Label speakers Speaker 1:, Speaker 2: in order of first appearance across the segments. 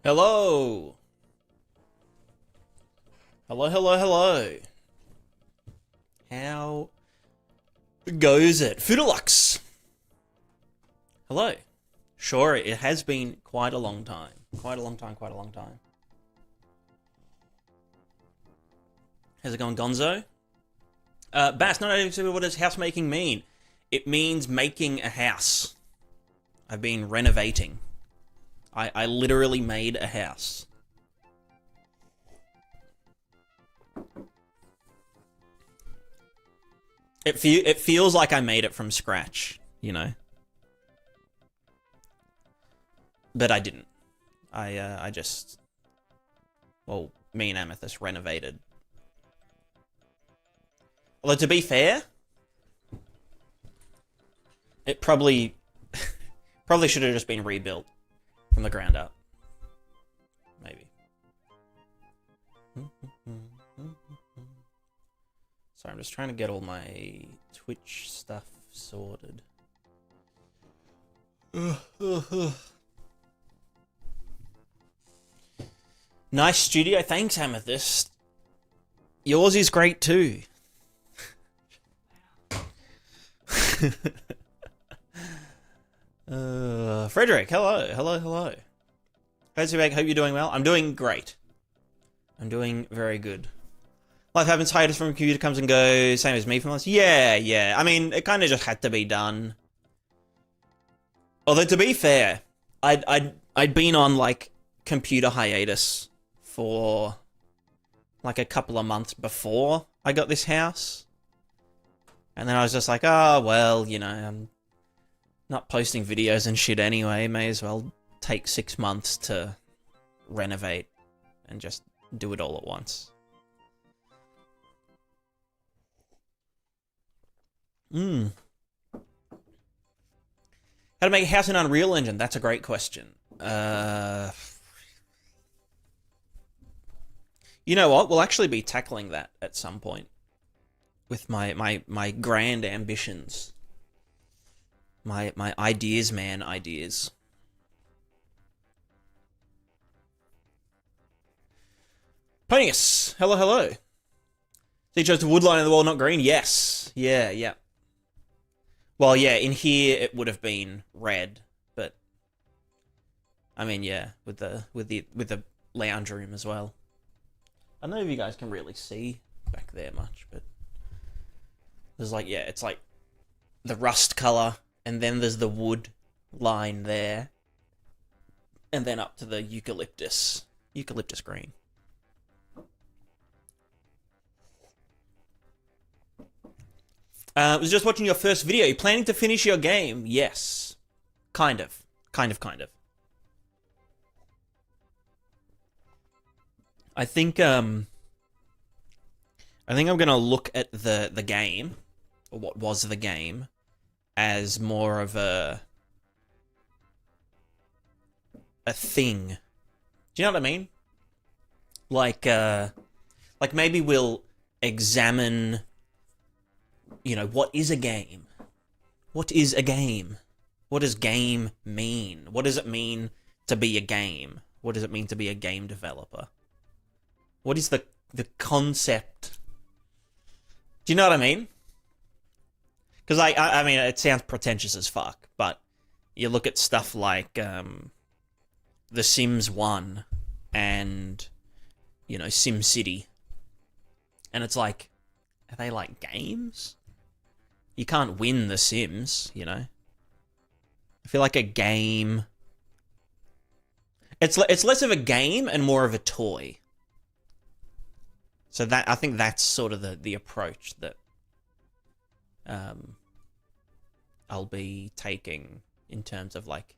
Speaker 1: Hello. Hello, hello, hello. How goes it? Foodalux. Hello. Sure, it has been quite a long time. Quite a long time, quite a long time. How's it going, Gonzo? Bass, not exactly what does housemaking mean? It means making a house. I've been renovating. I literally made a house. It feels like I made it from scratch, you know? But I didn't. I just... Well, me and Amethyst renovated. Although, to be fair, it probably... probably should have just been rebuilt from the ground up. Maybe. Sorry, I'm just trying to get all my Twitch stuff sorted. Nice studio. Thanks, Amethyst. Yours is great too. Frederick, hello, hello, hello. Back, hope you're doing well. I'm doing great. I'm doing very good. Life happens, hiatus from a computer comes and goes, same as me from last. Yeah. I mean, it kind of just had to be done. Although, to be fair, I'd been on, like, computer hiatus for, like, a couple of months before I got this house. And then I was just like, oh, well, you know, I'm not posting videos and shit anyway. May as well take 6 months to renovate and just do it all at once. How to make a house in Unreal Engine? That's a great question. You know what? We'll actually be tackling that at some point with my grand ambitions. My ideas, man, ideas. Ponius, hello, hello. So you chose the wood line of the wall, not green? Yes. Yeah. Well, yeah, in here it would have been red, but I mean, yeah, with the lounge room as well. I don't know if you guys can really see back there much, but there's like, yeah, it's like the rust color, and then there's the wood line there, and then up to the eucalyptus green. I was just watching your first video. You planning to finish your game? Yes. Kind of. I think I'm gonna look at the game, or what was the game, as more of a thing. Do you know what I mean? Like maybe we'll examine, you know, what is a game? What is a game? What does game mean? What does it mean to be a game? What does it mean to be a game developer? What is the concept? Do you know what I mean? Because I mean, it sounds pretentious as fuck, but you look at stuff like The Sims 1 and, you know, SimCity, and it's like, are they like games? You can't win The Sims, you know? I feel like a game... It's less of a game and more of a toy. So that, I think that's sort of the approach that I'll be taking in terms of, like,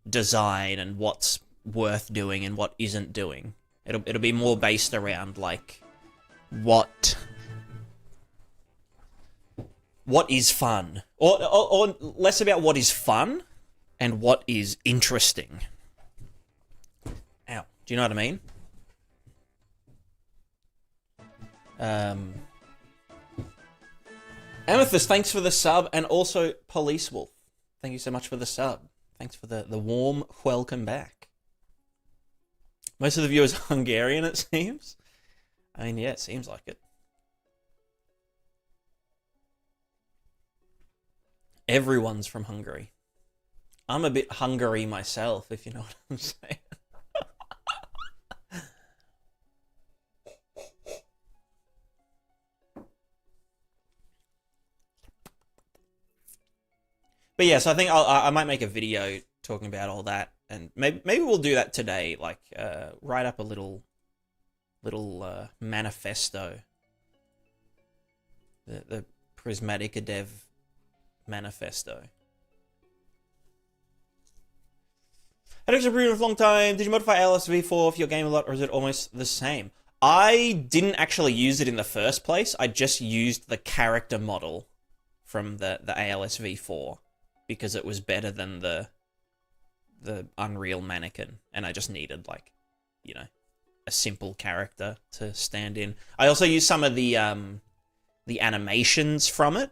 Speaker 1: design and what's worth doing and what isn't doing. It'll be more based around, like, what is fun, or less about what is fun and what is interesting. Ow, do you know what I mean? Amethyst, thanks for the sub, and also Police Wolf, thank you so much for the sub. Thanks for the warm welcome back. Most of the viewers are Hungarian, it seems. I mean, yeah, it seems like it. Everyone's from Hungary. I'm a bit Hungary myself, if you know what I'm saying. But yeah, so I think I might make a video talking about all that, and maybe we'll do that today. Like, write up a little manifesto. The GameDev manifesto. Had extra brewing for a long time. Did you modify LSV4 for your game a lot, or is it almost the same? I didn't actually use it in the first place. I just used the character model from the ALSV4 because it was better than the Unreal mannequin, and I just needed, like, you know, a simple character to stand in. I also used some of the animations from it,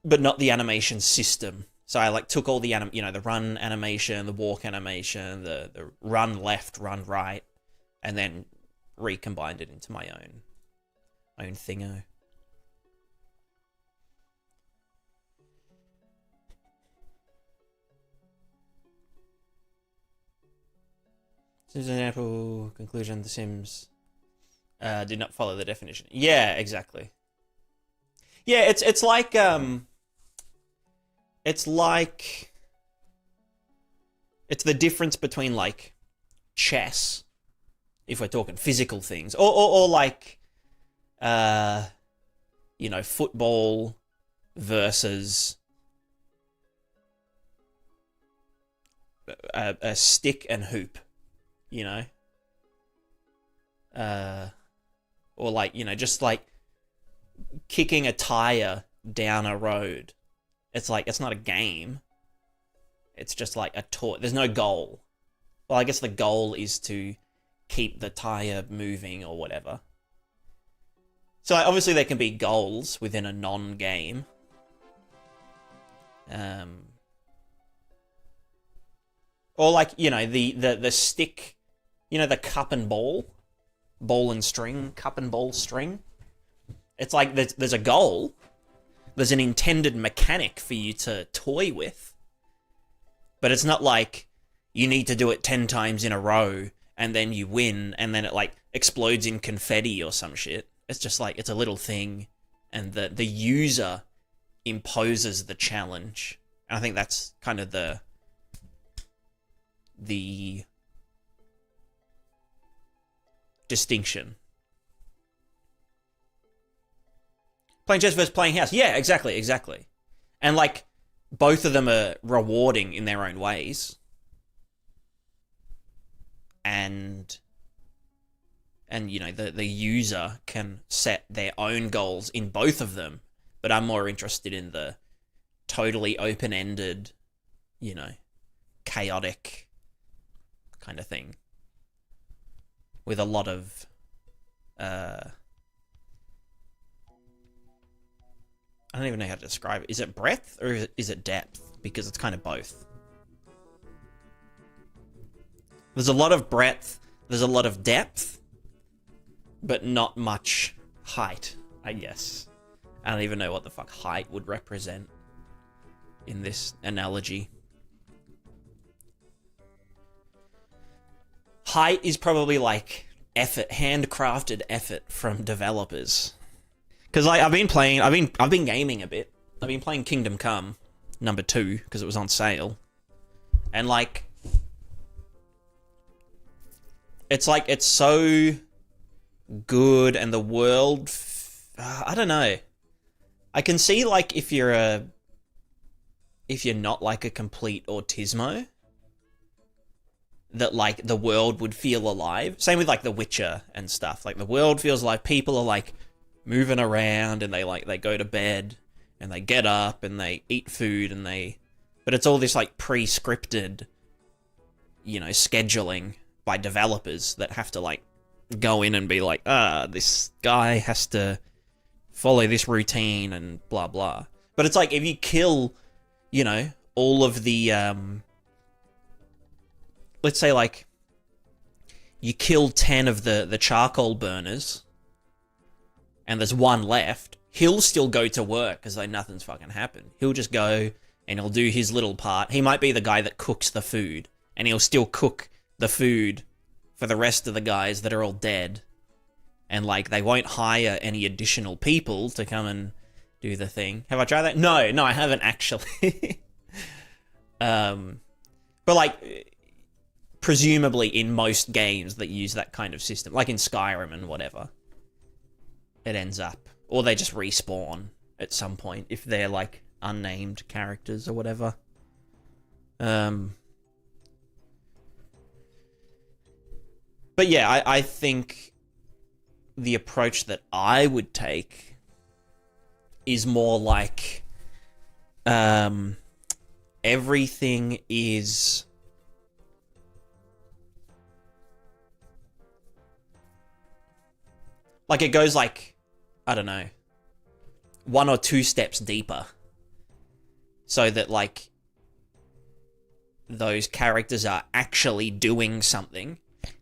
Speaker 1: but not the animation system. So I like took all the the run animation, the walk animation, the run left, run right, and then recombined it into my own thingo. As an example, conclusion: The Sims did not follow the definition. Yeah, exactly. Yeah, it's like it's the difference between, like, chess, if we're talking physical things, or like football versus a stick and hoop, you know, or like, just like kicking a tire down a road. It's like, it's not a game. It's just like a toy. There's no goal. Well, I guess the goal is to keep the tire moving or whatever. So obviously there can be goals within a non-game. Or like, the stick, the cup and ball and string, cup and ball string. It's like there's a goal. There's an intended mechanic for you to toy with. But it's not like you need to do it 10 times in a row and then you win and then it, like, explodes in confetti or some shit. It's just like, it's a little thing and the user imposes the challenge. And I think that's kind of the distinction. Playing chess versus playing house. Yeah, exactly. And, like, both of them are rewarding in their own ways. And the user can set their own goals in both of them. But I'm more interested in the totally open-ended, chaotic kind of thing. With a lot of I don't even know how to describe it. Is it breadth or is it depth? Because it's kind of both. There's a lot of breadth, there's a lot of depth, but not much height, I guess. I don't even know what the fuck height would represent in this analogy. Height is probably like effort, handcrafted effort from developers. Because I've been gaming a bit. I've been playing Kingdom Come #2 because it was on sale, and like, it's like it's so good, and the world, I don't know. I can see, like, if you're not like a complete autismo, that, like, the world would feel alive. Same with, like, The Witcher and stuff. Like, the world feels alive. People are, like, moving around, and they go to bed, and they get up, and they eat food, but it's all this, like, pre-scripted, scheduling by developers that have to, like, go in and be like, this guy has to follow this routine and blah blah. But it's like, if you kill, all of the let's say, like, you kill 10 of the charcoal burners, and there's one left, he'll still go to work as though nothing's fucking happened. He'll just go and he'll do his little part. He might be the guy that cooks the food, and he'll still cook the food for the rest of the guys that are all dead. And, like, they won't hire any additional people to come and do the thing. Have I tried that? No, I haven't actually. But, like, presumably in most games that use that kind of system, like in Skyrim and whatever, it ends up, or they just respawn at some point if they're, like, unnamed characters or whatever. But yeah, I think the approach that I would take is more like everything is like, it goes like, I don't know, 1 or 2 steps deeper, so that, like, those characters are actually doing something.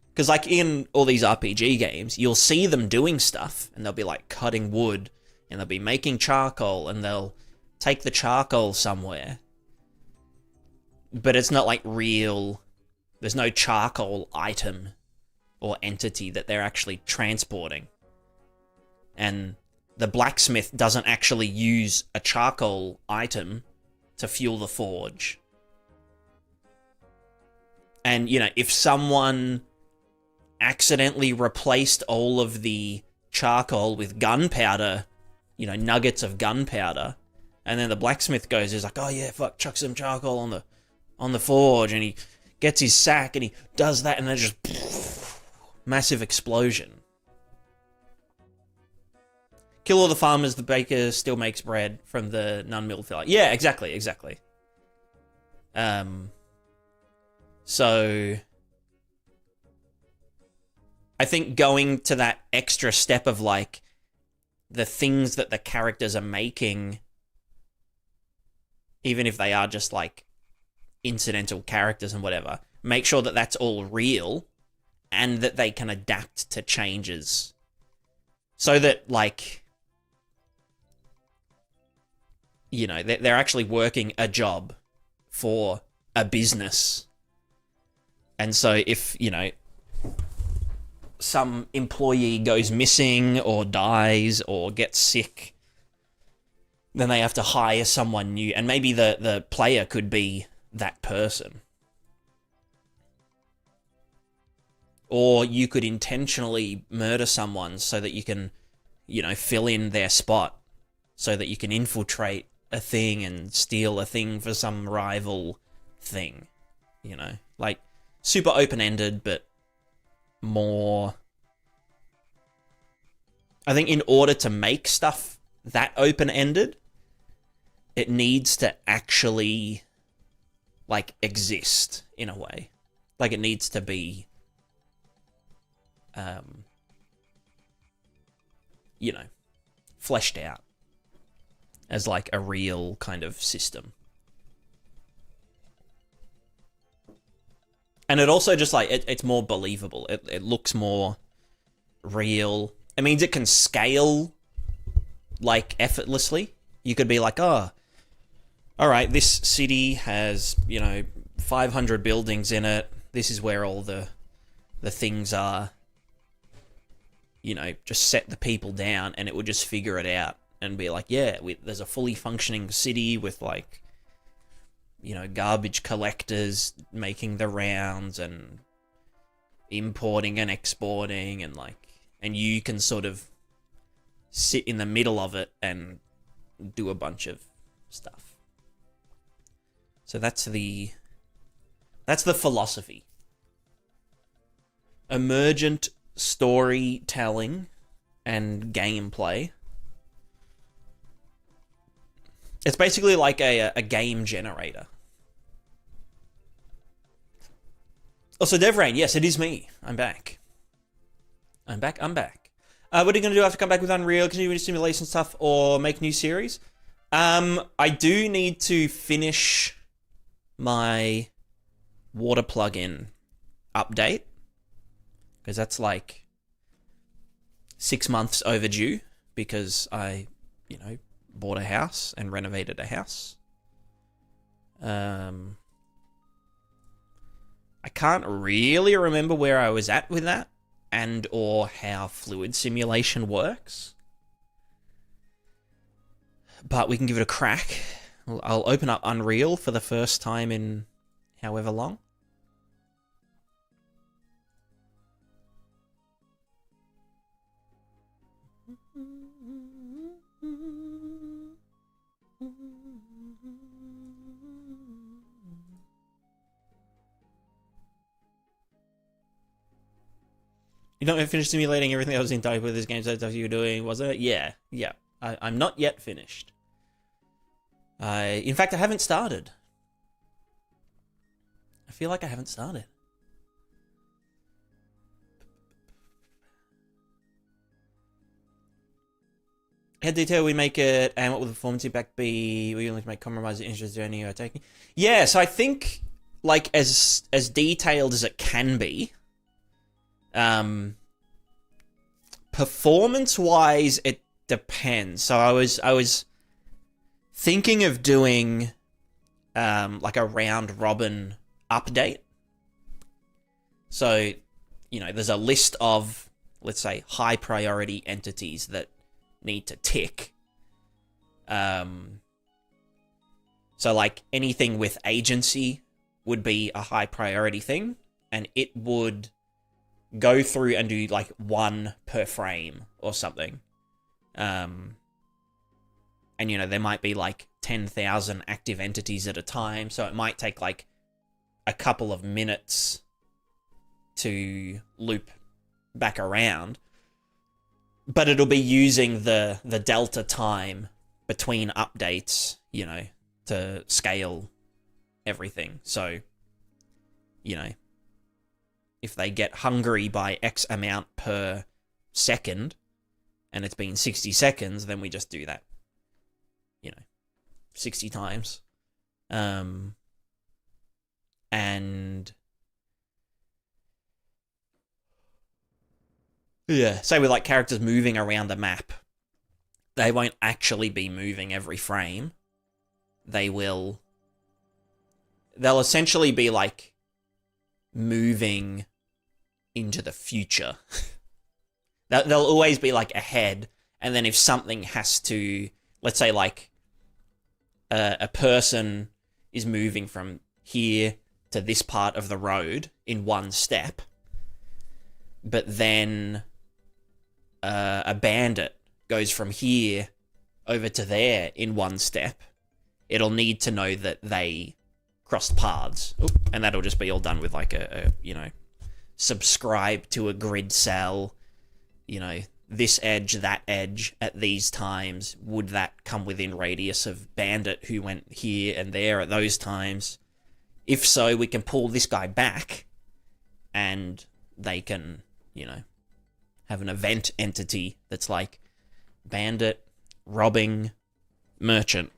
Speaker 1: Because, like, in all these RPG games, you'll see them doing stuff, and they'll be, like, cutting wood, and they'll be making charcoal, and they'll take the charcoal somewhere. But it's not, like, real. There's no charcoal item or entity that they're actually transporting. And the blacksmith doesn't actually use a charcoal item to fuel the forge. And, you know, if someone accidentally replaced all of the charcoal with gunpowder, you know, nuggets of gunpowder, and then the blacksmith goes, he's like, oh yeah, fuck, chuck some charcoal on the forge, and he gets his sack and he does that, and then just massive explosion. Kill all the farmers, the baker still makes bread from the nun-milled flour. Yeah, exactly. So I think going to that extra step of, like, the things that the characters are making, even if they are just, like, incidental characters and whatever, make sure that that's all real and that they can adapt to changes. So that, like, you know, they're actually working a job for a business. And so if, you know, some employee goes missing or dies or gets sick, then they have to hire someone new. And maybe the player could be that person. Or you could intentionally murder someone so that you can, you know, fill in their spot, so that you can infiltrate a thing and steal a thing for some rival thing, you know? Like, super open-ended, but more... I think in order to make stuff that open-ended, it needs to actually, like, exist in a way. Like, it needs to be, you know, fleshed out as, like, a real kind of system. And it also just, like, it's more believable. It looks more real. It means it can scale, like, effortlessly. You could be like, oh, alright, this city has, you know, 500 buildings in it. This is where all the things are. You know, just set the people down and it would just figure it out and be like, yeah, there's a fully functioning city with, like, you know, garbage collectors making the rounds and importing and exporting, and, like, and you can sort of sit in the middle of it and do a bunch of stuff. So that's the philosophy. Emergent storytelling and gameplay. It's basically like a game generator. Also, DevRain, yes, it is me. I'm back. What are you going to do after come back with Unreal? Continue with simulation stuff or make new series? I do need to finish my water plugin update, because that's like 6 months overdue because I, bought a house and renovated a house. I can't really remember where I was at with that and or how fluid simulation works. But we can give it a crack. I'll open up Unreal for the first time in however long. You don't finish simulating everything that was in type with this game stuff you were doing, wasn't it? Yeah. I'm not yet finished. In fact, I haven't started. I feel like I haven't started. How detailed we make it, and what will the performance impact be? We're going to make compromises, interest journey you're taking. Yeah, so I think like as detailed as it can be. Performance-wise, it depends. So I was thinking of doing like a round-robin update. So, there's a list of, let's say, high-priority entities that need to tick. So, like, anything with agency would be a high-priority thing, and it would go through and do, like, 1 per frame or something. And, there might be, like, 10,000 active entities at a time, so it might take, like, a couple of minutes to loop back around. But it'll be using the delta time between updates, to scale everything. So, if they get hungry by X amount per second, and it's been 60 seconds, then we just do that, 60 times. And yeah, say with like characters moving around the map, they won't actually be moving every frame. They'll essentially be like moving into the future. They'll always be like ahead, and then if something has to, let's say like a person is moving from here to this part of the road in 1 step, but then a bandit goes from here over to there in 1 step, it'll need to know that they crossed paths. Oop, and that'll just be all done with like a subscribe to a grid cell, this edge, that edge at these times. Would that come within radius of bandit who went here and there at those times? If so, we can pull this guy back and they can, have an event entity that's like bandit robbing merchant.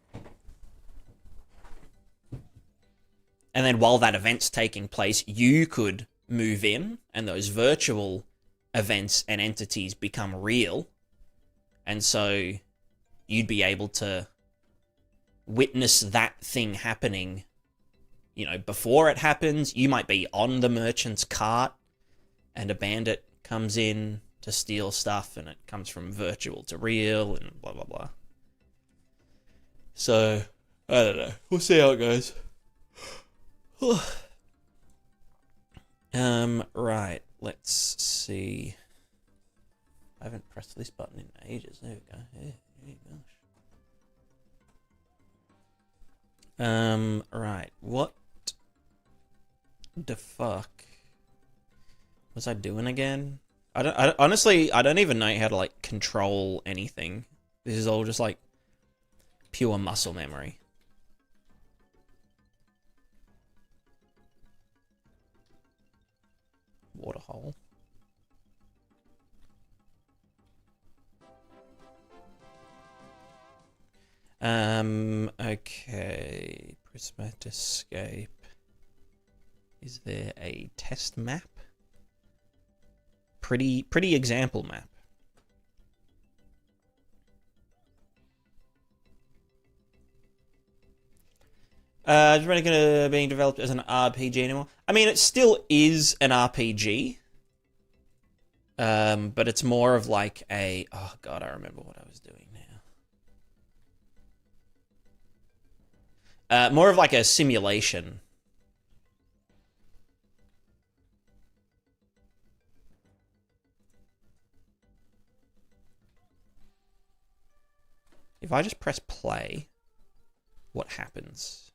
Speaker 1: And then while that event's taking place, you could move in, and those virtual events and entities become real. And so you'd be able to witness that thing happening, before it happens. You might be on the merchant's cart, and a bandit comes in to steal stuff, and it comes from virtual to real, and blah, blah, blah. So, I don't know. We'll see how it goes. Right. Let's see. I haven't pressed this button in ages. There we go. Yeah, gosh. Right. What the fuck was I doing again? Honestly, I don't even know how to, like, control anything. This is all just, like, pure muscle memory. Waterhole. Okay. Prismatic escape. Is there a test map? Pretty example map. Is really going to be developed as an RPG anymore? I mean, it still is an RPG. But it's more of like a... Oh, God, I remember what I was doing now. More of like a simulation. If I just press play, what happens?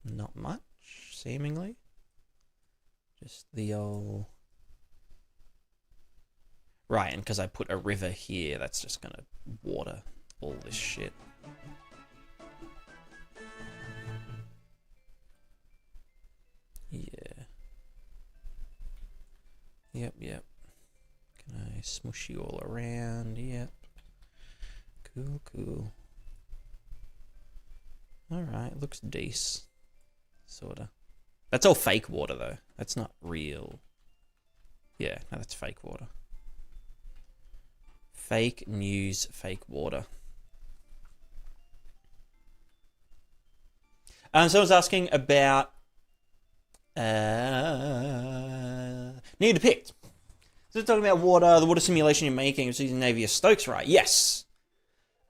Speaker 1: Not much, seemingly. Just the old... Right, and because I put a river here, that's just gonna water all this shit. Yeah. Yep. Can I smush you all around? Yep. Cool. Alright, looks decent. Sorta. That's all fake water, though. That's not real. Yeah, no, that's fake water. Fake news, fake water. Someone's asking about... Need to pick. So talking about water, the water simulation you're making, it's using Navier Stokes, right? Yes.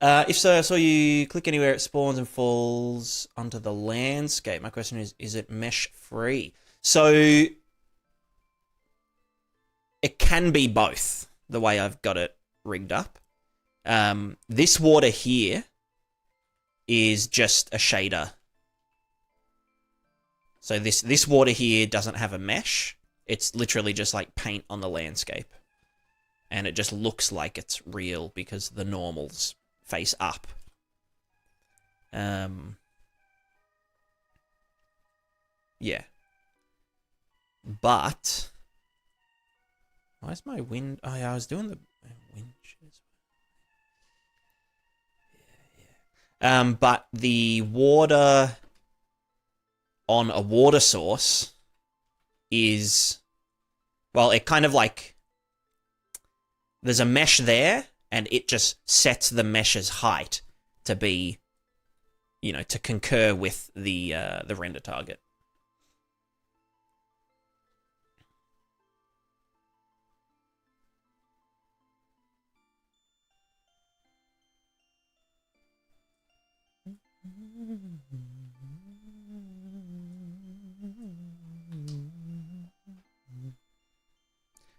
Speaker 1: If so, I saw you click anywhere it spawns and falls onto the landscape. My question is it mesh free? So it can be both, the way I've got it rigged up. This water here is just a shader. So this water here doesn't have a mesh. It's literally just like paint on the landscape. And it just looks like it's real because the normals face up. Yeah. But where's my wind? Oh yeah, I was doing the wind shit as well. Yeah. But the water on a water source is, well, it kind of like, there's a mesh there, and it just sets the mesh's height to be, you know, to concur with the render target.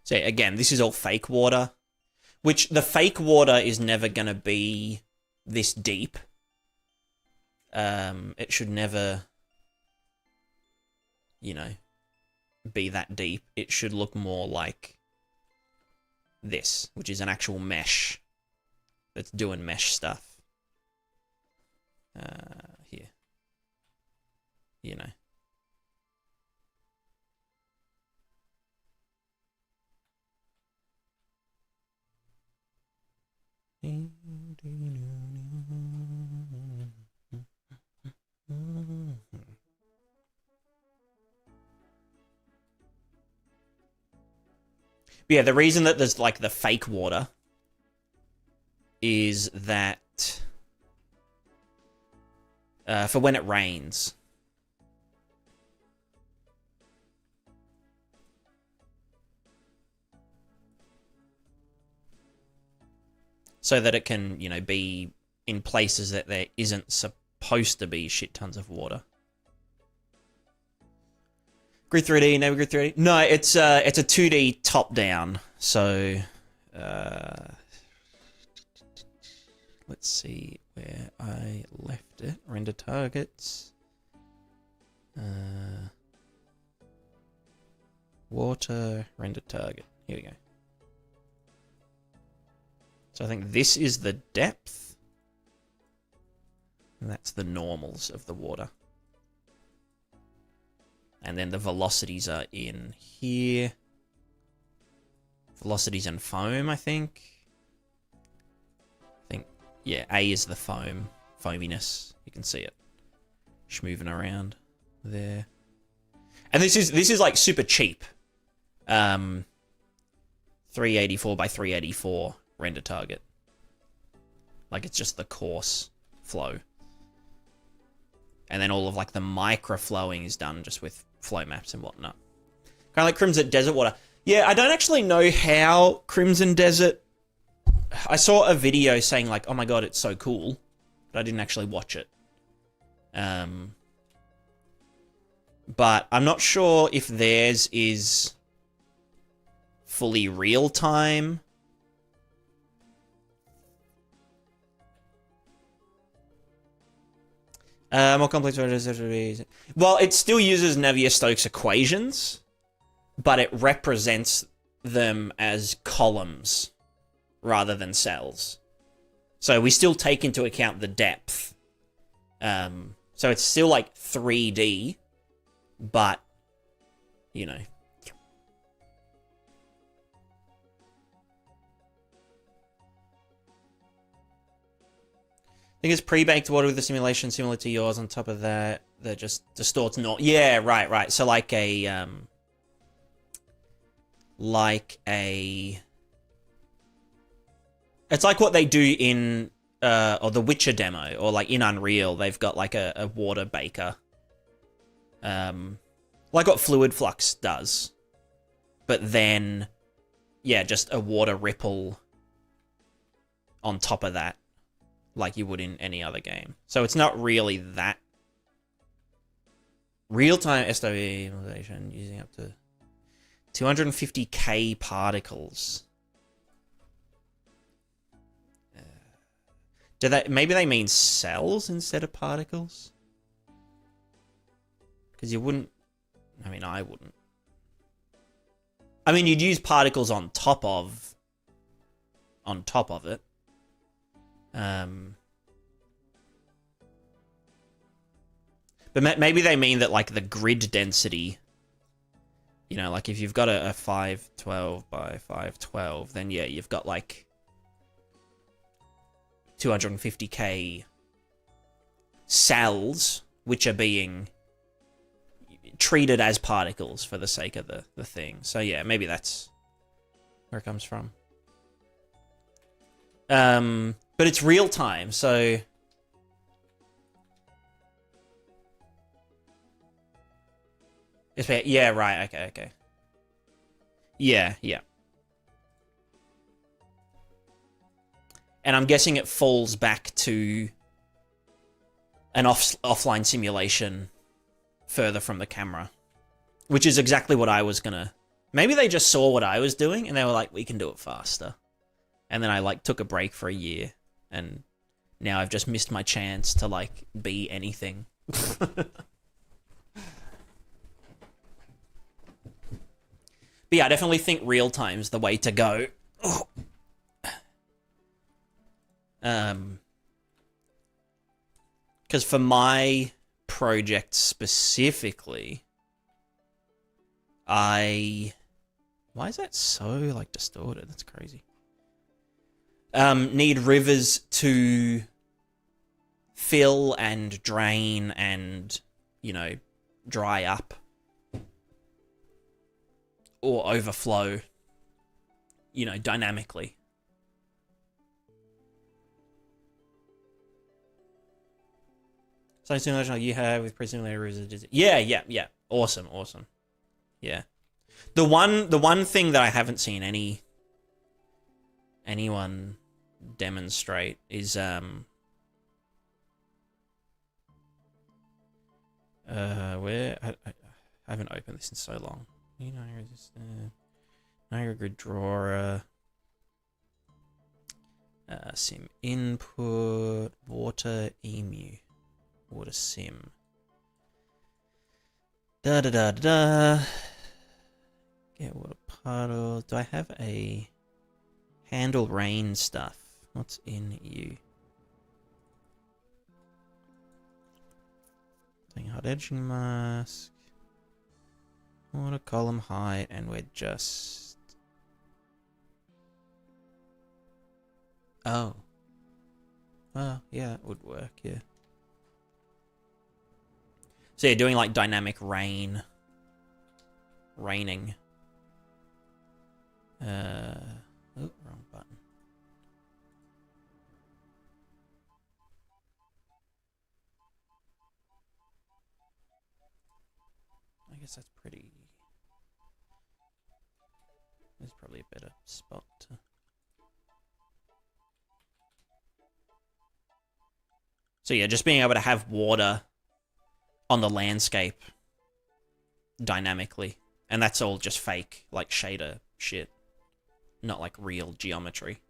Speaker 1: So again, this is all fake water, which the fake water is never going to be this deep. It should never, you know, be that deep. It should look more like this, which is an actual mesh that's doing mesh stuff. Here. You know. But yeah, the reason that there's like the fake water is that for when it rains. So that it can, you know, be in places that there isn't supposed to be shit tons of water. Grid 3D, never Grid 3D. No, it's a 2D top down. So let's see where I left it. Render targets. Water render target. Here we go. So I think this is the depth. And that's the normals of the water. And then the velocities are in here. Velocities and foam, I think. Yeah, A is the foam. Foaminess. You can see it. Schmoving around there. And this is like super cheap. 384 by 384 render target. Like, it's just the coarse flow. And then all of, like, the micro-flowing is done just with flow maps and whatnot. Kind of like Crimson Desert Water. Yeah, I don't actually know how Crimson Desert... I saw a video saying, like, oh my god, it's so cool. But I didn't actually watch it. But I'm not sure if theirs is fully real-time. More complex. Well, it still uses Navier-Stokes equations, but it represents them as columns rather than cells. So we still take into account the depth. So it's still like 3D, but, you know. I think it's pre-baked water with a simulation similar to yours on top of that just distorts not. Yeah, right. So like a it's like what they do in or the Witcher demo, or like in Unreal, they've got like a water baker. Like what Fluid Flux does. But then yeah, just a water ripple on top of that, like you would in any other game. So it's not really that real-time SOV simulation using up to 250k particles. Maybe they mean cells instead of particles? Because you wouldn't... I mean, I wouldn't. I mean, you'd use particles on top of it. But maybe they mean that, like, the grid density, you know, like if you've got a 512 by 512, then yeah, you've got like 250k cells, which are being treated as particles for the sake of the thing. So yeah, maybe that's where it comes from. But it's real time, so... Yeah, right, okay. Yeah. And I'm guessing it falls back to an offline simulation further from the camera, which is exactly what I was gonna... Maybe they just saw what I was doing and they were like, we can do it faster. And then I like took a break for a year, and now I've just missed my chance to like be anything. But yeah, I definitely think real time's the way to go. Oh. Because for my project specifically, why is that so like distorted? That's crazy. Need rivers to fill and drain and, you know, dry up or overflow, you know, dynamically. Same simulation like you have with pre-simulated rivers. Yeah. Awesome. Yeah. The one thing that I haven't seen anyone demonstrate is where I haven't opened this in so long. You know, Niagara Grid Drawer, sim input, water emu, water sim. Get water puddles. Do I have a handle rain stuff? What's in you? Hot edging mask. Water column height, and we're just... Oh. Well, yeah, it would work, yeah. So you're doing like dynamic raining. Oh, wrong button. I guess that's pretty... There's probably a better spot to... So yeah, just being able to have water on the landscape dynamically. And that's all just fake, like shader shit. Not like real geometry.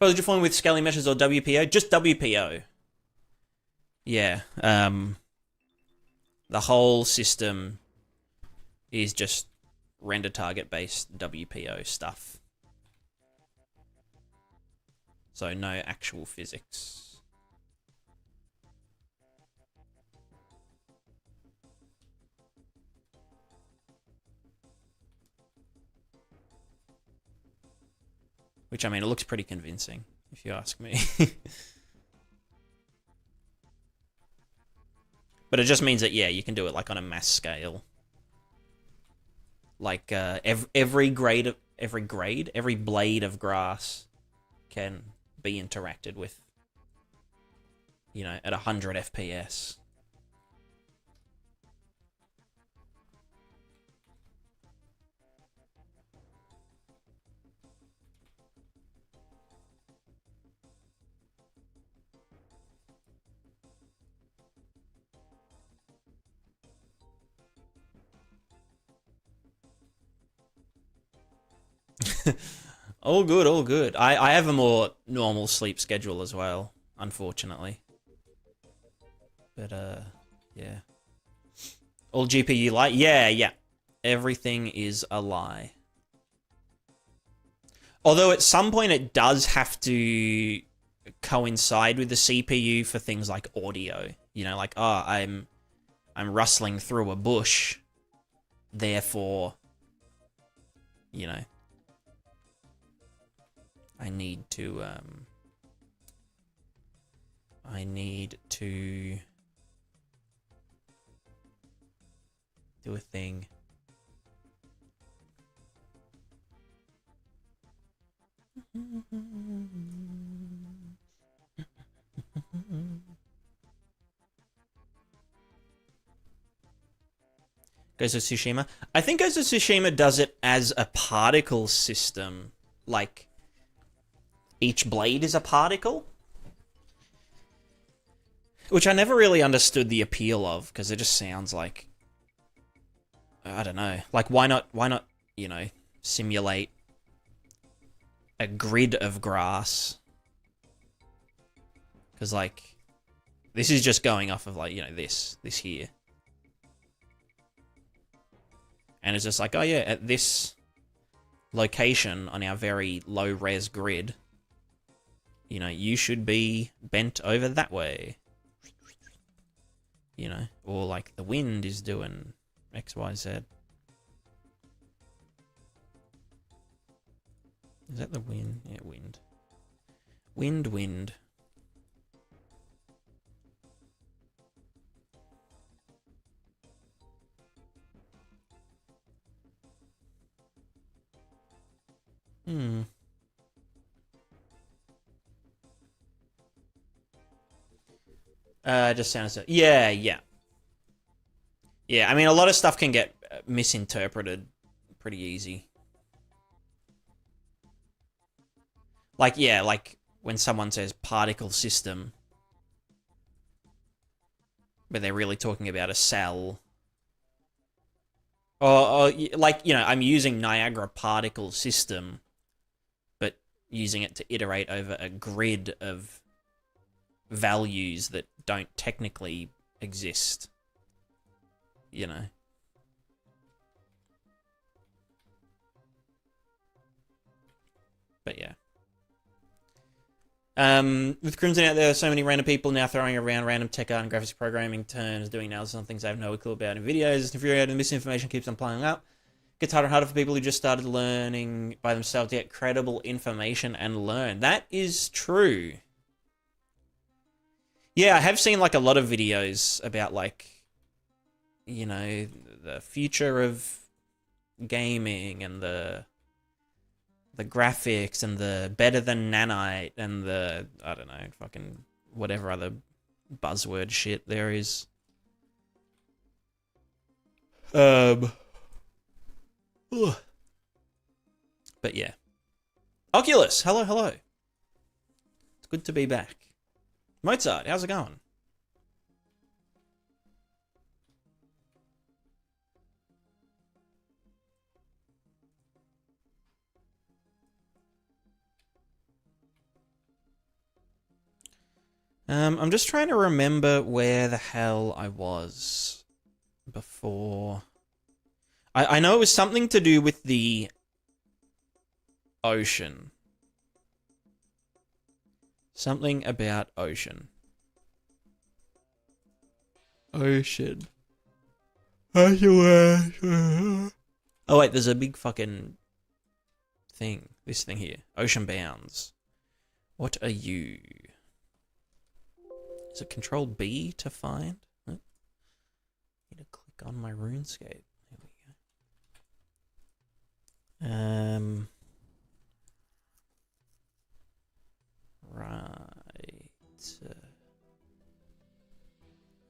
Speaker 1: Was you flying with scaling meshes or WPO? Just WPO. Yeah. The whole system is just render target based WPO stuff. So no actual physics. Which, I mean, it looks pretty convincing, if you ask me. But it just means that, yeah, you can do it, like, on a mass scale. Like, every blade of grass can be interacted with, you know, at 100 FPS. All good, all good. I have a more normal sleep schedule as well, unfortunately. But, yeah. All GPU lie? Yeah. Everything is a lie. Although at some point it does have to coincide with the CPU for things like audio. You know, like, oh, I'm rustling through a bush, therefore, you know, I need to do a thing. Ghost of Tsushima. I think Ghost of Tsushima does it as a particle system. Like, each blade is a particle. Which I never really understood the appeal of, because it just sounds like... I don't know. Like, why not, you know, simulate a grid of grass? Because, like, this is just going off of, like, you know, this here. And it's just like, oh yeah, at this location on our very low-res grid, you know, you should be bent over that way. You know, or like the wind is doing X, Y, Z. Is that the wind? Yeah, wind. Wind. Just sounds... Yeah. Yeah, I mean, a lot of stuff can get misinterpreted pretty easy. Like, yeah, like when someone says particle system, but they're really talking about a cell. Or like, you know, I'm using Niagara particle system, but using it to iterate over a grid of values that don't technically exist. You know. But yeah. With Crimson out there, so many random people now throwing around random tech art and graphics programming terms, doing analysis on things I have no clue about in videos. It's infuriating. Misinformation keeps on piling up. Gets harder and harder for people who just started learning by themselves to get credible information and learn. That is true. Yeah, I have seen like a lot of videos about like, you know, the future of gaming and the graphics and the better than nanite and the, I don't know, fucking whatever other buzzword shit there is. Ugh. But yeah. Oculus, hello, hello. It's good to be back. Mozart, how's it going? I'm just trying to remember where the hell I was before. I know it was something to do with the ocean. Something about ocean. Ocean. Oh wait, there's a big fucking thing. This thing here. Ocean bounds. What are you? Is it Control B to find? Oh. Need to click on my RuneScape. There we go. Right.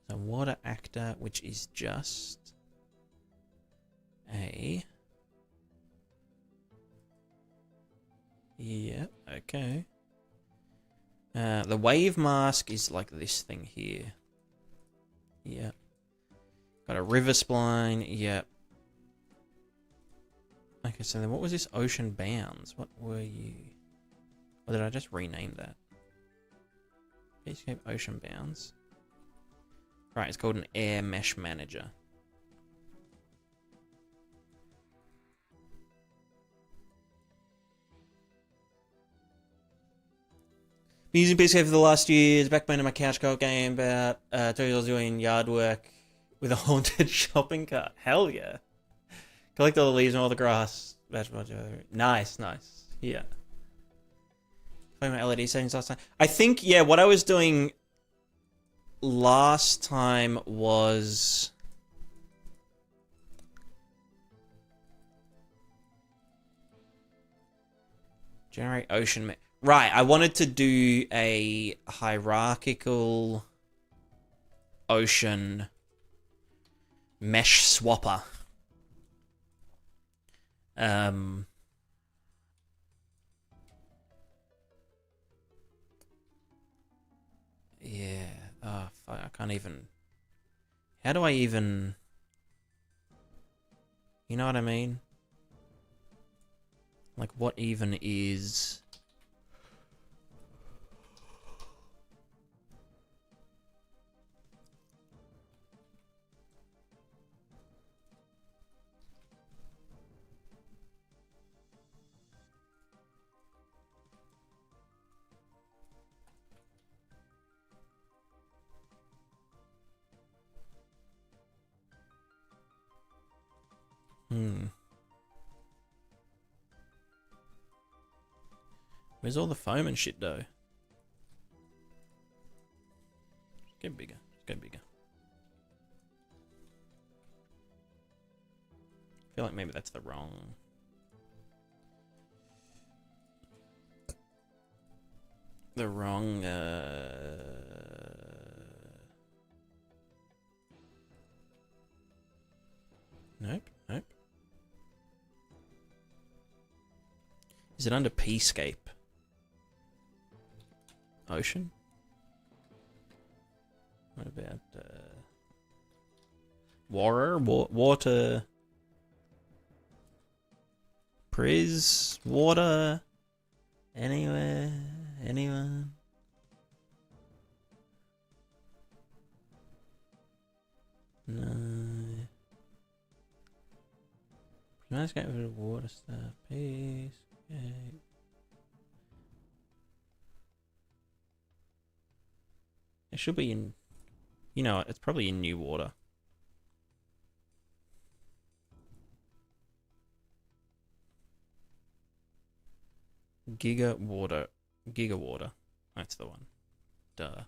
Speaker 1: The water actor, which is just a... Yeah, okay. The wave mask is like this thing here. Yep. Got a river spline. Yep. Okay, so then what was this ocean bounds? What were you? Or did I just rename that? Escape ocean bounds. Right, it's called an air mesh manager. Been using PSK for the last years, backbone of my couch co-op game about tutorials doing yard work with a haunted shopping cart. Hell yeah. Collect all the leaves and all the grass. Nice, nice. Yeah. Playing my LED settings last time. I think, yeah, what I was doing last time was... Generate ocean... Right, I wanted to do a hierarchical ocean mesh swapper. Yeah. Oh, fuck, I can't even... How do I even... You know what I mean? Like, what even is... Where's all the foam and shit, though? Get bigger. Get bigger. I feel like maybe that's the wrong... Nope, nope. Is it under P-scape? Ocean? What about, water? Priz? Water? Anywhere? Anyone? No. Nice get rid of water stuff. Peace. Okay. It should be in... You know what? It's probably in new water. Giga water. That's the one. Duh.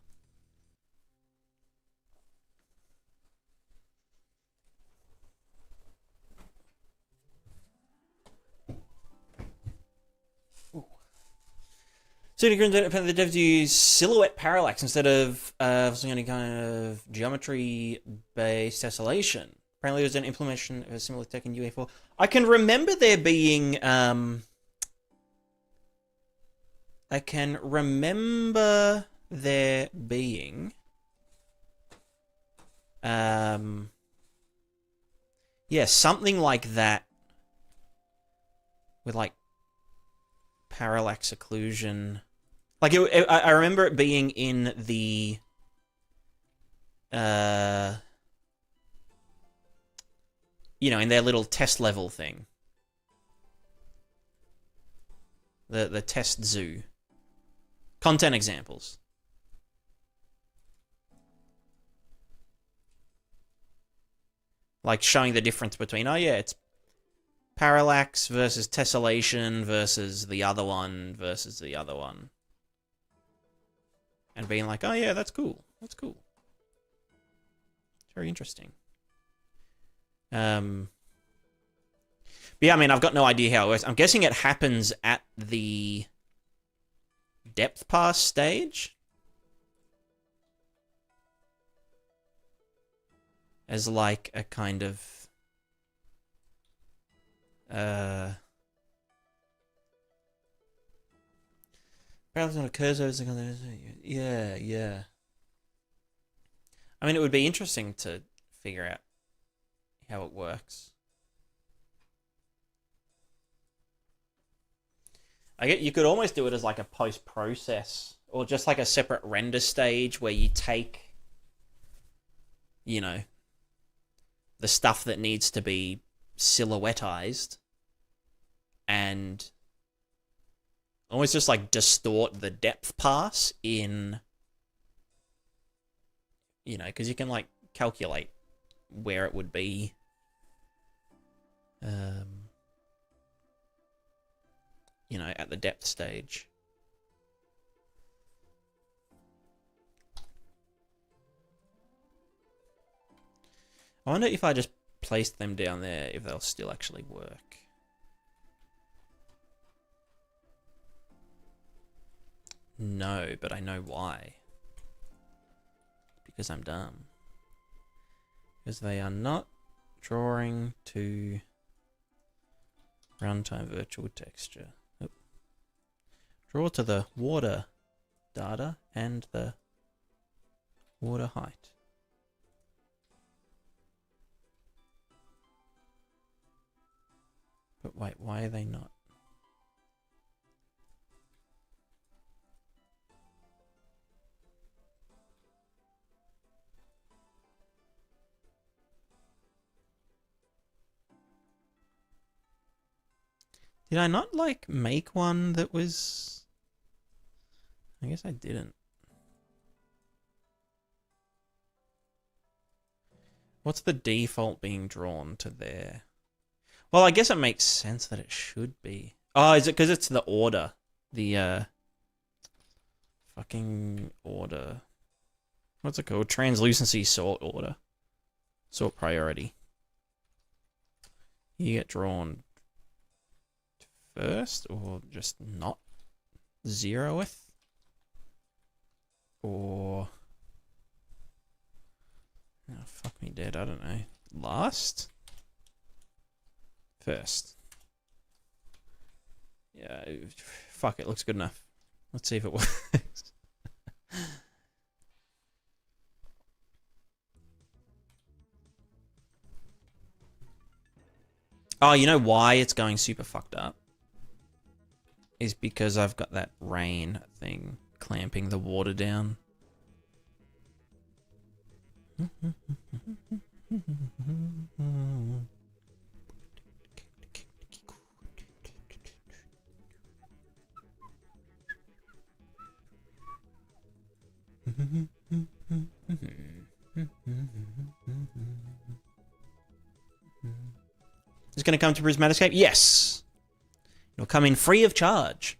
Speaker 1: So you can the devs use silhouette parallax instead of any kind of geometry-based tessellation. Apparently, there's an implementation of a similar tech in UE4. I can remember there being yeah, something like that with like parallax occlusion. Like I remember it being in the you know, in their little test level thing. The test zoo. Content examples. Like showing the difference between, oh yeah, it's parallax versus tessellation versus the other one versus the other one. And being like, oh yeah, that's cool. That's cool. It's very interesting. But yeah, I mean, I've got no idea how it works. I'm guessing it happens at the depth pass stage. As like a kind of parallax on a cursor. Yeah. I mean, it would be interesting to figure out how it works. I get you could almost do it as like a post-process or just like a separate render stage where you take, you know, the stuff that needs to be silhouettized and almost just like distort the depth pass in, you know, because you can like calculate where it would be. You know, at the depth stage. I wonder if I just placed them down there, if they'll still actually work. No, but I know why. Because I'm dumb. Because they are not drawing to runtime virtual texture. Oh. Draw to the water data and the water height. But wait, why are they not? Did I not, like, make one that was... I guess I didn't. What's the default being drawn to there? Well, I guess it makes sense that it should be. Oh, is it because it's the order? The, fucking order. What's it called? Translucency sort order. Sort priority. You get drawn first, or just not 0th, or oh, fuck me dead, I don't know. Last? First. Yeah, fuck, it looks good enough. Let's see if it works. Oh, you know why it's going super fucked up? Is because I've got that rain thing clamping the water down. Is it going to come to Prismatiscape? Yes! It'll come in free of charge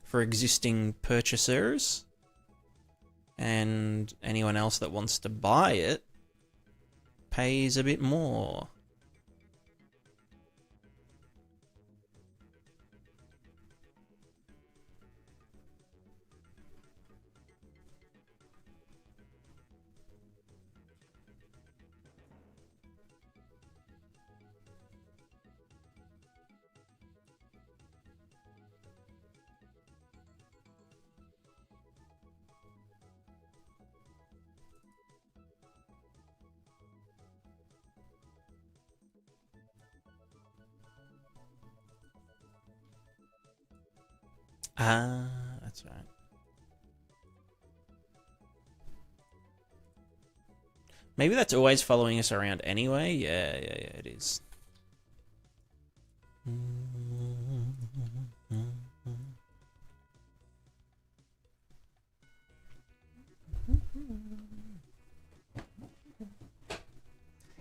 Speaker 1: for existing purchasers, and anyone else that wants to buy it pays a bit more. Ah, that's right. Maybe that's always following us around anyway. Yeah, it is.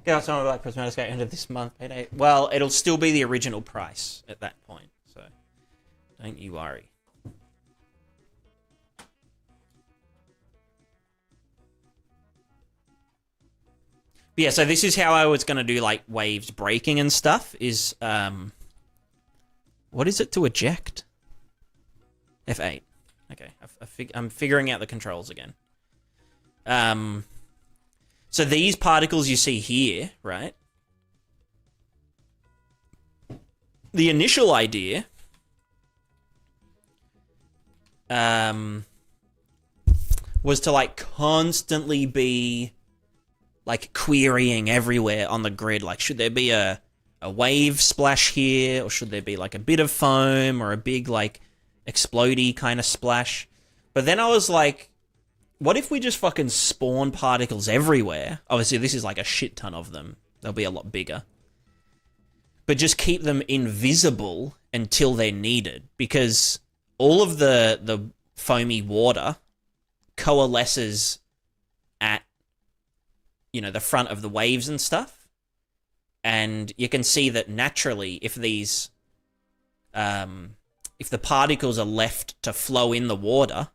Speaker 1: Get out some of Black Prismatic Skate end of this month. Payday. Well, it'll still be the original price at that point, so don't you worry. But yeah, so this is how I was going to do like waves breaking and stuff is what is it to eject? F8. Okay, I'm figuring out the controls again. So these particles you see here, right? The initial idea was to like constantly be like querying everywhere on the grid. Like, should there be a wave splash here, or should there be like a bit of foam or a big like explodey kind of splash? But then I was like, what if we just fucking spawn particles everywhere? Obviously, this is like a shit ton of them. They'll be a lot bigger. But just keep them invisible until they're needed. Because all of the foamy water coalesces at, you know, the front of the waves and stuff. And you can see that naturally, if these... if the particles are left to flow in the water,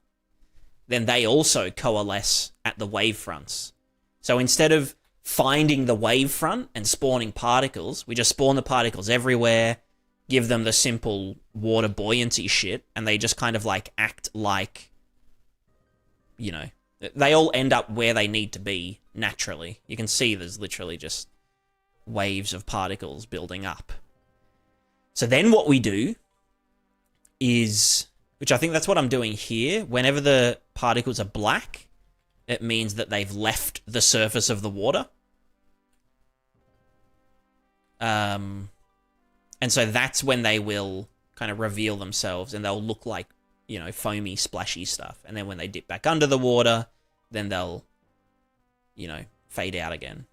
Speaker 1: then they also coalesce at the wave fronts. So instead of finding the wave front and spawning particles, we just spawn the particles everywhere, give them the simple water buoyancy shit, and they just kind of like act like, you know, they all end up where they need to be naturally. You can see there's literally just waves of particles building up. So then what we do is, which I think that's what I'm doing here, whenever the particles are black, it means that they've left the surface of the water. And so that's when they will kind of reveal themselves, and they'll look like, you know, foamy, splashy stuff. And then when they dip back under the water, then they'll, you know, fade out again.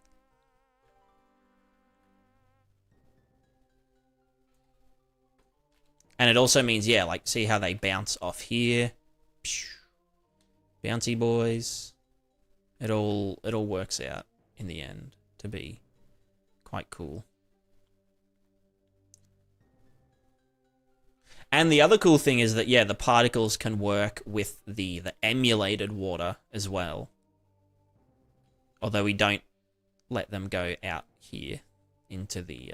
Speaker 1: And it also means, yeah, like, see how they bounce off here? Bouncy boys. It all works out in the end to be quite cool. And the other cool thing is that, yeah, the particles can work with the emulated water as well. Although we don't let them go out here into the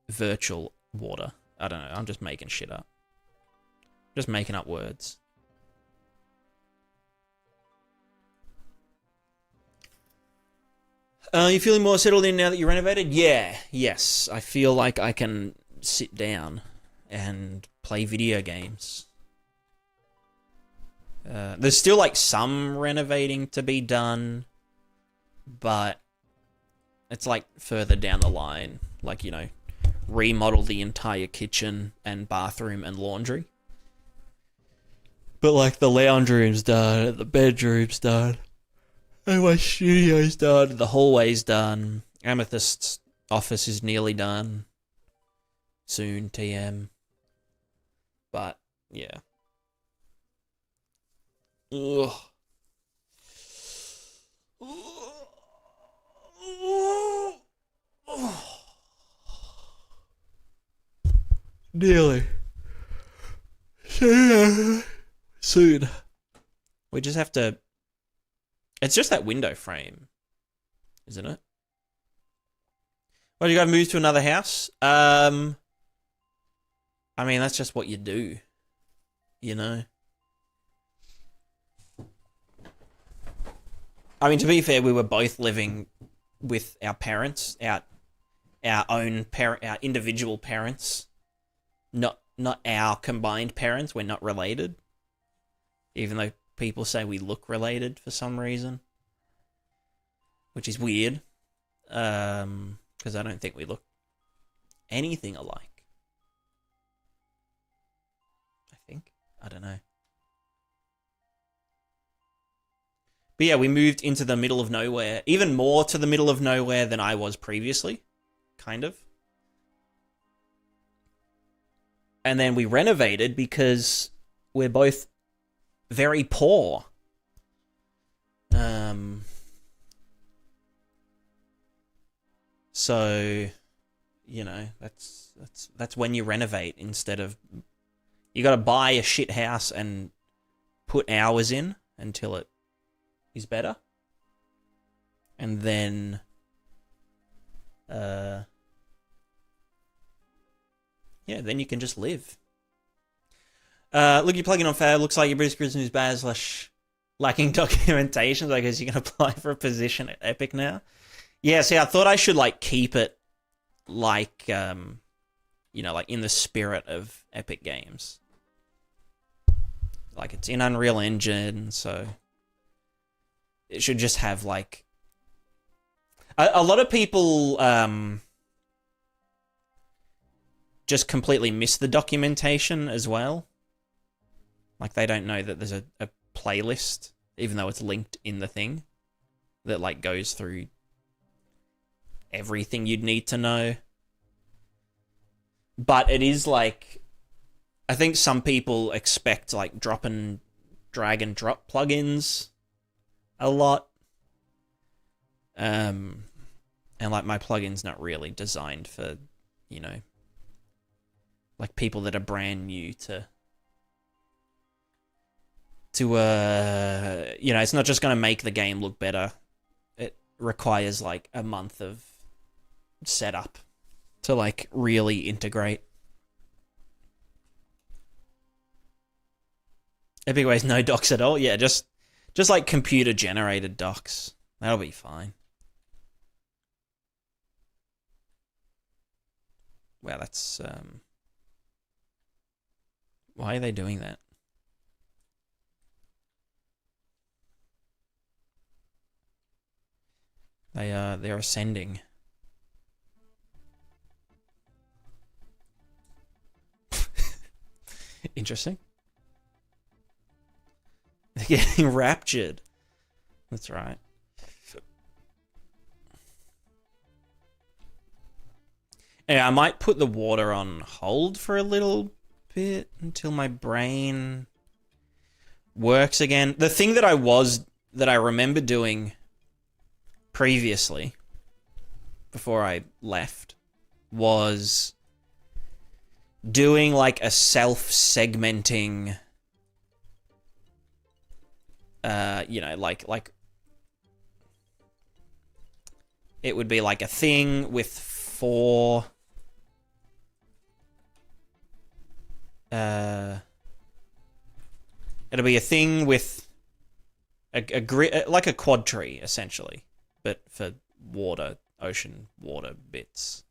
Speaker 1: virtual water. I don't know. I'm just making shit up. Just making up words. You feeling more settled in now that you renovated? Yeah. Yes. I feel like I can sit down and play video games. There's still like some renovating to be done, but it's like further down the line. Like, you know, remodel the entire kitchen and bathroom and laundry. But like the lounge room's done, the bedroom's done, and my studio's done, the hallway's done, Amethyst's office is nearly done. Soon, TM. But, yeah. Ugh. Nearly. Soon. We just have to... It's just that window frame, isn't it? Well, you got to move to another house? I mean, that's just what you do, you know? I mean, to be fair, we were both living with our parents, our individual parents, not our combined parents. We're not related, even though people say we look related for some reason, which is weird, because I don't think we look anything alike. I don't know. But yeah, we moved into the middle of nowhere, even more to the middle of nowhere than I was previously, kind of. And then we renovated because we're both very poor. So, you know, that's when you renovate instead of you got to buy a shit house and put hours in until it is better. And then yeah, then you can just live. Look, you're plugging on Fab. Looks like your British prison is bad / lacking documentation. So I guess you can apply for a position at Epic now. Yeah, see, I thought I should, like, keep it, like, you know, like, in the spirit of Epic Games. Like, it's in Unreal Engine, so it should just have, like... A lot of people just completely miss the documentation as well. Like, they don't know that there's a playlist, even though it's linked in the thing, that, like, goes through everything you'd need to know. But it is like, I think some people expect like drag and drop plugins a lot. And like my plugin's not really designed for, you know, like people that are brand new to you know, it's not just going to make the game look better. It requires like a month of setup to like really integrate. Epic Ways no docs at all. Yeah, just like computer generated docs. That'll be fine. Wow, that's why are they doing that? They're ascending. Interesting. They're getting raptured. That's right. Yeah, I might put the water on hold for a little bit until my brain works again. The thing that I remember doing previously, before I left, was doing like a self-segmenting, you know, like it would be like a thing with 4 it'll be a thing with a grid, like a quad tree essentially, but for water, ocean water bits.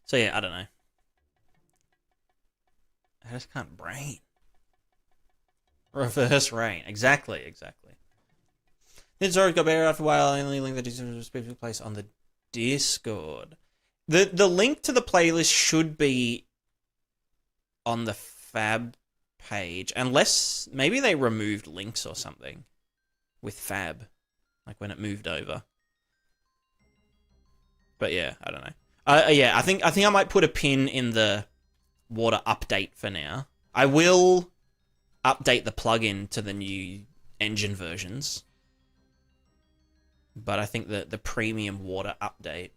Speaker 1: So yeah, I don't know. I just can't brain. Reverse rain. Exactly. This story got better after a while. The only link that is in a specific place on the Discord. The link to the playlist should be on the Fab page, unless maybe they removed links or something with Fab, like when it moved over. But yeah, I don't know. Yeah, I think I might put a pin in the water update for now. I will update the plugin to the new engine versions, but I think that the premium water update,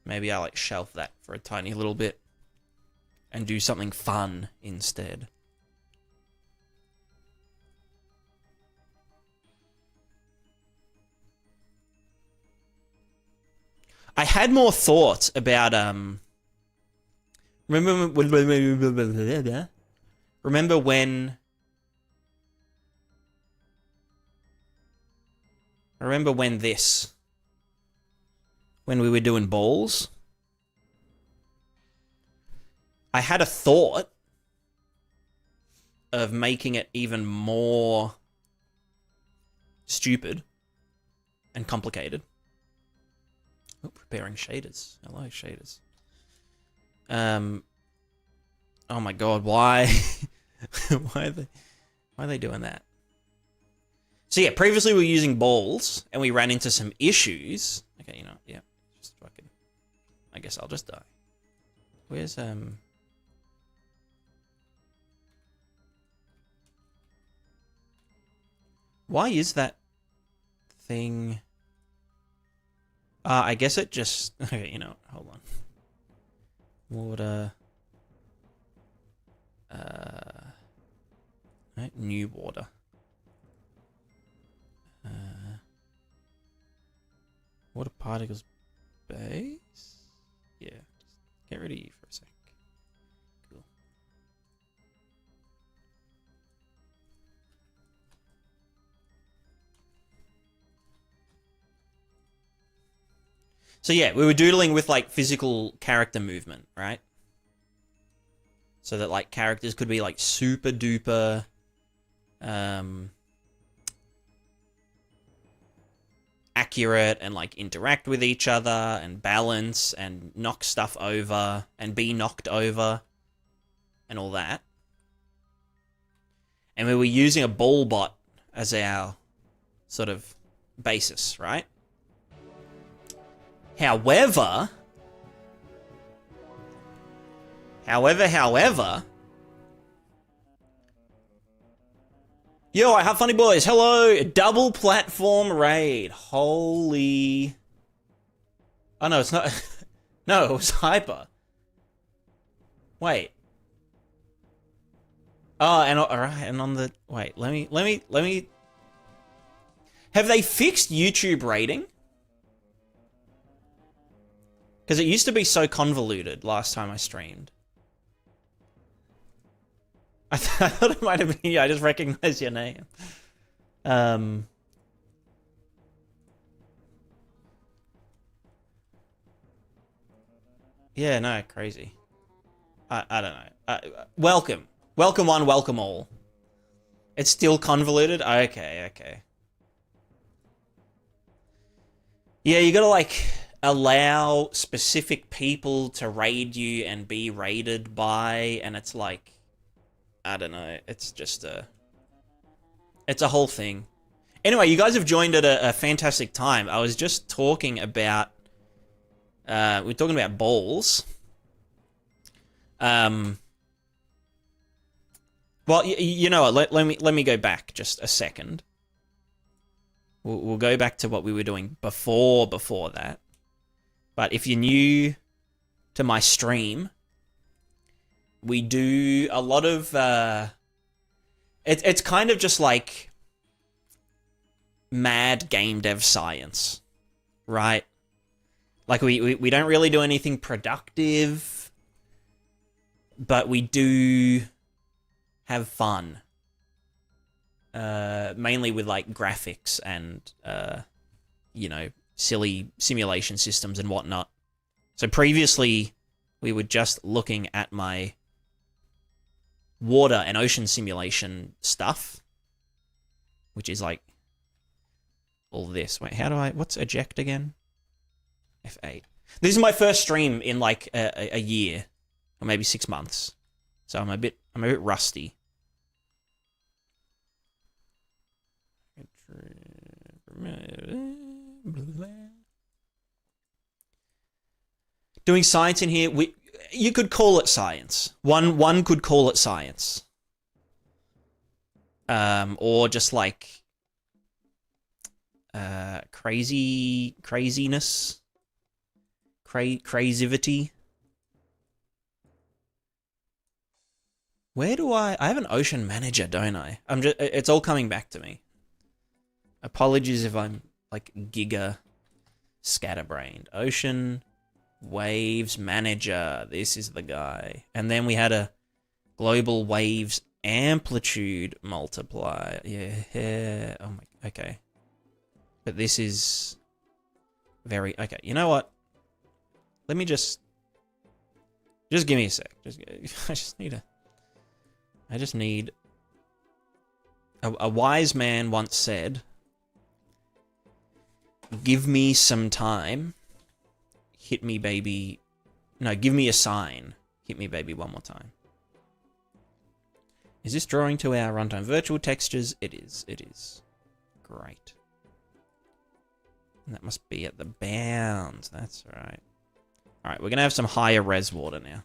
Speaker 1: maybe I like shelf that for a tiny little bit and do something fun instead. I had more thoughts about remember when I remember when we were doing balls, I had a thought of making it even more stupid and complicated. Oh, preparing shaders. Hello, shaders. Oh my god, why? why are they doing that? So yeah, previously we were using balls, and we ran into some issues. Okay, you know, yeah, just fucking. I guess I'll just die. Where's Why is that thing? I guess it just. Okay, you know, hold on. Water. Right, new water. Water particles base? Yeah, just get rid of you for a sec. Cool. So yeah, we were doodling with like physical character movement, right? So that like characters could be like super duper accurate and like interact with each other and balance and knock stuff over and be knocked over and all that. And we were using a ball bot as our sort of basis, right? However, yo, I have funny boys. Hello, double platform raid. Holy. Oh no, it's not. No, it was hyper. Wait. Oh, and all right, and on the wait, let me. Have they fixed YouTube rating? Because it used to be so convoluted last time I streamed. I thought it might have been you. I just recognized your name. Yeah, no, crazy. I don't know. Welcome. Welcome one, welcome all. It's still convoluted? Okay, okay. Yeah, you gotta, like, allow specific people to raid you and be raided by, and it's like... I don't know. It's just a... It's a whole thing. Anyway, you guys have joined at a fantastic time. I was just talking about... we're talking about balls. Well, you know what? Let me go back just a second. We'll go back to what we were doing before that. But if you're new to my stream... We do a lot of, it's kind of just like mad game dev science, right? Like we don't really do anything productive, but we do have fun. Mainly with like graphics and, you know, silly simulation systems and whatnot. So previously we were just looking at my water and ocean simulation stuff, which is like all this. Wait, how do I... What's eject again? F8. This is my first stream in like a year, or maybe 6 months, so I'm a bit rusty. Doing science in here. You could call it science. One could call it science. Or just like craziness. Crazivity. Where do I have an ocean manager, don't I? It's all coming back to me. Apologies if I'm like giga scatterbrained. Ocean Waves Manager. This is the guy. And then we had a global waves amplitude multiplier. Yeah. Oh my. Okay. But this is very... Okay, you know what? Let me just give me a sec. I just need... A wise man once said, give me some time, hit me, baby... No, give me a sign, hit me, baby, one more time. Is this drawing to our runtime virtual textures? It is. It is. Great. And that must be at the bounds. That's right. Alright, we're going to have some higher res water now.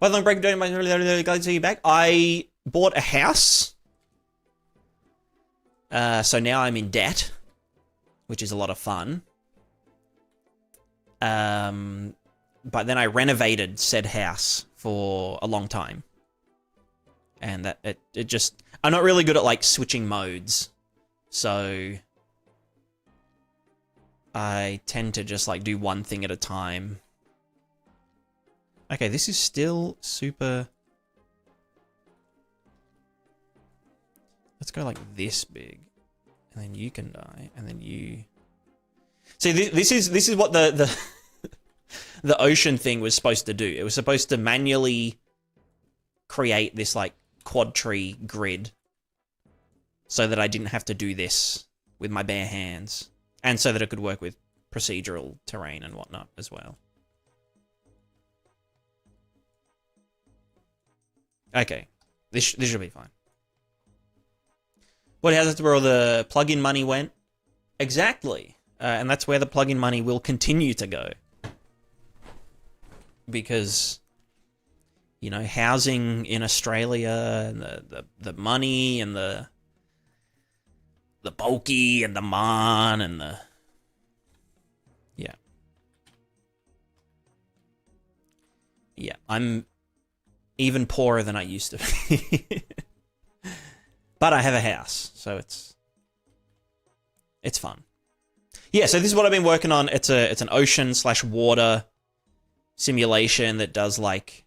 Speaker 1: Well, long break, glad to see you back. I bought a house. So now I'm in debt, which is a lot of fun. But then I renovated said house for a long time. And that it just... I'm not really good at, like, switching modes. So I tend to just, like, do one thing at a time. Okay, this is still super... Let's go, like, this big. And then you can die. And then you... See, this is what the the ocean thing was supposed to do. It was supposed to manually create this, like, quad tree grid so that I didn't have to do this with my bare hands, and so that it could work with procedural terrain and whatnot as well. Okay, this should be fine. What, how's that where all the plugin money went? Exactly. And that's where the plugin money will continue to go. Because, you know, housing in Australia, and the money, and the bulky, and the man, and the... Yeah. Yeah, I'm even poorer than I used to be. But I have a house, so it's fun. Yeah, so this is what I've been working on. It's an ocean/water simulation that does, like,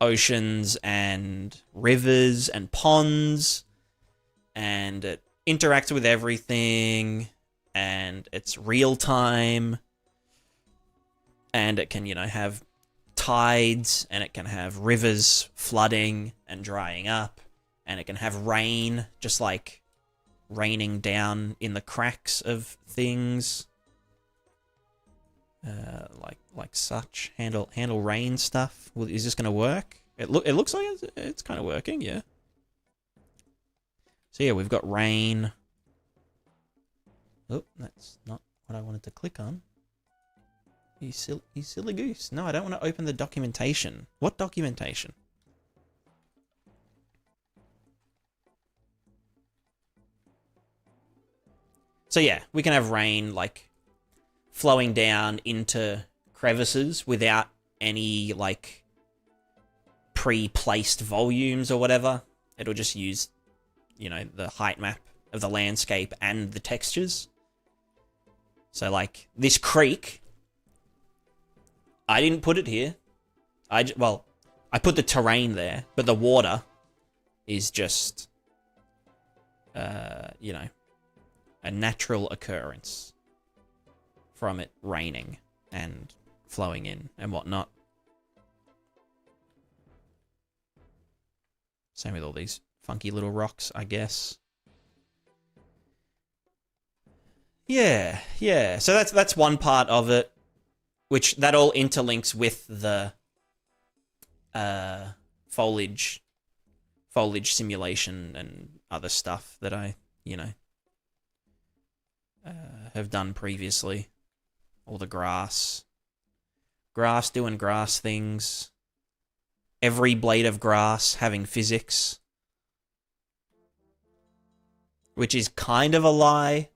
Speaker 1: oceans and rivers and ponds, and it interacts with everything, and it's real time, and it can, you know, have tides, and it can have rivers flooding and drying up, and it can have rain, just like raining down in the cracks of things. Like such. Handle rain stuff. Well, is this gonna work? It looks like it's kind of working, yeah. So yeah, we've got rain. Oh, that's not what I wanted to click on. You silly goose. No, I don't want to open the documentation. What documentation? So yeah, we can have rain, like, flowing down into crevices without any, like, pre-placed volumes or whatever. It'll just use, you know, the height map of the landscape and the textures. So, like, this creek, I didn't put it here. Well, I put the terrain there, but the water is just, you know, a natural occurrence from it raining and flowing in and whatnot. Same with all these funky little rocks, I guess. Yeah. So that's one part of it, which that all interlinks with the foliage simulation and other stuff that I, you know, have done previously. All the grass doing grass things. Every blade of grass having physics. Which is kind of a lie,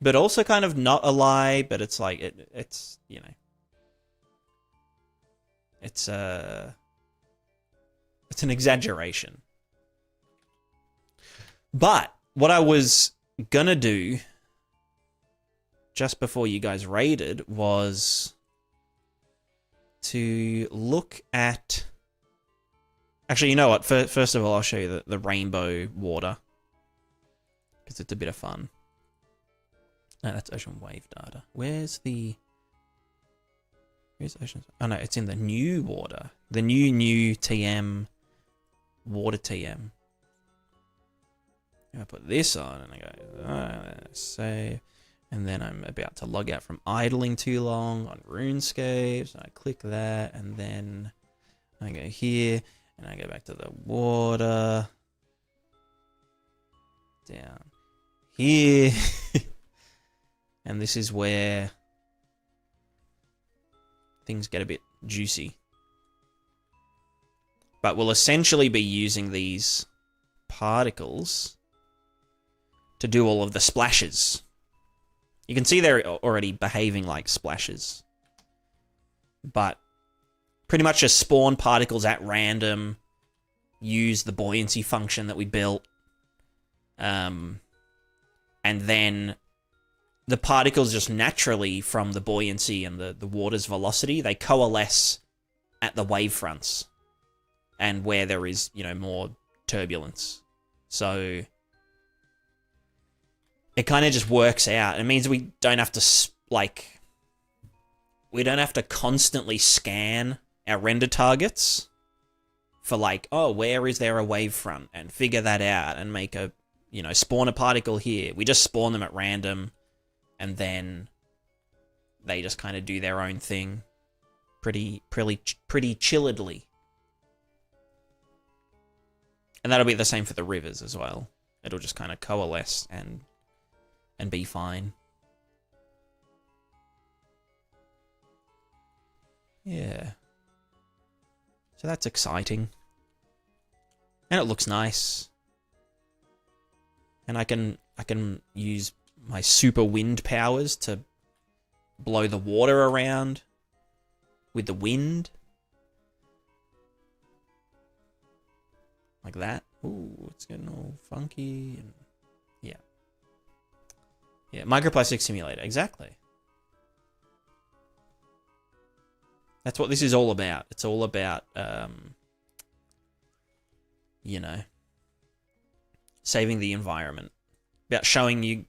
Speaker 1: but also kind of not a lie, but it's like, it's, you know, it's an exaggeration. But what I was gonna do just before you guys raided was to look at... Actually, you know what? First of all, I'll show you the rainbow water. because it's a bit of fun. No, that's ocean wave data. Where's ocean? Oh no, it's in the new water. The new TM, water TM. I put this on and I go, save. And then I'm about to log out from idling too long on RuneScape. So I click that and then I go here and I go back to the water. Down here. And this is where things get a bit juicy. But we'll essentially be using these particles to do all of the splashes. You can see they're already behaving like splashes. But pretty much just spawn particles at random, use the buoyancy function that we built, and then the particles just naturally, from the buoyancy and the water's velocity, they coalesce at the wave fronts and where there is, you know, more turbulence. So it kind of just works out. It means we don't have to, we don't have to constantly scan our render targets for like, oh, where is there a wave front, and figure that out and make a, you know, spawn a particle here. We just spawn them at random, and then they just kind of do their own thing pretty chilledly. And that'll be the same for the rivers as well. It'll just kind of coalesce and be fine. Yeah. So that's exciting. And it looks nice. And I can use my super wind powers to blow the water around with the wind. Like that. Ooh, it's getting all funky. And yeah. Yeah, microplastic simulator. Exactly. That's what this is all about. It's all about, you know, saving the environment. About showing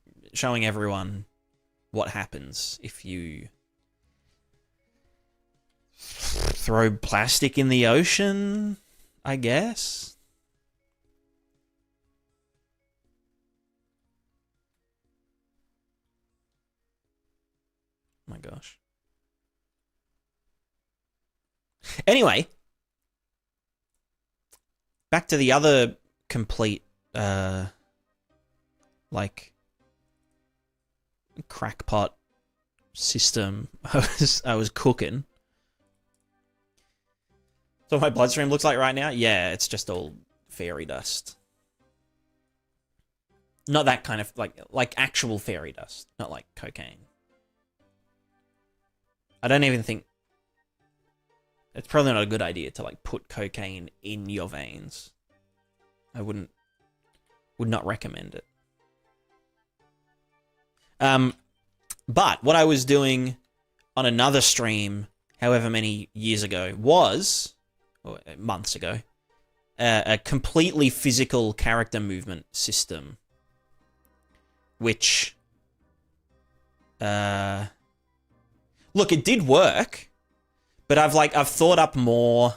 Speaker 1: everyone what happens if you throw plastic in the ocean, I guess. Oh my gosh. Anyway, back to the other complete, like, crackpot system I was cooking. So my bloodstream looks like right now? Yeah, it's just all fairy dust. Not that kind of, like actual fairy dust, not like cocaine. I don't even think it's probably not a good idea to like put cocaine in your veins. I would not recommend it. But what I was doing on another stream, however many years ago, was, or months ago, a completely physical character movement system, which, look, it did work, but I've thought up more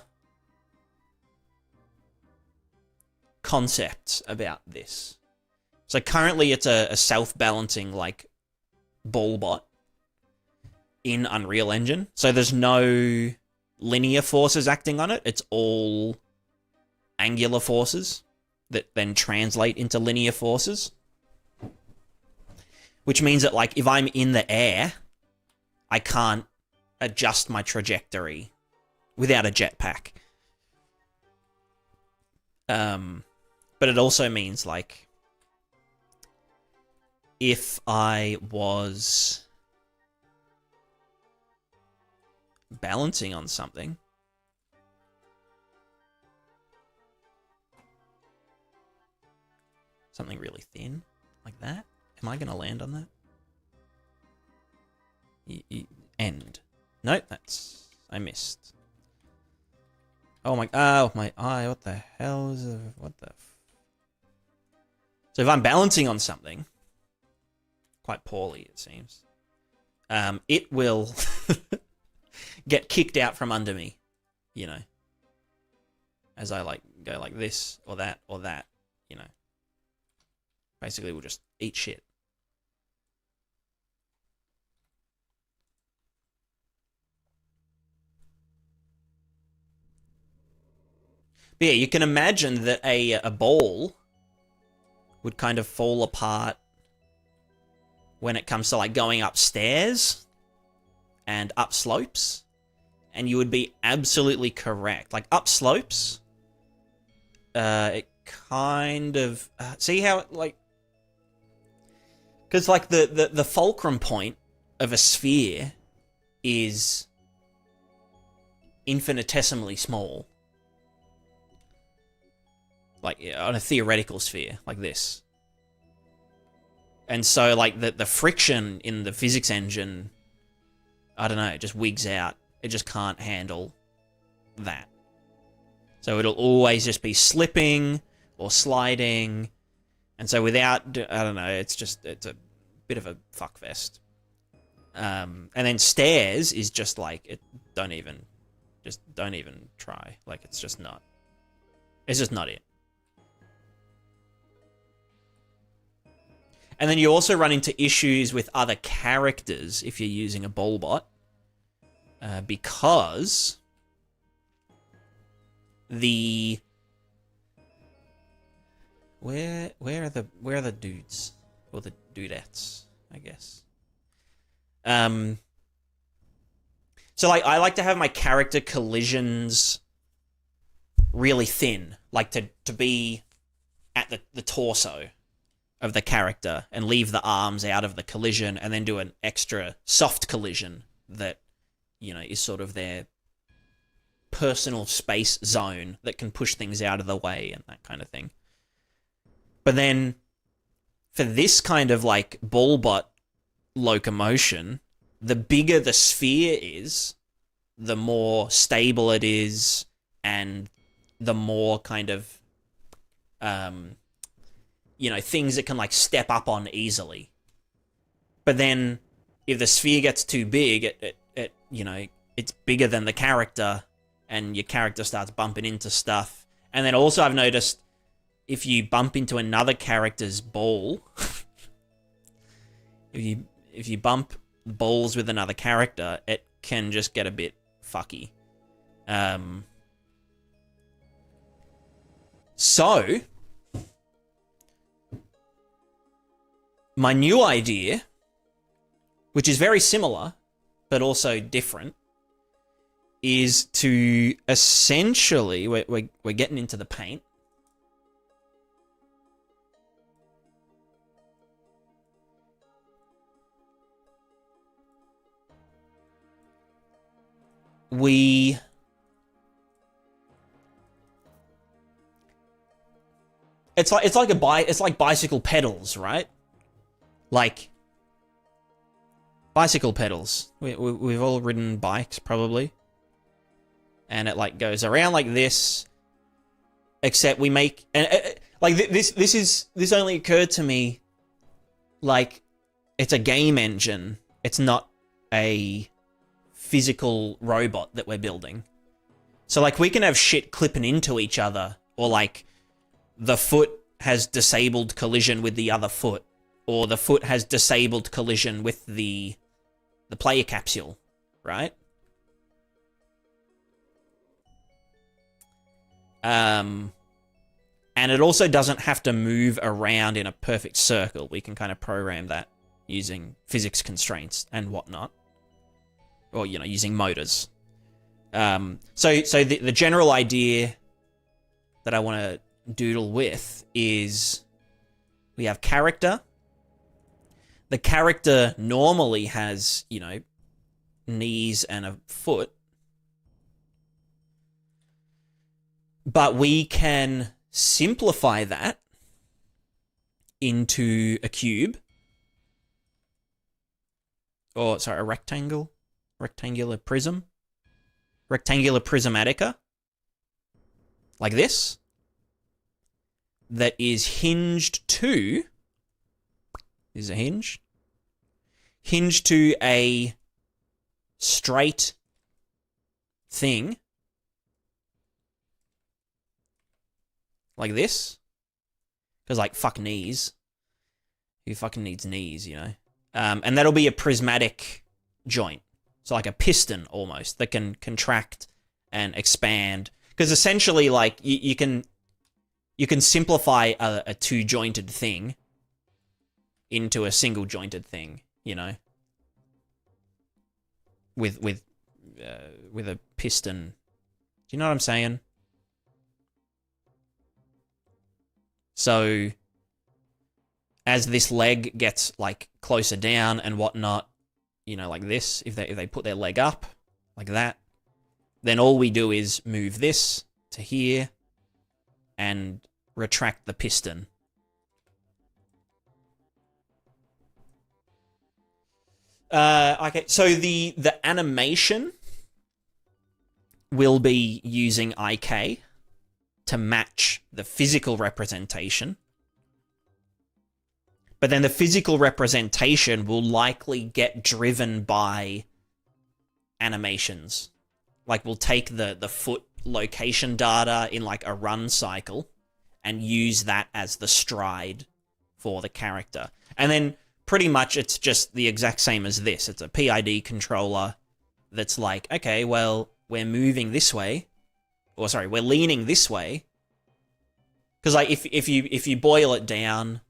Speaker 1: concepts about this. So currently it's a self-balancing, like, ball bot in Unreal Engine. So there's no linear forces acting on it. It's all angular forces that then translate into linear forces. Which means that, like, if I'm in the air, I can't adjust my trajectory without a jetpack. But it also means, like, if I was balancing on something, something really thin, like that, am I going to land on that? End. Nope, I missed. Oh my eye, what the hell is it? What the So if I'm balancing on something, quite poorly it seems, it will get kicked out from under me, you know, as I like go like this or that, you know. Basically we'll just eat shit. But yeah, you can imagine that a ball would kind of fall apart when it comes to like going upstairs and up slopes. And you would be absolutely correct. Like up slopes, it kind of... see how it like... Because like the fulcrum point of a sphere is infinitesimally small. Like on a theoretical sphere, like this. And so like the friction in the physics engine, I don't know, it just wigs out. It just can't handle that. So it'll always just be slipping or sliding. And so without, I don't know, it's a bit of a fuckfest. And then stairs is just like, don't even try. Like it's just not it. And then you also run into issues with other characters if you're using a ball bot. Because the... Where are the dudes? Or the dudettes, I guess. So like I like to have my character collisions really thin. Like to be at the torso of the character and leave the arms out of the collision and then do an extra soft collision that, you know, is sort of their personal space zone that can push things out of the way and that kind of thing. But then for this kind of like ball bot locomotion, the bigger the sphere is, the more stable it is and the more kind of you know, things that can like step up on easily. But then if the sphere gets too big, it you know, it's bigger than the character and your character starts bumping into stuff. And then also I've noticed if you bump into another character's ball, if you bump balls with another character, it can just get a bit fucky. So my new idea, which is very similar, but also different, is to essentially... We're getting into the paint. It's like bicycle pedals, right? Like bicycle pedals. We've all ridden bikes, probably. And it like goes around like this, except we make... And like this only occurred to me, like, it's a game engine. It's not a physical robot that we're building. So like we can have shit clipping into each other, or like the foot has disabled collision with the other foot, or the foot has disabled collision with the player capsule, right? And it also doesn't have to move around in a perfect circle. We can kind of program that using physics constraints and whatnot. Or, you know, using motors. So the general idea that I want to doodle with is we have character. The character normally has, you know, knees and a foot. But we can simplify that into a cube. Or, sorry, a rectangle. Rectangular prism. Rectangular prismatica. Like this. that is hinged to, is a hinge, hinged to a straight thing like this, because like fuck knees, who fucking needs knees, you know? And that'll be a prismatic joint, so like a piston almost that can contract and expand, because essentially like you can simplify a two-jointed thing into a single-jointed thing, you know, with a piston. Do you know what I'm saying? So as this leg gets like closer down and whatnot, you know, like this, if they put their leg up like that, then all we do is move this to here and retract the piston. Okay, so the animation will be using IK to match the physical representation. But then the physical representation will likely get driven by animations. Like we'll take the foot location data in like a run cycle and use that as the stride for the character. And then pretty much it's just the exact same as this. It's a PID controller that's like, okay, well, we're moving this way. Or sorry, we're leaning this way. Because like if you boil it down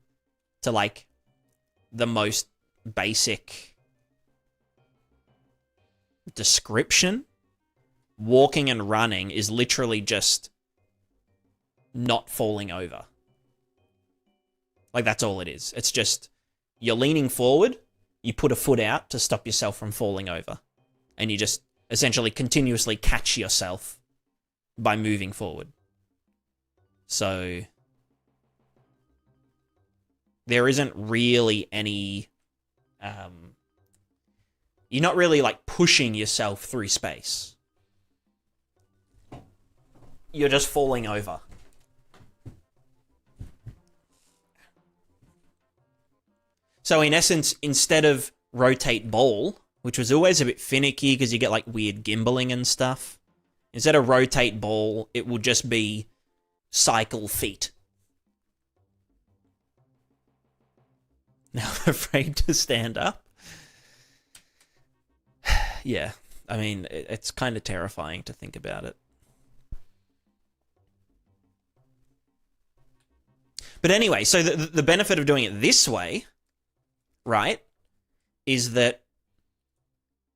Speaker 1: to like the most basic description, walking and running is literally just not falling over. Like that's all it is. It's just you're leaning forward, you put a foot out to stop yourself from falling over. And you just essentially continuously catch yourself by moving forward. So there isn't really any you're not really like pushing yourself through space. You're just falling over. So in essence, instead of rotate ball, which was always a bit finicky because you get like weird gimbaling and stuff, instead of rotate ball, it will just be cycle feet. Now I'm afraid to stand up. Yeah, I mean, it's kind of terrifying to think about it. But anyway, so the benefit of doing it this way, right, is that,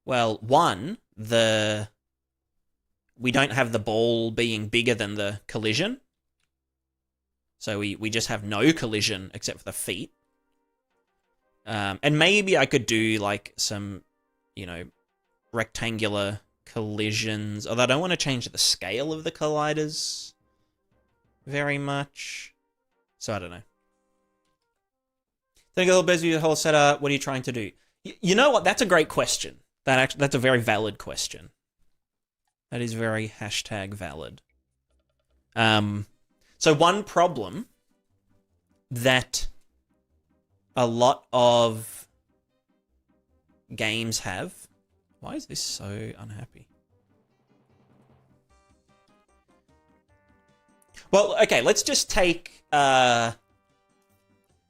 Speaker 1: well, one, we don't have the ball being bigger than the collision. So we just have no collision except for the feet. And maybe I could do like some, you know, rectangular collisions, although I don't want to change the scale of the colliders very much. So I don't know. Think a little bit of the whole setup. What are you trying to do? You know what? That's a great question. That's a very valid question. That is very #valid. So one problem that a lot of games have. Why is this so unhappy? Well, okay, let's just take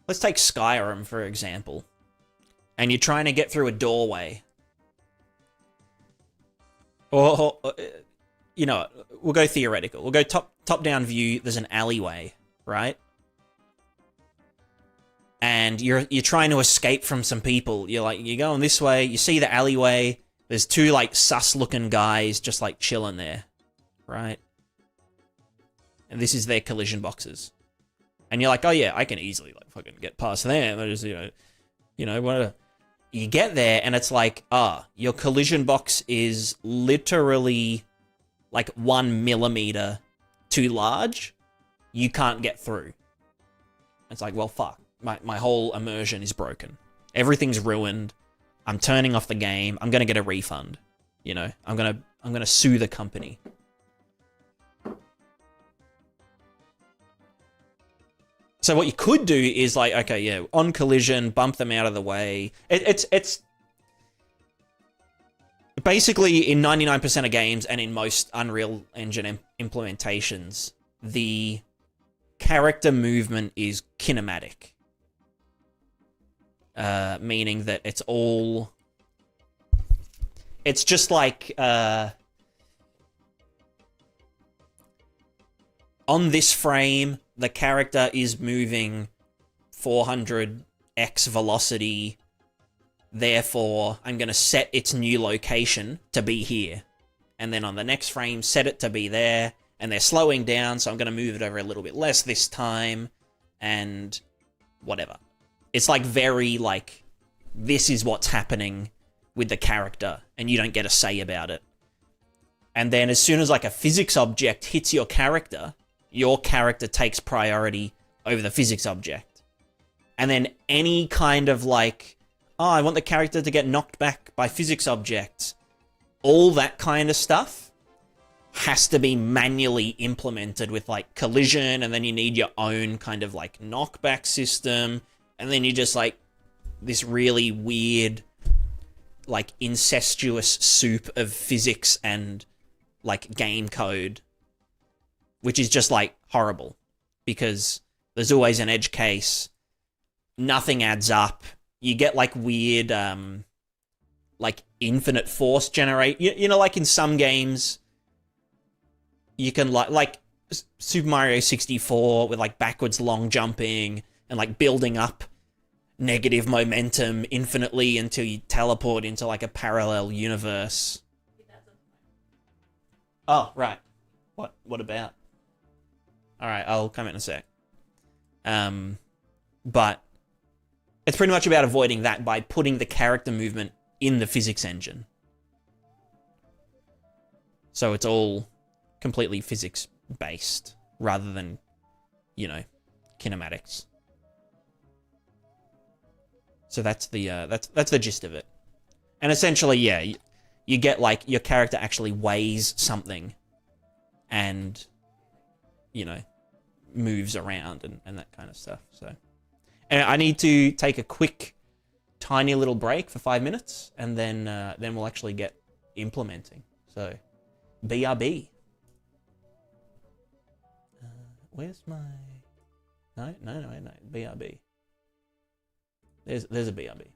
Speaker 1: Skyrim for example. And you're trying to get through a doorway. Or you know, we'll go theoretical. We'll go top-down view. There's an alleyway, right? And you're trying to escape from some people. You're going this way. You see the alleyway. There's two like sus-looking guys just like chilling there, right? And this is their collision boxes. And you're like, oh yeah, I can easily like fucking get past them. I just whatever. You get there and it's like, your collision box is literally like 1 millimeter too large. You can't get through. It's like, well, fuck. My whole immersion is broken. Everything's ruined. I'm turning off the game. I'm gonna get a refund. You know, I'm gonna sue the company. So what you could do is like, okay, yeah, on collision, bump them out of the way. It's basically in 99% of games and in most Unreal Engine implementations, the character movement is kinematic. Meaning that it's just like, on this frame, the character is moving 400x velocity. Therefore, I'm going to set its new location to be here. And then on the next frame, set it to be there. And they're slowing down, so I'm going to move it over a little bit less this time. And whatever. It's like very, like, this is what's happening with the character. And you don't get a say about it. And then as soon as, like, a physics object hits your character takes priority over the physics object. And then any kind of like, oh, I want the character to get knocked back by physics objects, all that kind of stuff has to be manually implemented with like collision, and then you need your own kind of like knockback system, and then you just like this really weird, like incestuous soup of physics and like game code, which is just, like, horrible. Because there's always an edge case. Nothing adds up. You get, like, weird, like, infinite force generate. You know, like, in some games, you can, like Super Mario 64 with, like, backwards long jumping and, like, building up negative momentum infinitely until you teleport into, like, a parallel universe. Oh, right. What about? Alright, I'll come in a sec. But it's pretty much about avoiding that by putting the character movement in the physics engine. So it's all completely physics-based, rather than, you know, kinematics. So that's the that's the gist of it. And essentially, yeah, you get, like, your character actually weighs something and, you know, moves around and that kind of stuff. So, and I need to take a quick, tiny little break for 5 minutes, and then we'll actually get implementing. So, BRB. Where's my? No. BRB. There's a BRB.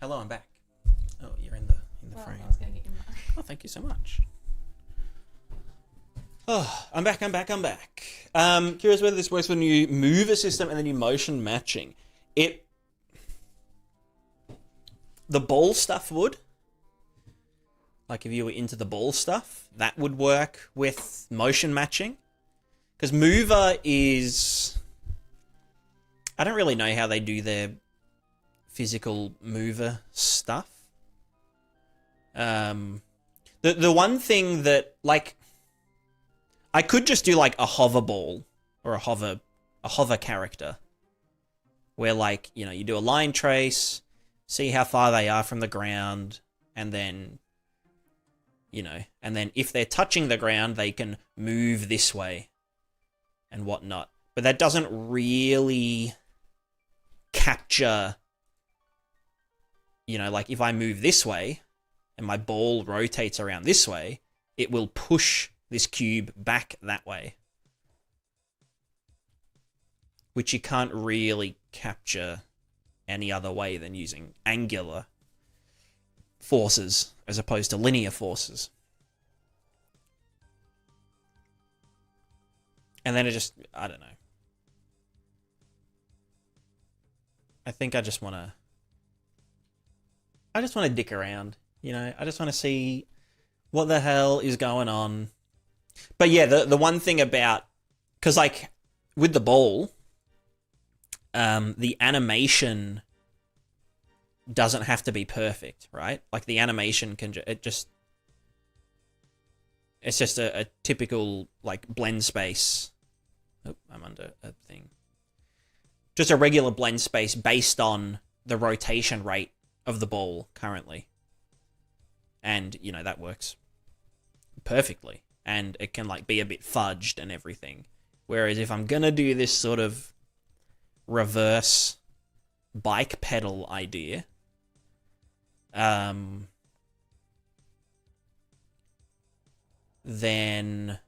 Speaker 1: Hello, I'm back. Oh, you're in the frame.
Speaker 2: I was going to get your mark.
Speaker 1: Oh, thank you so much. Oh, I'm back. Curious whether this works when you move a system and then you motion matching. The ball stuff would. Like if you were into the ball stuff, that would work with motion matching. Because mover is... I don't really know how they do their physical mover stuff. The one thing that, like... I could just do like a hover ball or a hover character where, like, you know, you do a line trace, see how far they are from the ground, and then, you know, and then if they're touching the ground, they can move this way and whatnot. But that doesn't really capture, you know, like if I move this way and my ball rotates around this way, it will push this cube back that way, which you can't really capture any other way than using angular forces as opposed to linear forces. And then it just, I don't know. I think I just want to dick around, you know? I just want to see what the hell is going on. But yeah, the one thing about... Because, like, with the ball, the animation doesn't have to be perfect, right? Like, the animation can... It's just a typical, like, blend space. Oh, I'm under a thing. Just a regular blend space based on the rotation rate of the ball currently. And, you know, that works perfectly. And it can, like, be a bit fudged and everything. Whereas if I'm gonna do this sort of reverse bike pedal idea, then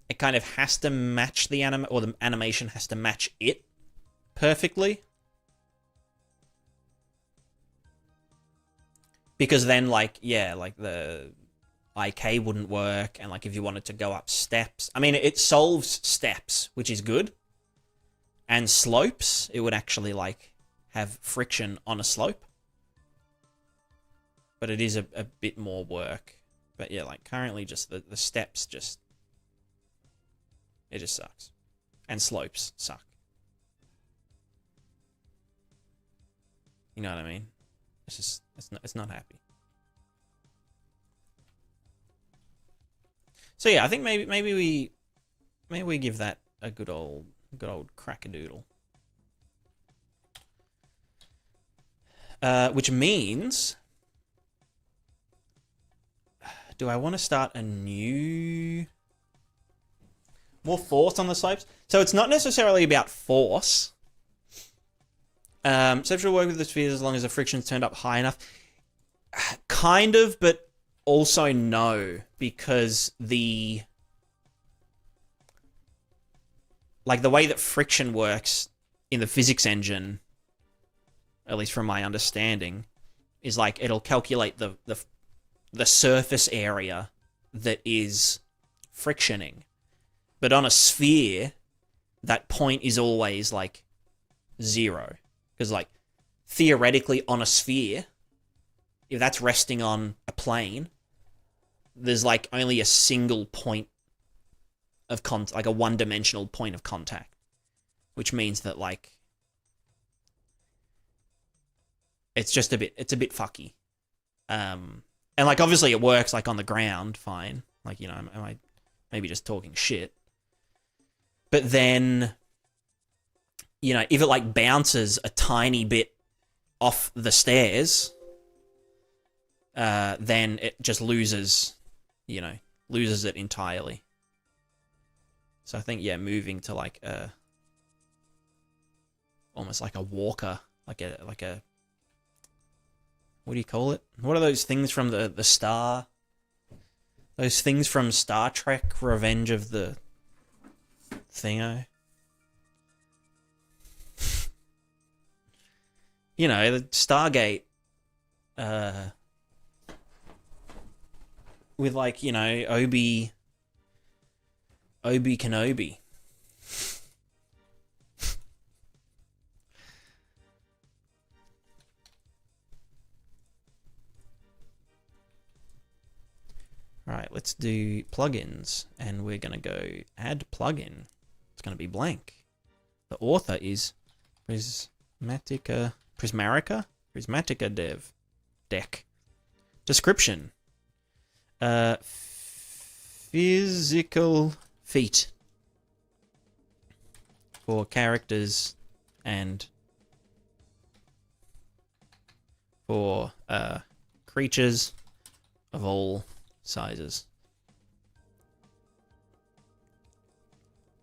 Speaker 1: it kind of has to match the the animation has to match it perfectly. Because then, like, yeah, like the IK wouldn't work, and like if you wanted to go up steps, I mean, it solves steps, which is good, and slopes, it would actually like have friction on a slope, but it is a bit more work. But yeah, like currently just the steps just, it just sucks, and slopes suck. You know what I mean? It's just, it's not happy. So yeah, I think maybe we give that a good old crack-a-doodle. Which means, do I want to start a new... More force on the slopes? So it's not necessarily about force. So she'll work with the spheres as long as the friction's turned up high enough. Kind of, but also no, because the way that friction works in the physics engine, at least from my understanding, is like it'll calculate the surface area that is frictioning. But on a sphere, that point is always like 0. Because, like, theoretically on a sphere, if that's resting on a plane, there's like only a single point of like a one-dimensional point of contact, which means that, like, it's a bit fucky. And like obviously it works like on the ground fine. Like, you know, am I maybe just talking shit? But then, you know, if it like bounces a tiny bit off the stairs, then it just loses it entirely. So I think, yeah, moving to like almost like a walker, like a what do you call it? What are those things from the Star? Those things from Star Trek: Revenge of the Thingo. You know, the Stargate, with like, you know, Obi Kenobi. Alright, let's do plugins, and we're going to go add plugin. It's going to be blank. The author is Prismatica Dev Deck. Description. Physical feat for characters and for creatures of all sizes.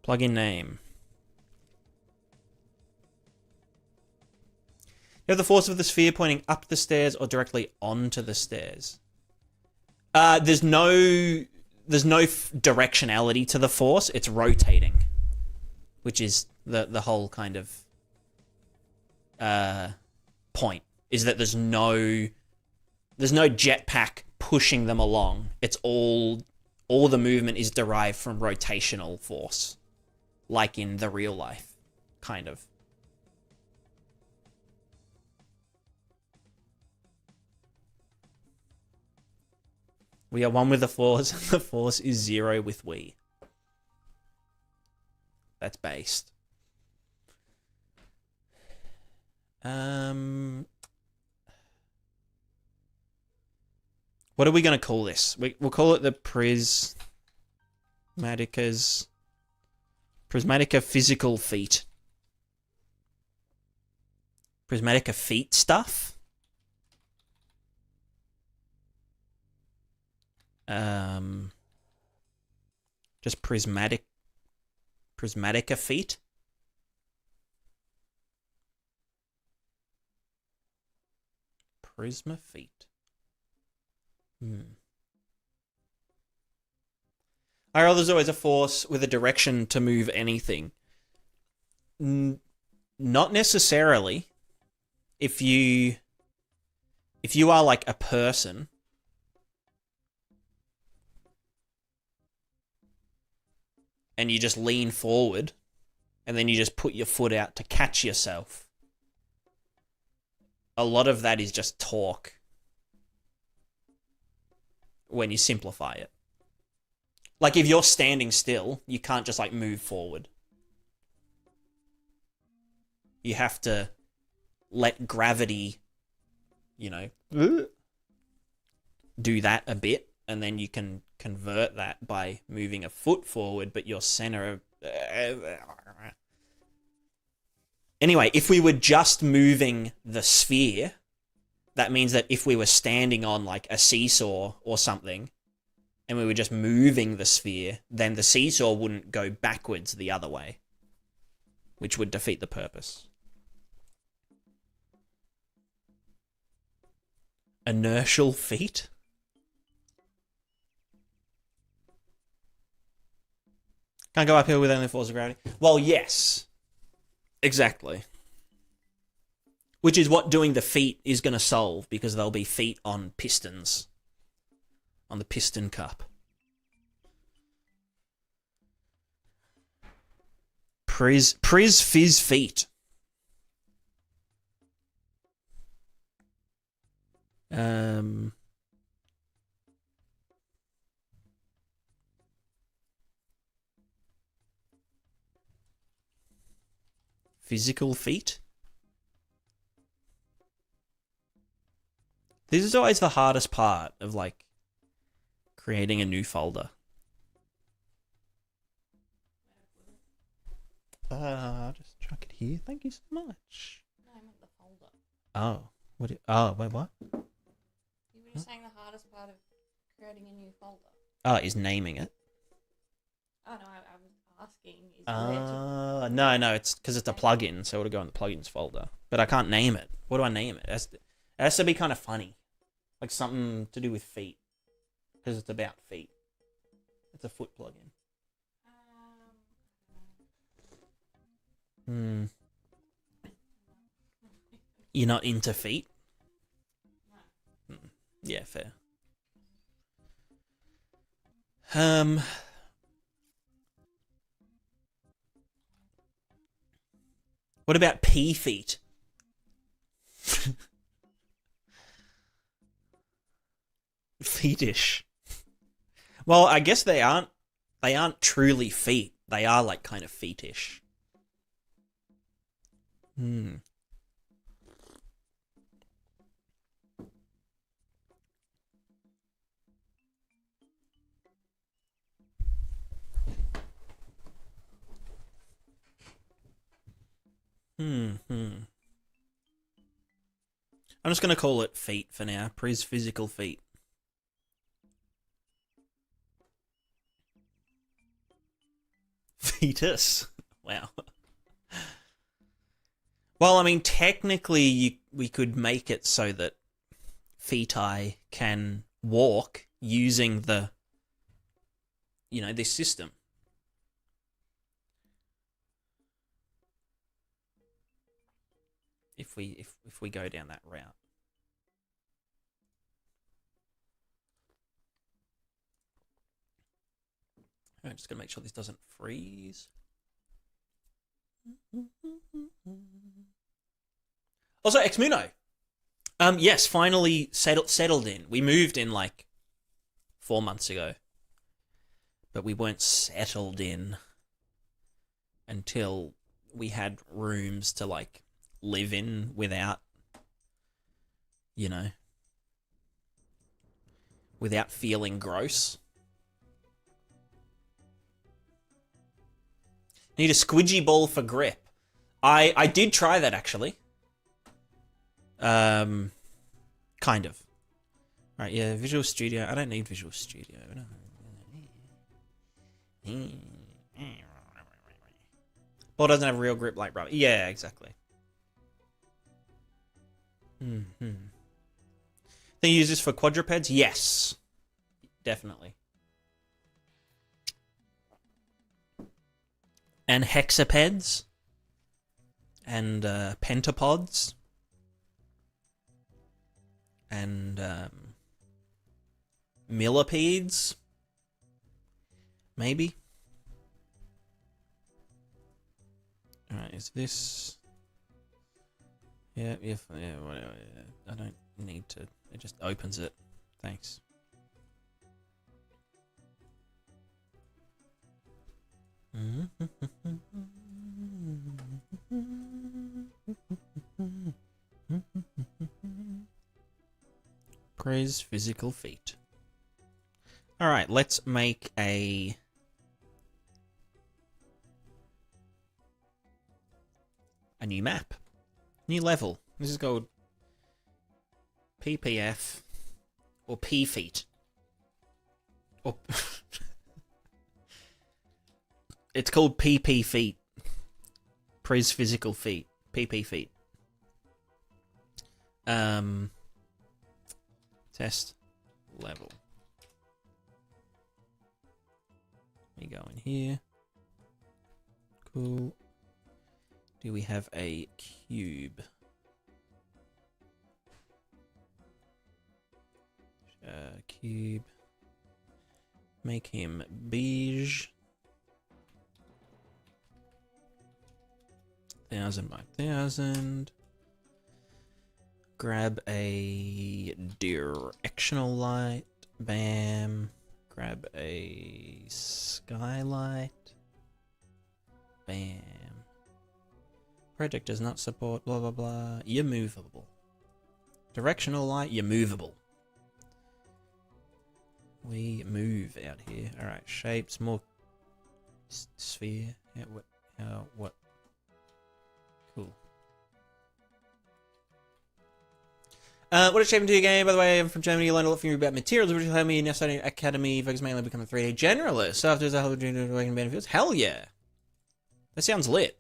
Speaker 1: Plugin name. You have the force of the sphere pointing up the stairs or directly onto the stairs. There's no directionality to the force. It's rotating, which is the whole kind of point. Is that there's no jetpack pushing them along. It's all the movement is derived from rotational force, like in the real life, kind of. We are one with the force. The force is zero with we. That's based. What are we going to call this? We'll call it the Prismatica physical feat. Prismatica feat stuff? Just Prismatica feat? Prisma feat. Or there's always a force with a direction to move anything. Not necessarily. If you are like a person, and you just lean forward, and then you just put your foot out to catch yourself, a lot of that is just torque when you simplify it. Like, if you're standing still, you can't just, like, move forward. You have to let gravity, you know, do that a bit, and then you can convert that by moving a foot forward, but your center of... Anyway, if we were just moving the sphere, that means that if we were standing on, like, a seesaw or something, and we were just moving the sphere, then the seesaw wouldn't go backwards the other way, which would defeat the purpose. Inertial feat? Can't go uphill with only the force of gravity. Well, yes. Exactly. Which is what doing the feet is going to solve, because there'll be feet on pistons. On the piston cup. Priz fizz feet. Physical feat? This is always the hardest part of, like, creating a new folder. I'll just chuck it here. Thank you so much.
Speaker 2: No, I meant the folder.
Speaker 1: Oh. Wait, what?
Speaker 2: You were just saying the hardest part of creating a new folder.
Speaker 1: Oh, is naming it.
Speaker 2: Oh, no, I was asking.
Speaker 1: No, it's because it's a plugin, so it'll go in the plugins folder. But I can't name it. What do I name it? It has to be kind of funny. Like something to do with feet. Because it's about feet. It's a foot plugin. You're not into feet? Yeah, fair. What about pea feet? Feetish. Well, I guess they aren't truly feet. They are like kind of feetish. Hmm. I'm just gonna call it feet for now. Physical feet. Fetus. Wow. Well, I mean, technically, we could make it so that feti can walk using the, this system. If we go down that route. I'm just gonna make sure this doesn't freeze. Also, Exmuno. Yes, finally settled in. We moved in like 4 months ago, but we weren't settled in until we had rooms to like live in without, without feeling gross. Need a squidgy ball for grip. I did try that actually. Kind of. Right, yeah, Visual Studio. I don't need Visual Studio. Ball doesn't have real grip like rubber. Yeah, exactly. They use this for quadrupeds? Yes. Definitely. And hexapeds. And pentapods. And millipedes. Maybe. Alright, is this... Yeah, whatever. I don't need to... It just opens it. Thanks. Praise physical feet. Alright, let's make a new map. New level. This is called PPF or P feet. Or it's called PP feet. Praise physical feet. PP feet. Test level. We go in here. Cool. Do we have a cube? Cube. Make him beige. 1000 by 1000. Grab a directional light. Bam. Grab a skylight. Bam. Project does not support blah blah blah. You're movable. Directional light, you're movable. We move out here. Alright, shapes, more sphere. What? Cool. What a shape into your game, by the way. I'm from Germany. You learned a lot from you about materials. Originally had me in studying academy, focus mainly become a 3D generalist. So after the whole working benefits. Hell yeah. That sounds lit.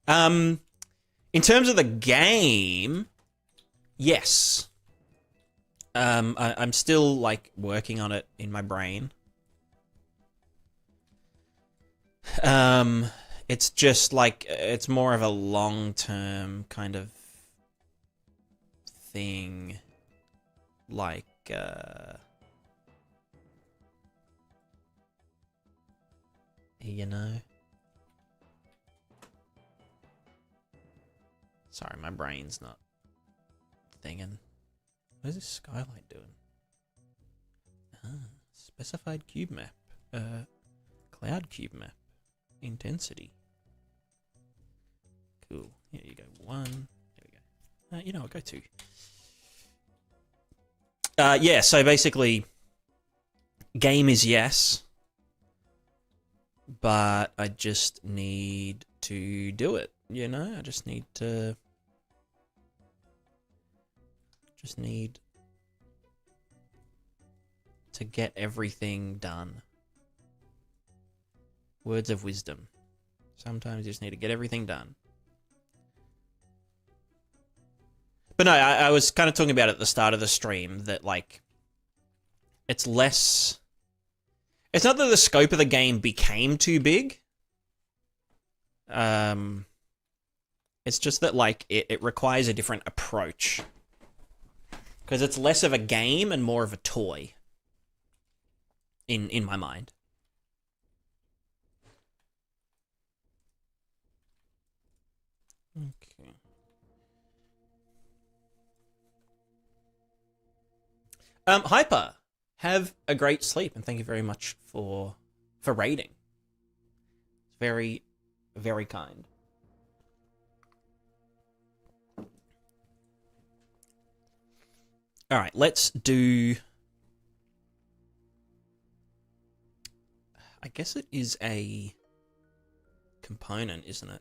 Speaker 1: In terms of the game, yes. I'm still like working on it in my brain. It's just like it's more of a long-term kind of thing like you know. Sorry, my brain's not thinking. What is this skylight doing? Ah, specified cube map. Cloud cube map. Intensity. Cool. Here you go. 1. There we go. You know, I'll go 2. Yeah, so basically, game is yes, but I just need to do it, you know? I just need to... get everything done. Words of wisdom. Sometimes you just need to get everything done. But no, I was kind of talking about at the start of the stream that, like, it's less... It's not that the scope of the game became too big. It's just that, like, it requires a different approach. Because it's less of a game and more of a toy. In my mind. Okay. Hyper, have a great sleep, and thank you very much for raiding. It's very, very kind. All right, let's do... I guess it is a component, isn't it?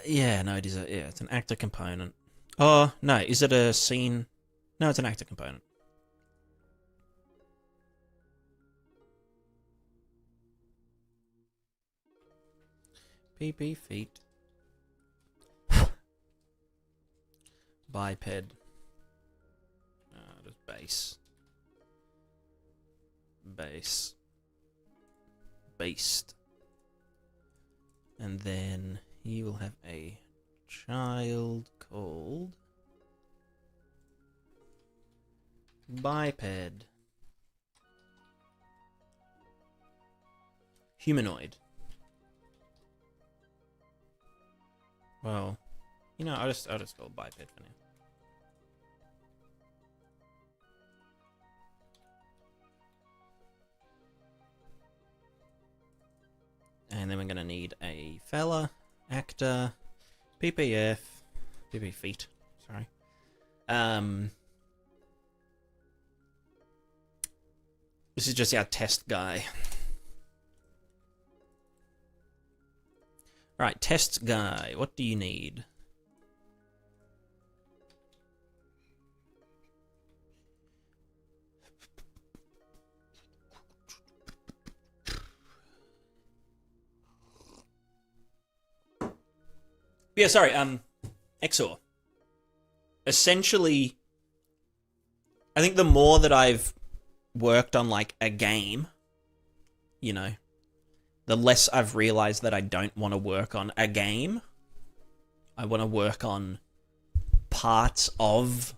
Speaker 1: Yeah, no, it is it's an actor component. Oh, no, is it a scene? No, it's an actor component. PP feet. Biped. Just base. Base. Beast. And then you will have a child called Biped. Humanoid. Well, you know, I'll just call it Biped for now. And then we're going to need a fella, actor, PPF, PP feet, sorry. This is just our test guy. Right, test guy, what do you need? Yeah, sorry, XOR. Essentially, I think the more that I've worked on, like, a game, you know, the less I've realized that I don't want to work on a game. I want to work on parts of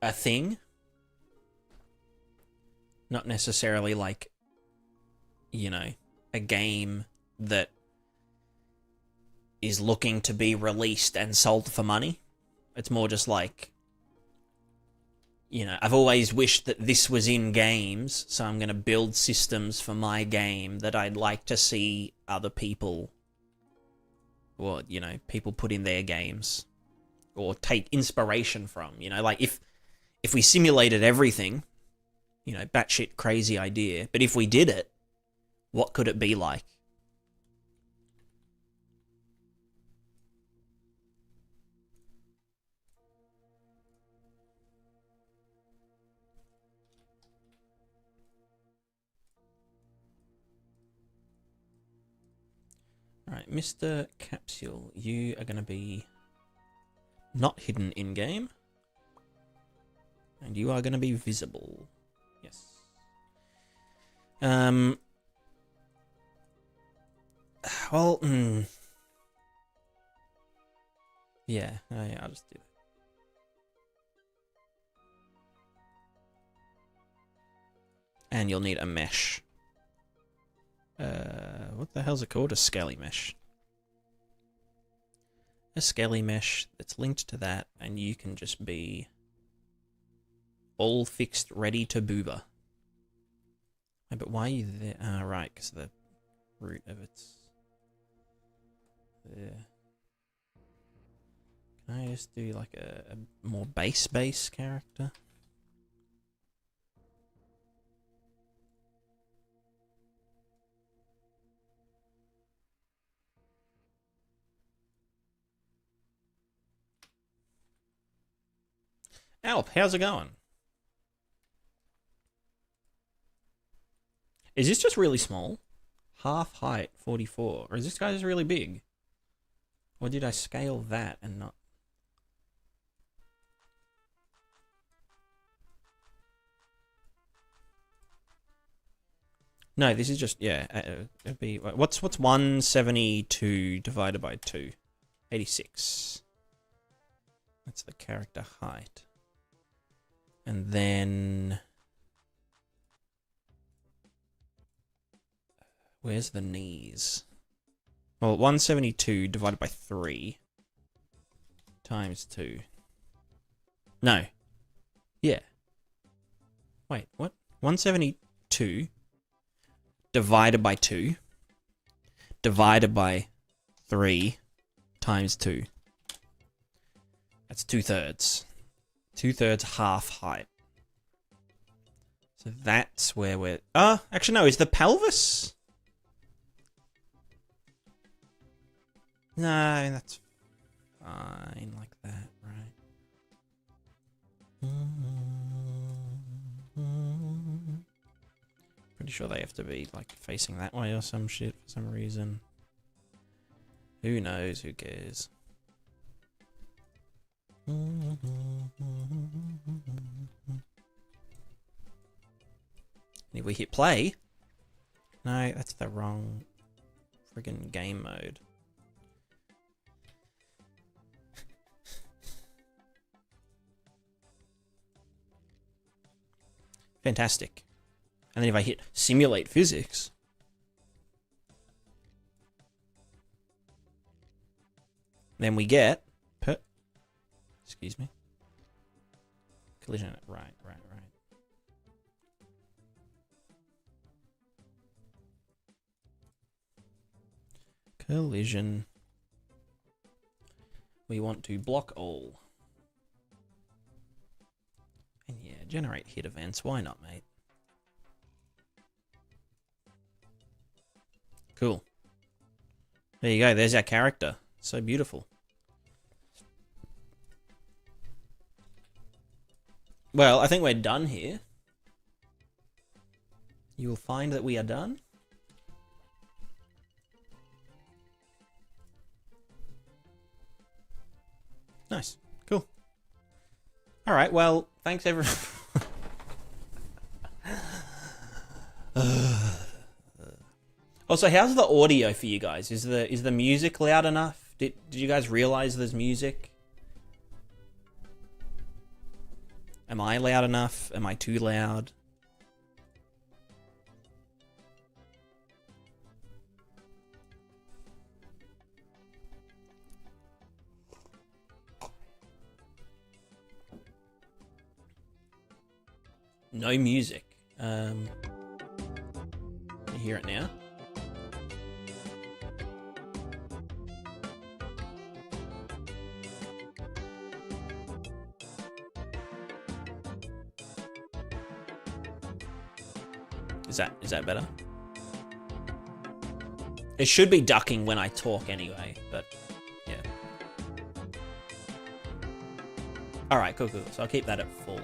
Speaker 1: a thing. Not necessarily, like, you know, a game that is looking to be released and sold for money. It's more just like, you know, I've always wished that this was in games, so I'm going to build systems for my game that I'd like to see other people, or, you know, people put in their games, or take inspiration from. You know, like, if we simulated everything, you know, batshit crazy idea, but if we did it, what could it be like? Alright, Mr. Capsule, you are going to be not hidden in-game. And you are going to be visible. Yes. Well, yeah, I'll just do that. And you'll need a mesh. What the hell's it called? A scaly mesh. A scaly mesh that's linked to that, and you can just be all fixed, ready to boober. Oh, but why are you there? Ah, right, because the root of it's there. Can I just do like a more base character? Alp, how's it going? Is this just really small? Half height, 44. Or is this guy just really big? Or did I scale that and not... No, this is just, yeah, it'd be... What's 172 divided by 2? 86. That's the character height. And then... Where's the knees? Well, 172 divided by 3 times 2. No. Yeah. Wait, what? 172 divided by 2 divided by 3 times 2. That's 2/3. 2/3 half height. So that's where we're... actually no, is the pelvis? No, that's fine like that, right? Pretty sure they have to be like facing that way or some shit for some reason. Who knows? Who cares? And if we hit play... No, that's the wrong friggin' game mode. Fantastic. And then if I hit simulate physics... Then we get... Excuse me. Collision. Right. Collision. We want to block all. And yeah, generate hit events. Why not, mate? Cool. There you go. There's our character. So beautiful. Well, I think we're done here. You will find that we are done. Nice. Cool. All right. Well, thanks everyone. Also, how's the audio for you guys? Is the music loud enough? Did you guys realize there's music? Am I loud enough? Am I too loud? No music. You hear it now? Is that better? It should be ducking when I talk anyway, but yeah. Alright, cool. So I'll keep that at full.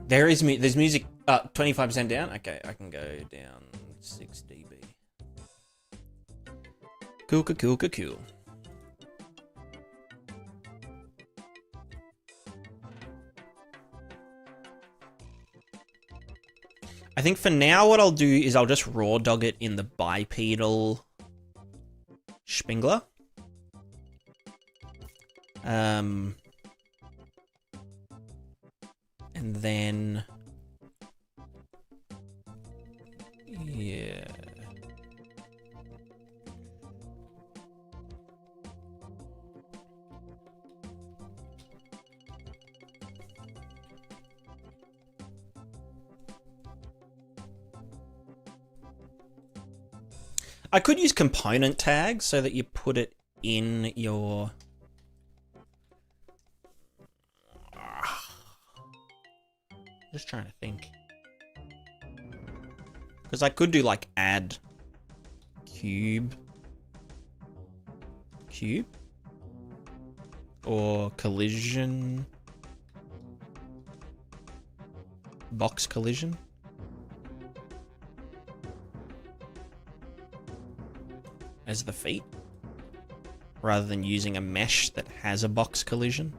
Speaker 1: There's music 25% down? Okay, I can go down 6 dB. Cool. I think for now what I'll do is I'll just raw dog it in the bipedal Spengler. And then... yeah... I could use component tags so that you put it in your... Just trying to think. Because I could do like add cube. Cube? Or collision. Box collision. As the feet, rather than using a mesh that has a box collision.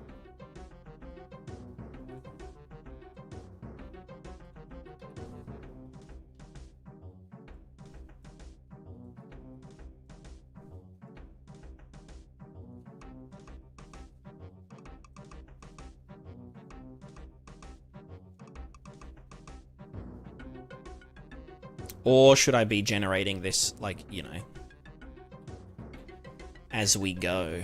Speaker 1: Or should I be generating this, like, you know, as we go?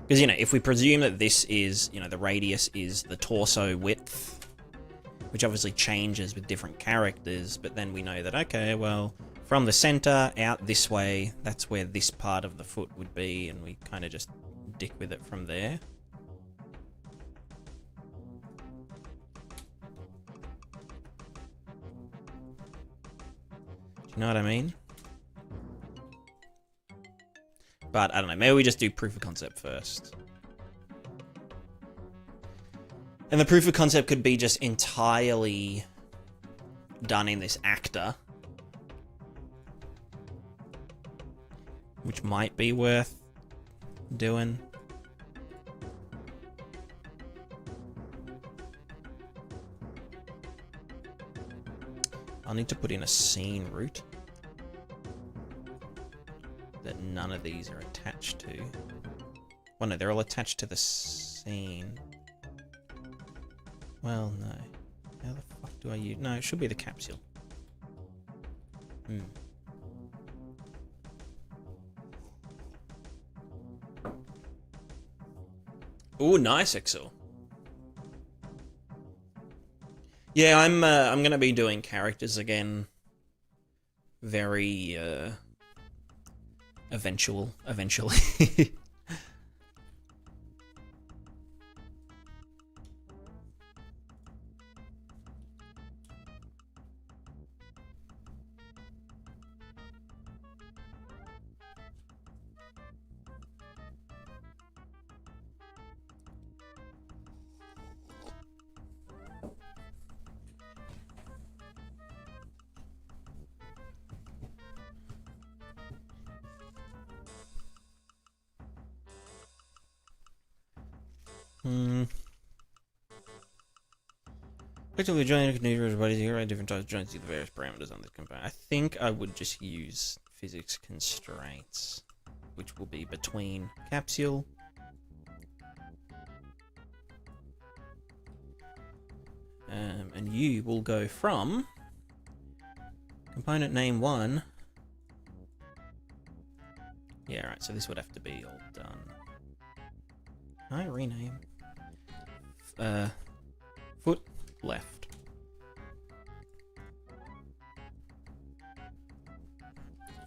Speaker 1: Because, you know, if we presume that this is, you know, the radius is the torso width, which obviously changes with different characters, but then we know that, okay, well, from the center out this way, that's where this part of the foot would be, and we kind of just dick with it from there. Do you know what I mean? But I don't know, maybe we just do proof of concept first. And the proof of concept could be just entirely done in this actor, which might be worth doing. I'll need to put in a scene route that none of these are attached to. Well, no, they're all attached to the scene. Well, no. How the fuck do I use... No, it should be the capsule. Ooh, nice, Excel. Yeah, I'm gonna be doing characters again. Very, eventually. Effectively, joint everybody's here at different types of joints, see the various parameters on this component. I think I would just use physics constraints, which will be between capsule and you will go from component name 1. Yeah, right, so this would have to be all done. Can I rename? Foot left.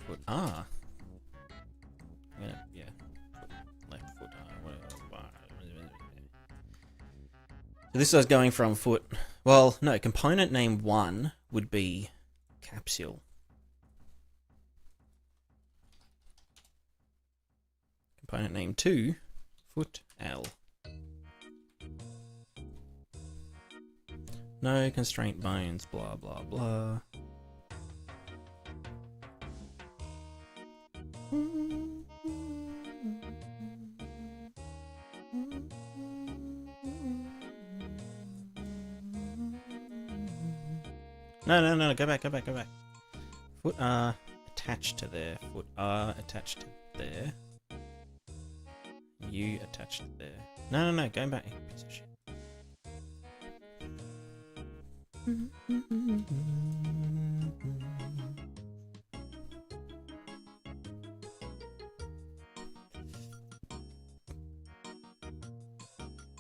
Speaker 1: Foot yeah. Foot left, foot So this is going from foot. Well, no, component name 1 would be capsule. Component name 2, foot L. No constraint bones, blah, blah, blah. No, go back. Foot R attached to there. Foot R attached to there. U attached to there. No, going back. Piece of shit.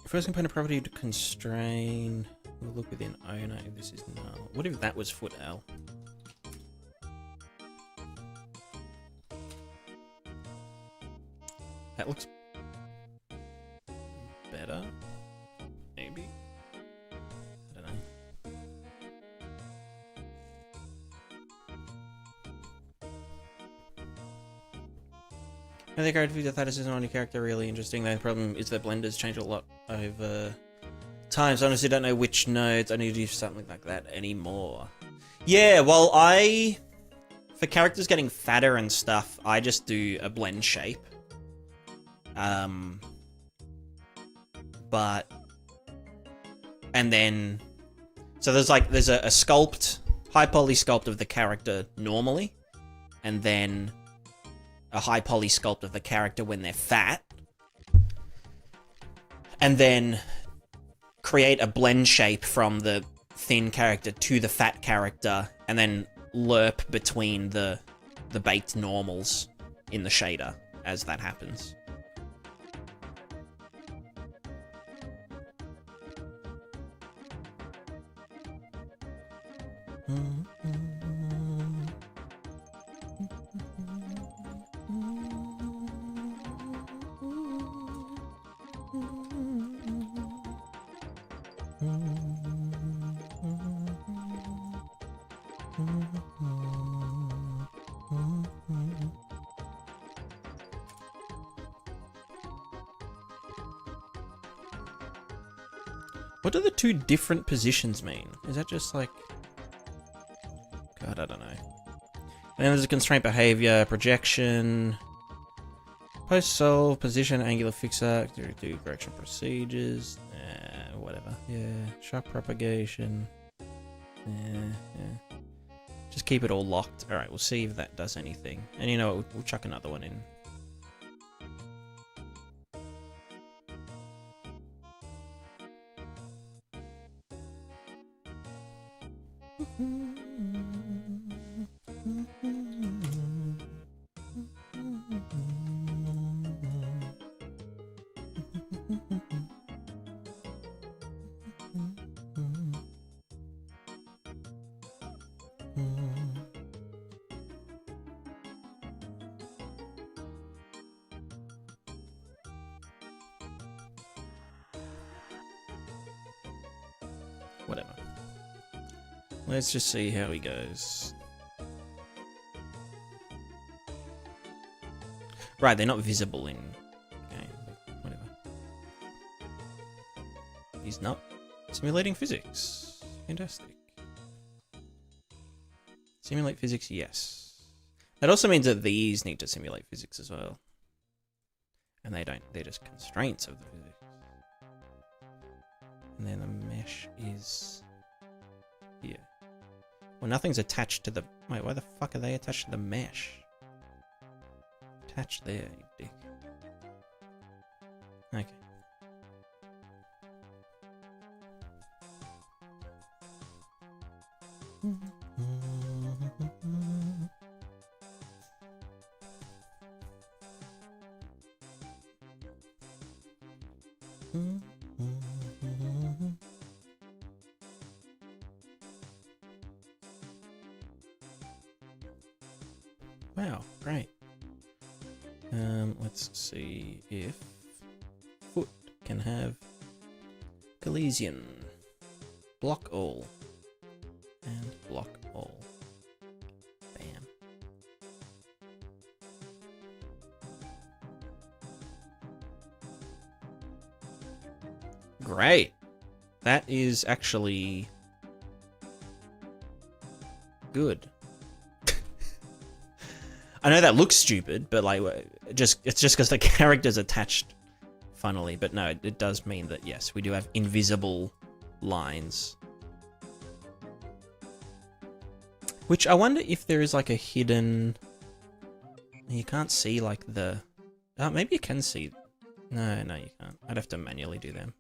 Speaker 1: First component property to constrain. We'll look within owner if this is null. What if that was foot L? That looks better. Maybe. I don't know. I think art view that isn't on your character really interesting. The problem is that blenders change a lot over time, so I honestly don't know which nodes I need to do something like that anymore. Yeah, well, for characters getting fatter and stuff, I just do a blend shape. And then, so there's a sculpt, high poly sculpt of the character normally, and then a high poly sculpt of the character when they're fat, and then create a blend shape from the thin character to the fat character, and then lerp between the baked normals in the shader as that happens. What do the two different positions mean? Is that just like... God, I don't know. Then there's a constraint behavior, projection, post-solve, position, angular fixer, do correction procedures, whatever. Yeah, shock propagation. Yeah. Just keep it all locked. Alright, we'll see if that does anything. And you know what, we'll chuck another one in. Whatever. Let's just see how he goes. Right, they're not visible in game, but whatever. He's not simulating physics. Fantastic. Simulate physics, yes. That also means that these need to simulate physics as well. And they don't, they're just constraints of the physics. And then the mesh is here. Well, nothing's attached to the... Wait, why the fuck are they attached to the mesh? Attached there, you dick. Okay. Wow, great. Let's see if foot can have Gaussian. Block all. And block all. Bam. Great. That is actually good. I know that looks stupid, but like, it's just because the character's attached funnily. But no, it does mean that yes, we do have invisible lines. Which I wonder if there is like a hidden. You can't see like the. Oh, maybe you can see. No, you can't. I'd have to manually do them.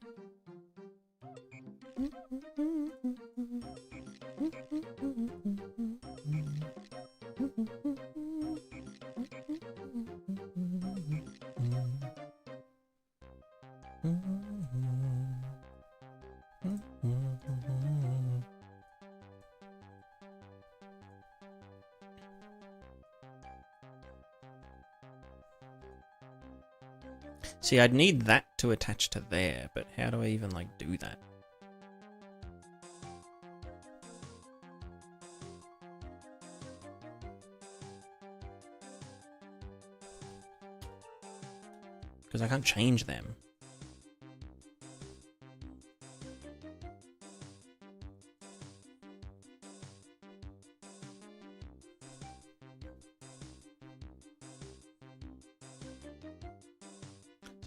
Speaker 1: See, I'd need that to attach to there, but how do I even, like, do that? Because I can't change them.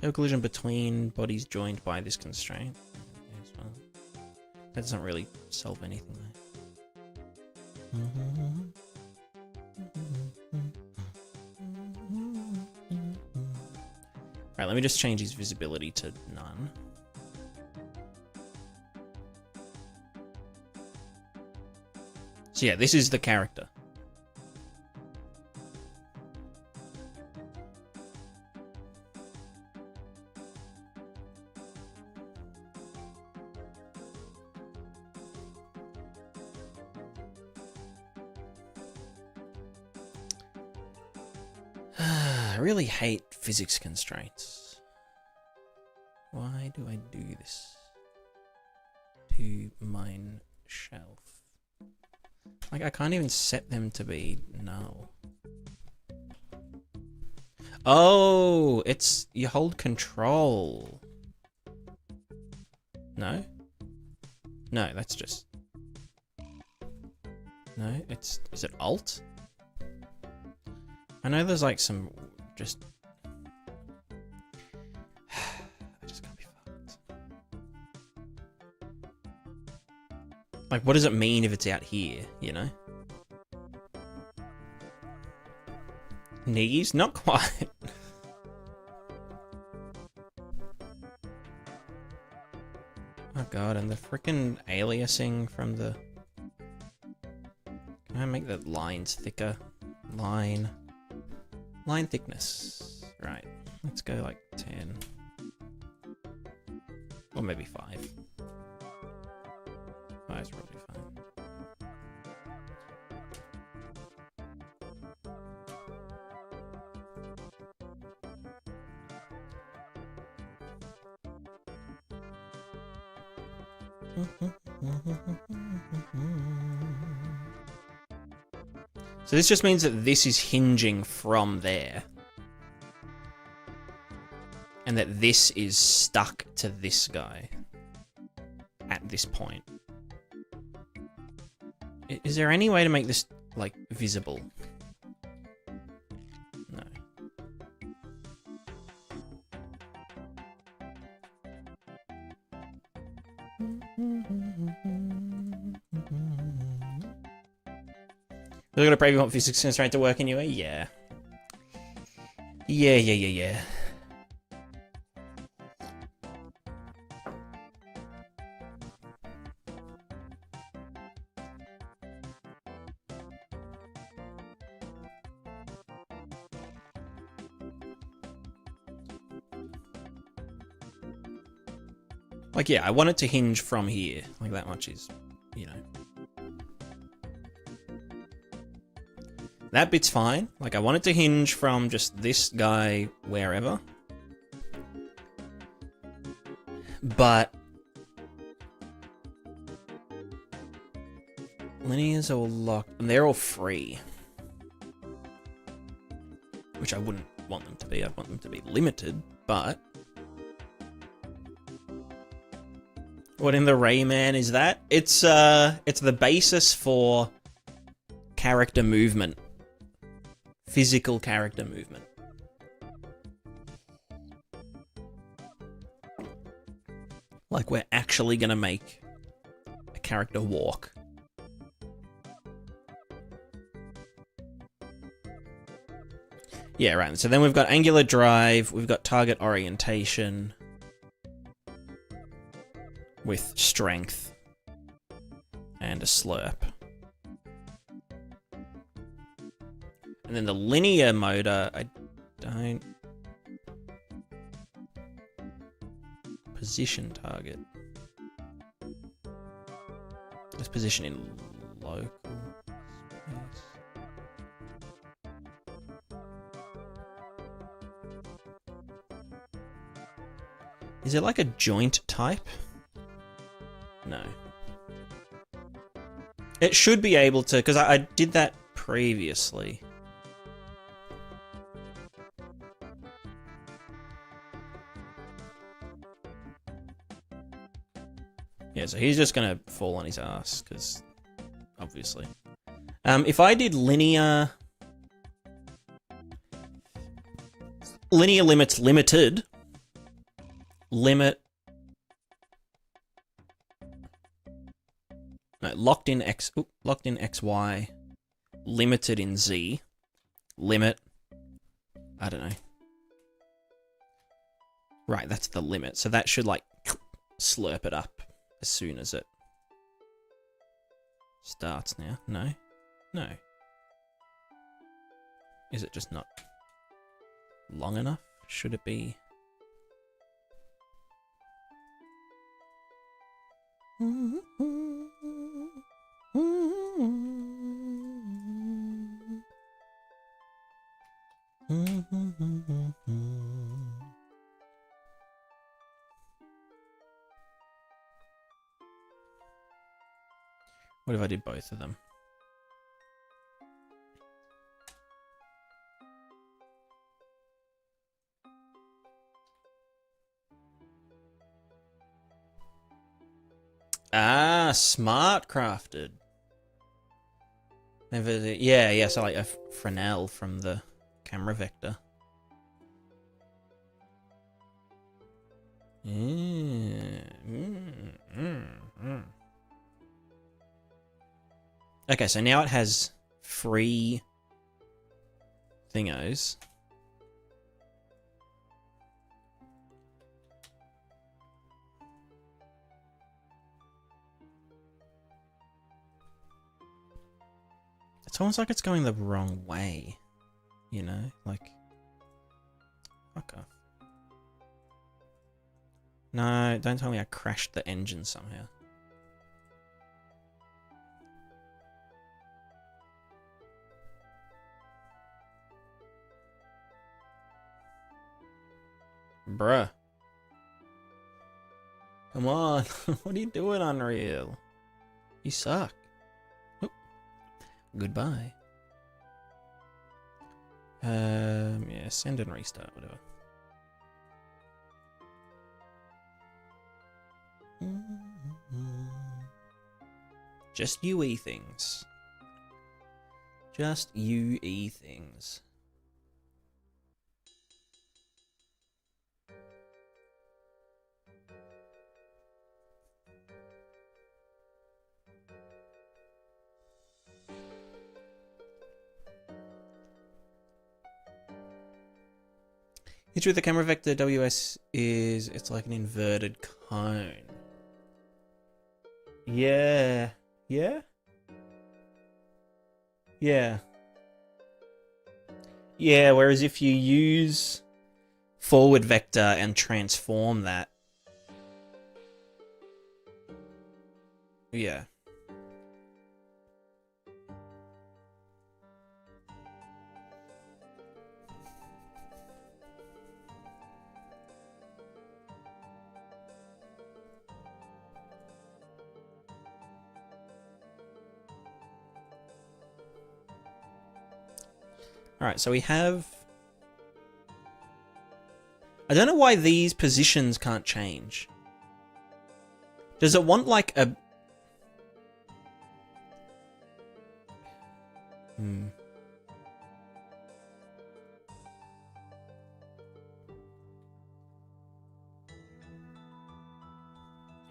Speaker 1: No collision between bodies joined by this constraint. That doesn't really solve anything though. Right, let me just change his visibility to none. So yeah, this is the character. I really hate physics constraints. Why do I do this to mine shelf? Like, I can't even set them to be null. Oh, it's you hold control. No? No, that's just... No, is it alt? I know there's like some just... I just can't be fucked. Like, what does it mean if it's out here, you know? Knees? Not quite. Oh god, and the frickin' aliasing from the... Can I make the lines thicker? Line thickness. Right. Let's go like 10. Or maybe 5. 5's probably fine. So this just means that this is hinging from there. And that this is stuck to this guy. At this point. Is there any way to make this, like, visible? No. We're gonna pray we want physics constraint to work anyway? Yeah. Yeah. Like, yeah, I want it to hinge from here. Like, that much is, you know. That bit's fine. Like, I want it to hinge from just this guy wherever. But... linears are all locked, and they're all free. Which I wouldn't want them to be. I'd want them to be limited, but... What in the Rayman is that? It's the basis for character movement. Physical character movement. Like we're actually gonna make a character walk. Yeah, right. So then we've got angular drive, we've got target orientation with strength and a slurp. And then the linear motor, I don't... Position target. Let's position in local space. Is it like a joint type? No. It should be able to, because I did that previously. Yeah, so he's just gonna fall on his ass, because obviously. If I did linear limits limited, limit, no, locked in XY, limited in Z, limit, I don't know. Right, that's the limit. So that should like slurp it up as soon as it starts now. No? No. Is it just not long enough? Should it be? What if I did both of them? Ah, smart crafted. Never, yeah, so like a Fresnel from the camera vector. Okay, so now it has free thingos. It's almost like it's going the wrong way, you know? Like, fuck off. No, don't tell me I crashed the engine somehow. Bruh. Come on. What are you doing, Unreal? You suck. Oop. Goodbye. Yeah, send and restart, whatever. Just UE things. Just UE things. The issue with the camera vector WS is it's like an inverted cone. Yeah. Yeah? Yeah. Yeah, whereas if you use forward vector and transform that. Yeah. Alright, so we have... I don't know why these positions can't change. Does it want like a...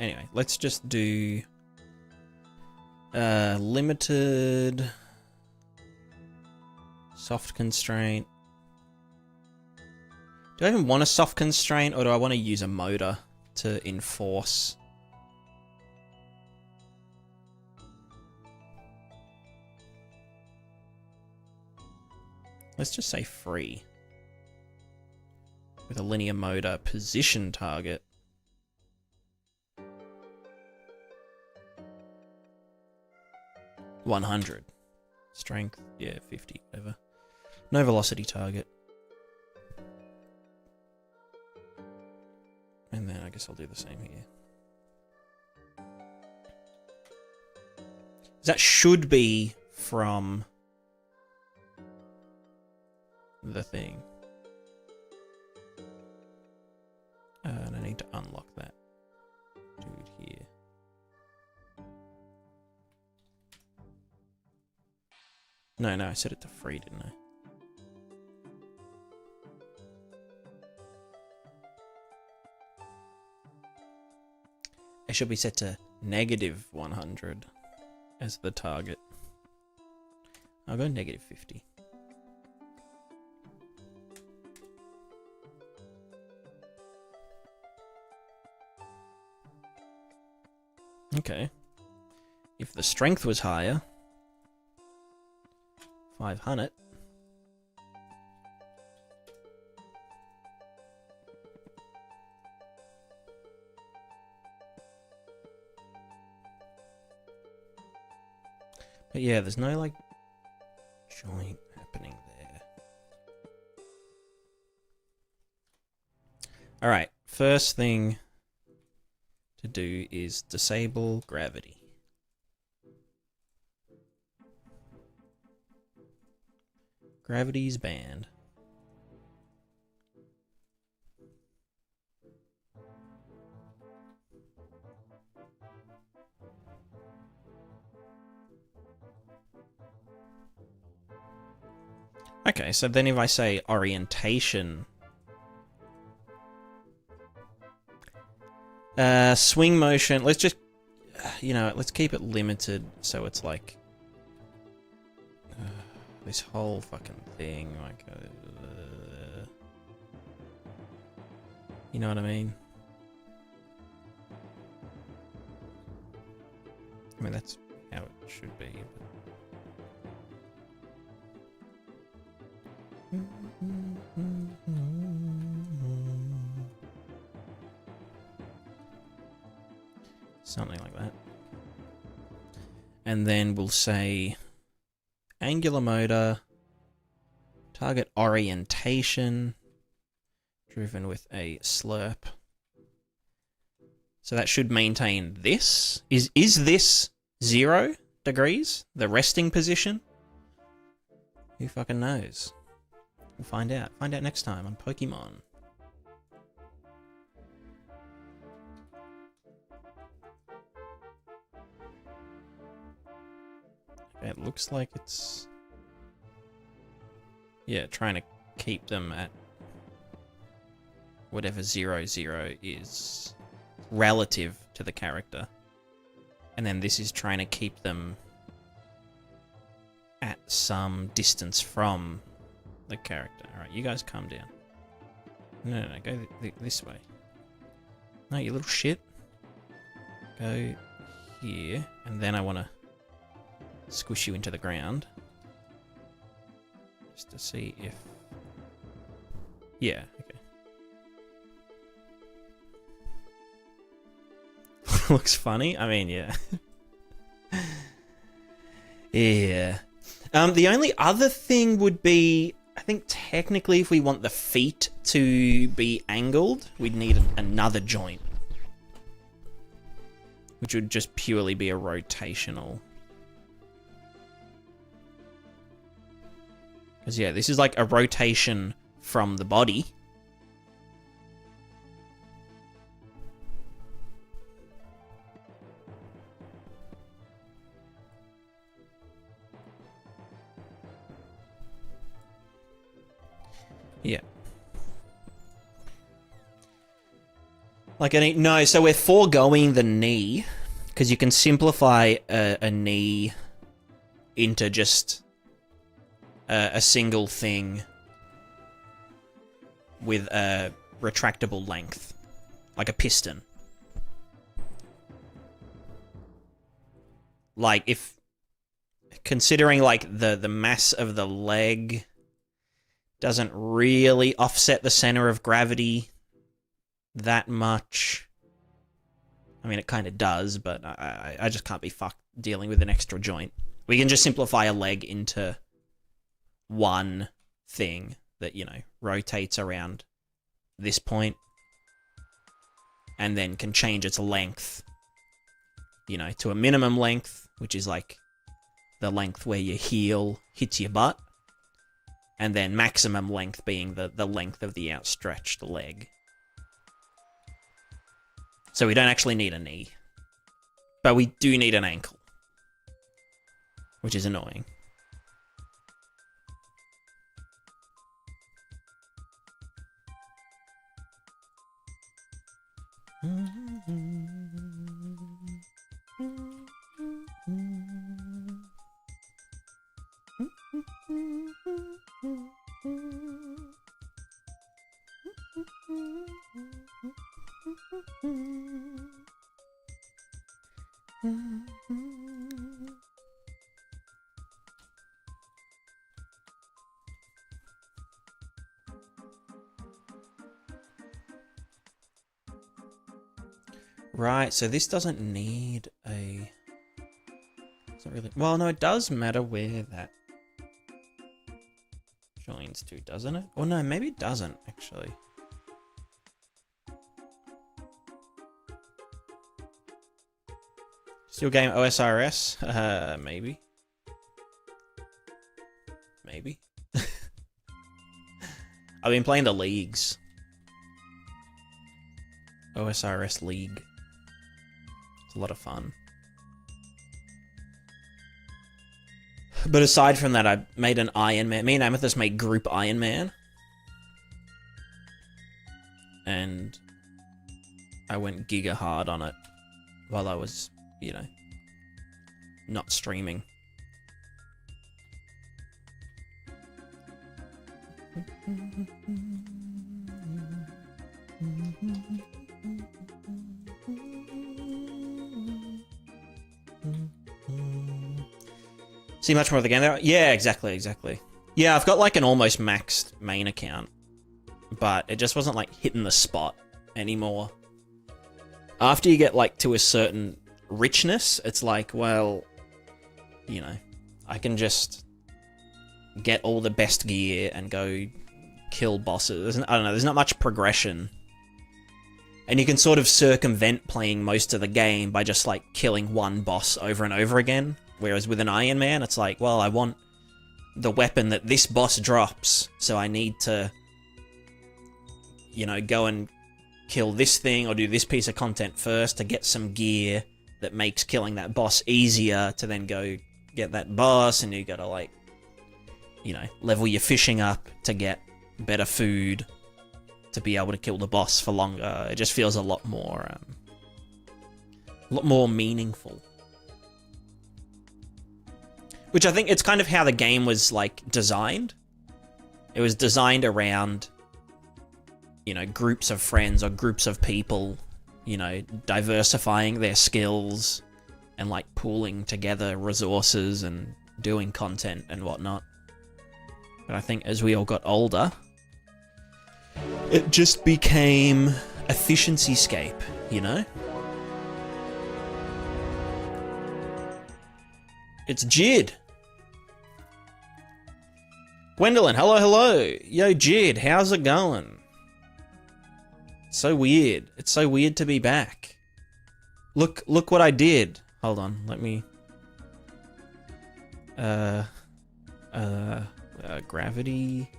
Speaker 1: Anyway, let's just do limited soft constraint. Do I even want a soft constraint, or do I want to use a motor to enforce? Let's just say free. With a linear motor position target. $100. Strength, yeah, 50, whatever. No velocity target. And then I guess I'll do the same here. That should be from the thing. And I need to unlock that dude here. No, I set it to free, didn't I? It should be set to -100 as the target. I'll go -50. Okay. If the strength was higher, 500. But yeah, there's no like joint happening there. All right, first thing to do is disable gravity. Gravity's banned. Okay, so then if I say orientation, swing motion, let's just, let's keep it limited so it's like this whole fucking thing, like, you know what I mean? I mean, that's how it should be. But... something like that. And then we'll say angular motor, target orientation, driven with a slurp. So that should maintain this. Is this 0 degrees? The resting position? Who fucking knows? We'll find out. Find out next time on Pokemon. Okay, it looks like it's... yeah, trying to keep them at whatever 0, 0 is relative to the character. And then this is trying to keep them at some distance from the character. Alright, you guys calm down. No, go this way. No, you little shit. Go here, and then I want to squish you into the ground. Just to see if... yeah, okay. Looks funny? I mean, yeah. Yeah. The only other thing would be, I think technically if we want the feet to be angled, we'd need another joint. Which would just purely be a rotational. Because yeah, this is like a rotation from the body. Yeah. Like a knee. No, so we're foregoing the knee, because you can simplify a knee into just a single thing with a retractable length, like a piston. Like, if considering like the mass of the leg doesn't really offset the center of gravity that much. I mean, it kind of does, but I just can't be fucked dealing with an extra joint. We can just simplify a leg into one thing that, you know, rotates around this point and then can change its length, you know, to a minimum length, which is like the length where your heel hits your butt, and then maximum length being the length of the outstretched leg. So we don't actually need a knee, but we do need an ankle, which is annoying. Right, so this doesn't need a... Doesn't really... Well, no, it does matter where that joins to, doesn't it? Or no, maybe it doesn't, actually. Still game OSRS? Maybe. Maybe. I've been playing the leagues. OSRS League. It's a lot of fun. But aside from that, I made an Iron Man. Me and Amethyst made group Iron Man. And I went giga hard on it while I was, you know, not streaming. See much more of the game there? Yeah, exactly. Yeah, I've got like an almost maxed main account, but it just wasn't like hitting the spot anymore. After you get like to a certain richness, it's like, well, you know, I can just get all the best gear and go kill bosses. I don't know, there's not much progression. And you can sort of circumvent playing most of the game by just like killing one boss over and over again. Whereas with an Iron Man, it's like, well, I want the weapon that this boss drops, so I need to, you know, go and kill this thing or do this piece of content first to get some gear that makes killing that boss easier to then go get that boss, and you gotta, like, you know, level your fishing up to get better food to be able to kill the boss for longer. It just feels a lot more meaningful. Which I think it's kind of how the game was, like, designed. It was designed around, you know, groups of friends or groups of people, you know, diversifying their skills and, like, pooling together resources and doing content and whatnot. But I think as we all got older, it just became efficiency-scape, you know? It's Jid. Gwendolyn, hello. Yo, Jid, how's it going? It's so weird. It's so weird to be back. Look what I did. Hold on, let me... gravity...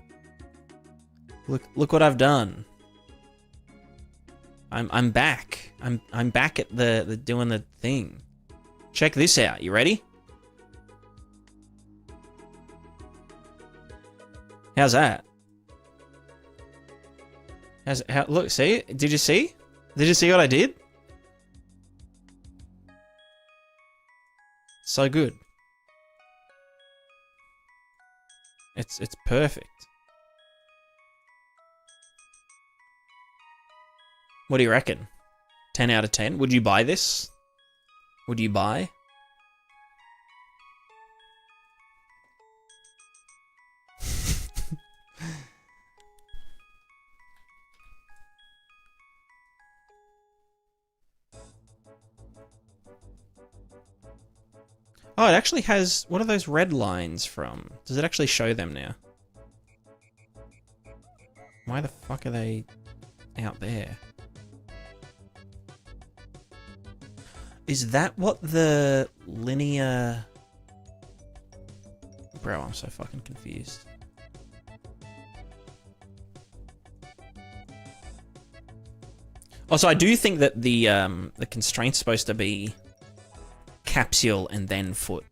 Speaker 1: Look what I've done. I'm back. I'm back at the doing the thing. Check this out. You ready? How's that? Look, see? Did you see? Did you see what I did? So good. It's perfect. What do you reckon? 10 out of 10? Would you buy this? Would you buy? Oh, it actually has... What are those red lines from? Does it actually show them now? Why the fuck are they out there? Is that what the linear... Bro, I'm so fucking confused. Also, I do think that the constraint's supposed to be capsule and then foot.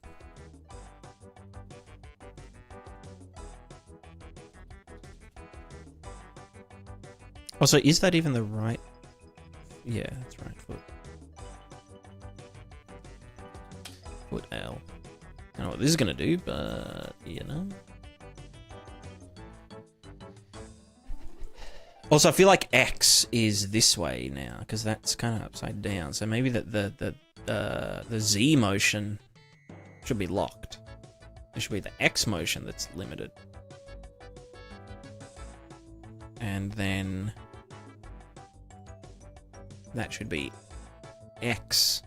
Speaker 1: Also, is that even the right... Yeah, that's right, foot. Foot L. I don't know what this is going to do, but, you know. Also, I feel like X is this way now, because that's kind of upside down. So maybe that the Z motion should be locked. It should be the X motion that's limited. And then that should be X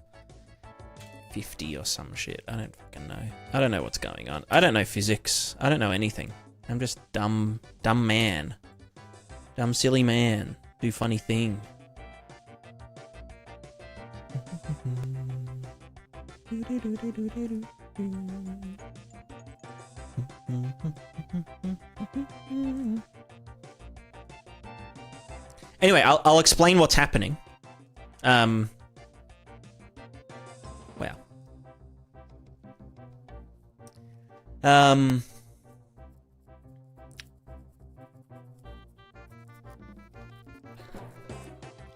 Speaker 1: 50 or some shit. I don't fucking know. I don't know what's going on. I don't know physics. I don't know anything. I'm just dumb man. Dumb silly man. Do funny thing. Anyway, I'll explain what's happening. Wow.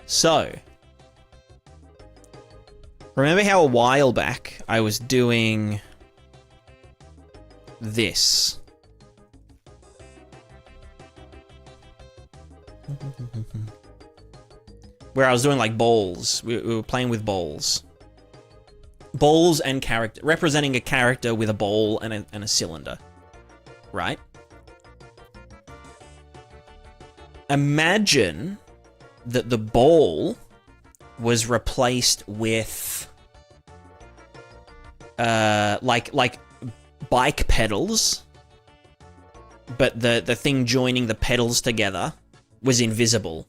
Speaker 1: So, remember how a while back I was doing this? Where I was doing like balls. We were playing with balls. Balls and character. Representing a character with a ball and a cylinder. Right? Imagine that the ball was replaced with like bike pedals, but the thing joining the pedals together was invisible.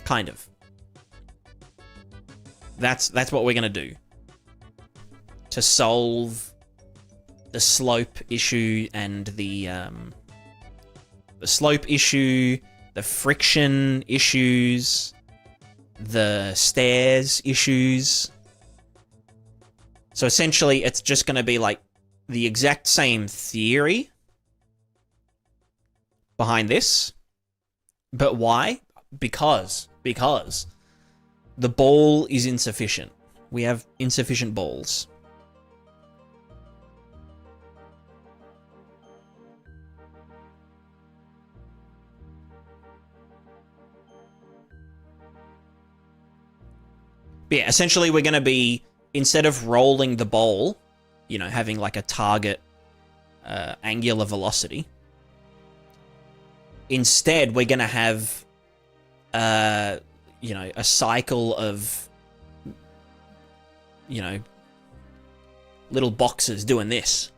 Speaker 1: Kind of. That's what we're gonna do to solve the slope issue and the slope issue, the friction issues, the stairs issues. So essentially, it's just going to be like the exact same theory behind this. But why? Because the ball is insufficient. We have insufficient balls. But yeah, essentially we're going to be, instead of rolling the ball, you know, having like a target angular velocity, instead we're going to have, you know, a cycle of, you know, little boxes doing this.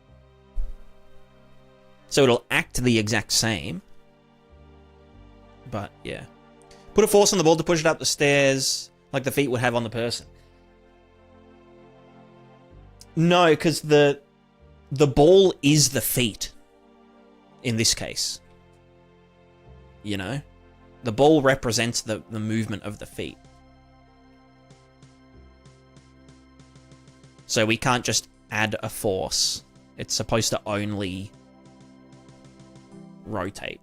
Speaker 1: So it'll act the exact same. But, yeah. Put a force on the ball to push it up the stairs, like the feet would have on the person. No, because the ball is the feet. In this case. You know? The ball represents the movement of the feet. So we can't just add a force. It's supposed to only rotate.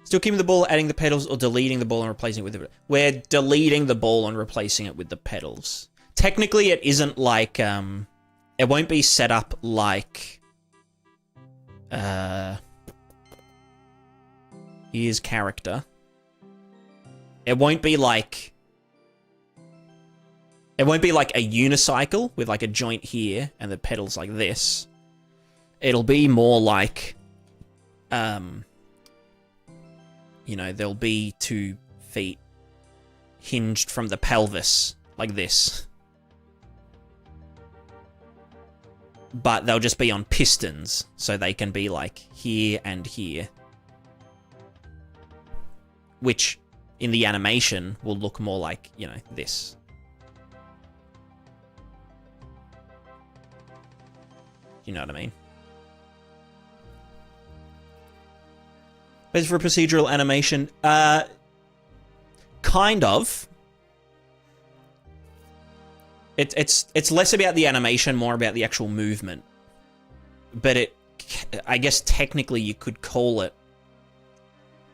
Speaker 1: Still keeping the ball, adding the pedals, or deleting the ball and replacing it with the... We're deleting the ball and replacing it with the pedals. Technically, it isn't like, it won't be set up like, here's character. It won't be like a unicycle with like a joint here and the pedals like this. It'll be more like, you know, there'll be 2 feet hinged from the pelvis like this. But they'll just be on pistons, so they can be like here and here. Which, in the animation, will look more like, you know, this. You know what I mean? But for procedural animation, kind of. It's less about the animation, more about the actual movement. But I guess technically you could call it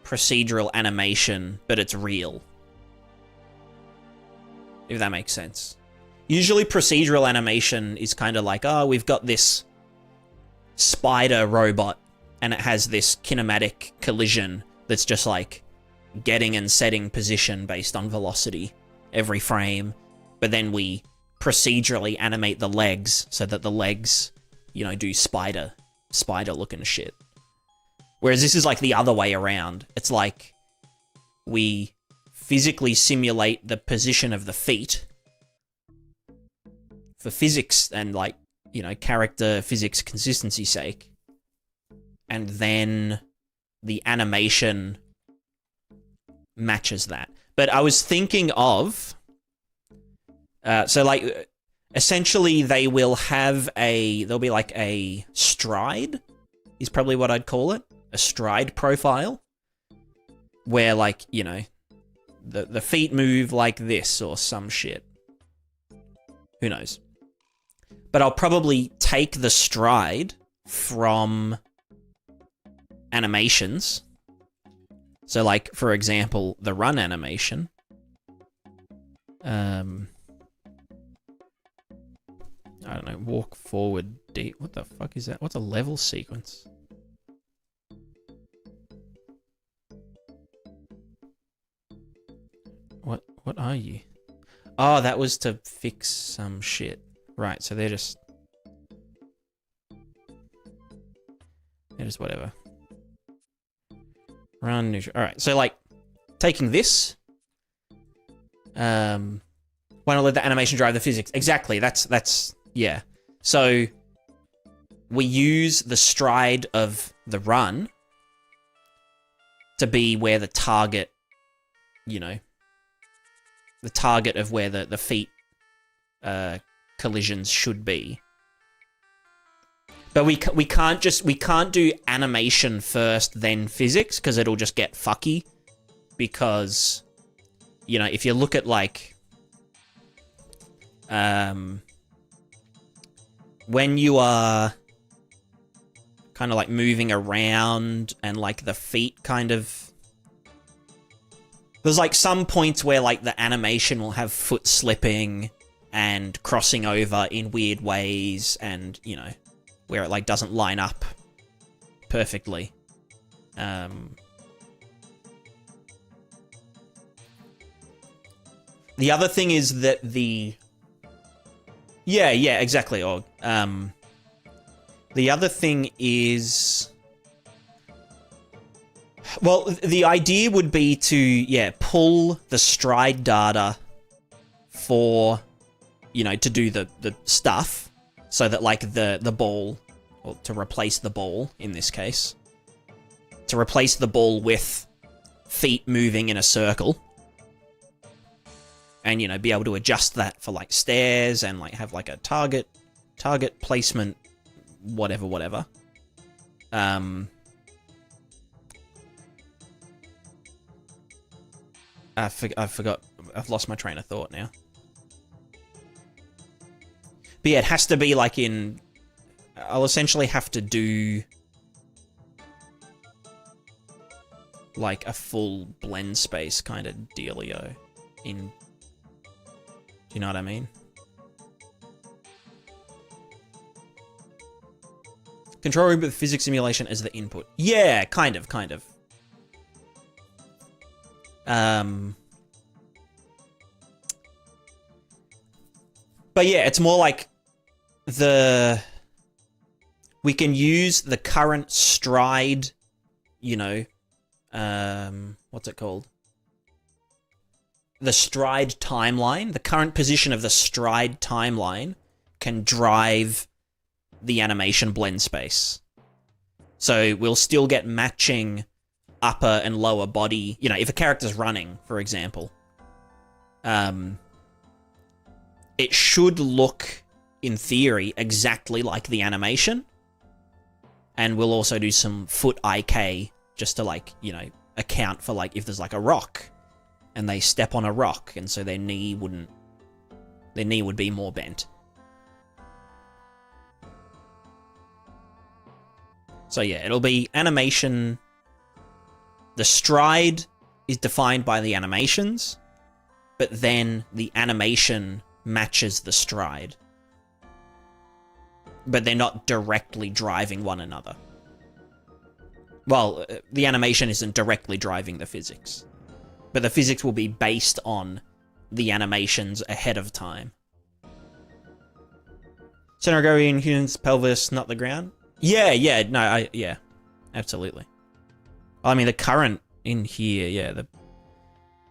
Speaker 1: procedural animation, but it's real. If that makes sense. Usually procedural animation is kind of like, oh, we've got this spider robot, and it has this kinematic collision that's just like getting and setting position based on velocity every frame. But then we procedurally animate the legs so that the legs, you know, do spider looking shit. Whereas this is like the other way around. It's like we physically simulate the position of the feet for physics and, like, you know, character physics consistency sake. And then the animation matches that. But I was thinking of... so, like, essentially they will have there'll be like a stride, is probably what I'd call it. A stride profile. Where, like, you know, the feet move like this or some shit. Who knows? But I'll probably take the stride from animations. So, like, for example, the run animation. I don't know, walk forward deep. What the fuck is that? What's a level sequence? What are you? Oh, that was to fix some shit. Right, so they're just whatever. Run neutral. Alright, so, like, taking this. Why not let the animation drive the physics? Exactly, that's yeah. So we use the stride of the run to be where the target, you know, the target of where the feet collisions should be. But we can't do animation first, then physics, because it'll just get fucky. Because, you know, if you look at, like, when you are kind of like moving around and, like, the feet kind of... There's, like, some points where, like, the animation will have foot slipping and crossing over in weird ways and, you know, where it, like, doesn't line up perfectly. The other thing is that the... Yeah, exactly, Org. The other thing is... Well, the idea would be to, yeah, pull the stride data for, you know, to do the stuff, so that, like, the ball, or to replace the ball, in this case, to replace the ball with feet moving in a circle, and, you know, be able to adjust that for, like, stairs, and, like, have, like, a target placement, whatever. I forgot. I've lost my train of thought now. But yeah, it has to be like in... I'll essentially have to do... like a full blend space kind of dealio in... Do you know what I mean? Control room with physics simulation as the input. Yeah, kind of. But yeah, it's more like we can use the current stride, you know, what's it called? The stride timeline, the current position of the stride timeline can drive the animation blend space. So we'll still get matching upper and lower body, you know, if a character's running, for example. It should look, in theory, exactly like the animation. And we'll also do some foot IK just to, like, you know, account for, like, if there's, like, a rock and they step on a rock and so their knee would be more bent. So yeah, it'll be animation. The stride is defined by the animations, but then the animation matches the stride. But they're not directly driving one another. Well, the animation isn't directly driving the physics. But the physics will be based on the animations ahead of time. Center of gravity in humans, pelvis, not the ground? Yeah, yeah, absolutely. I mean, the current in here, yeah, the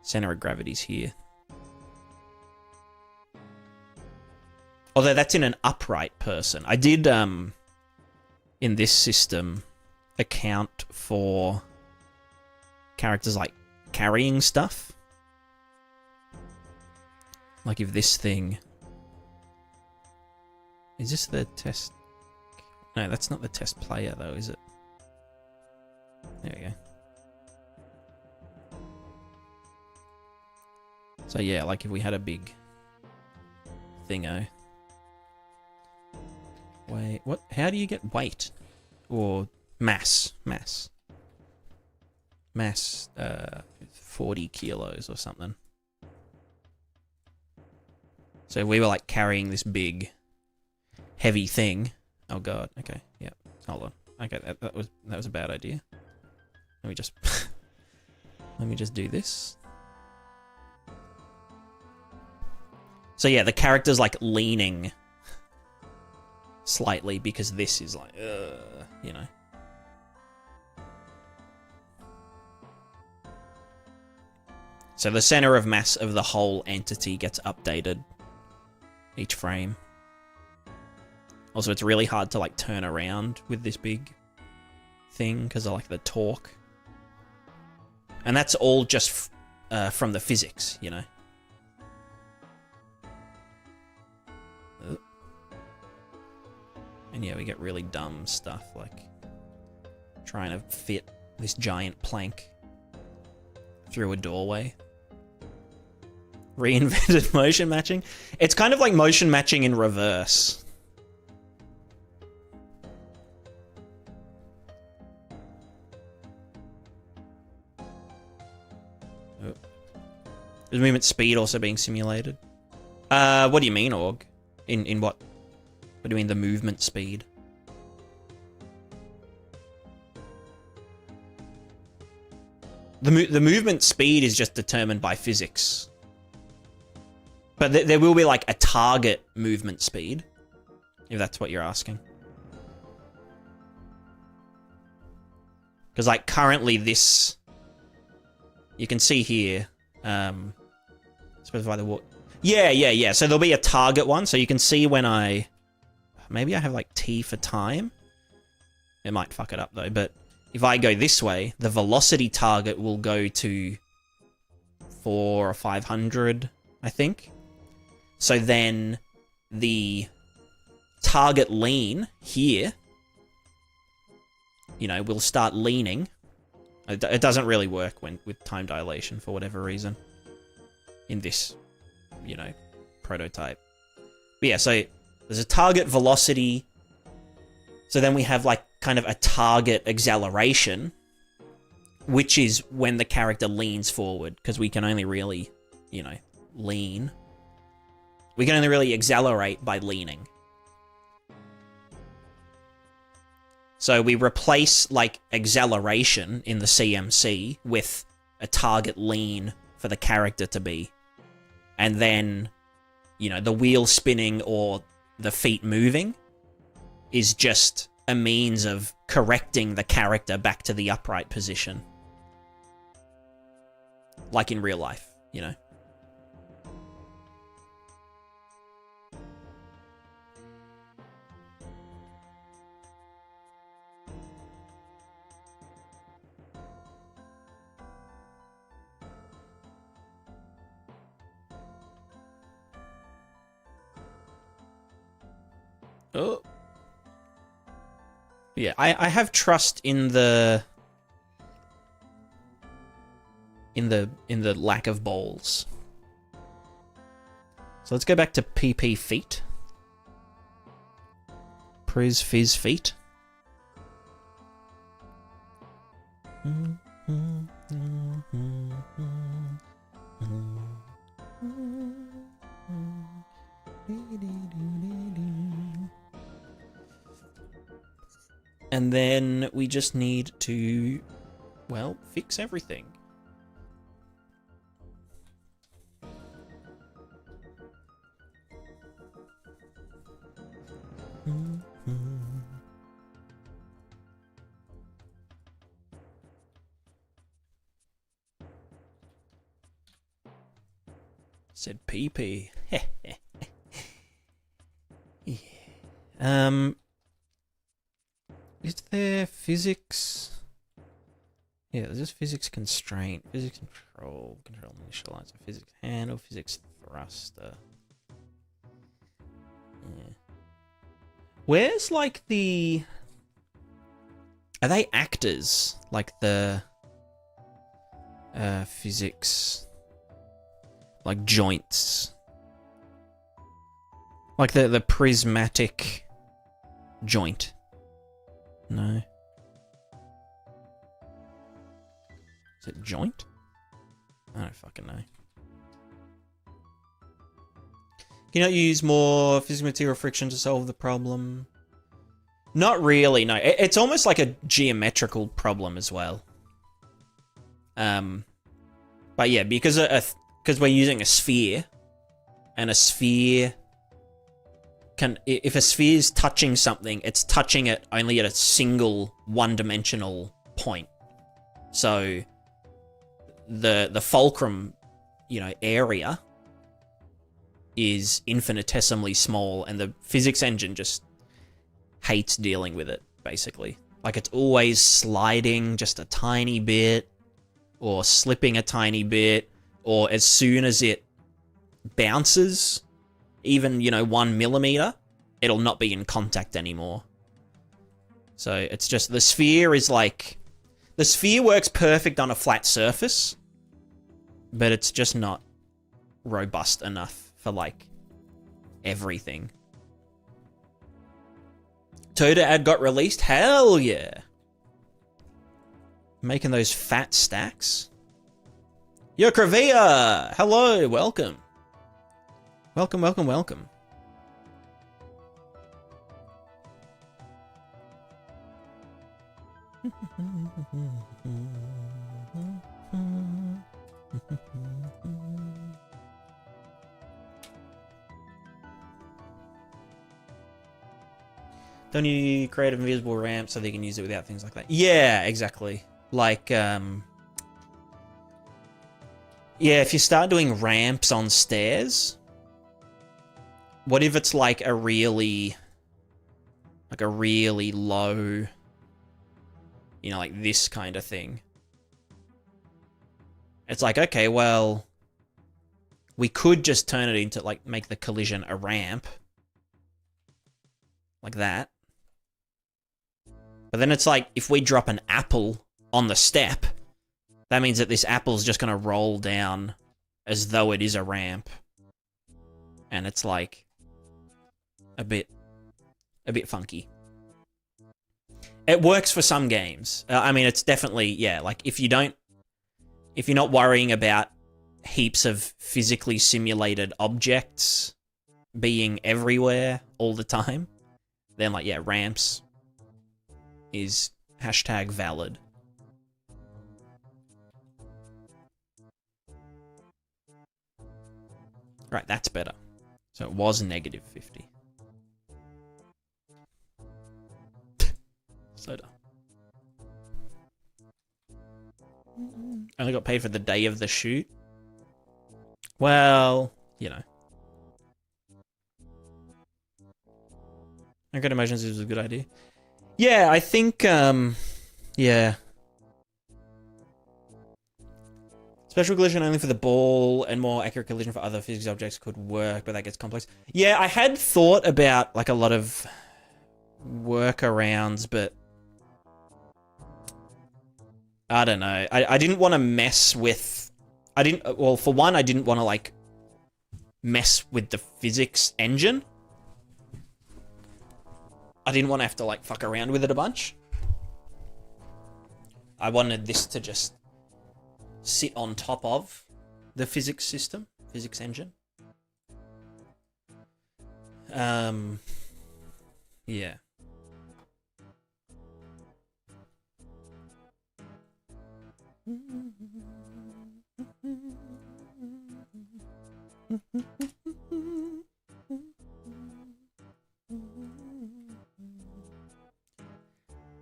Speaker 1: center of gravity's here. Although that's in an upright person. I did, in this system, account for characters, like, carrying stuff. Like, if this thing... Is this the test... No, that's not the test player, though, is it? There we go. So, yeah, like, if we had a big thingo... Wait, what? How do you get weight? Or mass? Mass, 40 kilos or something. So we were, like, carrying this big, heavy thing. Oh god, okay, yep. Hold on. Okay, that was a bad idea. Let me just... Let me just do this. So yeah, the character's, like, leaning... slightly because this is like, you know. So the center of mass of the whole entity gets updated each frame. Also, it's really hard to, like, turn around with this big thing because of, like, the torque. And that's all just from the physics, you know. And yeah, we get really dumb stuff, like trying to fit this giant plank through a doorway. Reinvented motion matching. It's kind of like motion matching in reverse. Oh. Is movement speed also being simulated? What do you mean, Org? In what? What do you mean, the movement speed? The movement speed is just determined by physics. But there will be, like, a target movement speed, if that's what you're asking. Because, like, currently this... You can see here... specify the what? Yeah. So there'll be a target one, so you can see when I... Maybe I have, like, T for time. It might fuck it up, though. But if I go this way, the velocity target will go to 400 or 500, I think. So then the target lean here, you know, will start leaning. It doesn't really work with time dilation for whatever reason in this, you know, prototype. But yeah, so... There's a target velocity. So then we have, like, kind of a target acceleration, which is when the character leans forward, because we can only really, you know, lean. We can only really accelerate by leaning. So we replace, like, acceleration in the CMC with a target lean for the character to be. And then, you know, the wheel spinning or the feet moving is just a means of correcting the character back to the upright position. Like in real life, you know. Oh. Yeah, I have trust in the lack of balls. So let's go back to PP feet. Priz fizz feet. And then we just need to, well, fix everything. Said PP. Yeah. Is there physics? Yeah, there's just physics constraint, physics control, control initializer, physics handle, physics thruster. Yeah. Where's like the... Are they actors? Like the... physics... Like joints. Like the prismatic joint. No. Is it joint? I don't fucking know. Can you not use more physical material friction to solve the problem? Not really, no. It's almost like a geometrical problem as well. But yeah, because we're using a sphere, and a sphere can, if a sphere is touching something, it's touching it only at a single one-dimensional point. So the fulcrum, you know, area is infinitesimally small, and the physics engine just hates dealing with it, basically. Like, it's always sliding just a tiny bit, or slipping a tiny bit, or as soon as it bounces, even, you know, 1 millimeter, it'll not be in contact anymore. So it's just, the sphere is like, the sphere works perfect on a flat surface, but it's just not robust enough for, like, everything. Toda ad got released? Hell yeah! Making those fat stacks. Yo, Kravia! Hello, welcome. Welcome, welcome, welcome. Don't you create an invisible ramp so they can use it without things like that? Yeah, exactly. Like, yeah, if you start doing ramps on stairs, what if it's like a really low, you know, like this kind of thing? It's like, okay, well, we could just turn it into, like, make the collision a ramp. Like that. But then it's like, if we drop an apple on the step, that means that this apple's just going to roll down as though it is a ramp. And it's like a bit funky. It works for some games. I mean, it's definitely, yeah, like if you're not worrying about heaps of physically simulated objects being everywhere all the time, then like, yeah, ramps is #valid. Right, that's better. So it was -50. Soda. Only got paid for the day of the shoot. Well, you know. I got emotions is a good idea. Yeah, I think, yeah. Special collision only for the ball and more accurate collision for other physics objects could work, but that gets complex. Yeah, I had thought about, like, a lot of workarounds, but I don't know. I didn't want to mess with... Well, for one, I didn't want to, like, mess with the physics engine. I didn't want to have to, like, fuck around with it a bunch. I wanted this to just sit on top of the physics system, physics engine. Yeah.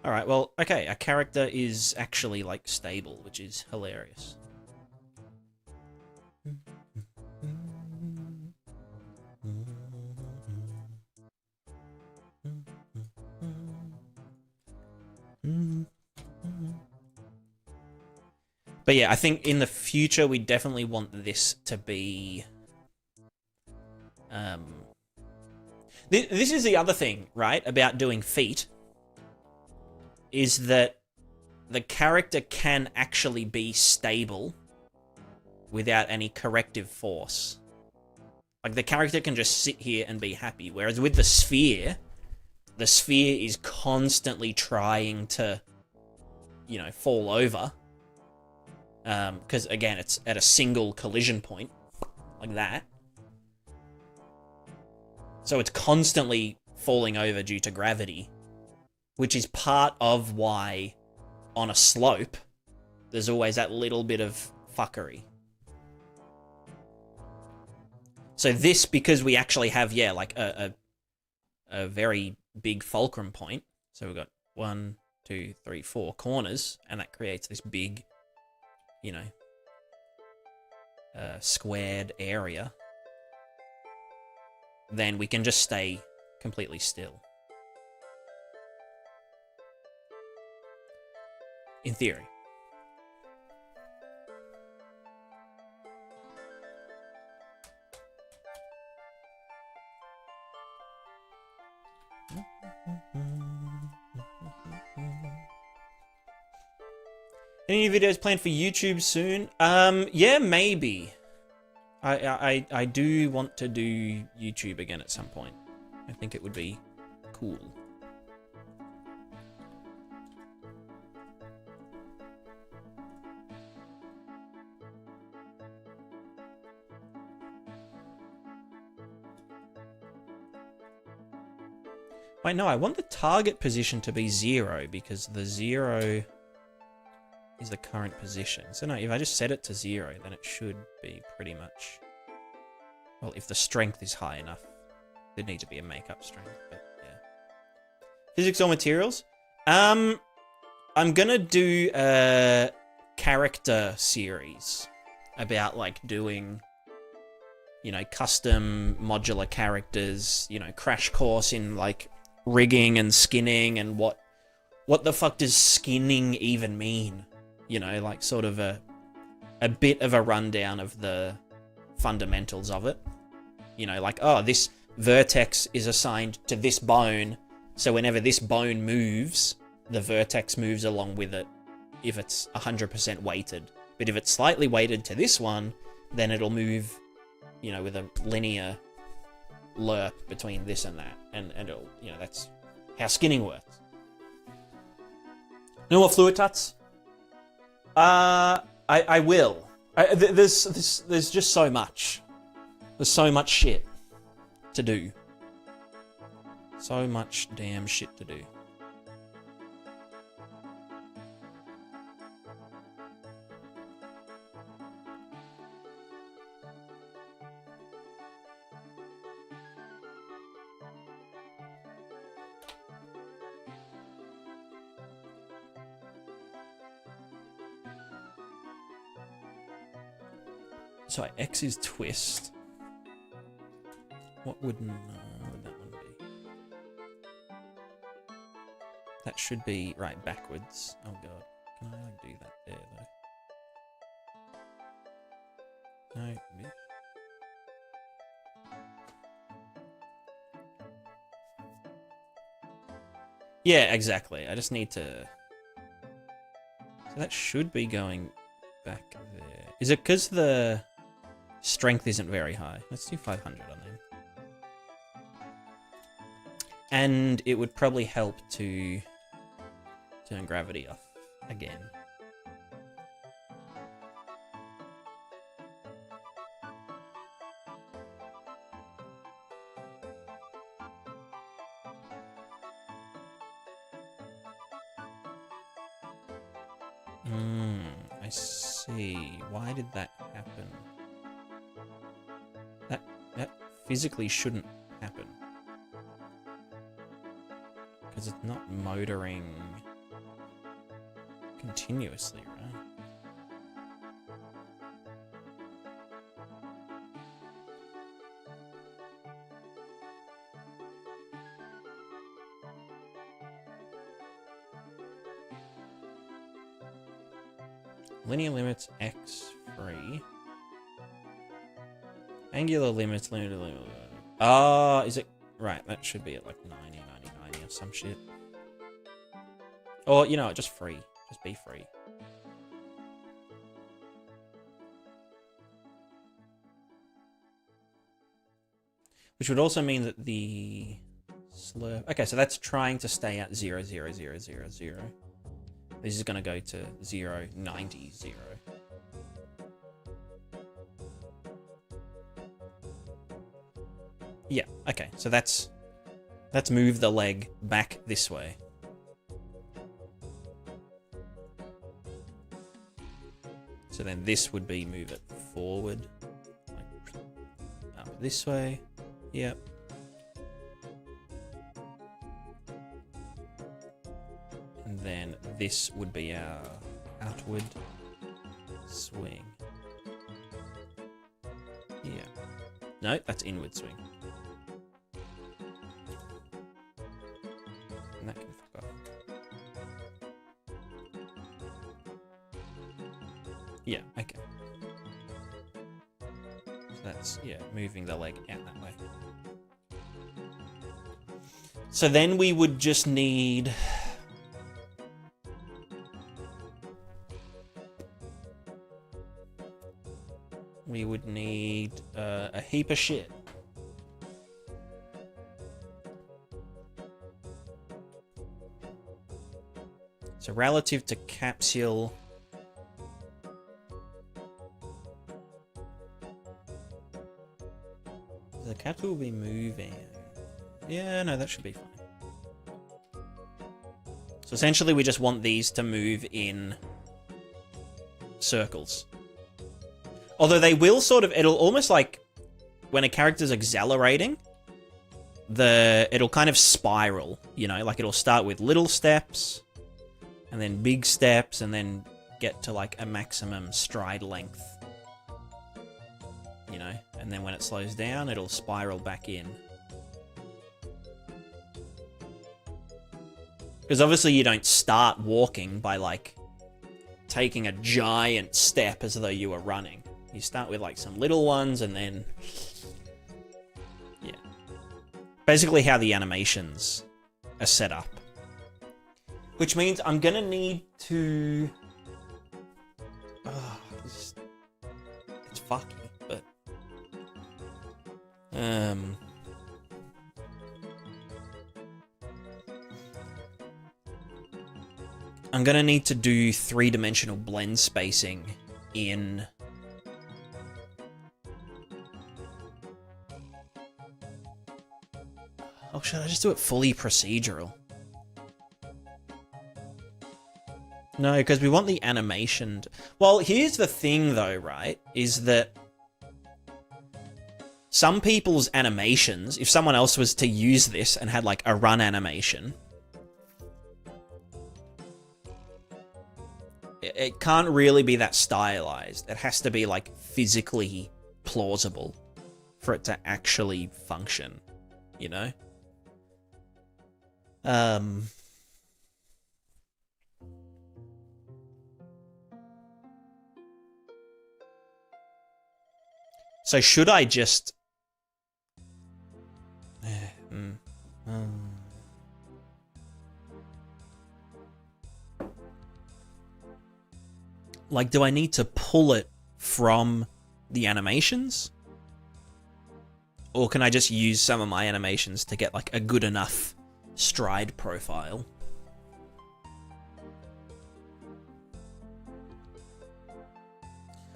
Speaker 1: Alright, well, okay, our character is actually, like, stable, which is hilarious. But yeah, I think in the future, we definitely want this to be... This is the other thing, right, about doing feat, is that the character can actually be stable without any corrective force. Like, the character can just sit here and be happy, whereas with the sphere is constantly trying to, you know, fall over. Because, again, it's at a single collision point, like that. So it's constantly falling over due to gravity, which is part of why, on a slope, there's always that little bit of fuckery. So this, because we actually have, yeah, like a very big fulcrum point. So we've got 1, 2, 3, 4 corners, and that creates this big, you know, squared area. Then we can just stay completely still. In theory. Any videos planned for YouTube soon? Yeah, maybe. I do want to do YouTube again at some point. I think it would be cool. Wait, no, I want the target position to be 0 because the 0 is the current position. So no, if I just set it to 0, then it should be pretty much... Well, if the strength is high enough. There'd need to be a makeup strength, but yeah. Physics or materials? I'm gonna do a character series about, like, doing, you know, custom modular characters, you know, crash course in, like, rigging and skinning and what the fuck does skinning even mean? You know, like, sort of a bit of a rundown of the fundamentals of it. You know, like, oh, this vertex is assigned to this bone, so whenever this bone moves, the vertex moves along with it if it's 100% weighted. But if it's slightly weighted to this one, then it'll move, you know, with a linear lerp between this and that. And it'll, you know, that's how skinning works. No more fluid tuts? I will. There's just so much. There's so much shit to do. So much damn shit to do. So X is twist. What would that one be? That should be right backwards. Oh god, can I like do that there though? No, bitch. Yeah, exactly. I just need to. So that should be going back there. Is it because the strength isn't very high? Let's do 500 on them. And it would probably help to turn gravity off again. I see. Why did that happen? That physically shouldn't happen. Because it's not motoring continuously, right? Linear limits X free. Angular limits limited. Is it? Right, that should be at like 90, 90, 90 or some shit. Or, you know, just free. Just be free. Which would also mean that the slurp... Okay, so that's trying to stay at 0, 0, 0, 0, 0. This is going to go to 0, 90, 0. Yeah, okay, so let's move the leg back this way. So then this would be move it forward, like up this way. Yep. And then this would be our outward swing. Yeah. No, that's inward swing. And that can fuck off. Yeah, okay. So that's, yeah, moving the leg out that way. So then we would just need... We would need a heap of shit. So relative to capsule... The capsule will be moving. Yeah, no, that should be fine. So essentially we just want these to move in circles. Although they will sort of, it'll almost like when a character's accelerating, it'll kind of spiral, you know, like it'll start with little steps and then big steps and then get to like a maximum stride length, you know, and then when it slows down, it'll spiral back in. Because obviously you don't start walking by like taking a giant step as though you were running. You start with like some little ones and then... Yeah. Basically how the animations are set up. Which means I'm gonna need to... It's fucky, but... I'm gonna need to do 3-dimensional blend spacing in... Oh, should I just do it fully procedural? No, because we want the animation... Well, here's the thing though, right? Is that some people's animations, if someone else was to use this and had like a run animation, it can't really be that stylized. It has to be like physically plausible for it to actually function, you know? So should I just... Like, do I need to pull it from the animations? Or can I just use some of my animations to get, like, a good enough stride profile?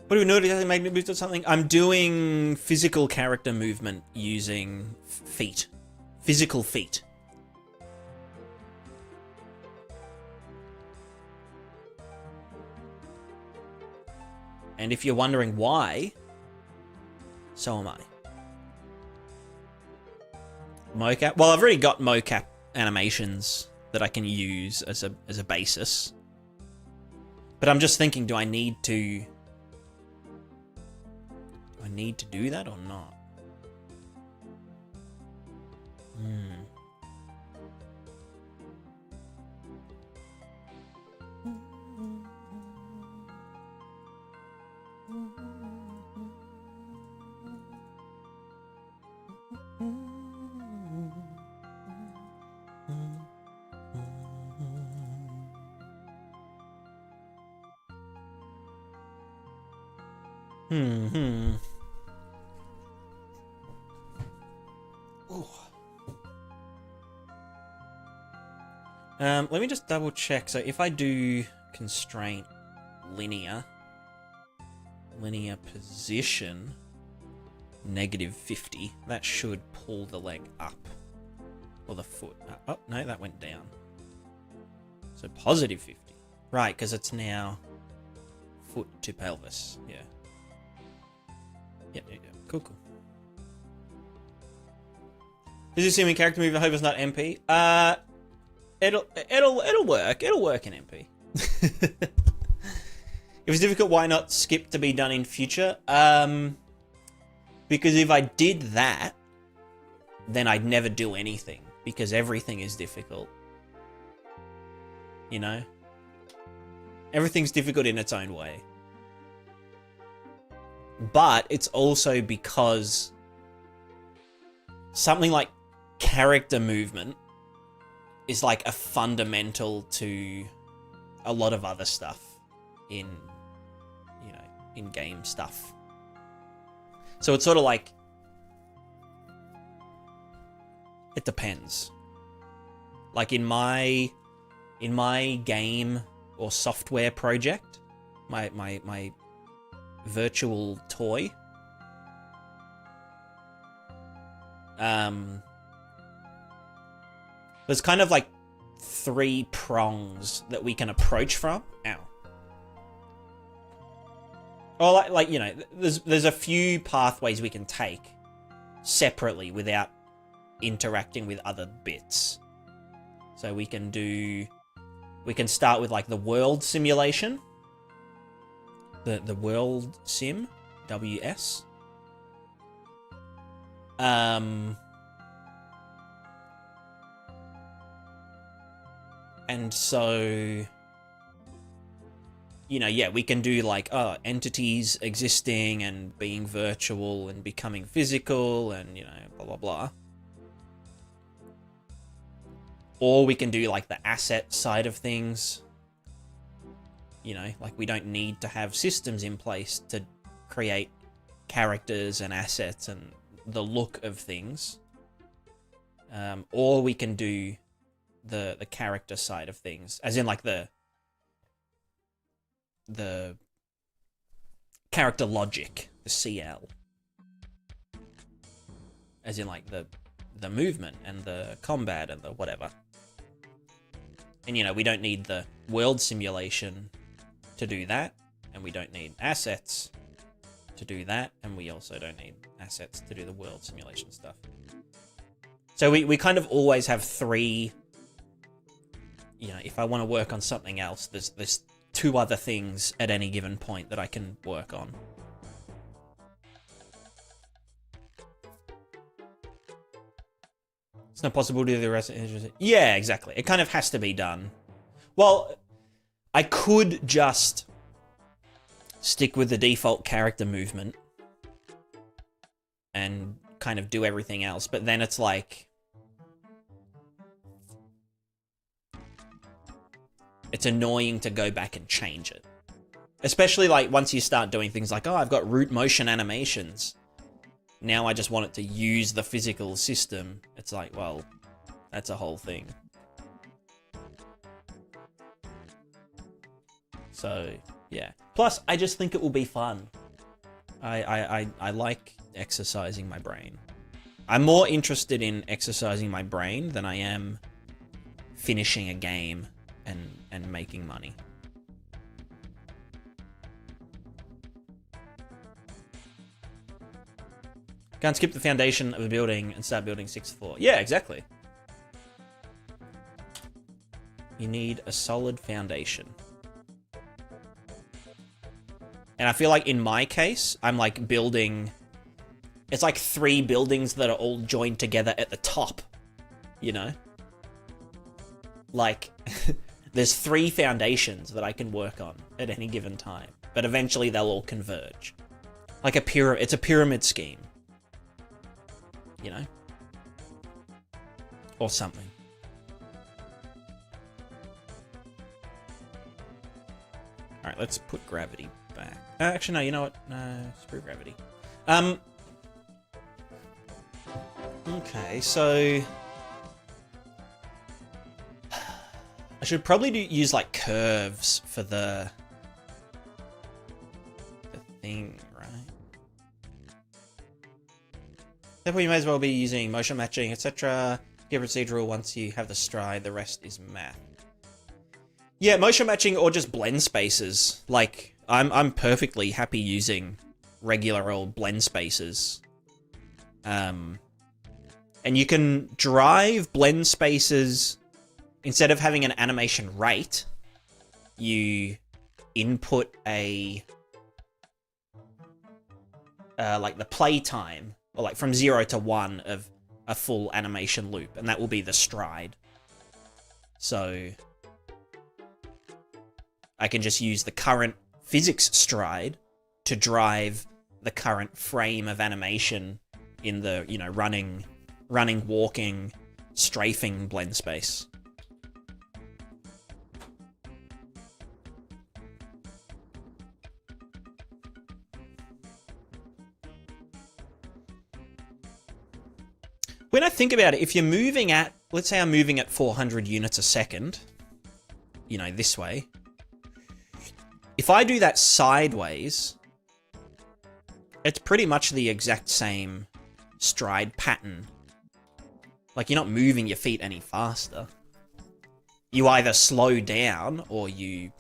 Speaker 1: What do we know? Does it make me move to something? I'm doing physical character movement using feet. Physical feet. And if you're wondering why, so am I. Mocap. Well, I've already got mocap animations that I can use as a basis. But I'm just thinking, do I need to do that or not? Let me just double check. So if I do constraint linear position -50, that should pull the leg up. Or the foot up. Oh, no, that went down. So +50. Right, because it's now foot to pelvis. Yeah. Yep. Cool. Does you see me character move? I hope it's not MP. It'll work. It'll work in MP. If it's difficult, why not skip to be done in future? Because if I did that, then I'd never do anything, because everything is difficult. You know? Everything's difficult in its own way. But it's also because something like character movement is like a fundamental to a lot of other stuff in, you know, in game stuff. So it's sort of like, it depends. Like in my game or software project, my virtual toy, there's kind of like 3 prongs that we can approach from. Ow. Or like you know, there's a few pathways we can take separately without interacting with other bits. So we can start with like the world simulation, the world sim, WS. And so, you know, yeah, we can do like, entities existing and being virtual and becoming physical and, you know, blah, blah, blah. Or we can do like the asset side of things. You know, like we don't need to have systems in place to create characters and assets and the look of things. Or we can do the character side of things, as in like the the character logic, the CL. As in, like, the movement and the combat and the whatever. And, you know, we don't need the world simulation to do that. And we don't need assets to do that. And we also don't need assets to do the world simulation stuff. So we kind of always have three... You know, if I want to work on something else, there's two other things at any given point that I can work on. It's not possible to do the rest. Yeah, exactly. It kind of has to be done. Well, I could just stick with the default character movement and kind of do everything else, but then it's like... It's annoying to go back and change it. Especially, like, once you start doing things like, oh, I've got root motion animations. Now I just want it to use the physical system. It's like, well, that's a whole thing. So, yeah. Plus, I just think it will be fun. I like exercising my brain. I'm more interested in exercising my brain than I am finishing a game and making money. Can't skip the foundation of a building and start building 6 floor. Yeah, exactly. You need a solid foundation. And I feel like in my case, I'm like building... It's like 3 buildings that are all joined together at the top. You know? Like... There's 3 foundations that I can work on at any given time. But eventually they'll all converge. Like a pyramid. It's a pyramid scheme. You know? Or something. Alright, let's put gravity back. Actually, no, you know what? Screw gravity. Okay, so... I should probably use, like, curves for the thing, right? Therefore, you may as well be using motion matching, etc. Get procedural once you have the stride, the rest is math. Yeah, motion matching or just blend spaces. Like, I'm perfectly happy using regular old blend spaces. And you can drive blend spaces... Instead of having an animation rate, you input a... like the play time, or like from 0 to 1 of a full animation loop, and that will be the stride. So... I can just use the current physics stride to drive the current frame of animation in the, you know, running, walking, strafing blend space. When I think about it, if you're moving at, let's say I'm moving at 400 units a second, you know, this way. If I do that sideways, it's pretty much the exact same stride pattern. Like, you're not moving your feet any faster. You either slow down or you...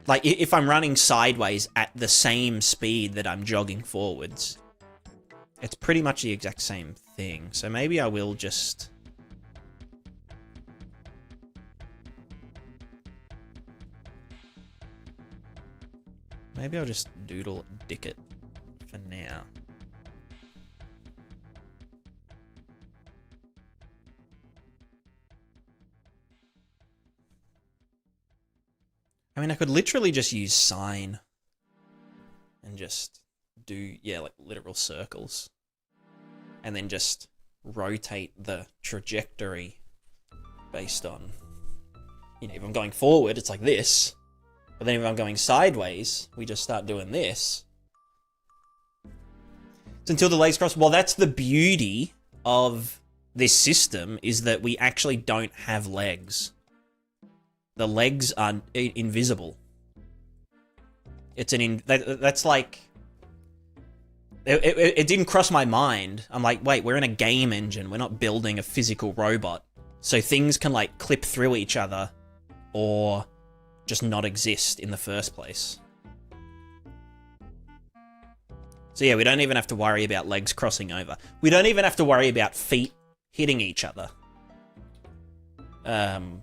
Speaker 1: Like, if I'm running sideways at the same speed that I'm jogging forwards, it's pretty much the exact same thing. So maybe I will just... Maybe I'll just doodle dick it for now. I mean, I could literally just use sine and just do, yeah, like literal circles. And then just rotate the trajectory based on, you know, if I'm going forward, it's like this. But then if I'm going sideways, we just start doing this. It's until the legs cross. Well, that's the beauty of this system, is that we actually don't have legs. The legs are invisible. It's that's like... It didn't cross my mind. I'm like, wait, we're in a game engine. We're not building a physical robot. So things can, like, clip through each other or just not exist in the first place. So yeah, we don't even have to worry about legs crossing over. We don't even have to worry about feet hitting each other. When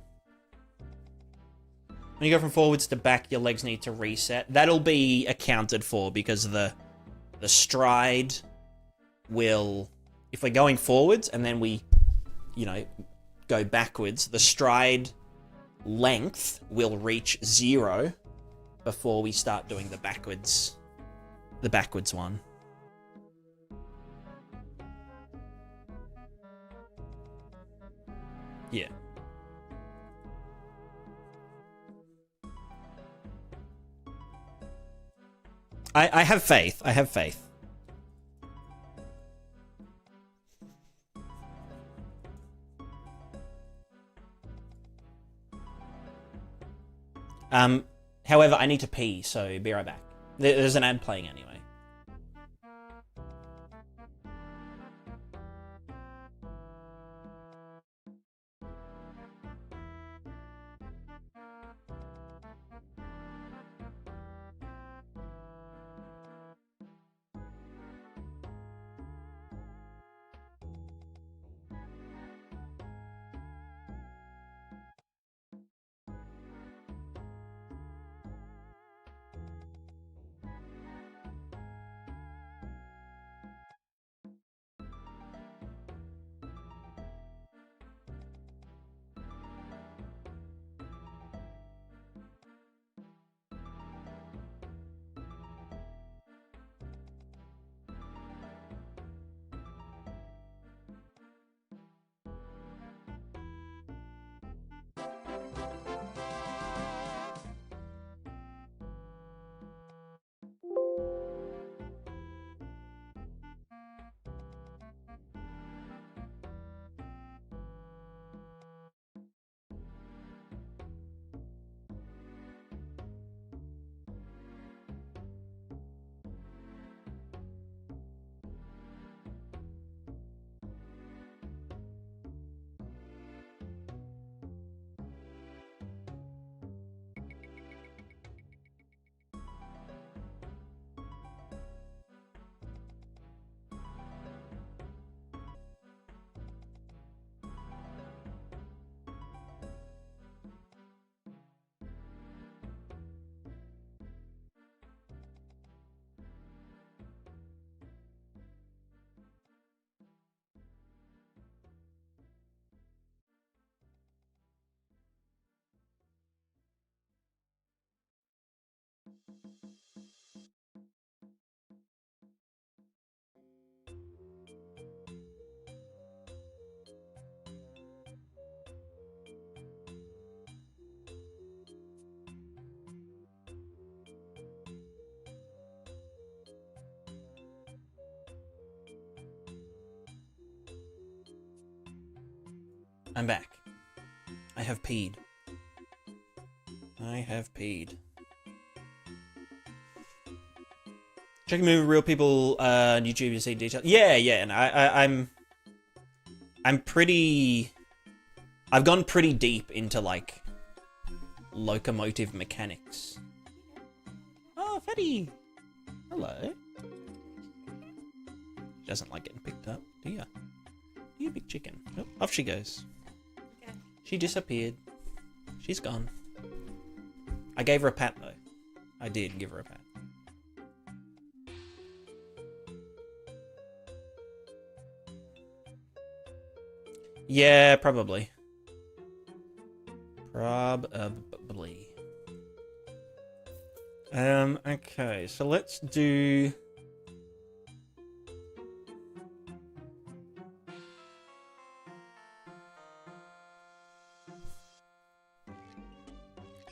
Speaker 1: you go from forwards to back, your legs need to reset. That'll be accounted for because the stride will... If we're going forwards and then we, you know, go backwards, the stride length will reach 0 before we start doing the backwards one. Yeah. I have faith. I have faith. However, I need to pee, so be right back. There's an ad playing anyway. I'm back. I have peed. I have peed. Check a movie with real people on YouTube to see details. Yeah, yeah, and I'm pretty... I've gone pretty deep into, like, locomotive mechanics. Oh, Fatty! Hello. Doesn't like getting picked up, do ya? You big chicken. Oh, off she goes.
Speaker 2: Okay.
Speaker 1: She disappeared. She's gone. I gave her a pat, though. I did give her a pat. Yeah, probably. Probably. Okay, so let's do...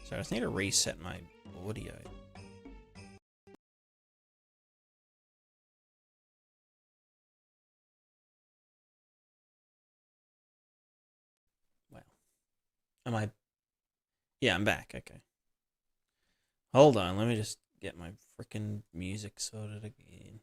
Speaker 1: So I just need to reset my audio. Wow. Am I... Yeah, I'm back. Okay. Hold on, let me just get my freaking music sorted again.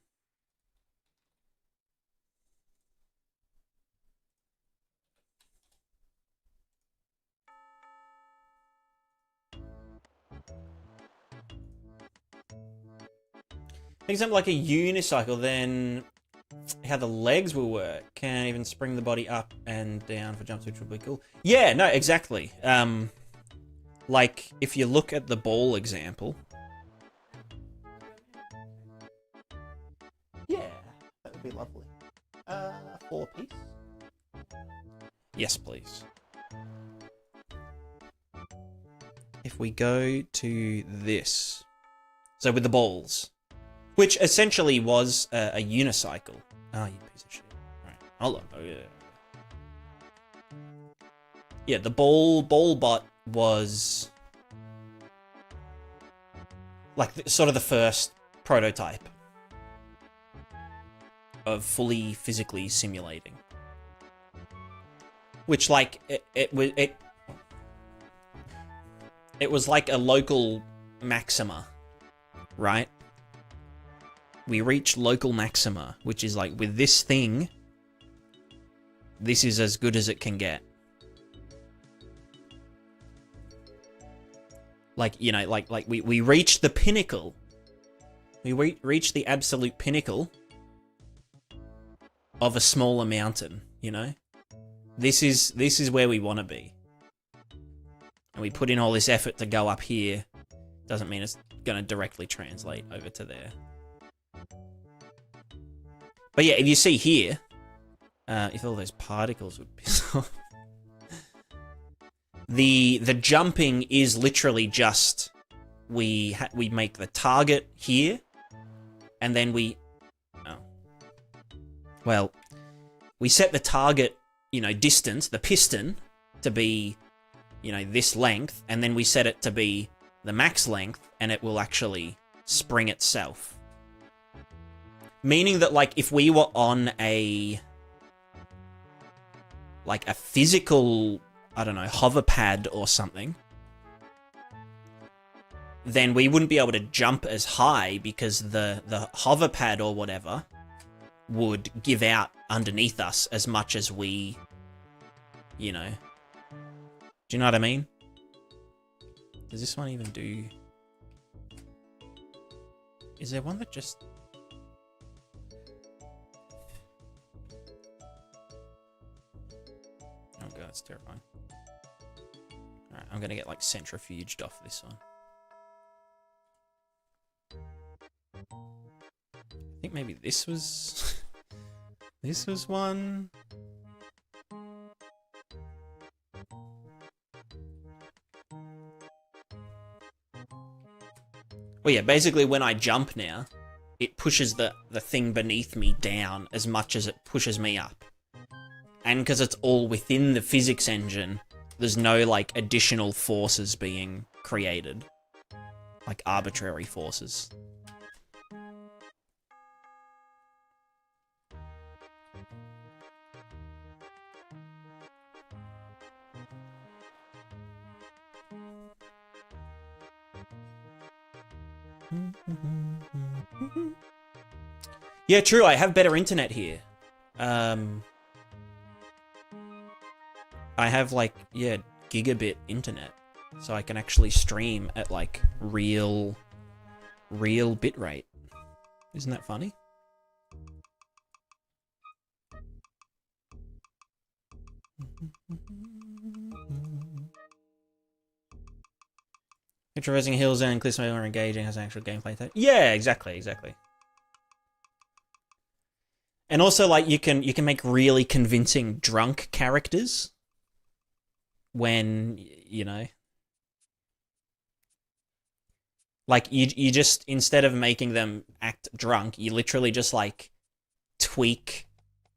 Speaker 1: Think something like a unicycle, then how the legs will work. Can even spring the body up and down for jumps, which would be cool. Yeah, no, exactly. Like, if you look at the ball example. Yeah, that would be lovely. 4-piece? Yes, please. If we go to this. So with the balls. Which essentially was a unicycle. Oh, you piece of shit. Right, hold on. Oh, yeah. Yeah, the ball bot was like sort of the first prototype of fully physically simulating. Which, like, it was like a local maxima, right? We reach local maxima, which is like, with this thing, this is as good as it can get. Like, you know, like we reached the pinnacle. We reached the absolute pinnacle of a smaller mountain, you know? This is where we want to be. And we put in all this effort to go up here. Doesn't mean it's going to directly translate over to there. But yeah, if you see here, if all those particles would piss off. The jumping is literally just we make the target here, and then we set the target, you know, distance, the piston, to be, you know, this length, and then we set it to be the max length, and it will actually spring itself. Meaning that, like, if we were on a physical, I don't know, hover pad or something, then we wouldn't be able to jump as high because the hover pad or whatever would give out underneath us as much as we, you know. Do you know what I mean? Does this one even do... Is there one that just... Oh god, that's terrifying. Alright, I'm gonna get, like, centrifuged off this one. I think maybe this was... this was one... Well, yeah, basically when I jump now, it pushes the thing beneath me down as much as it pushes me up. And because it's all within the physics engine, there's no, like, additional forces being created. Like, arbitrary forces. Yeah, true, I have better internet here. I have, like, yeah, gigabit internet. So I can actually stream at, like, real bitrate. Isn't that funny? Traversing hills and cliffs are engaging, has an actual gameplay thing. Yeah, exactly. And also, like, you can make really convincing drunk characters when, you know, like, you just, instead of making them act drunk, you literally just, like, tweak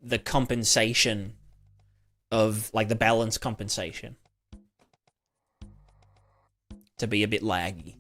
Speaker 1: the compensation of, like, the balance compensation to be a bit laggy.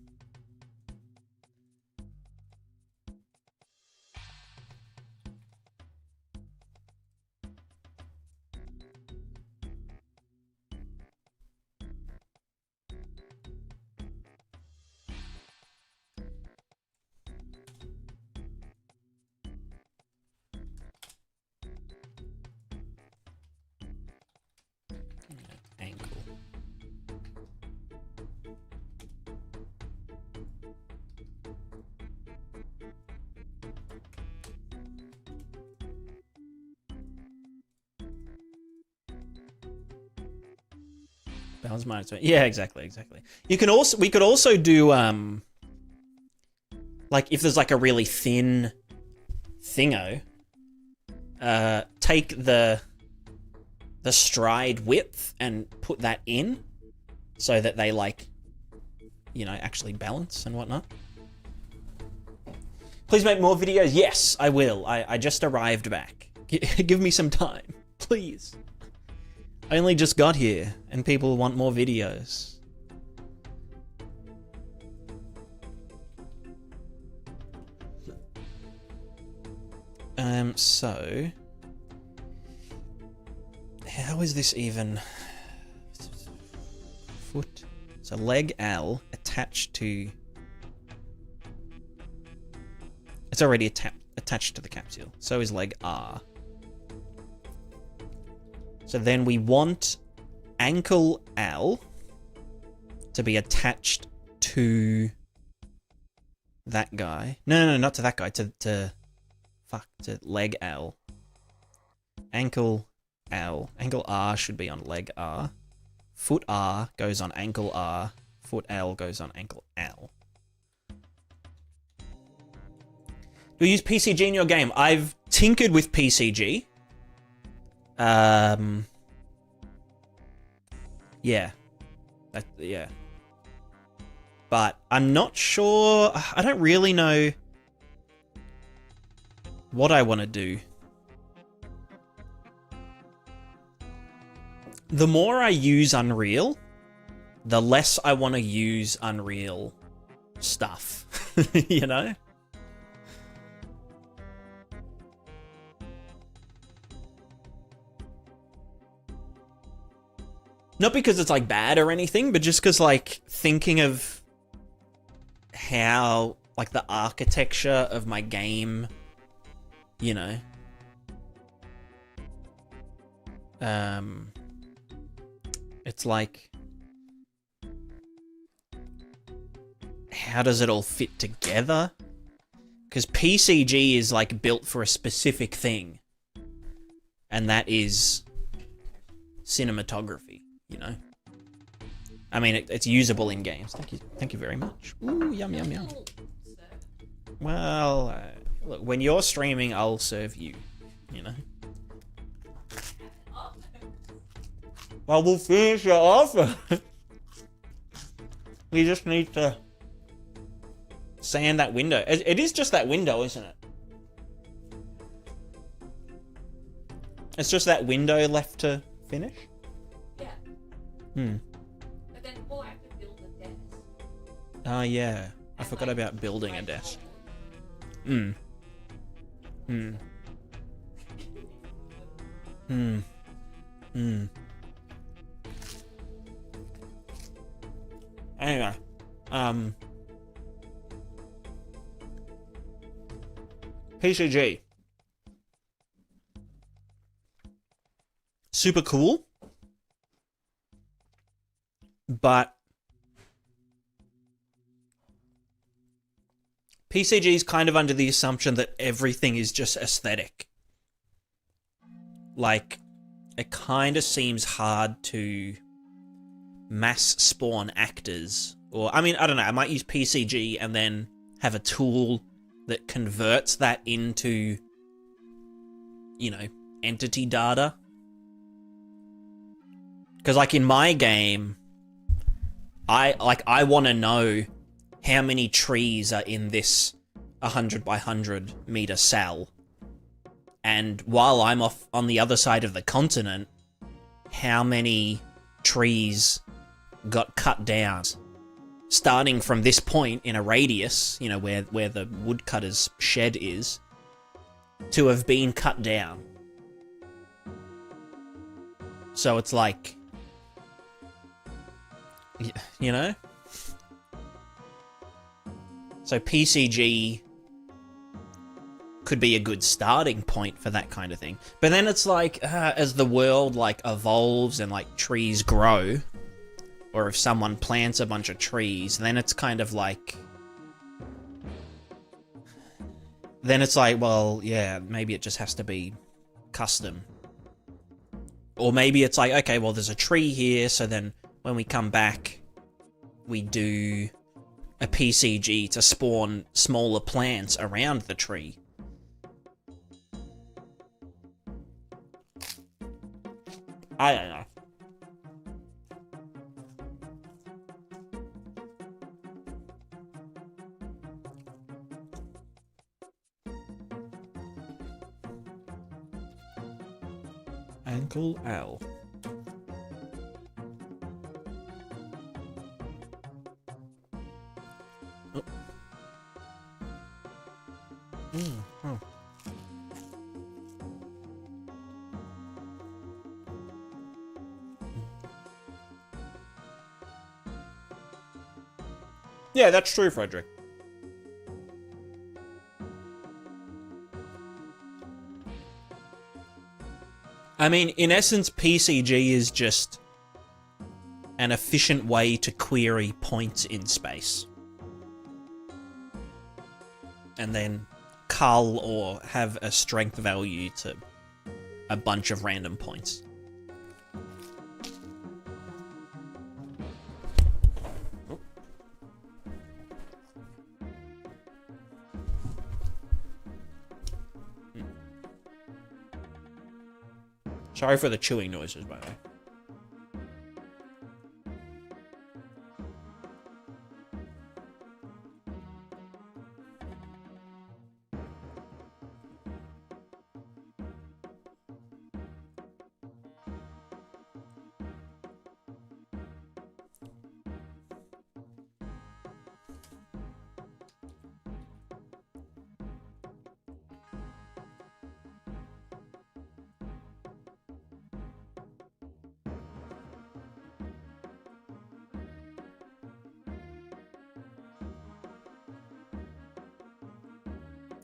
Speaker 1: Balance minus 20. Yeah, exactly. We could also do, like, if there's, like, a really thin thingo, take the stride width and put that in so that they, like, you know, actually balance and whatnot. Please make more videos. Yes, I will. I just arrived back. Give me some time, please. I only just got here and people want more videos. So how is this even? Foot. So leg L attached to... It's already attached to the capsule. So is leg R. So then we want ankle L to be attached to that guy. No, not to that guy. To leg L. Ankle L. Ankle R should be on leg R. Foot R goes on ankle R. Foot L goes on ankle L. Do you use PCG in your game? I've tinkered with PCG. Yeah. Yeah. But I'm not sure. I don't really know what I want to do. The more I use Unreal, the less I want to use Unreal stuff. You know? Not because it's, like, bad or anything, but just because, like, thinking of how, like, the architecture of my game, you know, it's like, how does it all fit together? Because PCG is, like, built for a specific thing, and that is cinematography. You know, I mean, it's usable in games. Thank you very much. Ooh, yum. Well, look, when you're streaming, I'll serve you. You know. Well, we'll finish it off. We just need to sand that window. It is just that window, isn't it? It's just that window left to finish.
Speaker 2: But then we'll have to build a desk.
Speaker 1: Oh, yeah. I forgot about building a desk. Anyway. PCG. Super cool. But PCG is kind of under the assumption that everything is just aesthetic. Like, it kind of seems hard to mass spawn actors. Or, I mean, I don't know, I might use PCG and then have a tool that converts that into, you know, entity data. Because, like, in my game, I want to know how many trees are in this 100 by 100 meter cell. And while I'm off on the other side of the continent, how many trees got cut down? Starting from this point in a radius, you know, where the woodcutter's shed is, to have been cut down. So it's like, you know? So PCG could be a good starting point for that kind of thing. But then it's like, as the world, like, evolves and, like, trees grow, or if someone plants a bunch of trees, then it's kind of like... Then it's like, well, yeah, maybe it just has to be custom. Or maybe it's like, okay, well, there's a tree here, so then when we come back, we do a PCG to spawn smaller plants around the tree. I don't know. Ankle L. Oh. Oh. Yeah, that's true, Frederick. I mean, in essence, PCG is just an efficient way to query points in space. And then cull or have a strength value to a bunch of random points. Sorry for the chewing noises, by the way.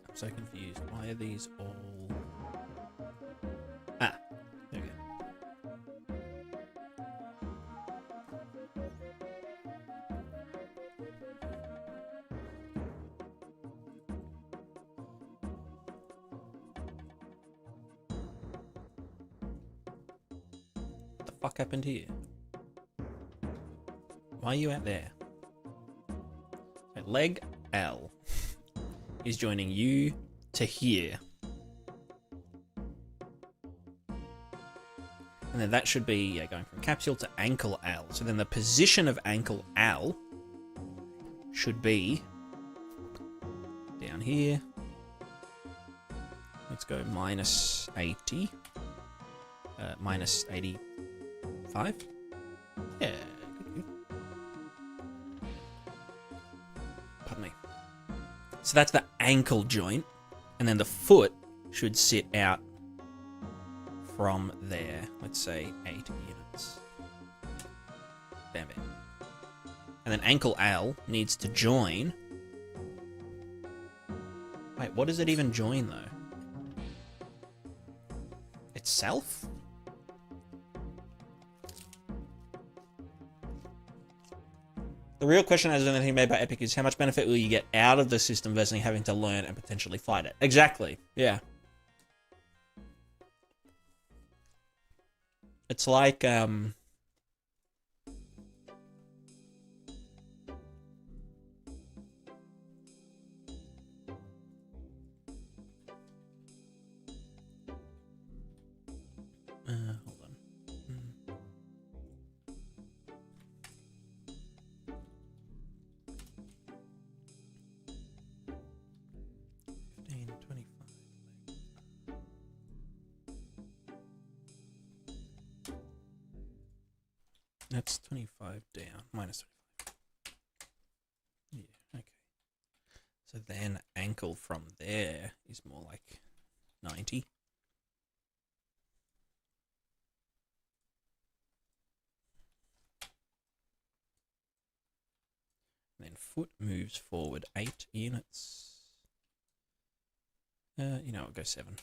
Speaker 1: I'm so confused. Why are these all... Ah, there we go. What the fuck happened here? Why are you out there? Okay, leg L is joining you to here. And then that should be going from capsule to ankle L. So then the position of ankle L should be down here. Let's go minus 80. Minus 85. Yeah. Good. Pardon me. So that's the ankle joint. And then the foot should sit out from there. Let's say 8 units. Bam, bam. And then ankle L needs to join. Wait, what does it even join, though? Itself? The real question, as anything made by Epic, is how much benefit will you get out of the system versus having to learn and potentially fight it? Exactly. Yeah. It's like, hold on. 15, 25. That's 25 down, minus 25. Yeah, okay. So then ankle from there is more like 90. And then foot moves forward 8 units. You know, I'll go 7.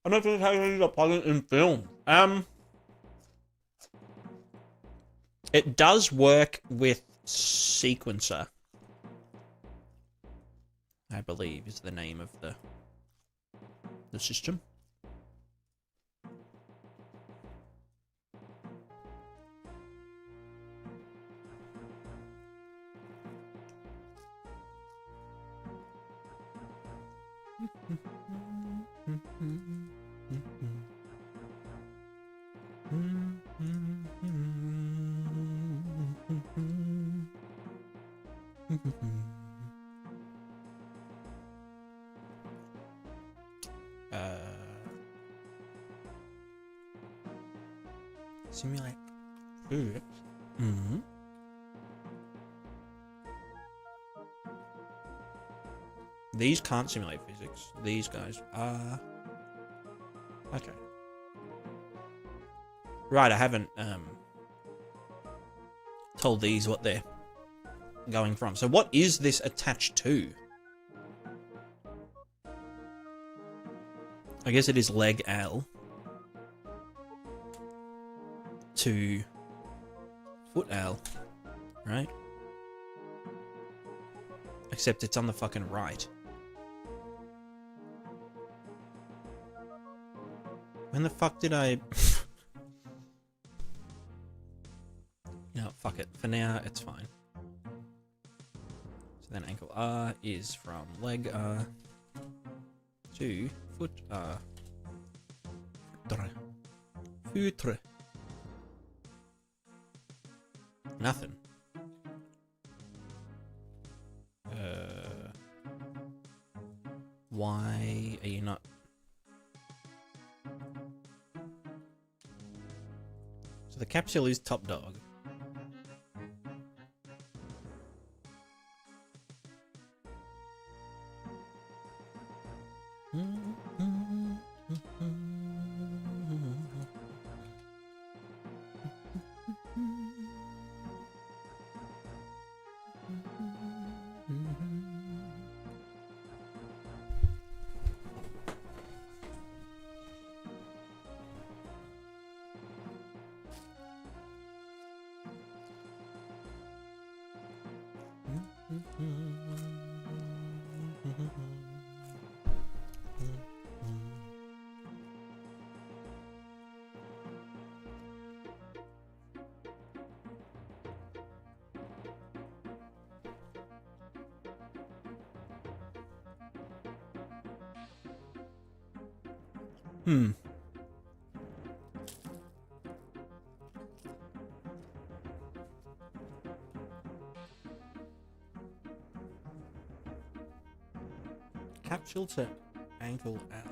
Speaker 1: I'm not sure how to use a plugin in film. It does work with sequencer, I believe, is the name of the system. Simulate physics. These can't simulate physics. These guys are. Okay. Right, I haven't told these what they're going from. So what is this attached to? I guess it is leg L to foot L, right? Except it's on the fucking right. When the fuck did I... You know, fuck it. For now, it's fine. So then ankle R is from leg R to foot R. Futre. Nothing. Why are you not... So the capsule is top dog. Capsule to ankle L.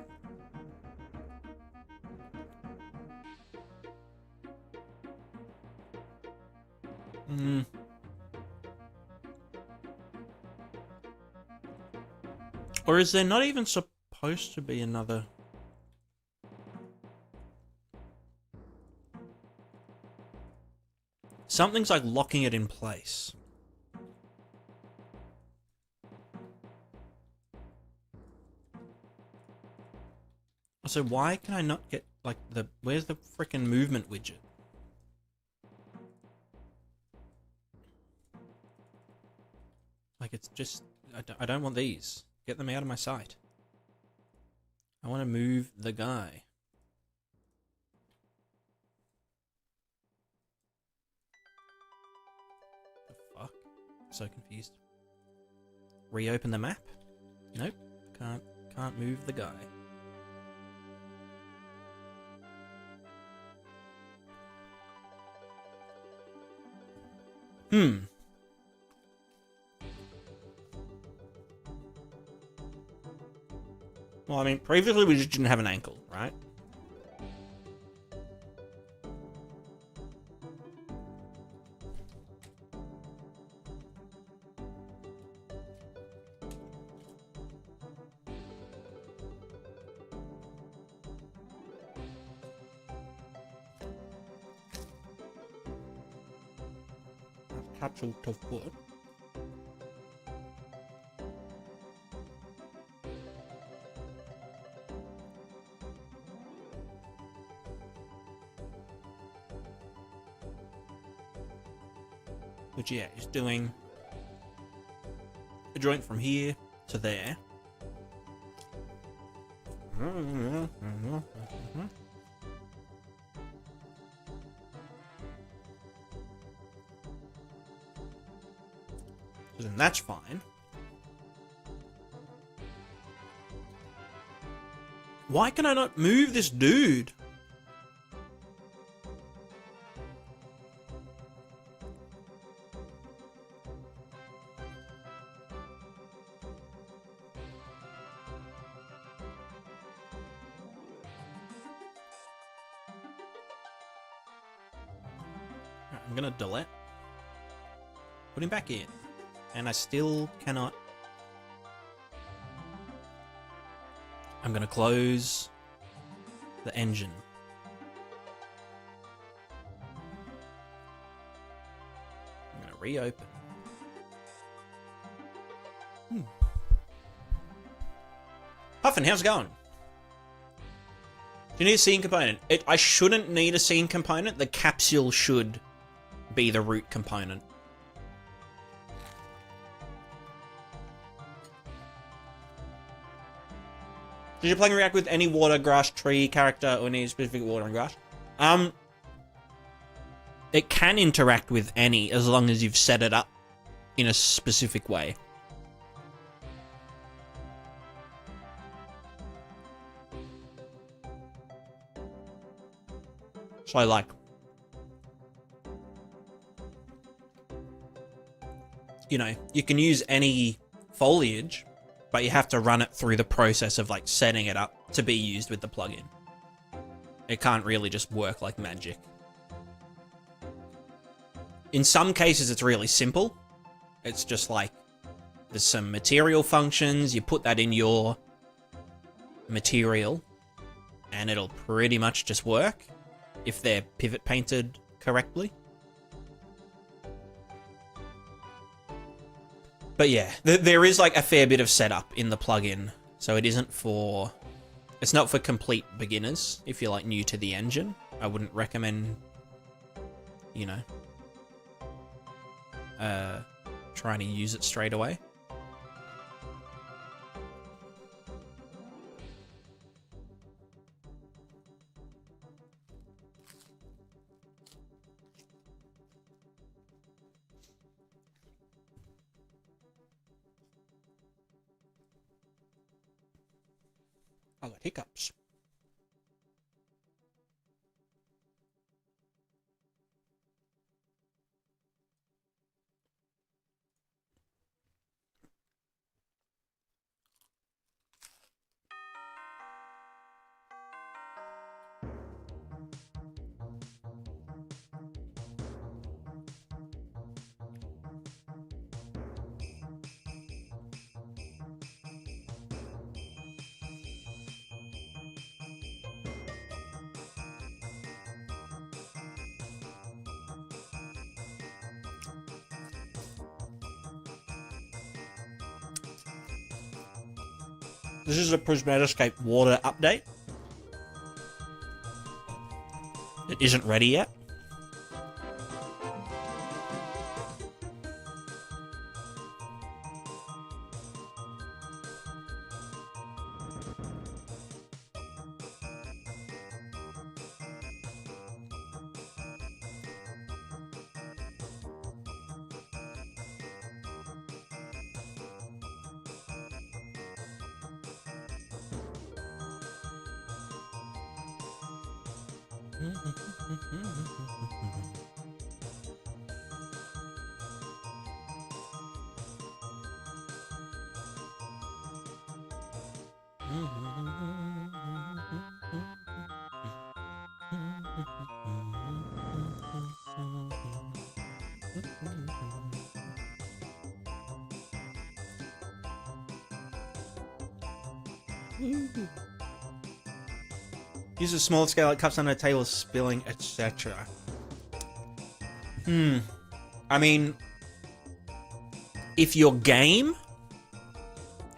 Speaker 1: Or is there not even supposed to be another... Something's like locking it in place. So why can I not get, like, the... Where's the frickin' movement widget? Like, it's just... I don't want these. Get them out of my sight. I want to move the guy. The fuck? I'm so confused. Reopen the map? Nope. Can't move the guy. Well, I mean, previously we just didn't have an ankle, right? Capsule to foot. which, yeah, is doing a joint from here to there. So then that's fine. Why can I not move this dude? Alright, I'm gonna delete. Put him back in. And I still cannot. I'm gonna close the engine. I'm gonna reopen. Huffin, how's it going? Do you need a scene component? I shouldn't need a scene component. The capsule should be the root component. Did your plugin react with any water, grass, tree character, or any specific water and grass? It can interact with any, as long as you've set it up in a specific way. So, like, you know, you can use any foliage, but you have to run it through the process of, like, setting it up to be used with the plugin. It can't really just work like magic. In some cases, it's really simple. It's just like, there's some material functions, you put that in your material, and it'll pretty much just work if they're pivot painted correctly. But yeah, there is like a fair bit of setup in the plugin, so it isn't for... It's not for complete beginners. If you're like new to the engine, I wouldn't recommend, you know, trying to use it straight away. I got hiccups. This is a Prismaticscape water update. It isn't ready yet. Use a smaller scale like cups under a table, spilling, etc. I mean, if your game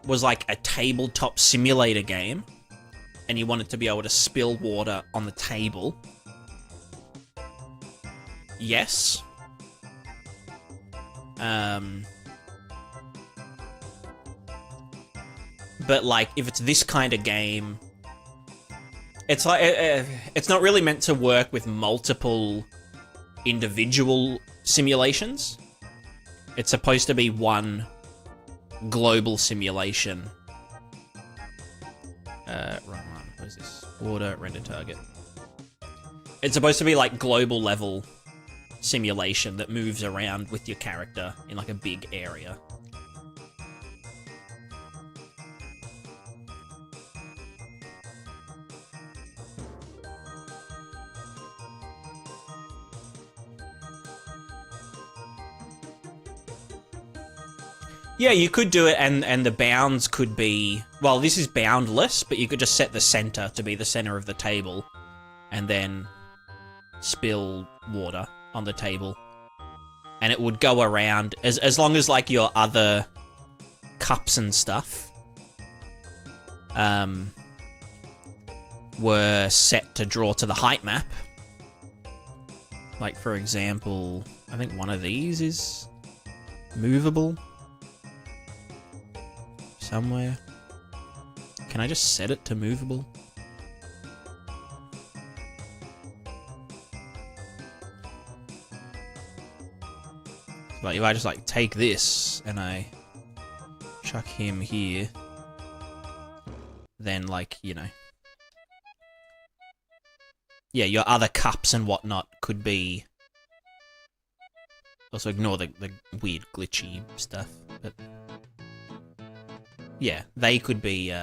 Speaker 1: was like a tabletop simulator game, and you wanted to be able to spill water on the table, yes. But like, if it's this kind of game, it's like it's not really meant to work with multiple individual simulations. It's supposed to be one global simulation. Wrong one. What is this? Order, render target. It's supposed to be like global level simulation that moves around with your character in like a big area. Yeah, you could do it, and the bounds could be... Well, this is boundless, but you could just set the center to be the center of the table, and then spill water on the table. And it would go around, as long as, like, your other cups and stuff were set to draw to the height map. Like, for example, I think one of these is movable. Somewhere. Can I just set it to movable? Like, if I just, like, take this and I chuck him here, then, like, you know. Yeah, your other cups and whatnot could be... Also ignore the weird glitchy stuff, but... Yeah, they could be,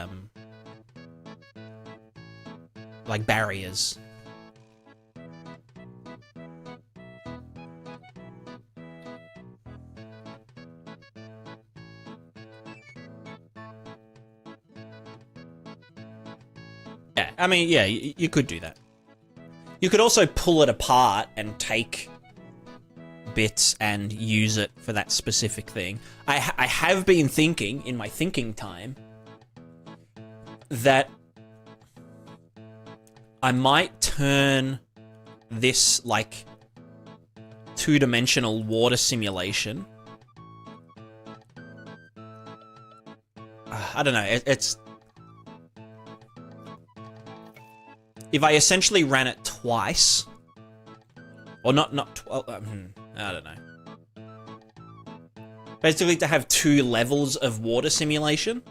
Speaker 1: like barriers. Yeah, I mean, yeah, you could do that. You could also pull it apart and take bits and use it for that specific thing. I have been thinking, in my thinking time, that I might turn this, like, two-dimensional water simulation... I don't know, it's... If I essentially ran it twice... Or not I don't know. Basically to have two levels of water simulation.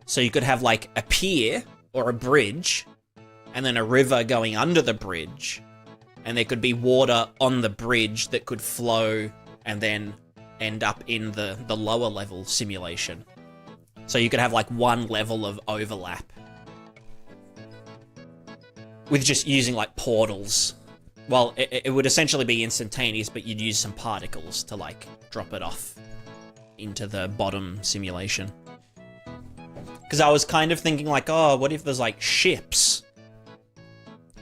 Speaker 1: So you could have like a pier or a bridge and then a river going under the bridge. And there could be water on the bridge that could flow and then end up in the lower level simulation. So you could have like one level of overlap. With just using like portals. Well, it would essentially be instantaneous, but you'd use some particles to, like, drop it off into the bottom simulation. Because I was kind of thinking, like, oh, what if there's, like, ships?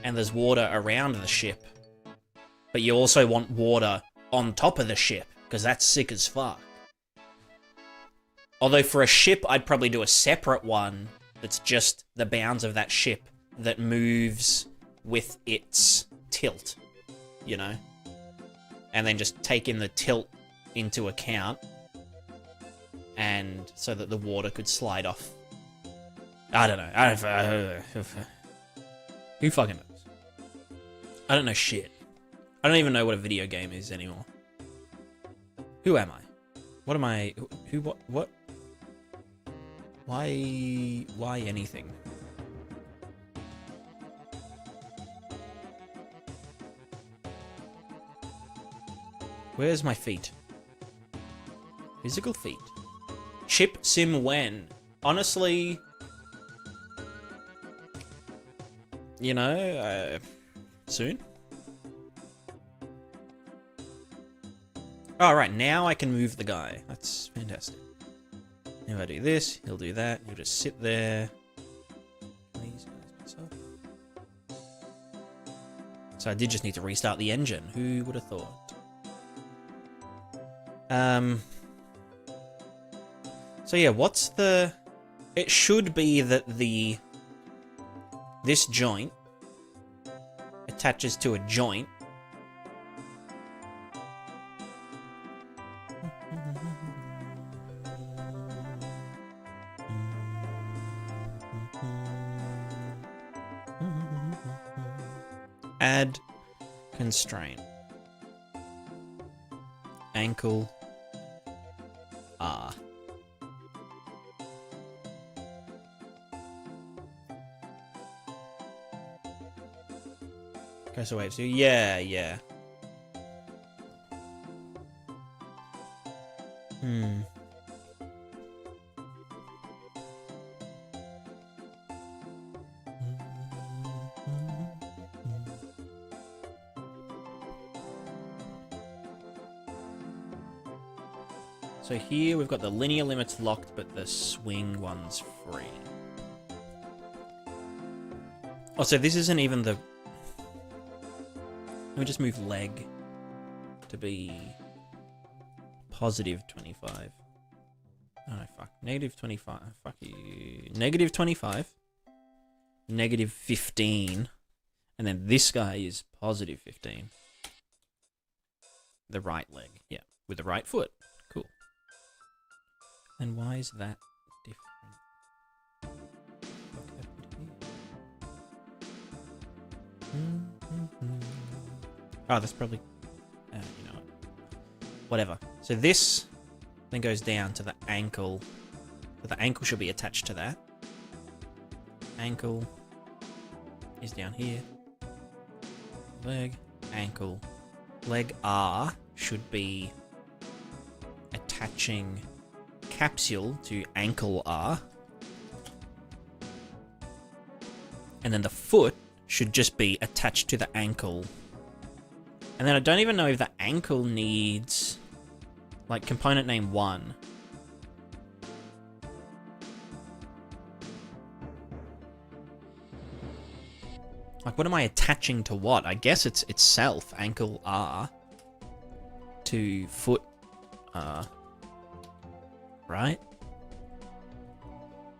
Speaker 1: And there's water around the ship. But you also want water on top of the ship, because that's sick as fuck. Although for a ship, I'd probably do a separate one that's just the bounds of that ship that moves with its... tilt, you know, and then just take in the tilt into account, and so that the water could slide off. I don't know. Who fucking knows? I don't know shit. I don't even know what a video game is anymore. Who am I? What am I? Who? What? Why anything? Where's my feet? Physical feet. Chip sim when? Honestly... You know, soon? Oh, right, now I can move the guy. That's fantastic. If I do this, he'll do that. He'll just sit there. Please, myself. So I did just need to restart the engine. Who would have thought? So yeah, what's the... It should be that this joint attaches to a joint. add constraint. Ankle R. Okay, so wait, so yeah. So here we've got the linear limits locked, but the swing one's free. Oh, so this isn't even the... Let me just move leg to be positive 25. Oh, no, fuck. Negative 25. Fuck you. Negative 25. Negative 15. And then this guy is positive 15. The right leg. Yeah. With the right foot. Cool. And why is that different? Oh, that's probably... you know what? Whatever. So this then goes down to the ankle. So the ankle should be attached to that. Ankle is down here. Leg, ankle. Leg R should be attaching capsule to ankle R. And then the foot should just be attached to the ankle. And then I don't even know if the ankle needs, like, component name 1. Like, what am I attaching to what? I guess it's itself, ankle R, to foot R. Right?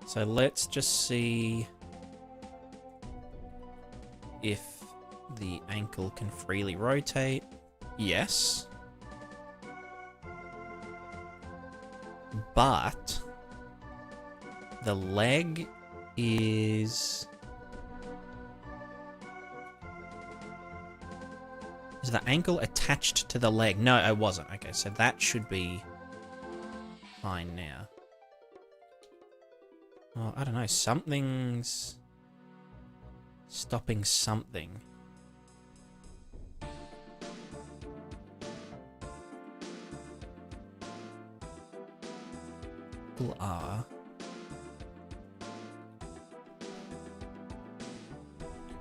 Speaker 1: So let's just see if the ankle can freely rotate. Yes. But the leg is the ankle attached to the leg? No, it wasn't. Okay, so that should be fine now. Well, I don't know. Something's stopping something. R.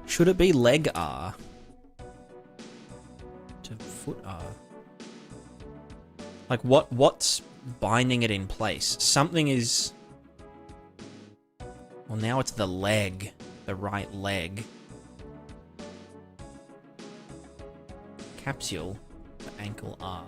Speaker 1: Should it be leg R? To foot R? Like what's binding it in place? Something is... Well, now it's the leg. The right leg. Capsule. The ankle R.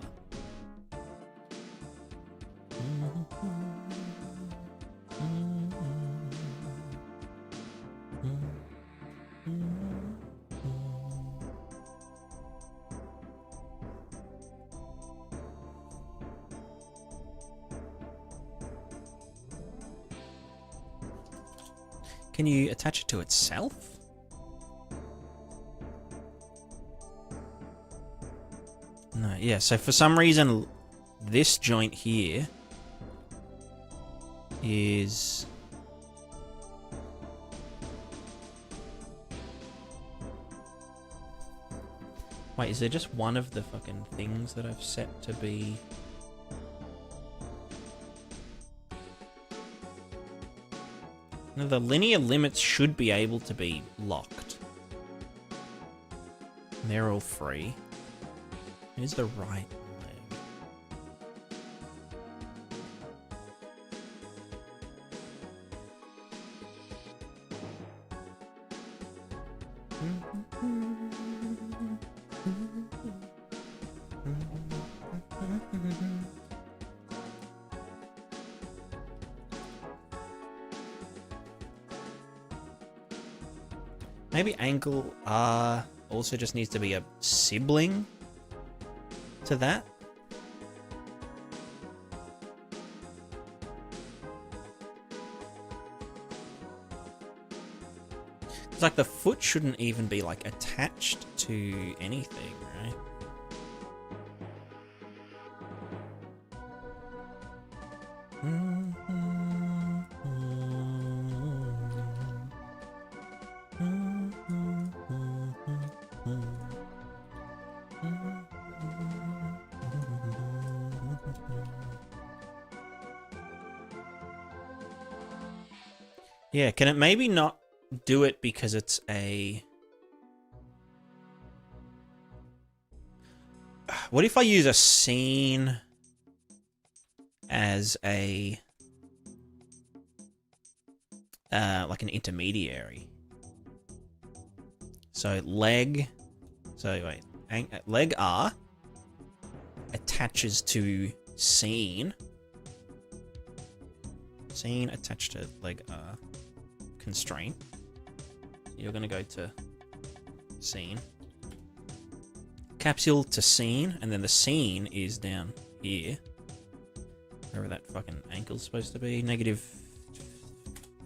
Speaker 1: Can you attach it to itself? No, yeah, so for some reason, this joint here is... Wait, is there just one of the fucking things that I've set to be... No, the linear limits should be able to be locked. And they're all free. Here's the right leg. Maybe ankle R also just needs to be a sibling to that. It's like the foot shouldn't even be like attached to anything, right? Yeah, can it maybe not do it because it's a... What if I use a scene as a... like an intermediary? So leg... So wait, leg R attaches to scene. Scene attached to leg R. Constraint. You're going to go to scene. Capsule to scene, and then the scene is down here. Wherever that fucking ankle's supposed to be. Negative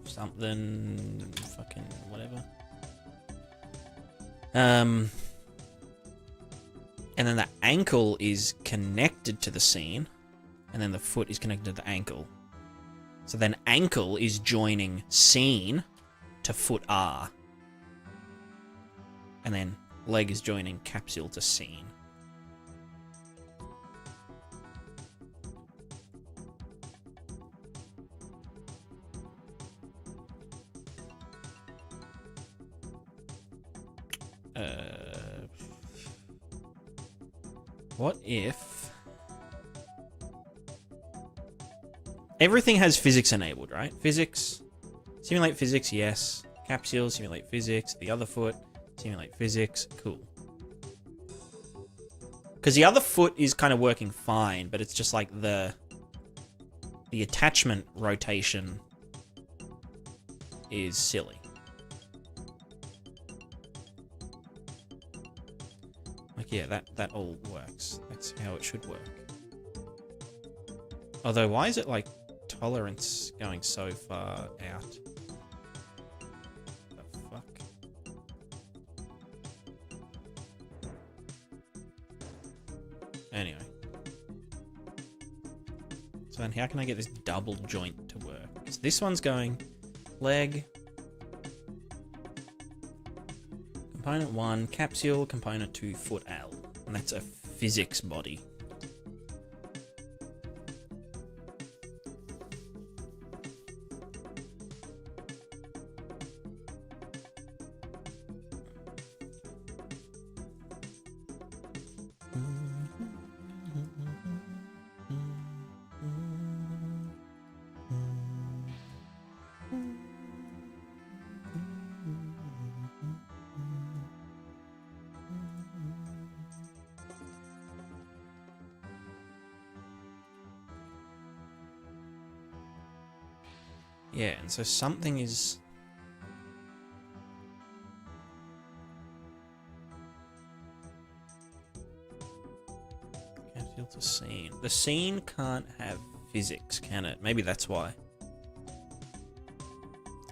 Speaker 1: something, fucking whatever. And then the ankle is connected to the scene, and then the foot is connected to the ankle. So then ankle is joining scene to foot R. And then leg is joining capsule to scene. What if... Everything has physics enabled, right? Physics. Simulate physics, yes. Capsule, simulate physics. The other foot, simulate physics. Cool. Because the other foot is kind of working fine, but it's just like the attachment rotation is silly. Like, yeah, that all works. That's how it should work. Although, why is it like tolerance going so far out? The fuck? Anyway. So then how can I get this double joint to work? So this one's going leg, component 1, capsule, component 2, foot L. And that's a physics body. Yeah, and so something is... Capsule to scene. The scene can't have physics, can it? Maybe that's why.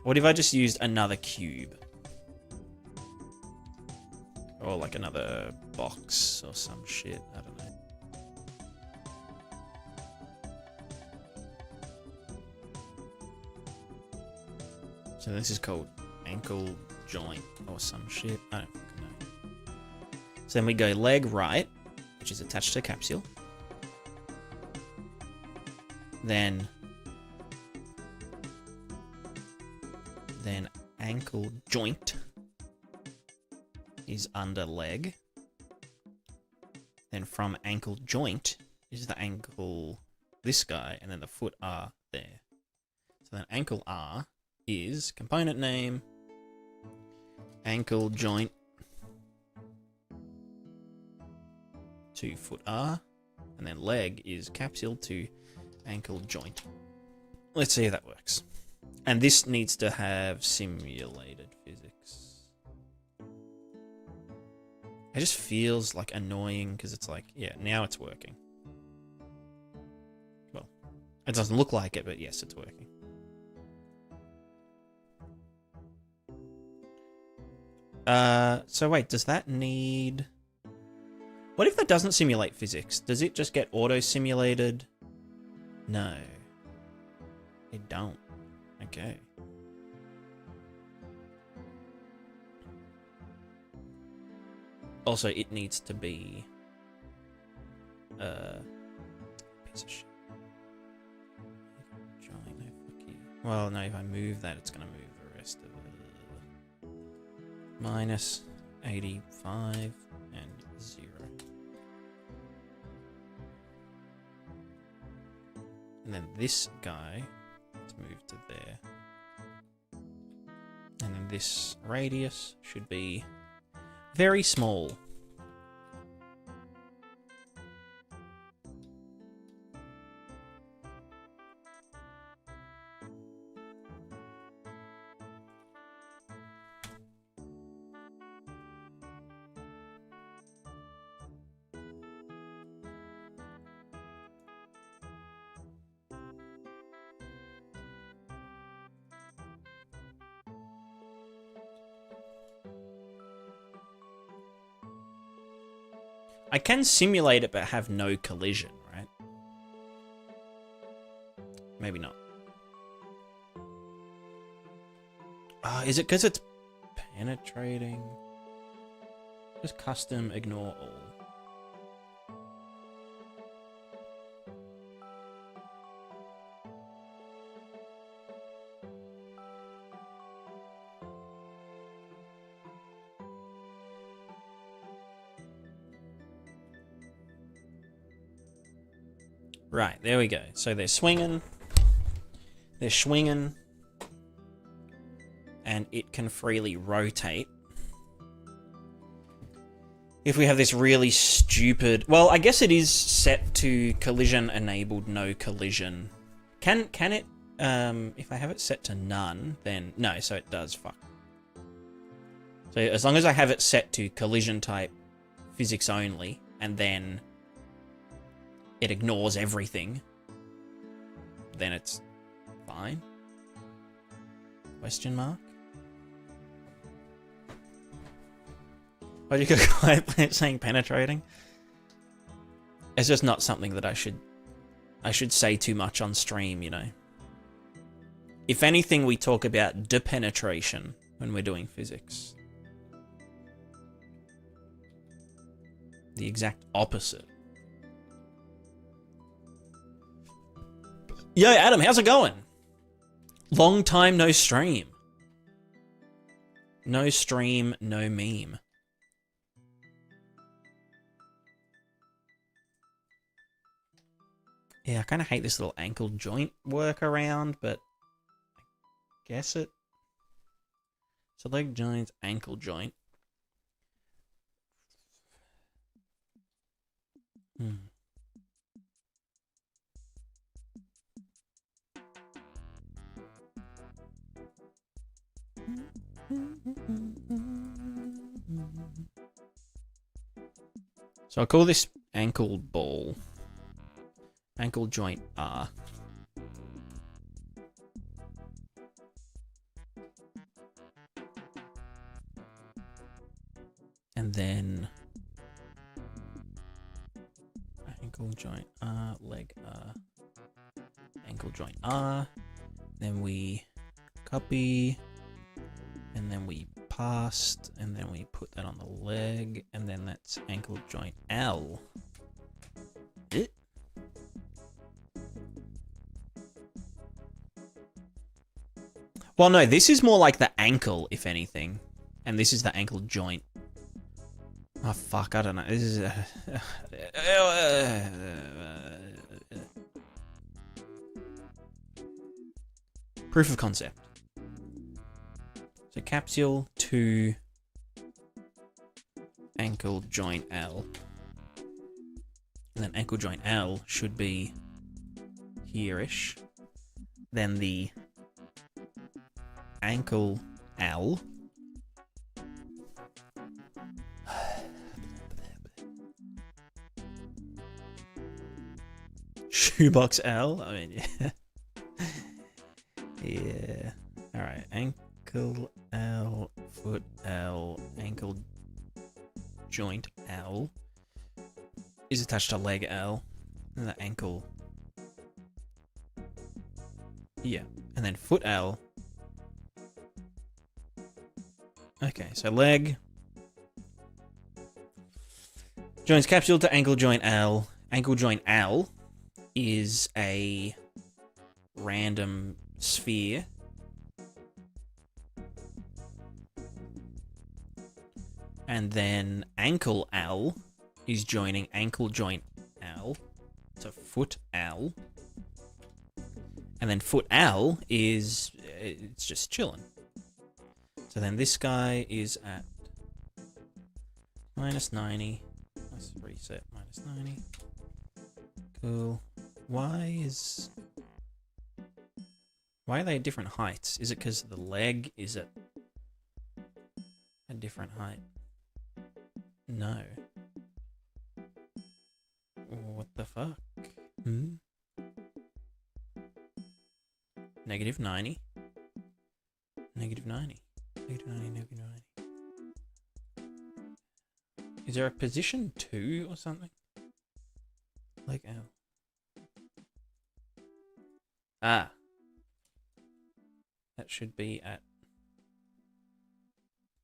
Speaker 1: What if I just used another cube? Or like another box or some shit, I don't know. So this is called ankle joint or some shit. I don't fucking know. So then we go leg right, which is attached to capsule. Then ankle joint is under leg. Then from ankle joint is the ankle, this guy, and then the foot R there. So then ankle R is component name, ankle joint to foot R, and then leg is capsule to ankle joint. Let's see if that works. And this needs to have simulated physics. It just feels like annoying because it's like, yeah, now it's working. Well, it doesn't look like it, but yes, it's working. So wait, does that need... What if that doesn't simulate physics? Does it just get auto-simulated? No. It don't. Okay. Also, it needs to be... piece of shit. Well, no, if I move that, it's going to move the rest of it. Minus 85 and 0. And then this guy, let's move to there. And then this radius should be very small. I can simulate it but have no collision, right? Maybe not. Is it because it's penetrating? Just custom ignore all. Right, there we go. So they're swinging. They're swinging. And it can freely rotate. If we have this really stupid... Well, I guess it is set to collision enabled, no collision. Can it... if I have it set to none, then... No, so it does, fuck. So as long as I have it set to collision type, physics only, and then... it ignores everything, then it's fine? Question mark? Why do you go quiet saying penetrating? It's just not something that I should say too much on stream, you know. If anything, we talk about depenetration when we're doing physics. The exact opposite. Yo, Adam, how's it going? Long time no stream. No stream, no meme. Yeah, I kind of hate this little ankle joint workaround, but I guess it. So leg joints, ankle joint. So I'll call this ankle ball. Ankle joint R. And then ankle joint R, leg R, ankle joint R. Then we copy, and then we past, and then we put that on the leg, and then that's ankle joint L. Well, no, this is more like the ankle, if anything. And this is the ankle joint. Oh, fuck, I don't know. This is... proof of concept. So capsule to ankle joint L. And then ankle joint L should be here-ish. Then the ankle L shoebox L. I mean, yeah. Yeah. All right. ankle L, foot L, ankle joint L is attached to leg L, and the ankle, yeah, and then foot L. Okay, so leg joins capsule to ankle joint L. Ankle joint L is a random sphere. And then ankle L is joining ankle joint L to foot L. And then foot L is, it's just chilling. So then this guy is at -90. Let's reset, -90. Cool. Why are they at different heights? Is it because the leg is at a different height? No. What the fuck? -90. -90. -90. -90. Is there a position 2 or something? Like L. Ah. That should be at...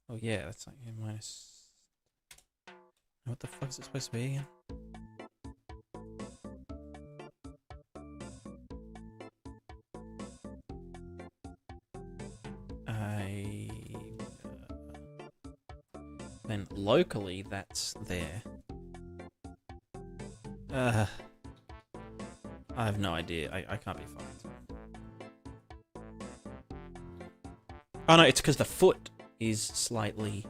Speaker 1: Oh yeah, that's like minus... What the fuck is it supposed to be again? Then locally, that's there. I have no idea. I can't be fucked. Oh no, it's because the foot is slightly...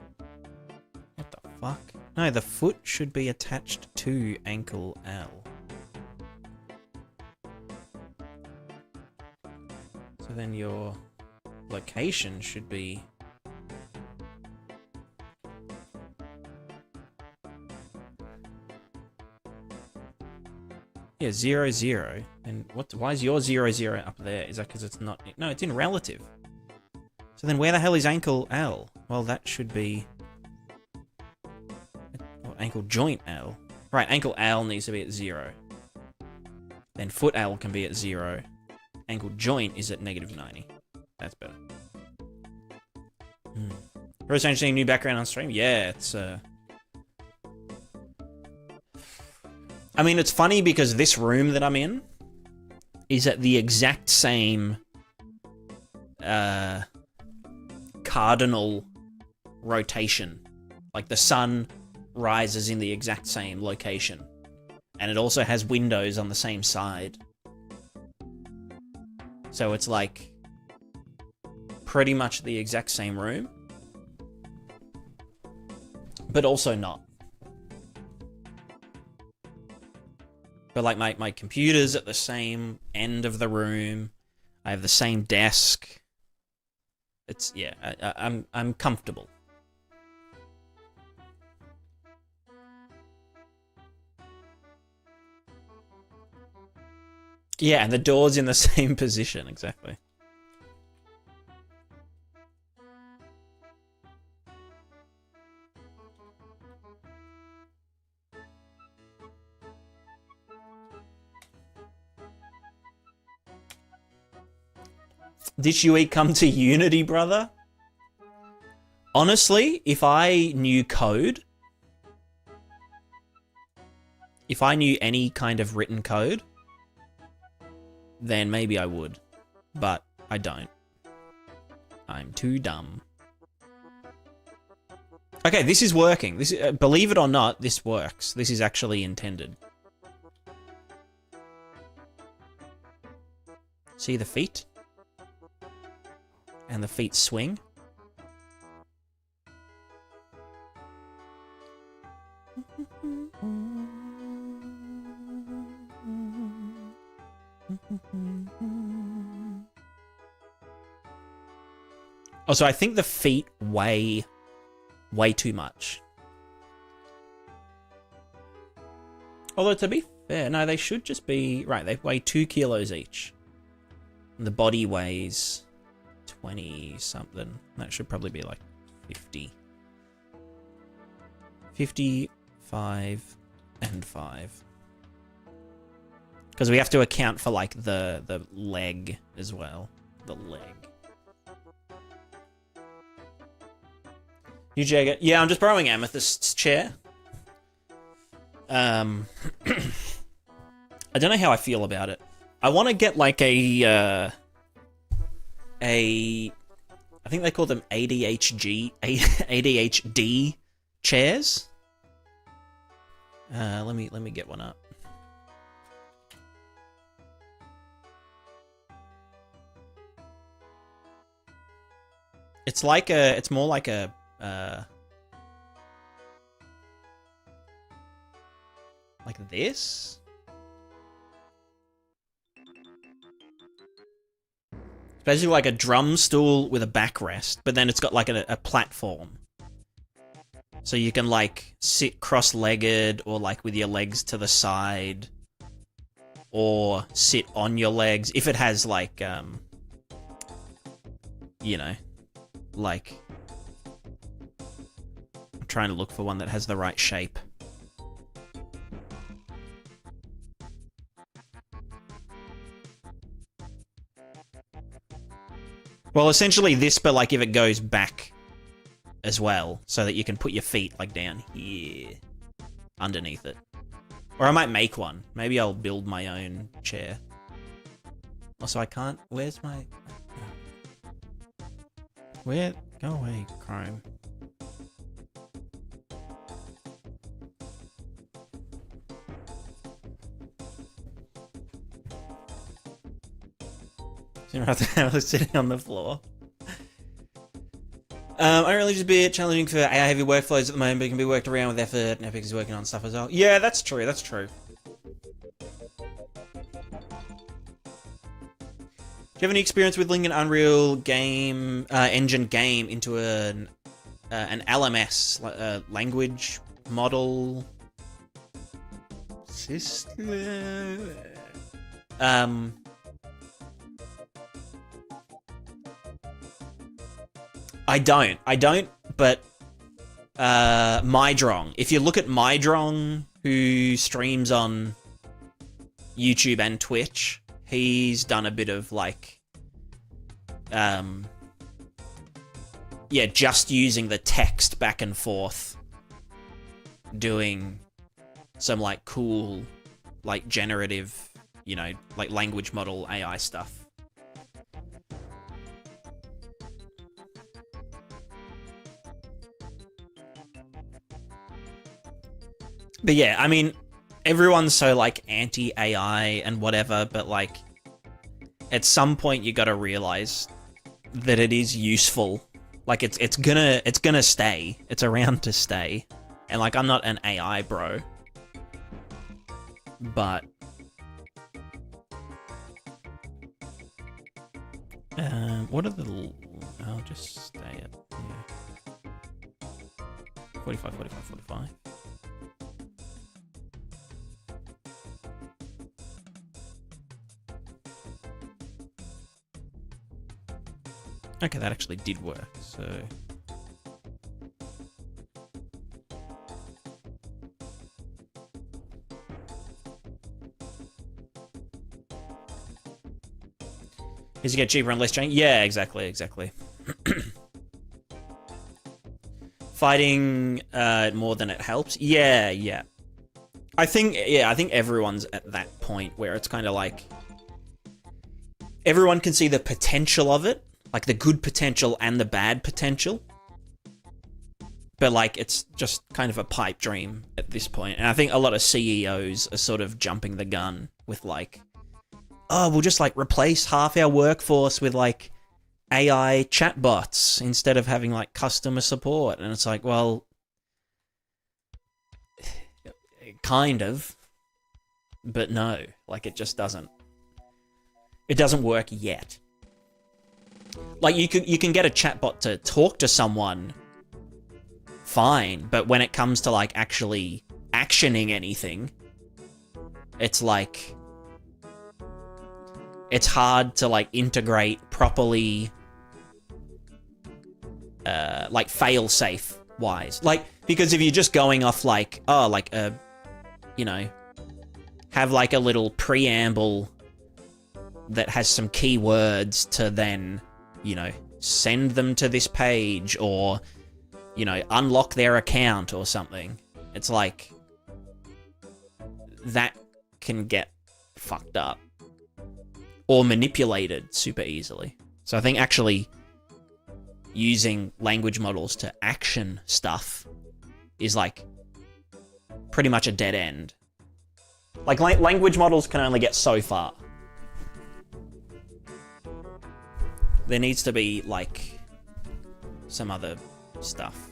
Speaker 1: What the fuck? No, the foot should be attached to ankle L. So then your location should be... Yeah, 0, 0. And what? Why is your 0, 0 up there? Is that because it's not... No, it's in relative. So then where the hell is ankle L? Well, that should be... ankle joint L. Right, ankle L needs to be at 0. Then foot L can be at 0. Ankle joint is at -90. That's better. First time seeing new background on stream? Yeah, it's... I mean, it's funny because this room that I'm in is at the exact same cardinal rotation. Like, the sun rises in the exact same location. And it also has windows on the same side. So it's like pretty much the exact same room. But also not. But like my computer's at the same end of the room. I have the same desk. It's, yeah, I'm comfortable. Yeah, and the door's in the same position, exactly. Did you come to Unity, brother? Honestly, if I knew code, if I knew any kind of written code, then maybe I would. But I don't. I'm too dumb. Okay, this is working. This is, believe it or not, this works. This is actually intended. See the feet? And the feet swing. Also, I think the feet weigh way too much. Although, to be fair, no, they should just be... Right, they weigh 2 kilos each. And the body weighs 20 something. That should probably be like 50. 55 and 5. Because we have to account for like the leg as well. The leg. You Jagger. Yeah, I'm just borrowing Amethyst's chair. I don't know how I feel about it. I want to get like I think they call them ADHD chairs. Let me get one up. It's like it's more like a like this. It's basically like a drum stool with a backrest, but then it's got like a platform. So you can like sit cross-legged or like with your legs to the side, or sit on your legs if it has like you know, like I'm trying to look for one that has the right shape. Well, essentially this, but like if it goes back as well, so that you can put your feet like down here underneath it. Or I might make one. Maybe I'll build my own chair. Also, I can't... Where's my... Where... Go away, Chrome. So I was sitting on the floor. I really just be challenging for AI-heavy workflows at the moment, but it can be worked around with effort, and Epic is working on stuff as well. Yeah, that's true, that's true. Do you have any experience with linking an Unreal game engine game into an LMS language model system? I don't, but Mydrong. If you look at Mydrong, who streams on YouTube and Twitch, he's done a bit of like, yeah, just using the text back and forth, doing some like cool, like generative, you know, like language model AI stuff. But yeah, I mean, everyone's so like anti-AI and whatever, but like at some point you gotta realize that it is useful. Like it's gonna stay. It's around to stay. And like I'm not an AI bro. But what are the... I'll just stay at, yeah. 45, 45, 45. Okay, that actually did work, so... Is it get cheaper and less chain? Yeah, exactly. Fighting more than it helps? Yeah. I think everyone's at that point where it's kind of like... Everyone can see the potential of it. Like the good potential and the bad potential. But like it's just kind of a pipe dream at this point. And I think a lot of CEOs are sort of jumping the gun with like, oh, we'll just like replace half our workforce with like AI chatbots instead of having like customer support. And it's like, well, kind of, but no, like it just doesn't. It doesn't work yet. Like you can get a chatbot to talk to someone fine, but when it comes to like actually actioning anything, it's like it's hard to like integrate properly like fail-safe wise. Like, because if you're just going off like, oh, like you know, have like a little preamble that has some keywords to then, you know, send them to this page or, you know, unlock their account or something. It's like, that can get fucked up or manipulated super easily. So I think actually using language models to action stuff is like pretty much a dead end. Like language models can only get so far. There needs to be like some other stuff.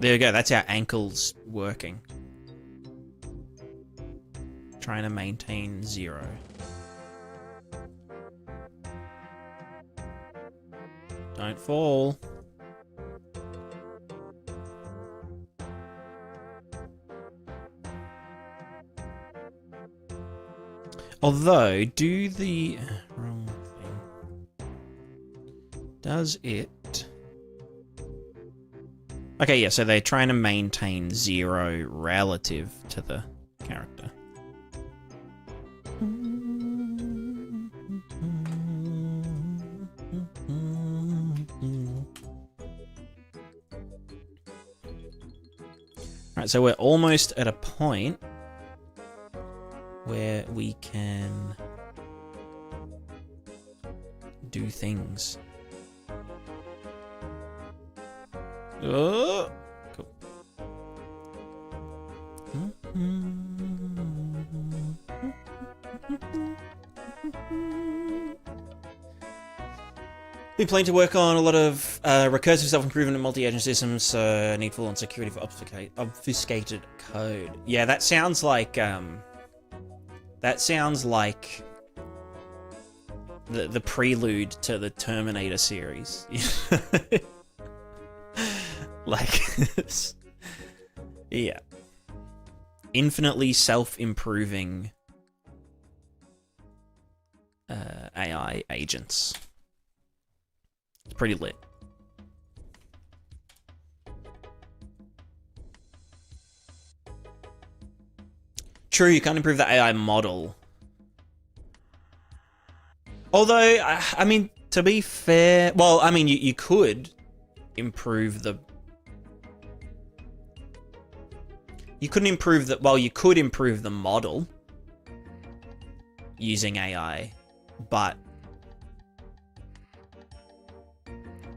Speaker 1: There we go, that's our ankles working. Trying to maintain 0. Don't fall. Although, do the wrong thing. Does it? Okay, yeah, so they're trying to maintain 0 relative to the character. Alright, so we're almost at a point where we can do things. Oh, cool. We plan to work on a lot of recursive self-improvement and multi-agent systems, needful and security for obfuscated code. Yeah, that sounds like the prelude to the Terminator series. Like, yeah. Infinitely self-improving AI agents. It's pretty lit. True, you can't improve the AI model. Although, I mean, to be fair... Well, I mean, you could improve the... You couldn't improve the... Well, you could improve the model using AI, but...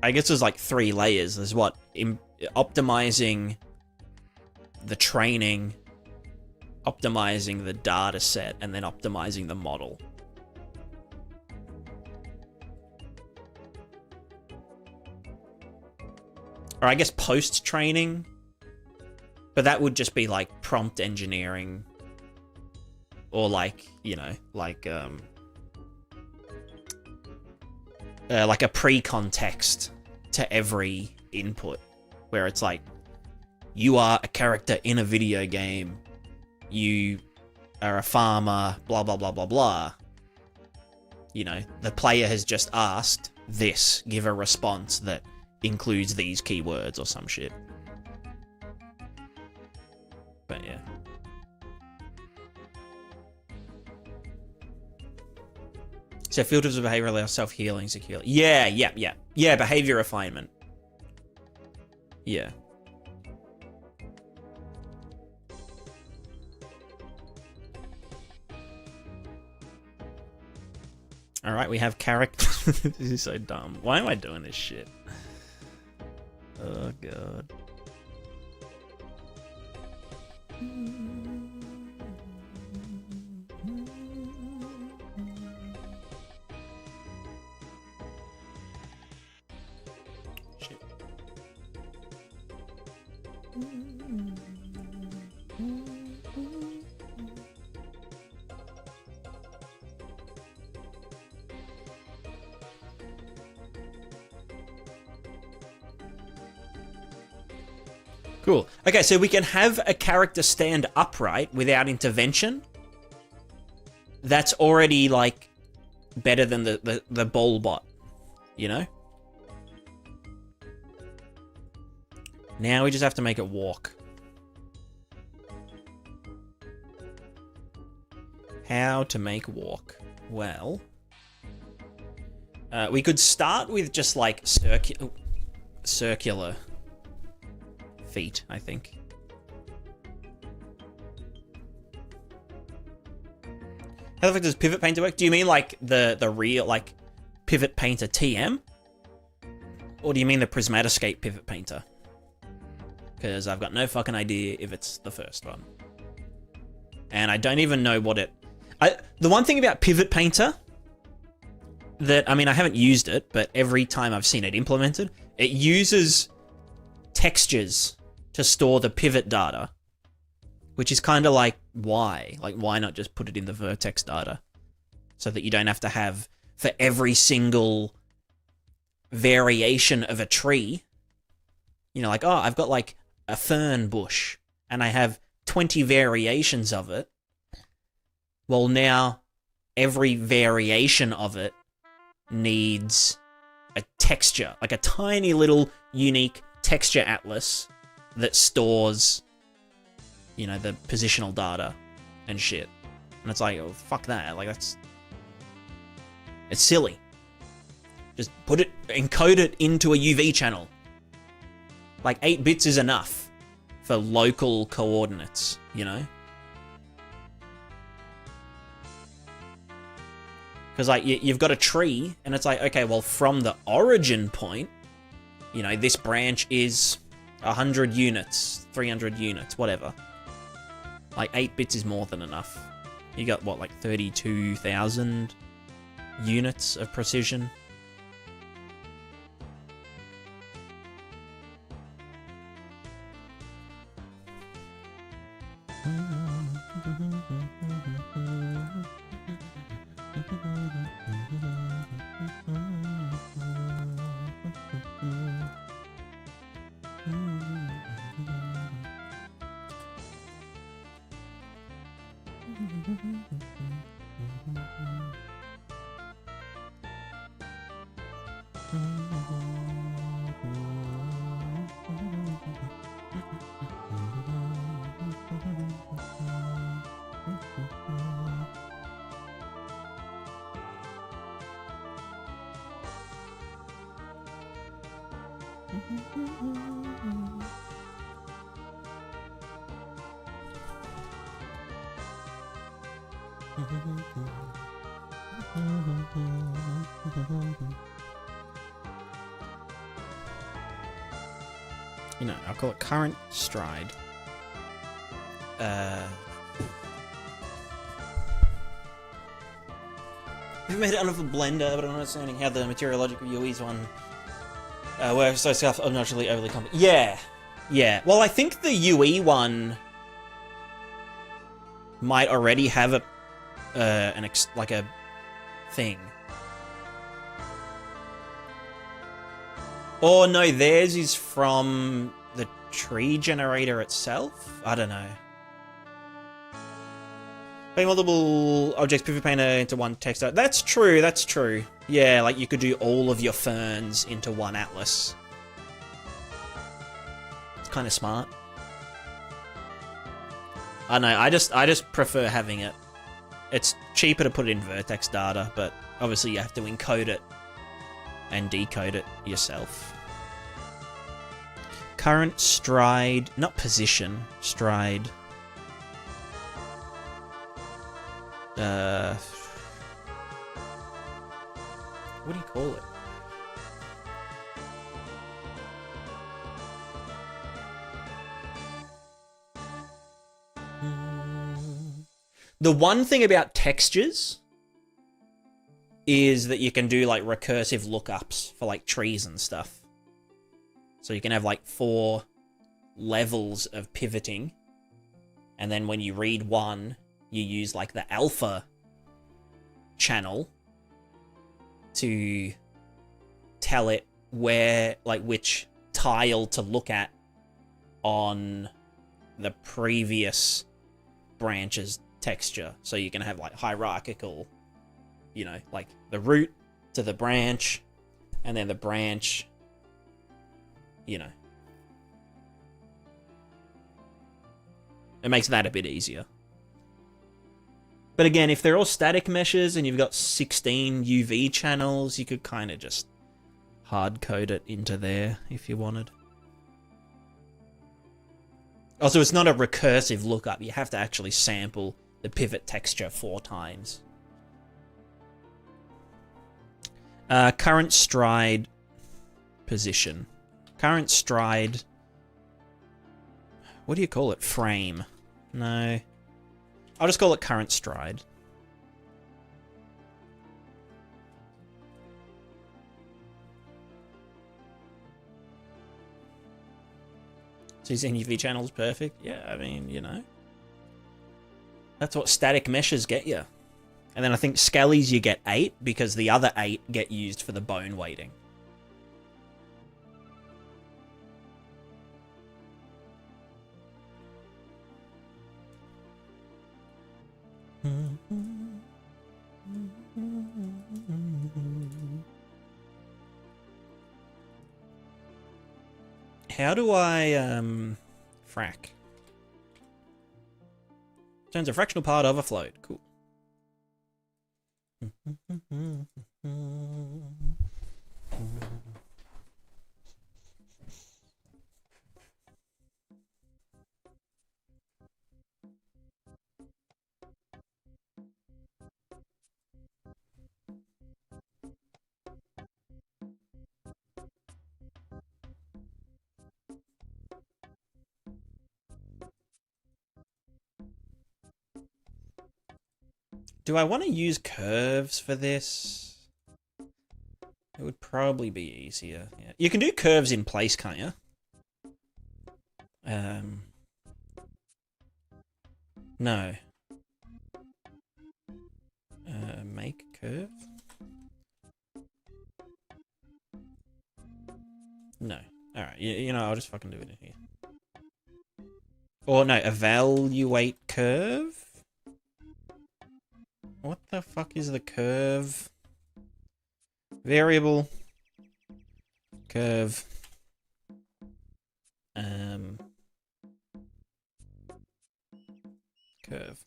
Speaker 1: I guess there's like 3 layers. There's what? Optimizing the training, optimizing the data set, and then optimizing the model. Or I guess post-training. But that would just be like prompt engineering. Or like, you know, like a pre-context to every input. Where it's like, you are a character in a video game. You are a farmer, blah, blah, blah, blah, blah. You know, the player has just asked this, give a response that includes these keywords or some shit. But yeah. So filters of behavior allow self-healing securely. Yeah, behavior refinement. Yeah. Alright, we have character. This is so dumb. Why am I doing this shit? Oh, God. Shit. Cool. Okay, so we can have a character stand upright without intervention. That's already, like, better than the ball bot, you know? Now we just have to make it walk. How to make walk? Well, we could start with just, like, circular feet, I think. How the fuck does Pivot Painter work? Do you mean like the real like Pivot Painter TM? Or do you mean the Prismatiscape Pivot Painter? Because I've got no fucking idea if it's the first one. And I don't even know what it... the one thing about Pivot Painter that, I mean, I haven't used it, but every time I've seen it implemented, it uses textures to store the pivot data, which is kind of like, why? Like, why not just put it in the vertex data so that you don't have to have, for every single variation of a tree, you know, like, oh, I've got like a fern bush and I have 20 variations of it. Well, now every variation of it needs a texture, like a tiny little unique texture atlas that stores, you know, the positional data and shit. And it's like, oh, fuck that. Like, it's silly. Just encode it into a UV channel. Like, 8 bits is enough for local coordinates, you know? Because, like, you've got a tree, and it's like, okay, well, from the origin point, you know, this branch is 100 units, 300 units, whatever. Like, 8 bits is more than enough. You got, what, like 32,000 units of precision? You know, I'll call it current stride. We've made it out of a blender, but I'm not understanding how the Meteorological UE's one works. So stuff obnoxiously overly complex. Yeah. Well, I think the UE one might already have like a thing. Or no, theirs is from the tree generator itself? I don't know. Putting multiple objects pivot painter into one text. That's true, that's true. Yeah, like you could do all of your ferns into one atlas. It's kind of smart. I don't know, I just prefer having it. It's cheaper to put it in vertex data, but obviously you have to encode it and decode it yourself. Current stride, not position, stride. What do you call it? The one thing about textures is that you can do like recursive lookups for like trees and stuff. So you can have like 4 levels of pivoting, and then when you read one, you use like the alpha channel to tell it where, like, which tile to look at on the previous branch's texture. So you can have like hierarchical, you know, like the root to the branch, and then the branch, you know. It makes that a bit easier. But again, if they're all static meshes and you've got 16 UV channels, you could kind of just hard code it into there if you wanted. Also, it's not a recursive lookup. You have to actually sample the pivot texture 4 times. Current stride position. Current stride. What do you call it? Frame. No. I'll just call it current stride. So you're saying UV channel's perfect? Yeah, I mean, you know. That's what static meshes get you. And then I think skellies you get 8 because the other 8 get used for the bone weighting. How do I, frac? Turns a fractional part of a float. Cool. Do I want to use curves for this? It would probably be easier. Yeah. You can do curves in place, can't you? No. Make curve? No. Alright, you know, I'll just fucking do it in here. Or no, evaluate curve? What the fuck is the curve? Variable. Curve. Curve.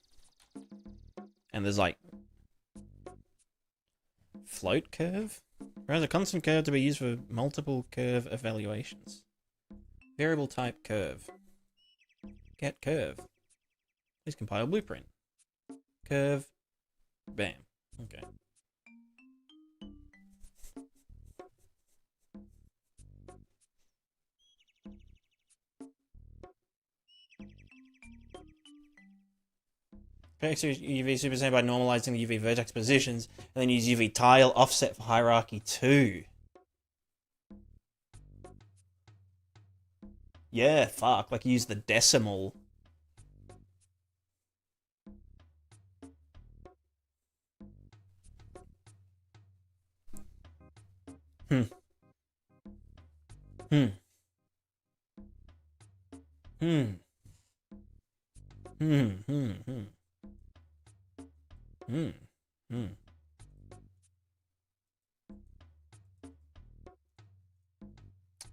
Speaker 1: And there's like float curve? Whereas a constant curve to be used for multiple curve evaluations. Variable type curve. Get curve. Please compile blueprint. Curve. Bam. Okay. Fix UV super sand by normalizing the UV vertex positions, and then use UV tile offset for hierarchy 2. Yeah, fuck. Like use the decimal. Hmm. Hmm. Hmm. Hmm. Hmm. Hmm. Hmm. Hmm.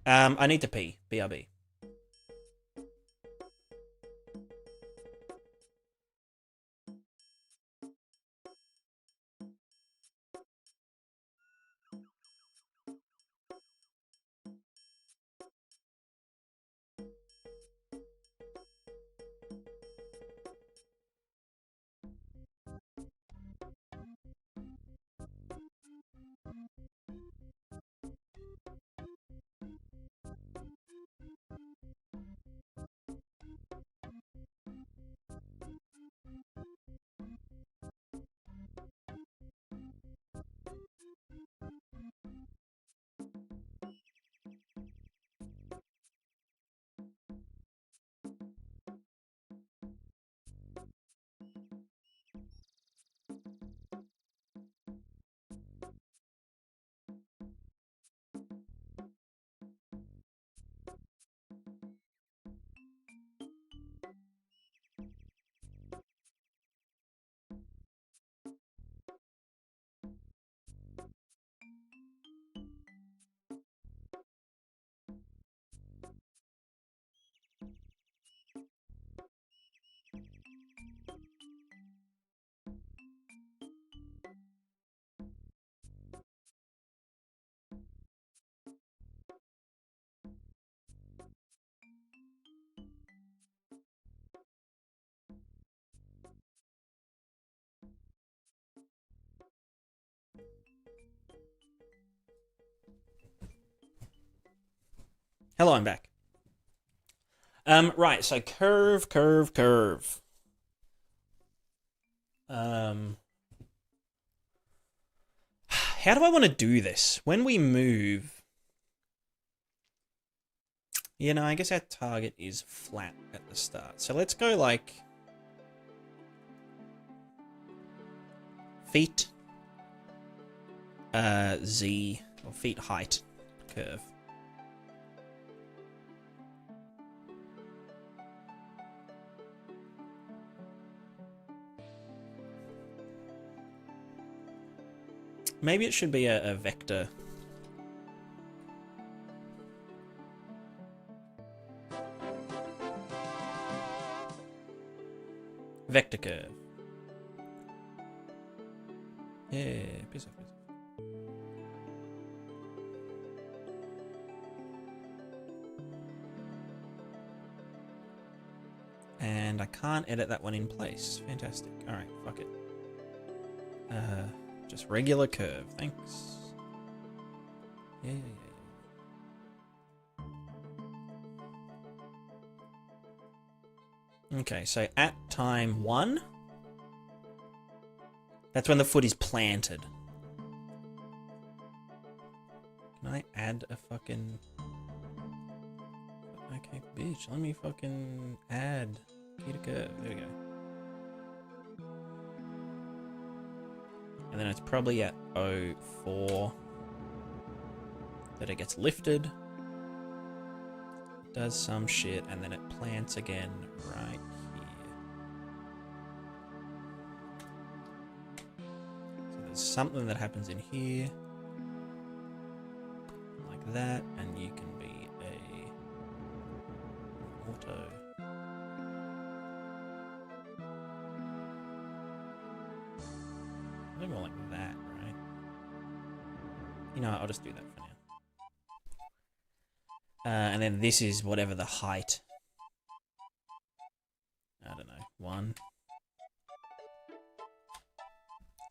Speaker 1: I need to pee. BRB. Hello, I'm back. Right, so curve. How do I want to do this? When we move... You know, I guess our target is flat at the start. So let's go like... feet. Z, or feet height curve. Maybe it should be a vector. Vector curve. Yeah, piss off. And I can't edit that one in place. Fantastic. Alright, fuck it. Just regular curve, thanks. Yeah. Okay, so at time 1, that's when the foot is planted. Can I add a fucking... Okay, bitch, let me fucking add key to curve. There we go. And then it's probably at 04 that it gets lifted. Does some shit, and then it plants again right here. So there's something that happens in here. Like that, and you can be a auto. A little more like that, right? You know, I'll just do that for now. And then this is whatever the height. I don't know, 1.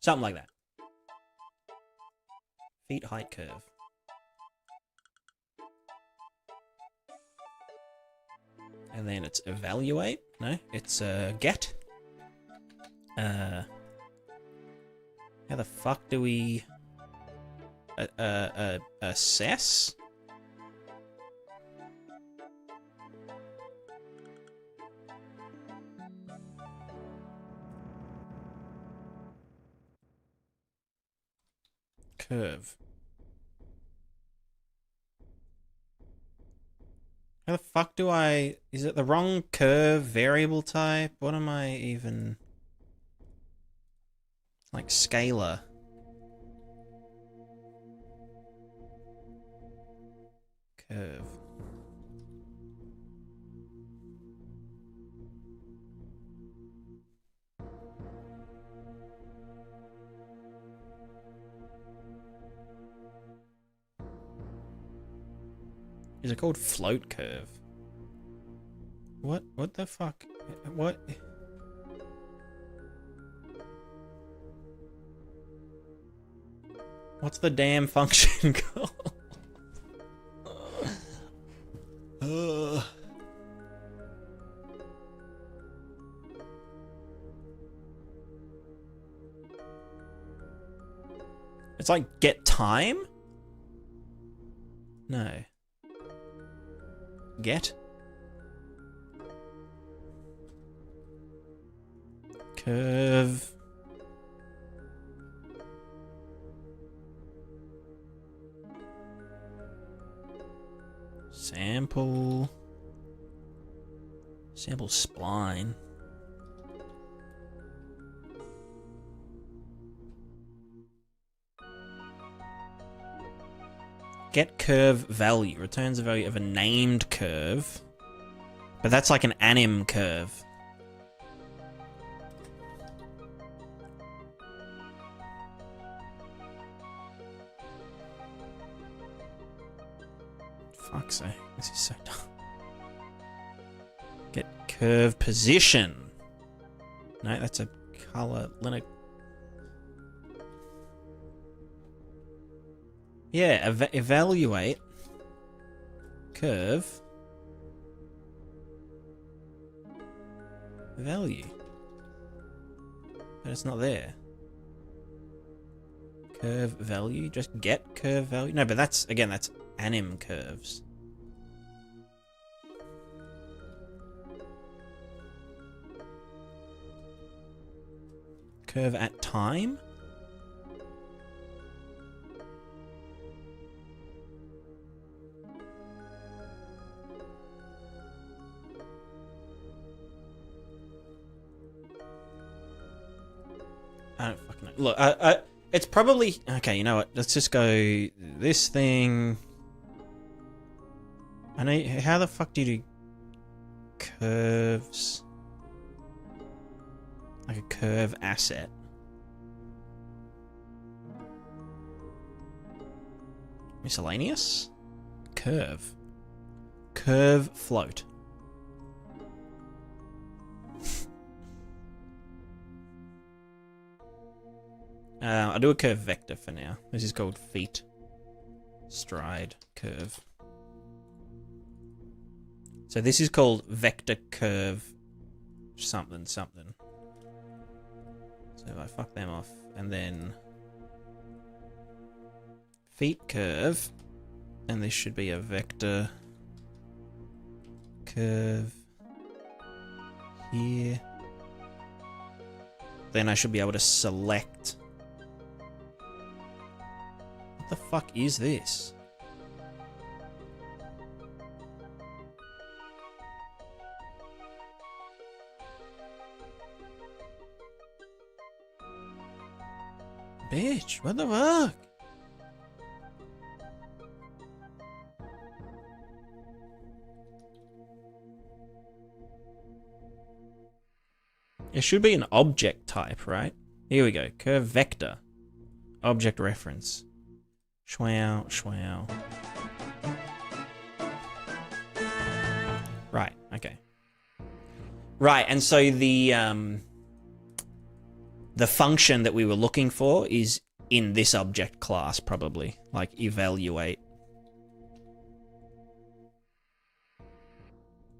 Speaker 1: Something like that. Feet height curve. And then it's evaluate. No, it's get. How the fuck do we assess? Curve. How the fuck do I... Is it the wrong curve variable type? What am I even... Like scalar. Curve. Is it called float curve? What the fuck? What? What's the damn function called? It's like get time? No. Get? Curve. Sample. Sample spline. Get curve value. Returns the value of a named curve. But that's like an anim curve. Fuck's sake. This is so dumb. Get curve position. No, that's a color. Yeah, evaluate. curve value. But it's not there. Curve value, just get curve value. No, but that's, again, that's anim curves. Curve at time? I don't fucking know. Look, it's probably... Okay, you know what? Let's just go... This thing... I know... How the fuck do you do... Curves... Like a curve asset? Miscellaneous? Curve. Curve float. I'll do a curve vector for now. This is called feet. Stride curve. So this is called vector curve something something. So if I fuck them off and then feet curve, and this should be a vector curve here. Then I should be able to select. What the fuck is this? Bitch, what the fuck? It should be an object type, right? Here we go. Curve vector. Object reference. Schwow, schwow. Right, okay. Right, and so the function that we were looking for is in this object class, probably. Like, evaluate.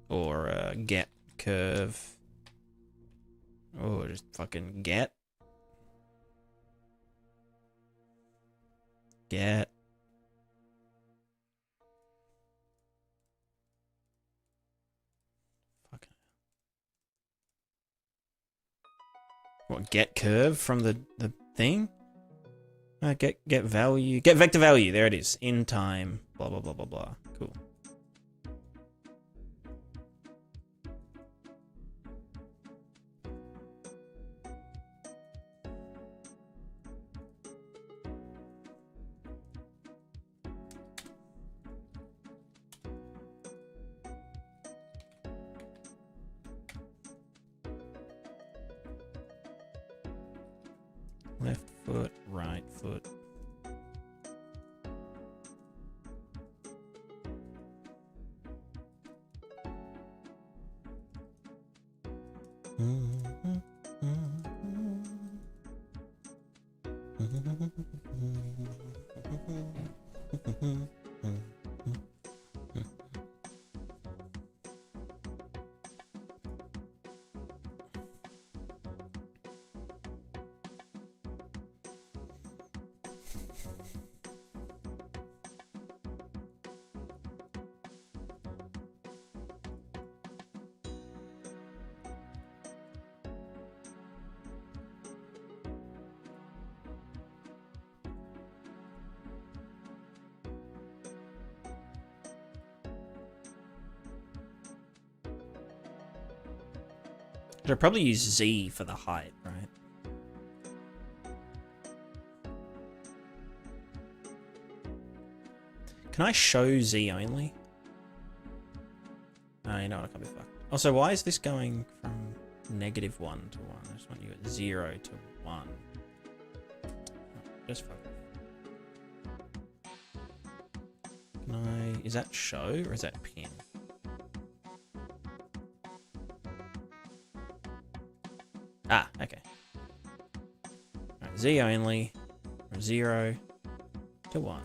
Speaker 1: Or get curve. Oh, just fucking get. Get. Fucking. What, get curve from the thing? Get value. Get vector value. There it is. In time. Blah, blah, blah, blah, blah. Cool. Left foot, right foot. I'd probably use Z for the height, right? Can I show Z only? Oh, you know what? I can't be fucked. Also, why is this going from -1 to 1? I just want you at 0 to 1. Oh, just fuck. Can I... Is that show or is that pin? Ah, okay. Right, Z only, from 0 to 1.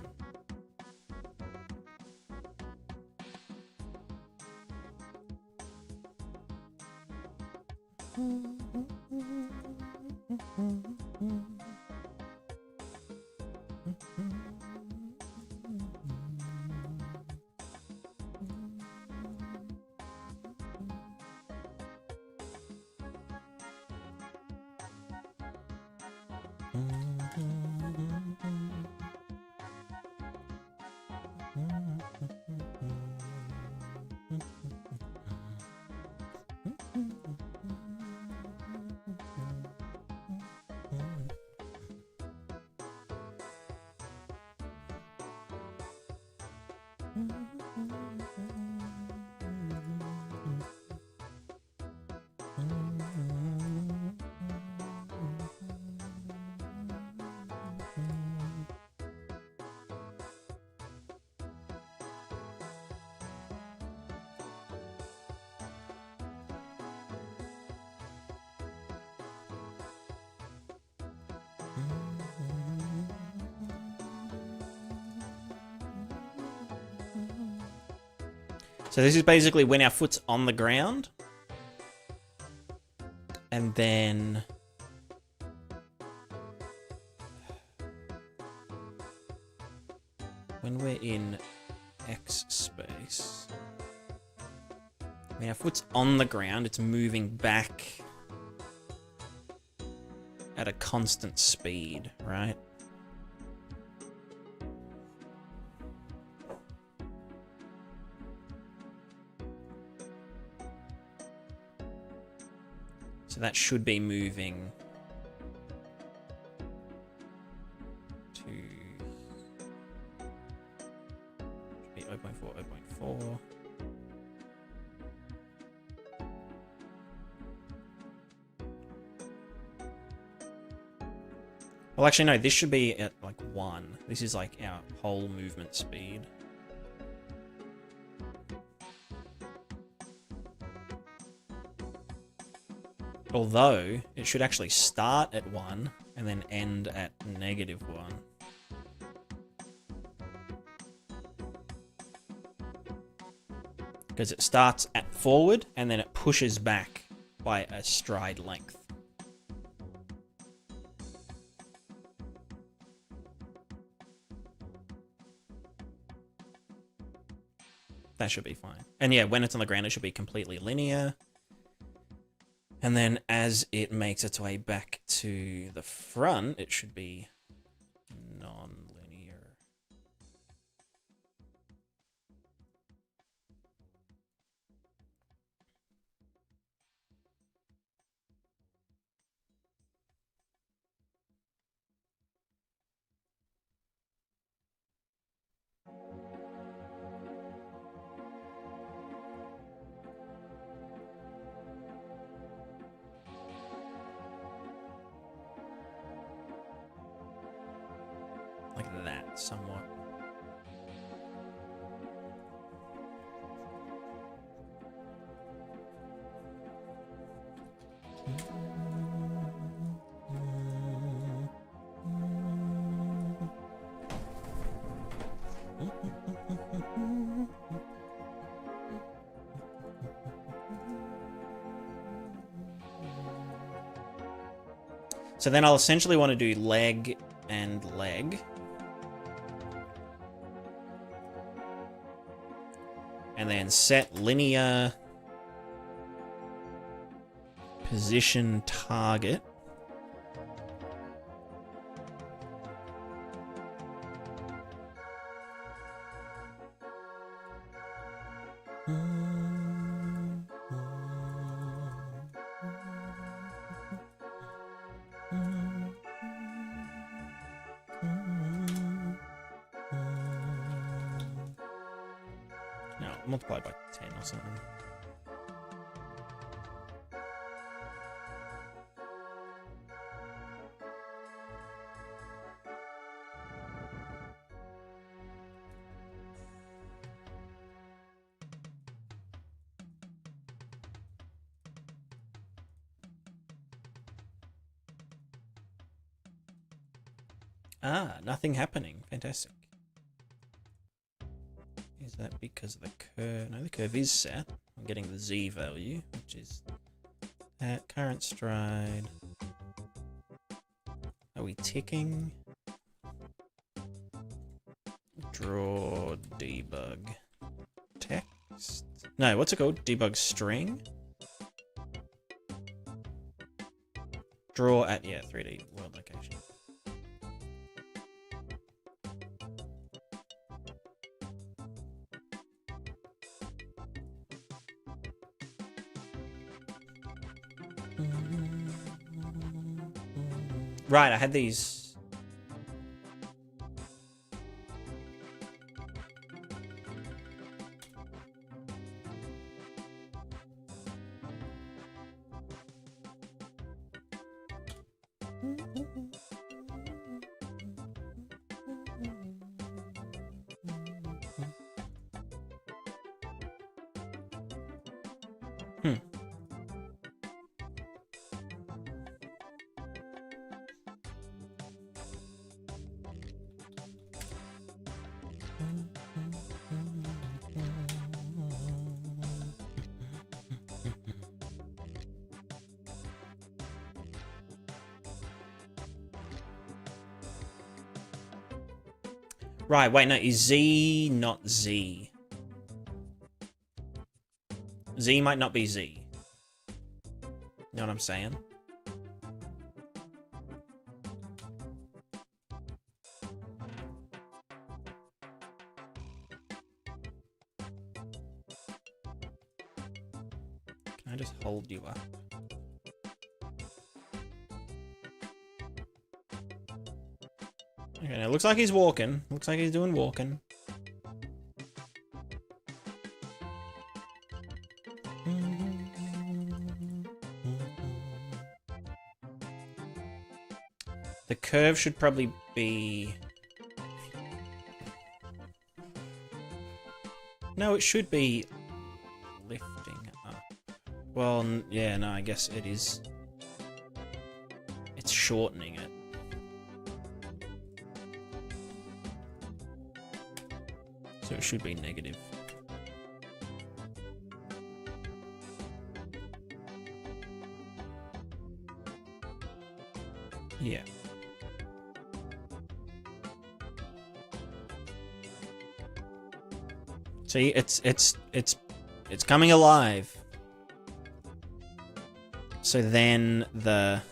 Speaker 1: So this is basically when our foot's on the ground. And then... when we're in X space... when our foot's on the ground, it's moving back at a constant speed, right? So that should be moving to should be 0.4, 0.4. Well, actually, no, this should be at like 1. This is like our whole movement speed. Although, it should actually start at 1 and then end at -1. Because it starts at forward and then it pushes back by a stride length. That should be fine. And yeah, when it's on the ground, it should be completely linear. And then as it makes its way back to the front, it should be non-linear. Like that, somewhat. So then I'll essentially want to do leg and leg. And then set linear position target. Multiply by 10 or something. Ah, nothing happening. Fantastic. Is that because of the curve? No, the curve is set. I'm getting the Z value, which is At current stride. Are we ticking? Draw debug text. No, what's it called? Debug string? Draw at, yeah, 3D world location. Right, I had these. Right, wait, no, is Z not Z? Z might not be Z. You know what I'm saying? Can I just hold you up? Okay, now it looks like he's walking. Looks like he's doing walking. The curve should probably be... No, it should be lifting up. Well, yeah, no, I guess it is. It's shortening it. So it should be negative. Yeah. See, it's coming alive. So then the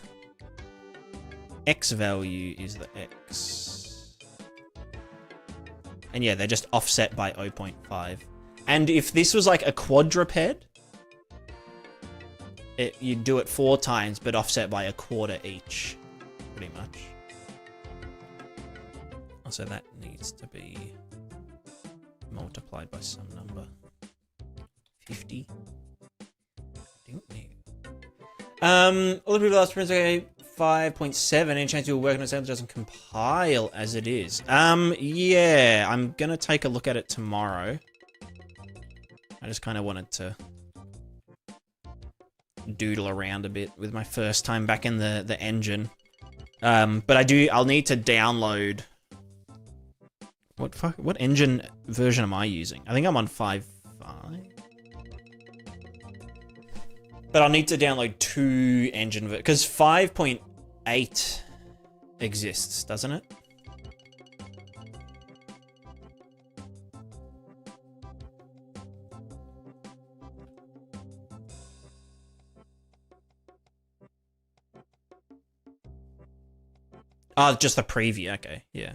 Speaker 1: X value is the X. And yeah, they're just offset by 0.5. And if this was like a quadruped, you'd do it 4 times, but offset by a quarter each, pretty much. Also, that needs to be multiplied by some number. 50. All the people last print 5.7. Any chance you'll work on a sound that doesn't compile as it is? Yeah, I'm gonna take a look at it tomorrow. I just kind of wanted to doodle around a bit with my first time back in the engine. But I'll need to download. What engine version am I using? I think I'm on 5.5. But I'll need to download 2 engine because 5.8 exists, doesn't it? Oh, just the preview. Okay, yeah.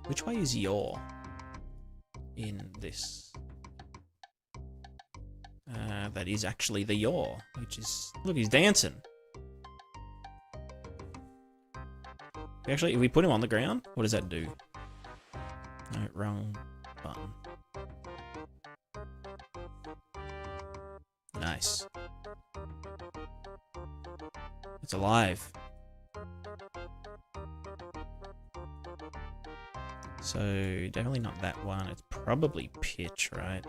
Speaker 1: Which way is your in this? That is actually the yaw, which is... Look, he's dancing. Actually, if we put him on the ground, what does that do? No, wrong button. Nice. It's alive. So, definitely not that one. It's probably pitch, right?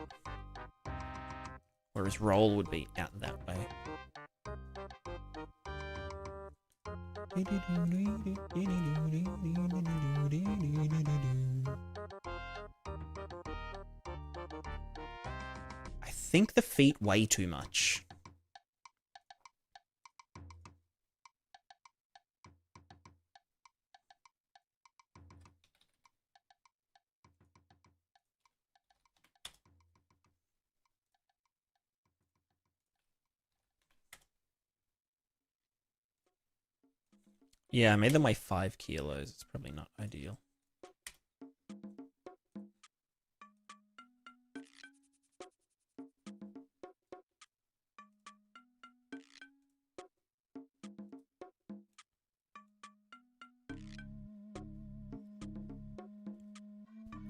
Speaker 1: Whereas roll would be out that way. I think the feet weigh too much. Yeah, I made them weigh 5 kilos. It's probably not ideal.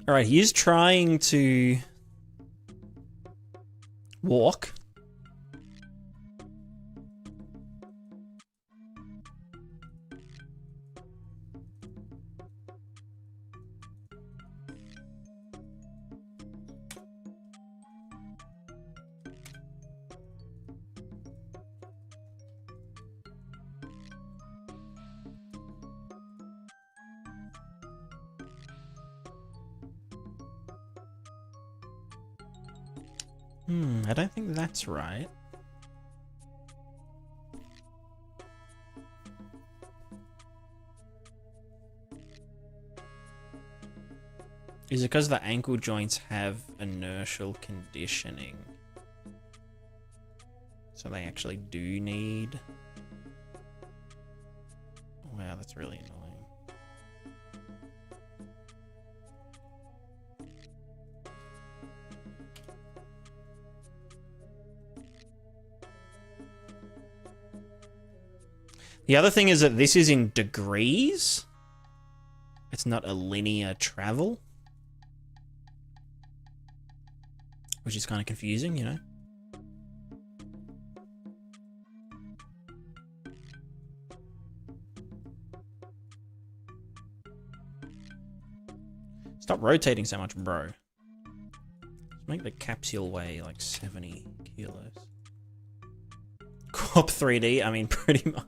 Speaker 1: Alright, he is trying to walk. I don't think that's right. Is it because the ankle joints have inertial conditioning? So they actually do need... Wow, that's really annoying. The other thing is that this is in degrees. It's not a linear travel. Which is kind of confusing, you know? Stop rotating so much, bro. Just make the capsule weigh like 70 kilos. Co-op 3D, I mean, pretty much.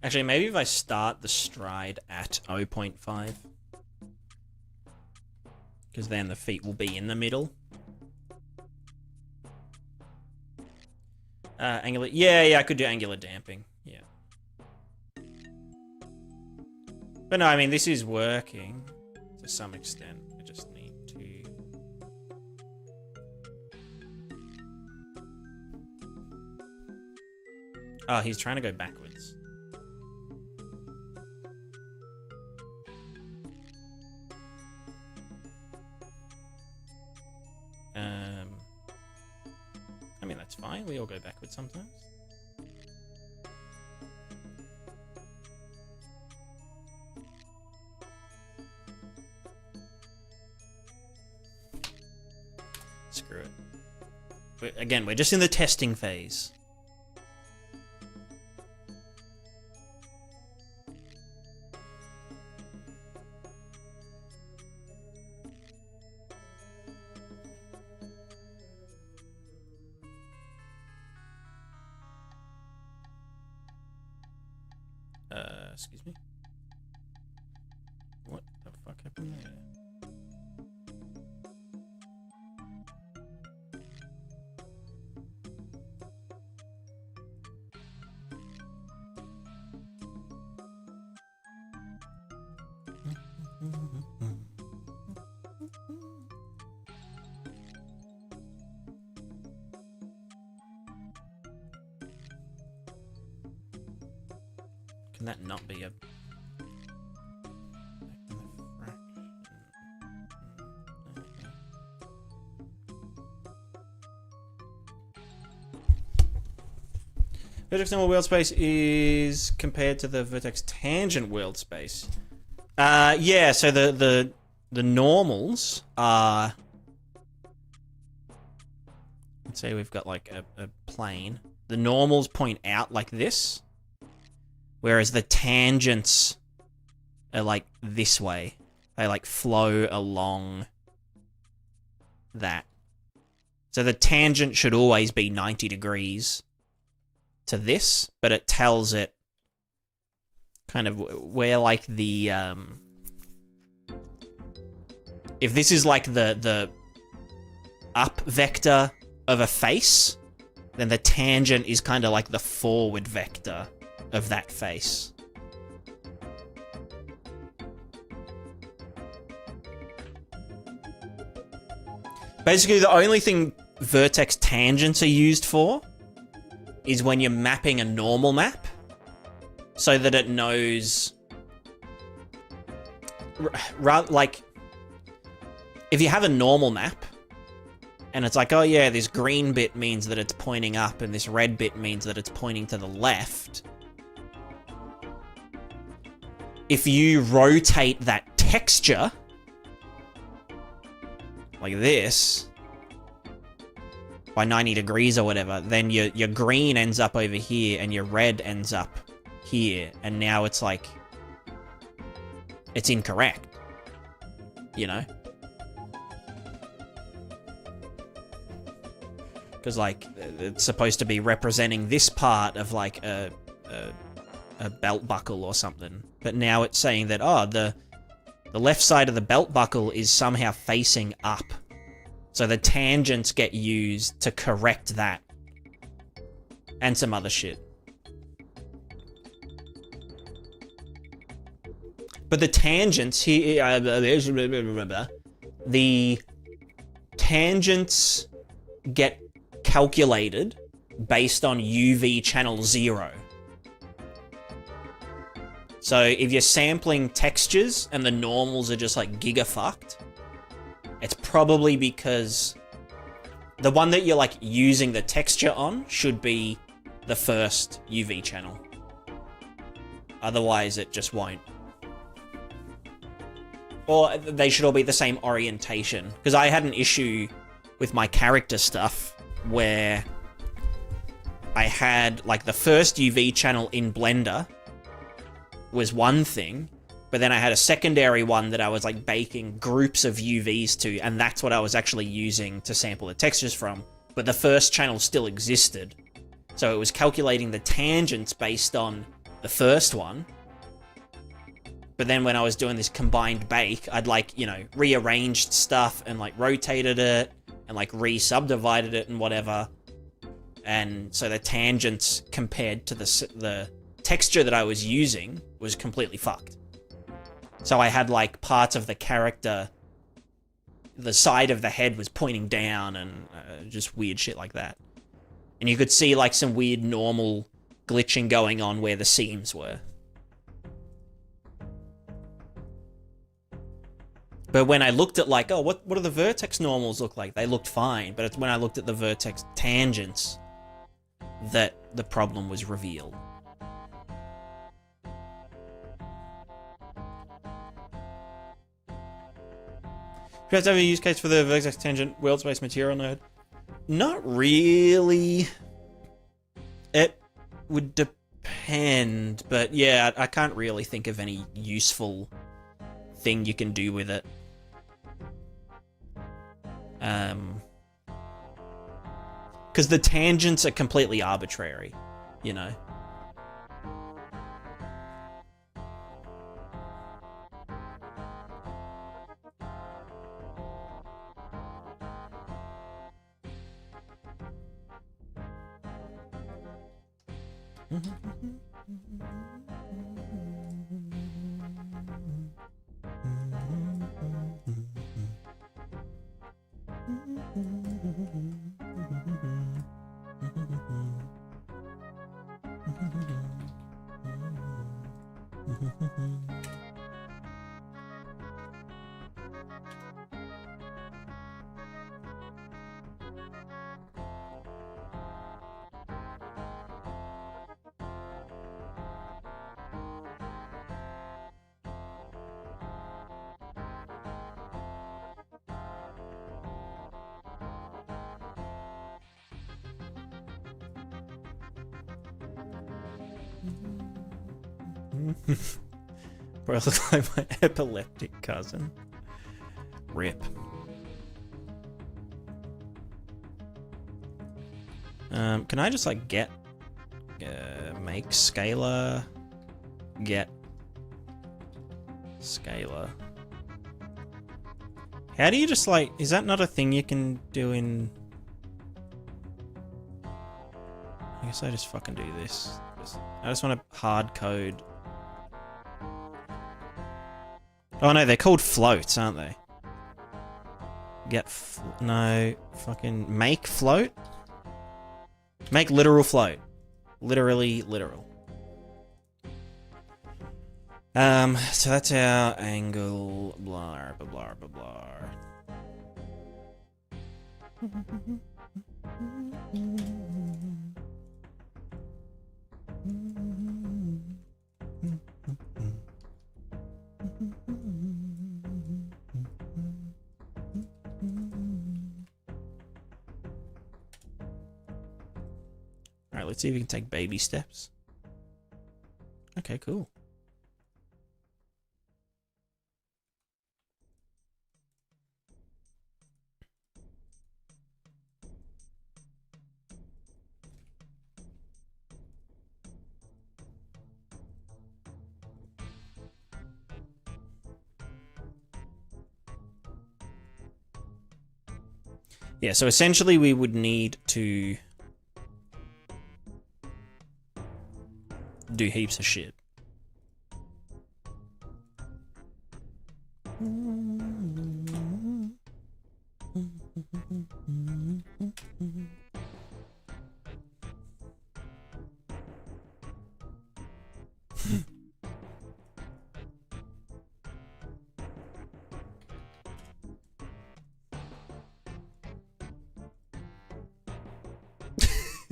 Speaker 1: Actually, maybe if I start the stride at 0.5. Because then the feet will be in the middle. Angular... Yeah, I could do angular damping. Yeah. But no, I mean, this is working to some extent. I just need to... Oh, he's trying to go backwards. I mean, that's fine. We all go backwards sometimes. Screw it. Again, we're just in the testing phase. Excuse me. What the fuck happened there? Can that not be a... Vertex normal world space is compared to the vertex tangent world space. Yeah, so the normals are... Let's say we've got like a plane. The normals point out like this, whereas the tangents are like this way. They like flow along that. So the tangent should always be 90 degrees to this, but it tells it kind of where like the if this is like the up vector of a face, then the tangent is kind of like the forward vector of that face. Basically, the only thing vertex tangents are used for is when you're mapping a normal map, so that it knows, like, if you have a normal map, and it's like, oh yeah, this green bit means that it's pointing up, and this red bit means that it's pointing to the left. If you rotate that texture, like this, by 90 degrees or whatever, then your green ends up over here and your red ends up here, and now it's like, it's incorrect, you know? Because like, it's supposed to be representing this part of like a belt buckle or something, but now it's saying that, oh, the left side of the belt buckle is somehow facing up. So the tangents get used to correct that. And some other shit. But the tangents here... the tangents get calculated based on UV channel 0. So if you're sampling textures and the normals are just like giga-fucked, it's probably because the one that you're like using the texture on should be the first UV channel. Otherwise it just won't. Or they should all be the same orientation. Because I had an issue with my character stuff where I had like the first UV channel in Blender was one thing, but then I had a secondary one that I was like baking groups of UVs to, and that's what I was actually using to sample the textures from. But the first channel still existed. So it was calculating the tangents based on the first one. But then when I was doing this combined bake, I'd like, you know, rearranged stuff and like rotated it and like re-subdivided it and whatever. And so the tangents compared to the texture that I was using was completely fucked. So I had like parts of the character, the side of the head was pointing down and just weird shit like that. And you could see like some weird normal glitching going on where the seams were. But when I looked at like, oh, what do the vertex normals look like? They looked fine, but it's when I looked at the vertex tangents that the problem was revealed. Do you guys have a use case for the vertex tangent world space material node? Not really. It would depend, but yeah, I can't really think of any useful thing you can do with it. Because the tangents are completely arbitrary, you know? Bro, I look like my epileptic cousin. Rip. Can I just like get make scalar, get scalar? How do you just like, is that not a thing you can do in? I guess I just fucking do this. I just want to hard code. Oh no, they're called floats, aren't they? No, fucking make float? Make literal float. Literally literal. So that's our angle, blah, blah, blah, blah, blah. Alright, let's see if we can take baby steps. Okay, cool. Yeah, so essentially we would need to do heaps of shit.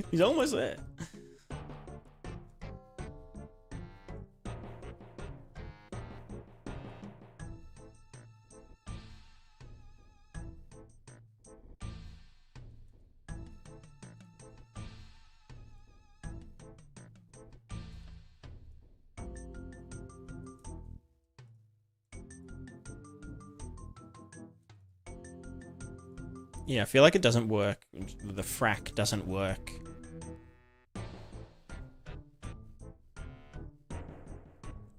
Speaker 1: He's almost there. Yeah, I feel like it doesn't work. The frac doesn't work.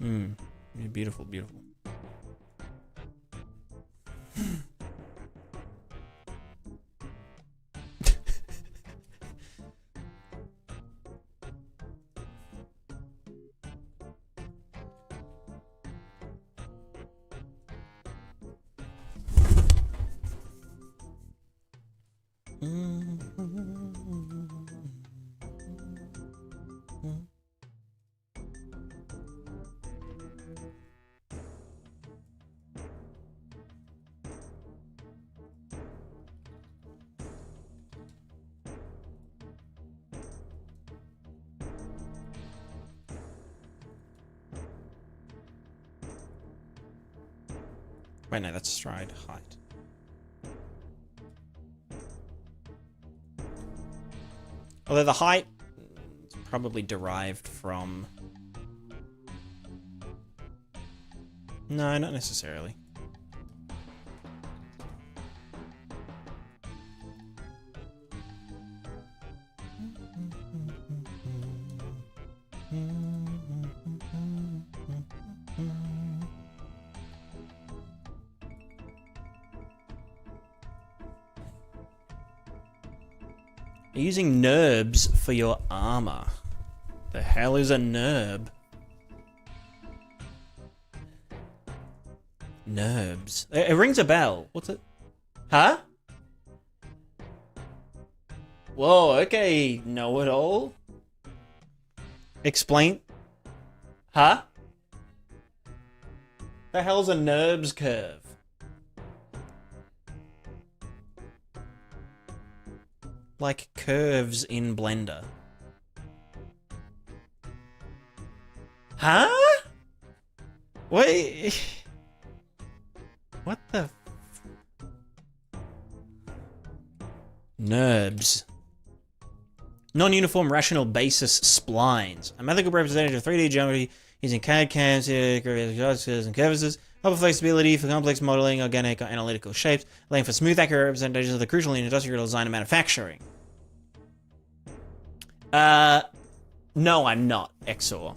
Speaker 1: Yeah, beautiful, beautiful. Wait, no, that's stride height. Although the height is probably derived from... No, not necessarily. You're using NURBS for your armor. The hell is a nerb? Nerbs. It rings a bell. What's it? Huh? Whoa, okay, know-it-all. Explain. Huh? The hell's a NURBS curve? Like curves in Blender. Huh? Wait. What the? NURBS. Non-uniform rational basis splines. A mathematical representation of 3D geometry using CAD, CAMs, and curvaces. Upper flexibility for complex modeling, organic or analytical shapes, allowing for smooth, accurate representations of the crucial in industrial design and manufacturing. No, I'm not, XOR.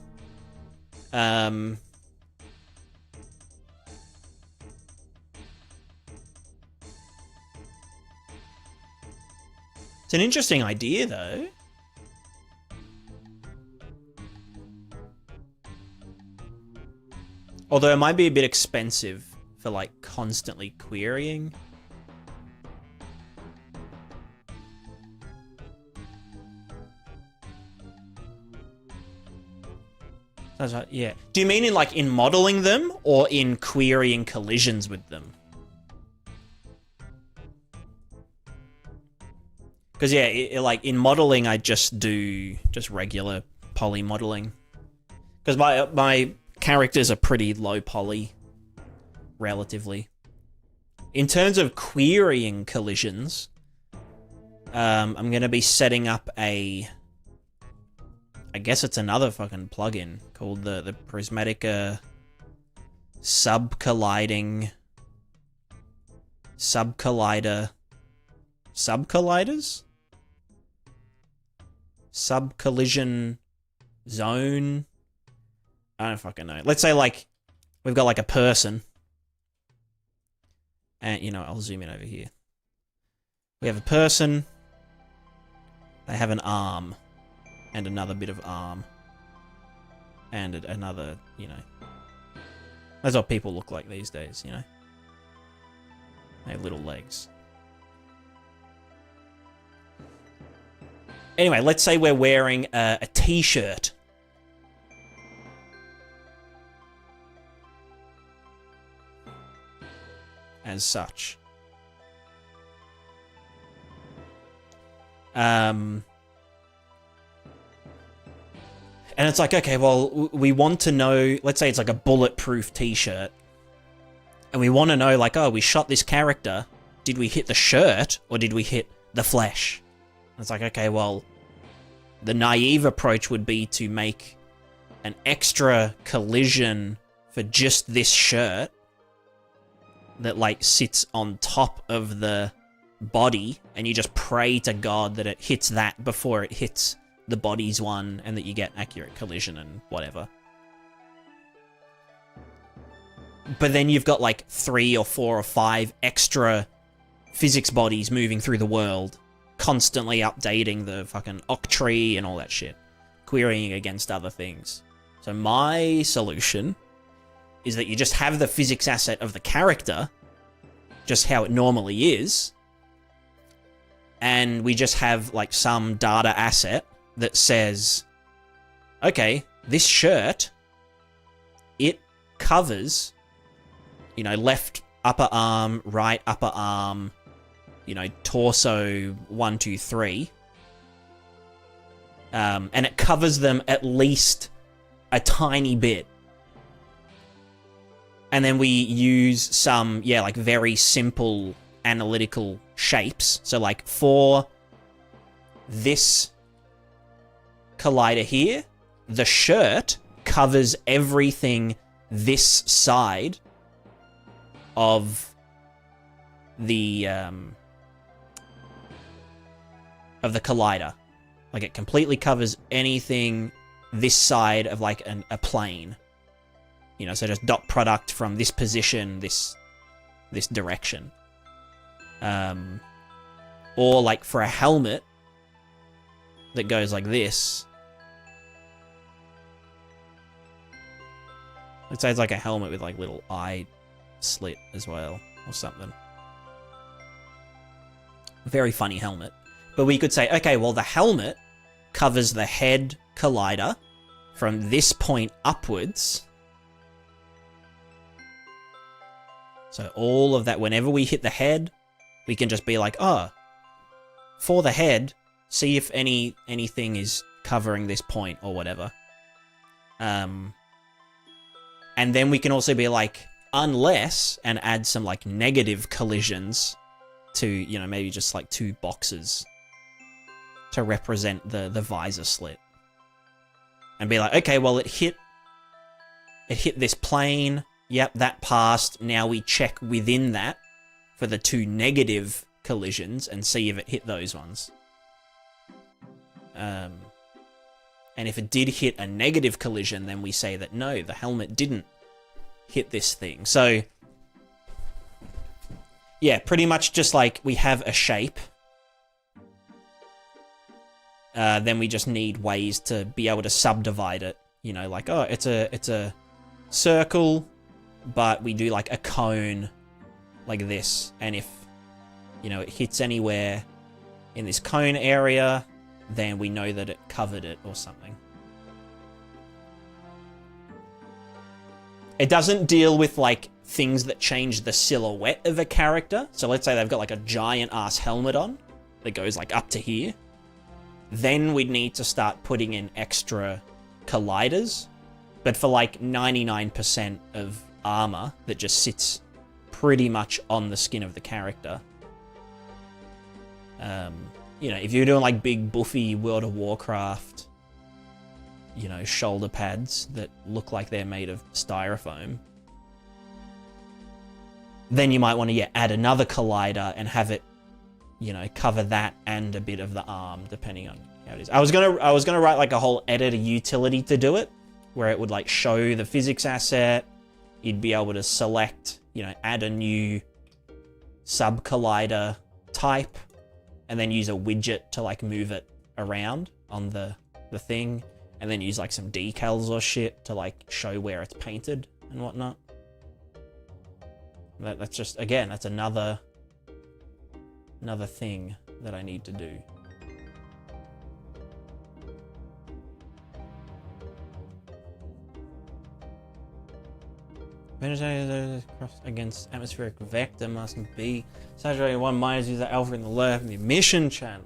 Speaker 1: It's an interesting idea, though. Although it might be a bit expensive for, like, constantly querying. That's right, yeah. Do you mean in, like, in modeling them or in querying collisions with them? Because, yeah, like, in modeling, I just do just regular poly modeling. Because my characters are pretty low poly, relatively. In terms of querying collisions, I'm going to be setting up a... I guess it's another fucking plugin called the Prismatic Subcolliding... Subcolliders? Subcollision zone? I don't fucking know. Let's say, like, we've got, like, a person. And, you know, I'll zoom in over here. We have a person. They have an arm. And another bit of arm. And another, you know. That's what people look like these days, you know. They have little legs. Anyway, let's say we're wearing a t-shirt. As such. And it's like, okay, well, we want to know, let's say it's like a bulletproof t-shirt. And we want to know, like, oh, we shot this character. Did we hit the shirt or did we hit the flesh? And it's like, okay, well, the naive approach would be to make an extra collision for just this shirt that, like, sits on top of the body, and you just pray to God that it hits that before it hits the body's one, and that you get accurate collision and whatever. But then you've got, like, 3 or 4 or 5 extra physics bodies moving through the world, constantly updating the fucking octree and all that shit, querying against other things. So my solution is that you just have the physics asset of the character, just how it normally is, and we just have, like, some data asset that says, okay, this shirt, it covers, you know, left upper arm, right upper arm, you know, torso 1, 2, 3. And it covers them at least a tiny bit. And then we use some, yeah, like, very simple analytical shapes. So, like, for this collider here, the shirt covers everything this side of the collider. Like, it completely covers anything this side of, like, a plane. You know, so just dot product from this position, this direction. Or, like, for a helmet that goes like this, Let's say it's like a helmet with like little eye slit as well or something. Very funny helmet. But we could say, okay, well, the helmet covers the head collider from this point upwards. So all of that, whenever we hit the head, we can just be like, oh, for the head, see if anything is covering this point or whatever. And then we can also be like, unless, and add some like negative collisions to, you know, maybe just like 2 boxes to represent the visor slit. And be like, okay, well, it hit this plane. Yep, that passed. Now we check within that for the 2 negative collisions and see if it hit those ones. And if it did hit a negative collision, then we say that no, the helmet didn't hit this thing. So, yeah, pretty much just like we have a shape. Then we just need ways to be able to subdivide it. You know, like, oh, it's a circle, but we do like a cone like this. And if, you know, it hits anywhere in this cone area, then we know that it covered it or something. It doesn't deal with like things that change the silhouette of a character. So let's say they've got like a giant ass helmet on that goes like up to here. Then we'd need to start putting in extra colliders. But for like 99% of armor that just sits pretty much on the skin of the character. You know, if you're doing like big buffy World of Warcraft, you know, shoulder pads that look like they're made of styrofoam, then you might want to, yeah, add another collider and have it, you know, cover that and a bit of the arm, depending on how it is. I was gonna write like a whole editor utility to do it, where it would like show the physics asset. You'd be able to select, you know, add a new sub collider type, and then use a widget to like move it around on the thing, and then use like some decals or shit to like show where it's painted and whatnot. That's just, again, that's another thing that I need to do. Cross against atmospheric vector must be saturated 1 minus user alpha in the left in the emission channel.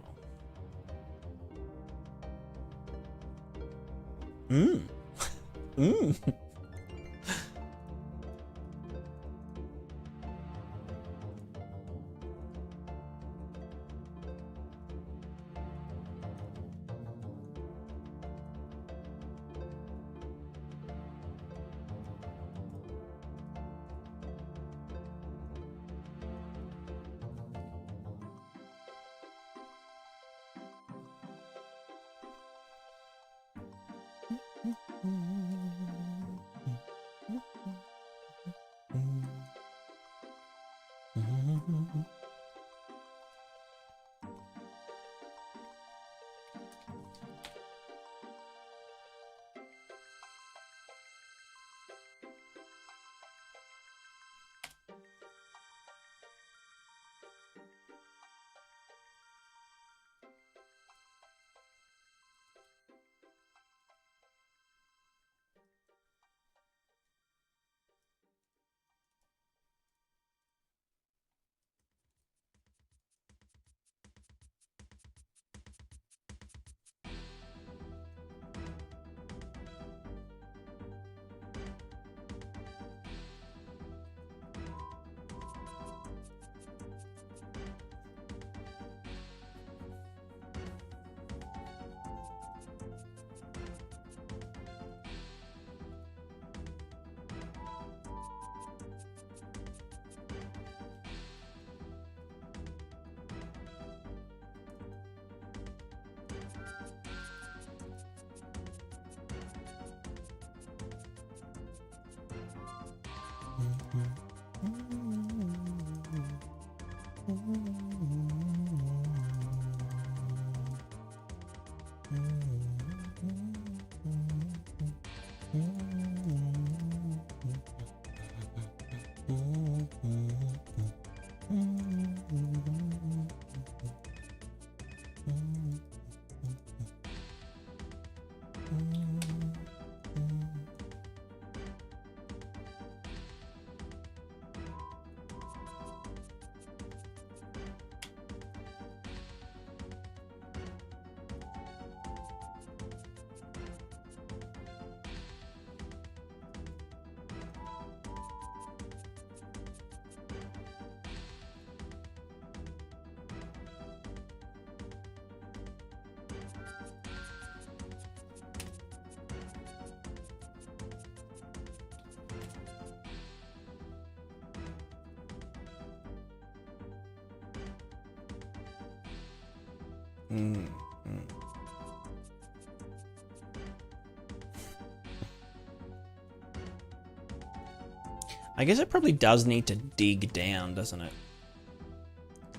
Speaker 1: I guess it probably does need to dig down, doesn't it?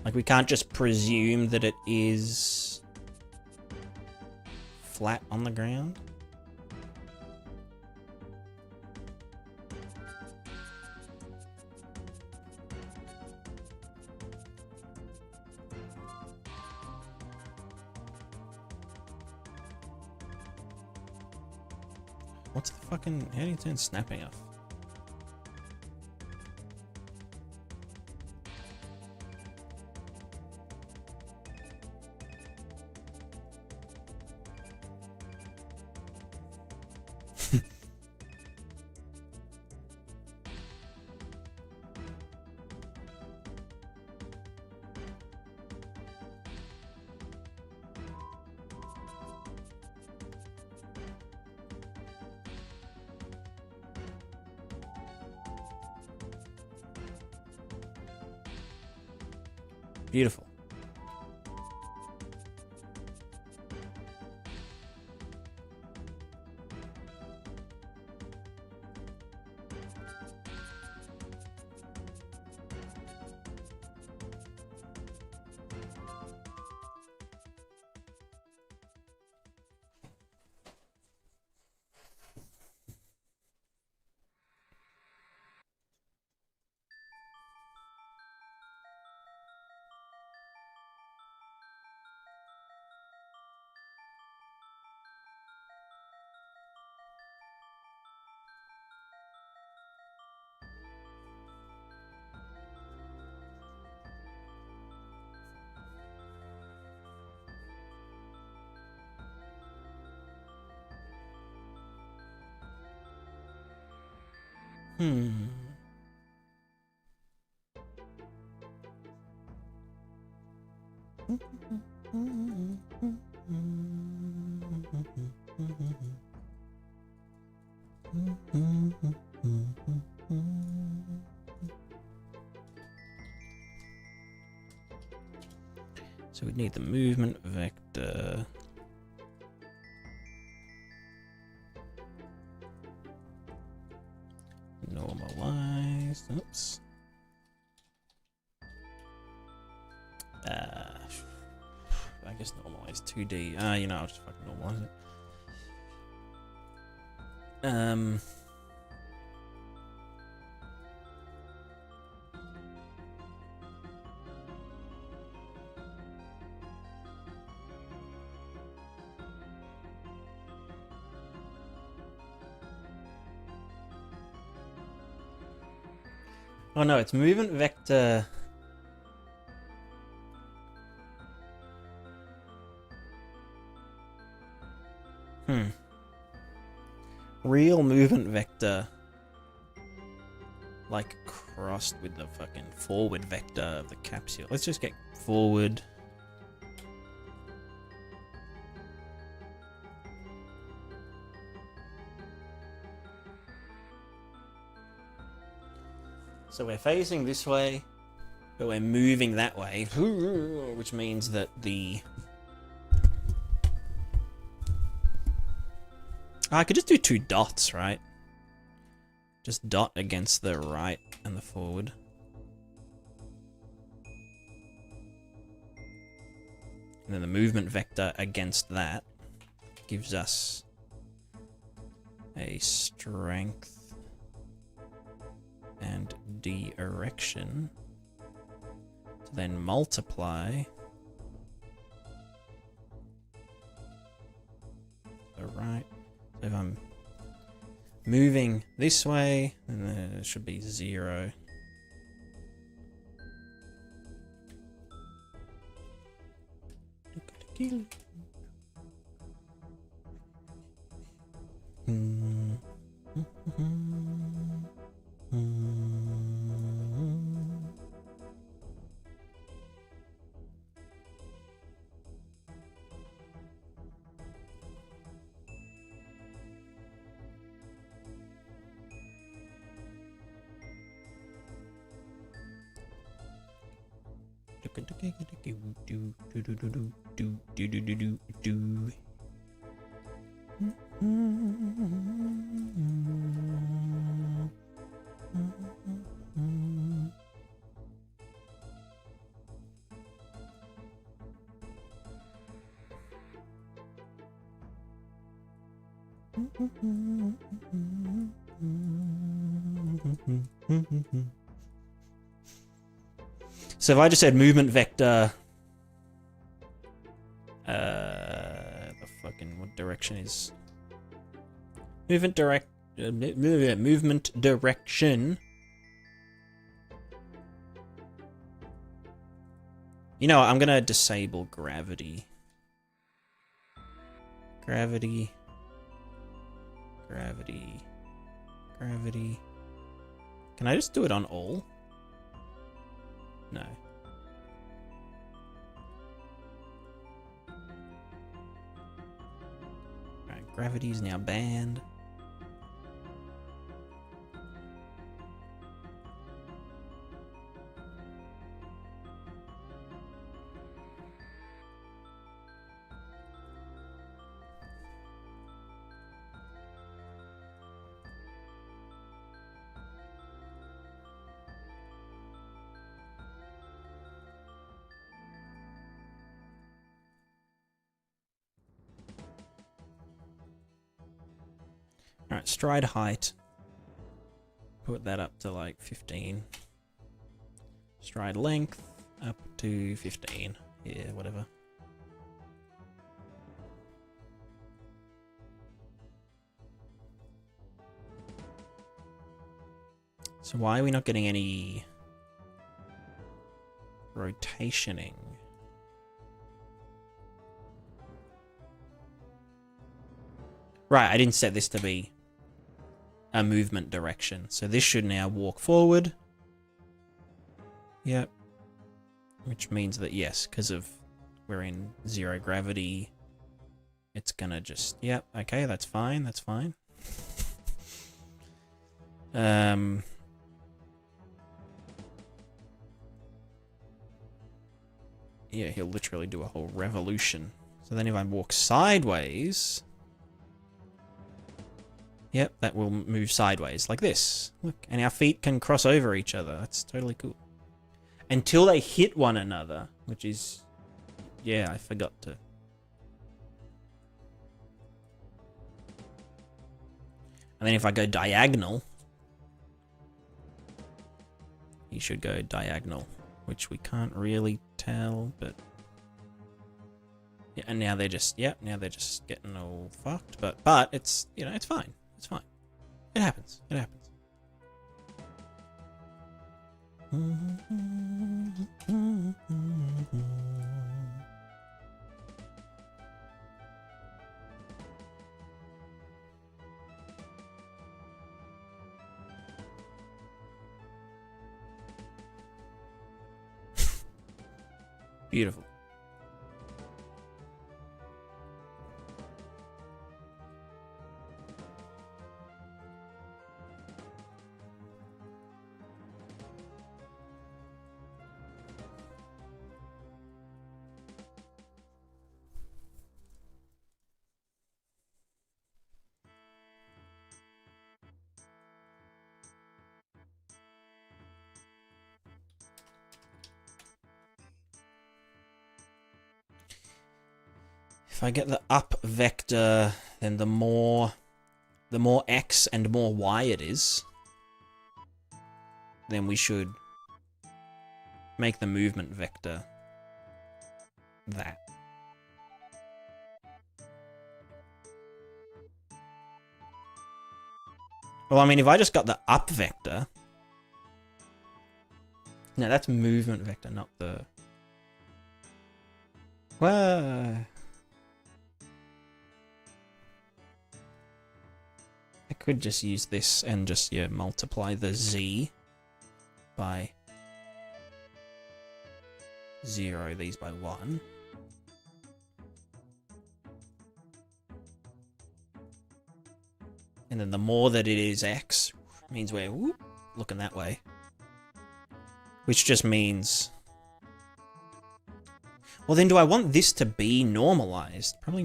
Speaker 1: Like, we can't just presume that it is flat on the ground. What's the fucking... How do you turn snapping off? Beautiful. So we need the movement vector. Normalized. Oops. I guess normalize 2D. You know, I'll just fucking normalize it. Oh no, it's movement vector. Real movement vector. Like crossed with the fucking forward vector of the capsule. Let's just get forward. So we're facing this way, but we're moving that way, which means that the... I could just do 2 dots, right? Just dot against the right and the forward. And then the movement vector against that gives us a strength and direction to then multiply the right. So if I'm moving this way, then it should be 0. So if I just said movement vector, the fucking what direction is movement direction. You know what, I'm gonna disable gravity. Gravity. Can I just do it on all? No. Alright, gravity is now banned. Alright, stride height. Put that up to like 15. Stride length up to 15. Yeah, whatever. So why are we not getting any rotationing? Right, I didn't set this to be a movement direction. So this should now walk forward. Yep. Which means that, yes, because of we're in zero gravity, it's gonna just, yep, okay, that's fine, that's fine. Yeah, he'll literally do a whole revolution. So then if I walk sideways... Yep, that will move sideways, like this. Look, and our feet can cross over each other. That's totally cool. Until they hit one another, which is... Yeah, I forgot to... And then if I go diagonal... He should go diagonal, which we can't really tell, but... Yeah, and now they're just... Yep, now they're just getting all fucked, but it's, you know, it's fine. It's fine. It happens. It happens. Beautiful. If I get the up vector, then the more x and more y it is, then we should make the movement vector that. Well, I mean, if I just got the up vector... No, that's movement vector, not the... Well... I could just use this and just, yeah, multiply the z by 0, these by 1. And then the more that it is x, means we're looking that way. Which just means Well, then do I want this to be normalized? Probably...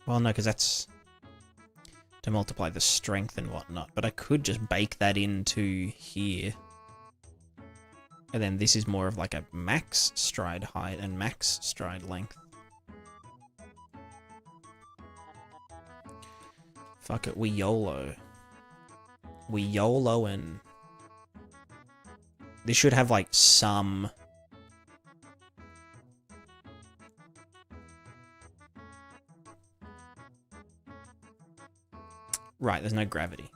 Speaker 1: well, no, because that's to multiply the strength and whatnot. But I could just bake that into here. And then this is more of like a max stride height and max stride length. Fuck it, we YOLO. We YOLO and... this should have like some... right, there's no gravity.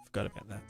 Speaker 1: Forgot about that.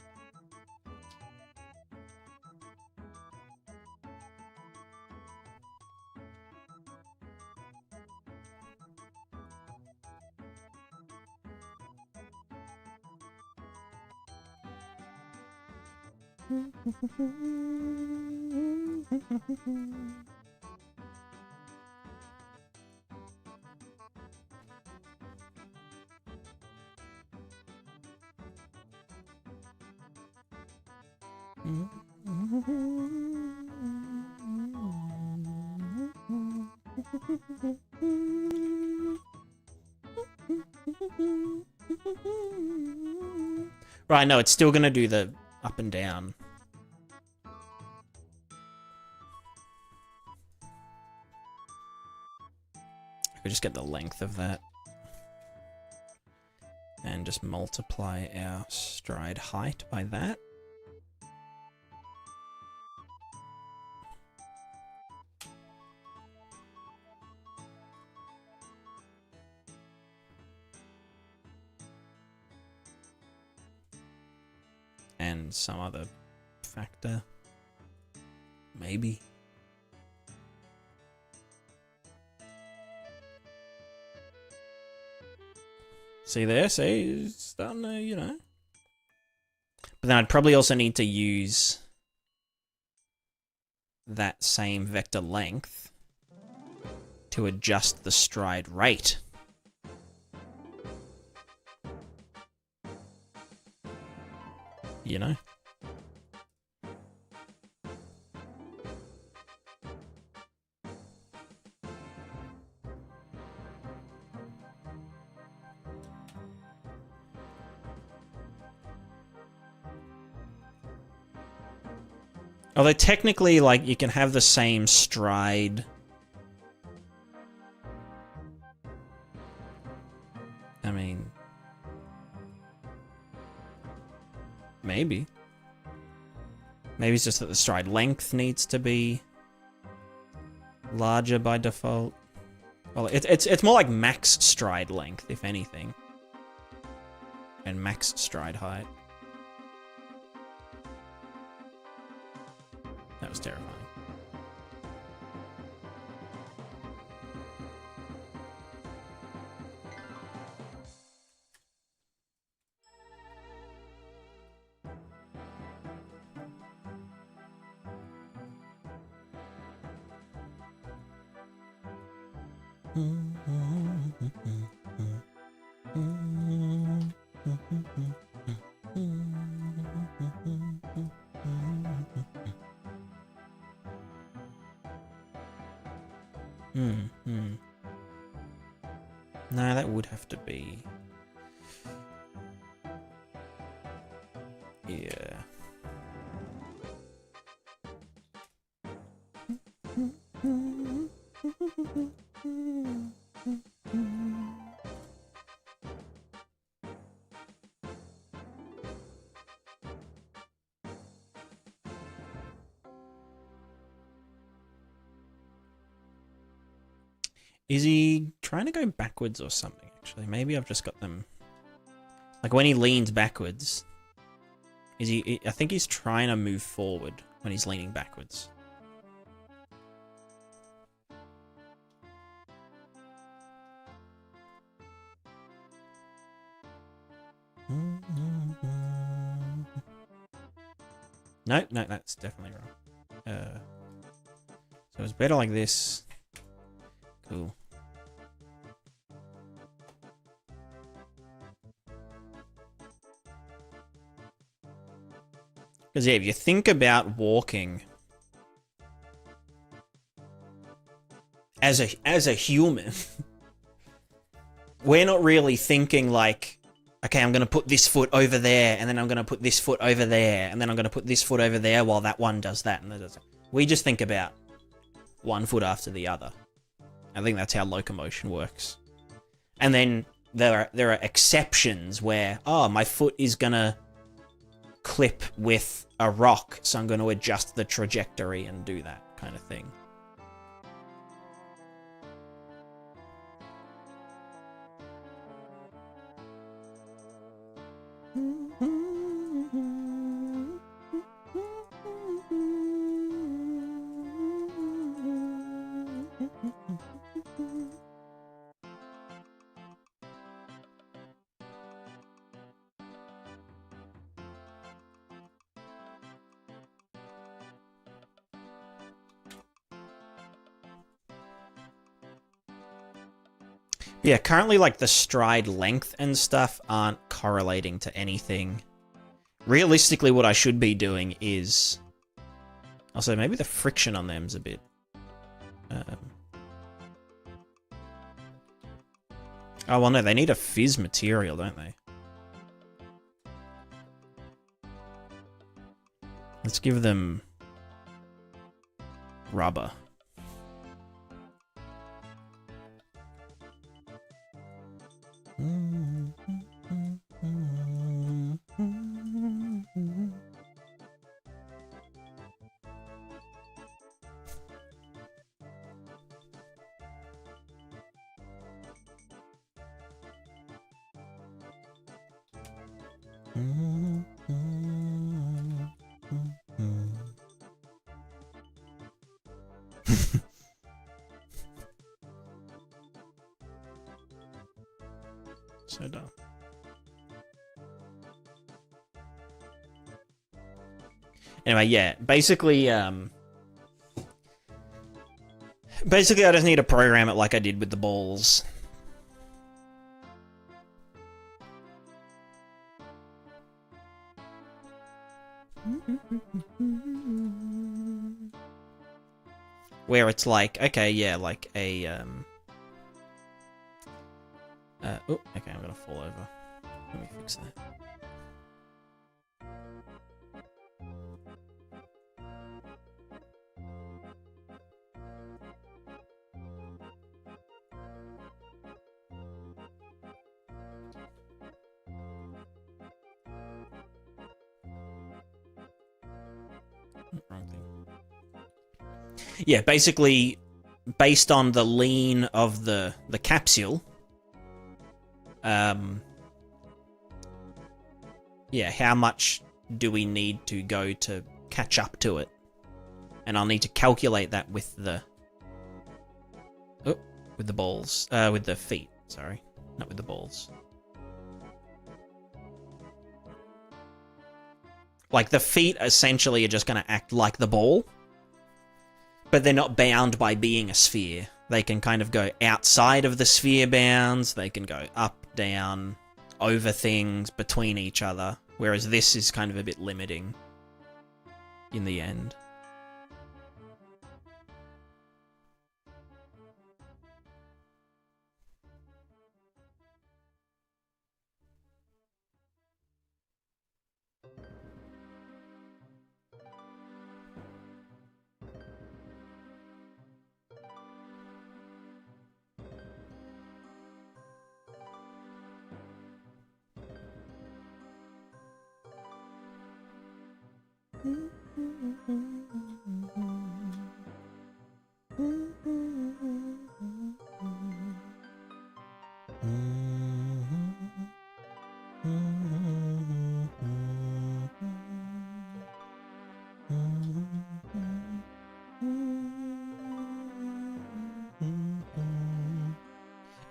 Speaker 1: Right, no, it's still gonna do the up and down. I could just get the length of that. And just multiply our stride height by that. And some other factor. Maybe. See there? See? It's starting to, you know. But then I'd probably also need to use that same vector length to adjust the stride rate. You know? Although technically, like, you can have the same stride. I mean... maybe. Maybe it's just that the stride length needs to be larger by default. Well, it's more like max stride length, if anything. And max stride height. That was terrifying. No, that would have to be... yeah. Is he trying to go backwards or something, actually? Maybe I've just got them... like, when he leans backwards... is he... I think he's trying to move forward when he's leaning backwards. No, that's definitely wrong. So it's better like this. Cool. Because, yeah, if you think about walking... as a human, we're not really thinking like, okay, I'm going to put this foot over there, and then I'm going to put this foot over there, and then I'm going to put this foot over there while that one does that. And that does that. We just think about one foot after the other. I think that's how locomotion works. And then there are exceptions where, oh, my foot is going to clip with a rock, so I'm going to adjust the trajectory and do that kind of thing. Yeah, currently, like, the stride length and stuff aren't correlating to anything. Realistically, what I should be doing is... Also, maybe the friction on them's a bit... Oh, well, no, they need a fizz material, don't they? Let's give them... rubber. So dumb. Anyway, yeah, basically, basically I just need to program it like I did with the balls. Where it's like, okay, yeah, like a, oh, okay, I'm gonna fall over. Let me fix that. Wrong thing. Yeah, basically, based on the lean of the capsule, yeah, how much do we need to go to catch up to it? And I'll need to calculate that with the... Oh, with the balls. With the feet, sorry. Not with the balls. Like, the feet essentially are just going to act like the ball, but they're not bound by being a sphere. They can kind of go outside of the sphere bounds, they can go up, down, over things, between each other, whereas this is kind of a bit limiting in the end.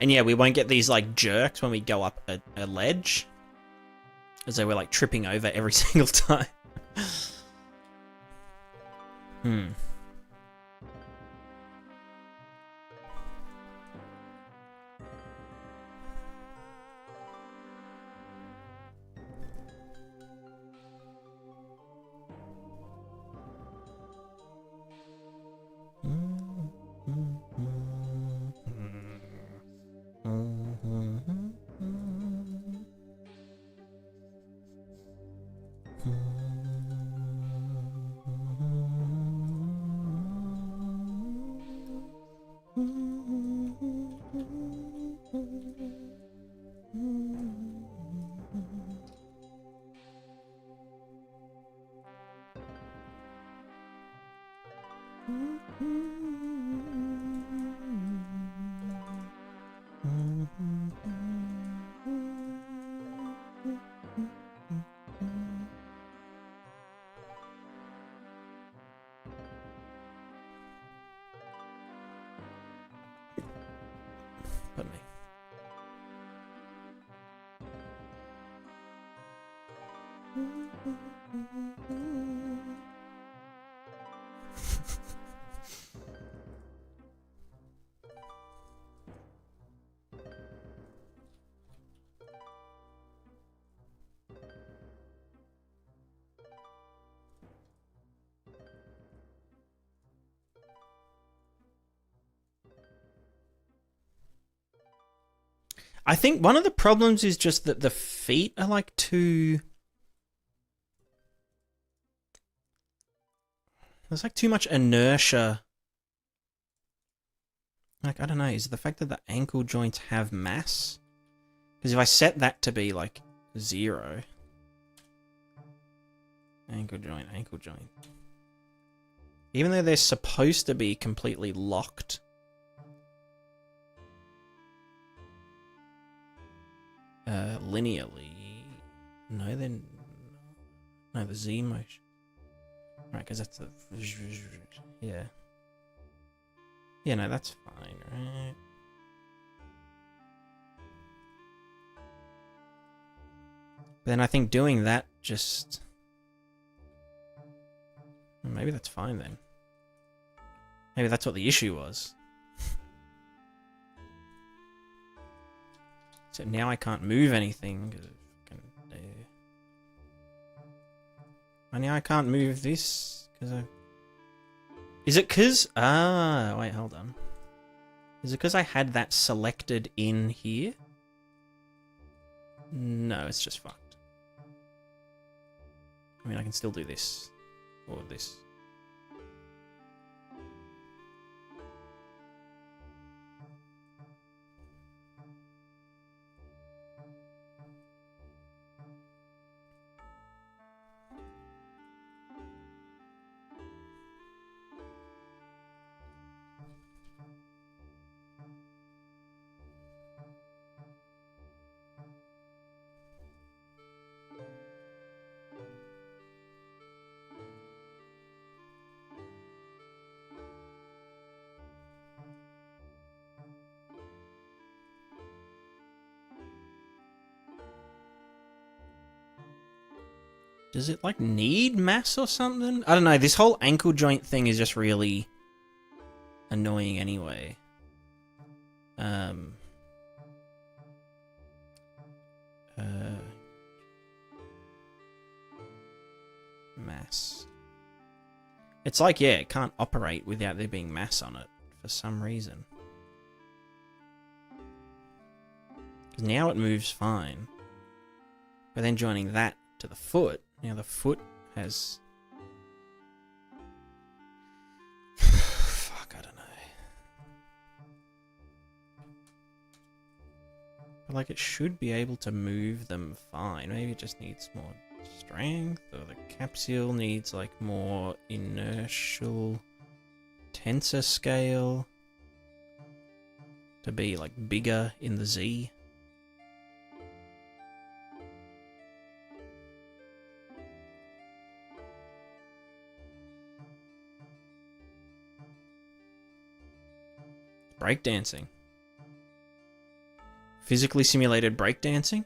Speaker 1: And yeah, we won't get these, like, jerks when we go up a ledge. As though we're, like, tripping over every single time. Pardon me. I think one of the problems is just that the feet are like too... There's like too much inertia. Like, I don't know, is it the fact that the ankle joints have mass? Because if I set that to be like 0... Ankle joint, ankle joint. Even though they're supposed to be completely locked... linearly. No, then... No, the Z motion. Right, because that's the... Yeah. Yeah, no, that's fine, right? But then I think doing that just... Maybe that's fine then. Maybe that's what the issue was. So now I can't move anything. And now I can't move this because I... Is it because... Ah, wait, hold on. Is it because I had that selected in here? No, it's just fucked. I mean, I can still do this. Or this. Does it, like, need mass or something? I don't know. This whole ankle joint thing is just really annoying anyway. Mass. It's like, yeah, it can't operate without there being mass on it for some reason. Because now it moves fine. But then joining that to the foot, now the foot has... Fuck, I don't know. But like, it should be able to move them fine. Maybe it just needs more strength, or the capsule needs like more inertial tensor scale to be like bigger in the Z. Breakdancing. Physically simulated breakdancing?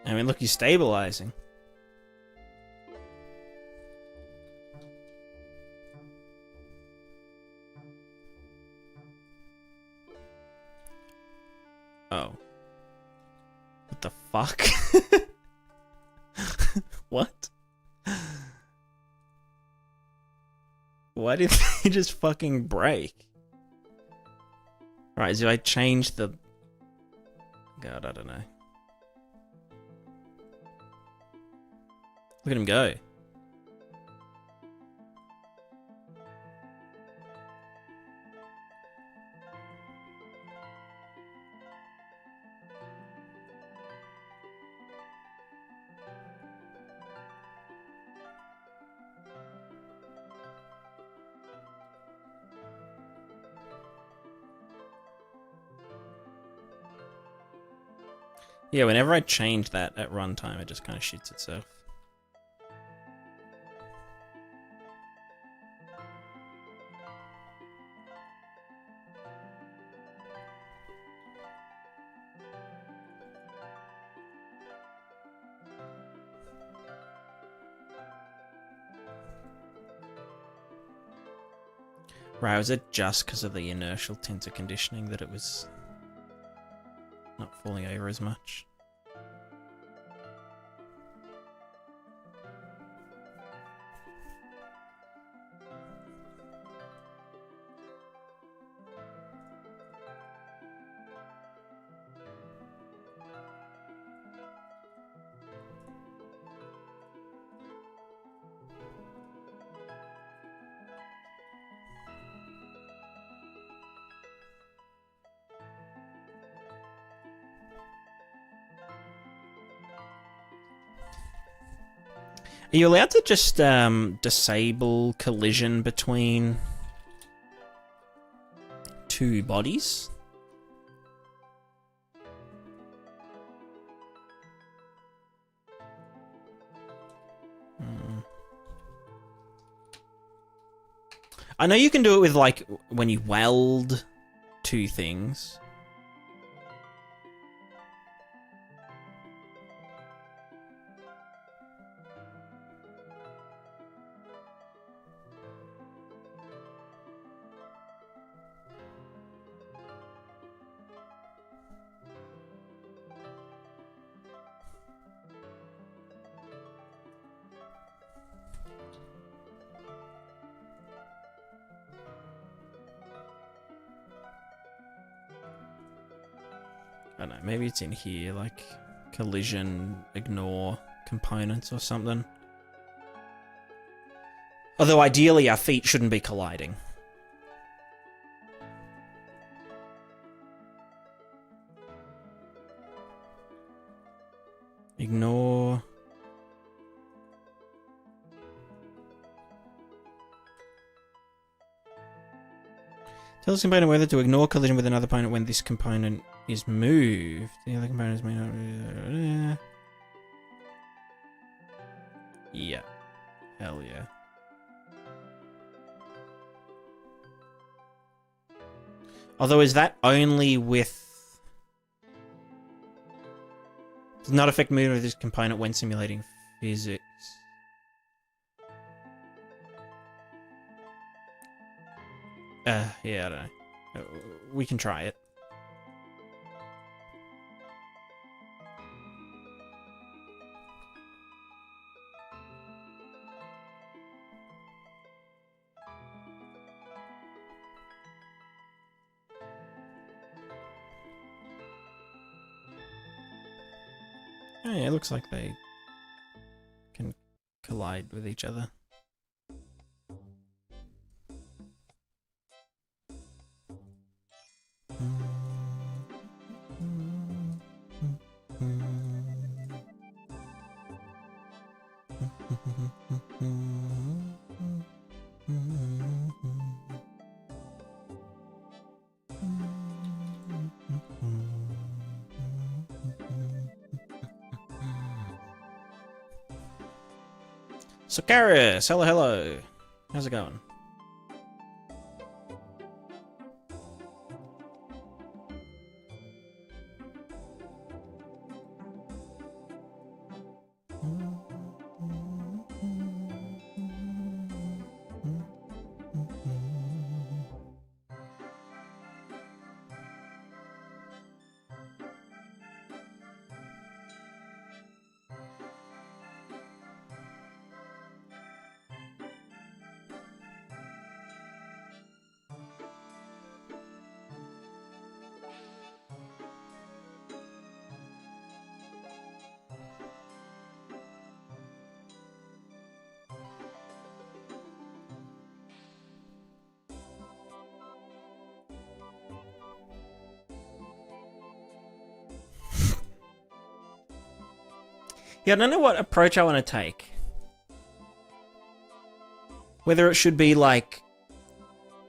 Speaker 1: I mean, look, he's stabilizing. Oh. What the fuck? What? Why did they just fucking break? Right, so I change the... God, I don't know. Look at him go. Yeah, whenever I change that at runtime, it just kind of shoots itself. Right, was it just because of the inertial tensor conditioning that it was not falling over as much? Are you allowed to just disable collision between two bodies? I know you can do it with, like, when you weld two things. I don't know, maybe it's in here, like collision, ignore components or something. Although ideally our feet shouldn't be colliding. Ignore. Tell this component whether to ignore collision with another component when this component is moved. The other components may not... Yeah. Hell yeah. Although, is that only with... Does not affect movement of this component when simulating physics. Yeah, I don't know. We can try it. Oh yeah, it looks like they can collide with each other. Socaris, hello. How's it going? Yeah, I don't know what approach I want to take. Whether it should be like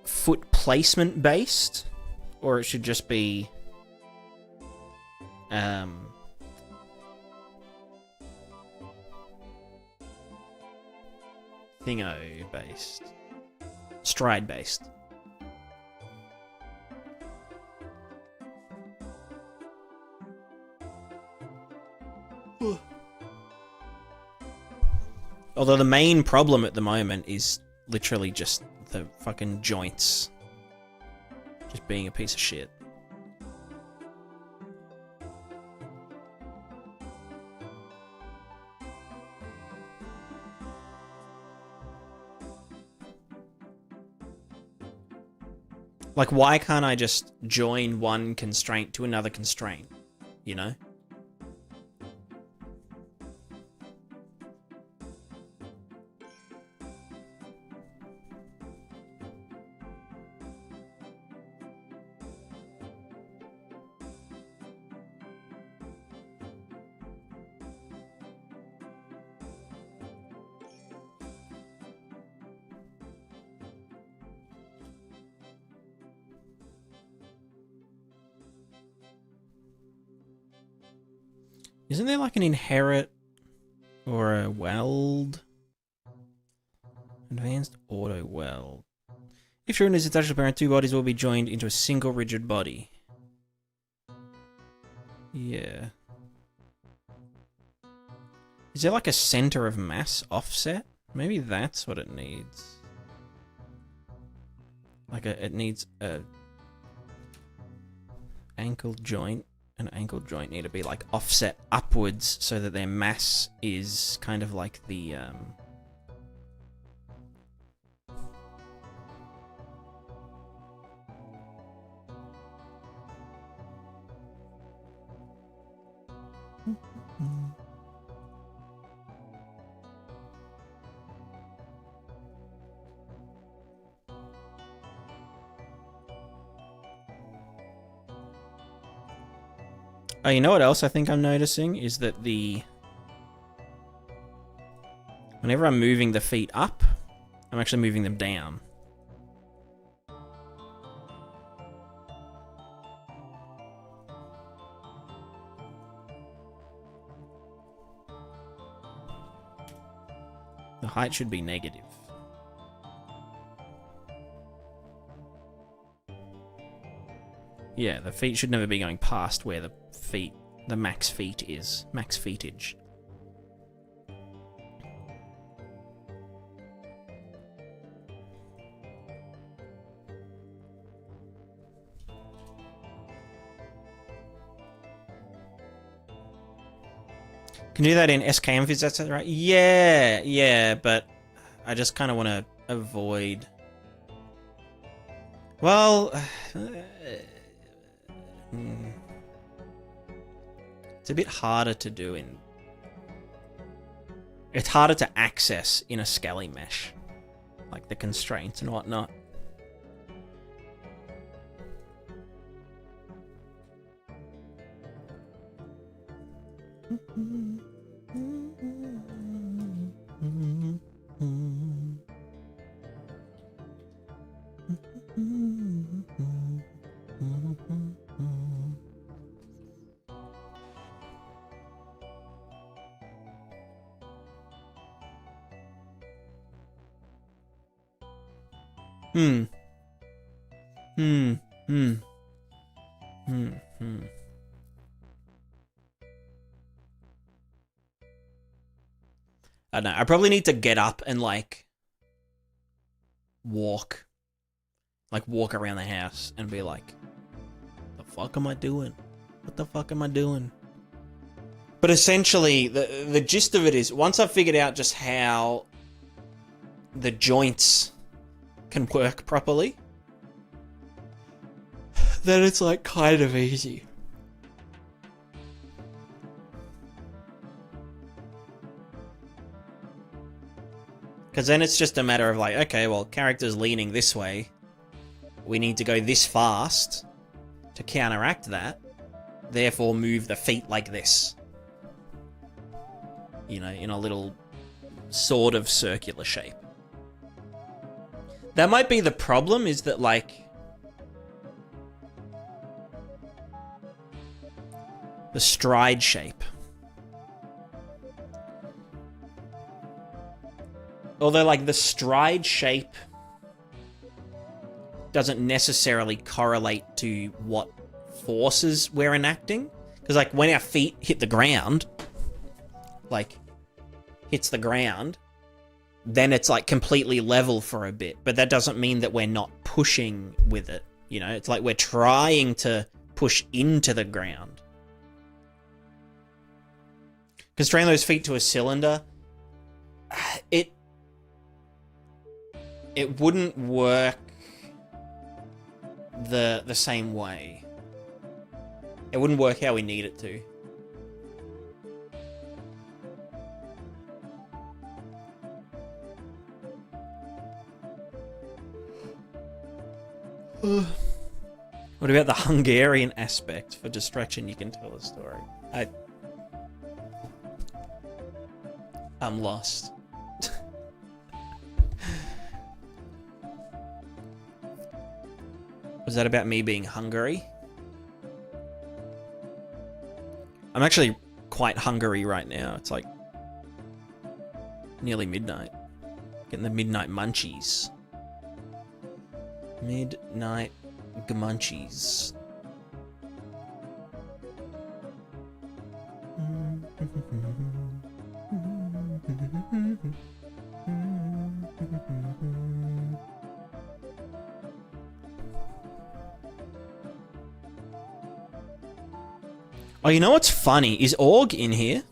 Speaker 1: foot placement based, or it should just be thingo based, stride based. Although the main problem at the moment is literally just the fucking joints just being a piece of shit. Like, why can't I just join one constraint to another constraint, you know? Isn't there like an inherit or a weld? Advanced auto weld. If you're in this attached parent, two bodies will be joined into a single rigid body. Yeah. Is there like a center of mass offset? Maybe that's what it needs. Like it needs a ankle joint. An ankle joint need to be like offset upwards so that their mass is kind of like the Oh, you know what else I think I'm noticing is that whenever I'm moving the feet up, I'm actually moving them down. The height should be negative. Yeah, the feet should never be going past where the max feet is. Max feetage. Can do that in SKM viz, that's right? Yeah, but I just kind of want to avoid... Well... It's a bit harder to do in... It's harder to access in a scaly mesh. Like the constraints and whatnot. I don't know. I probably need to get up and like walk around the house and be like, the fuck am I doing? What the fuck am I doing? But essentially, the gist of it is, once I've figured out just how the joints can work properly, then it's like kind of easy. Because then it's just a matter of like, okay, well, character's leaning this way. We need to go this fast to counteract that. Therefore, move the feet like this. you know, in a little sort of circular shape. That might be the problem, is that, like, the stride shape. Although, like, the stride shape doesn't necessarily correlate to what forces we're enacting. Because, like, when our feet hit the ground, like, hits the ground, then it's, like, completely level for a bit. But that doesn't mean that we're not pushing with it, you know? It's like we're trying to push into the ground. Constrain those feet to a cylinder, it wouldn't work the same way. It wouldn't work how we need it to. What about the Hungarian aspect? For distraction, you can tell a story. I'm lost. Was that about me being hungry? I'm actually quite hungry right now. It's like nearly midnight. Getting the midnight munchies. Midnight munchies. Oh, you know what's funny? Is Org in here?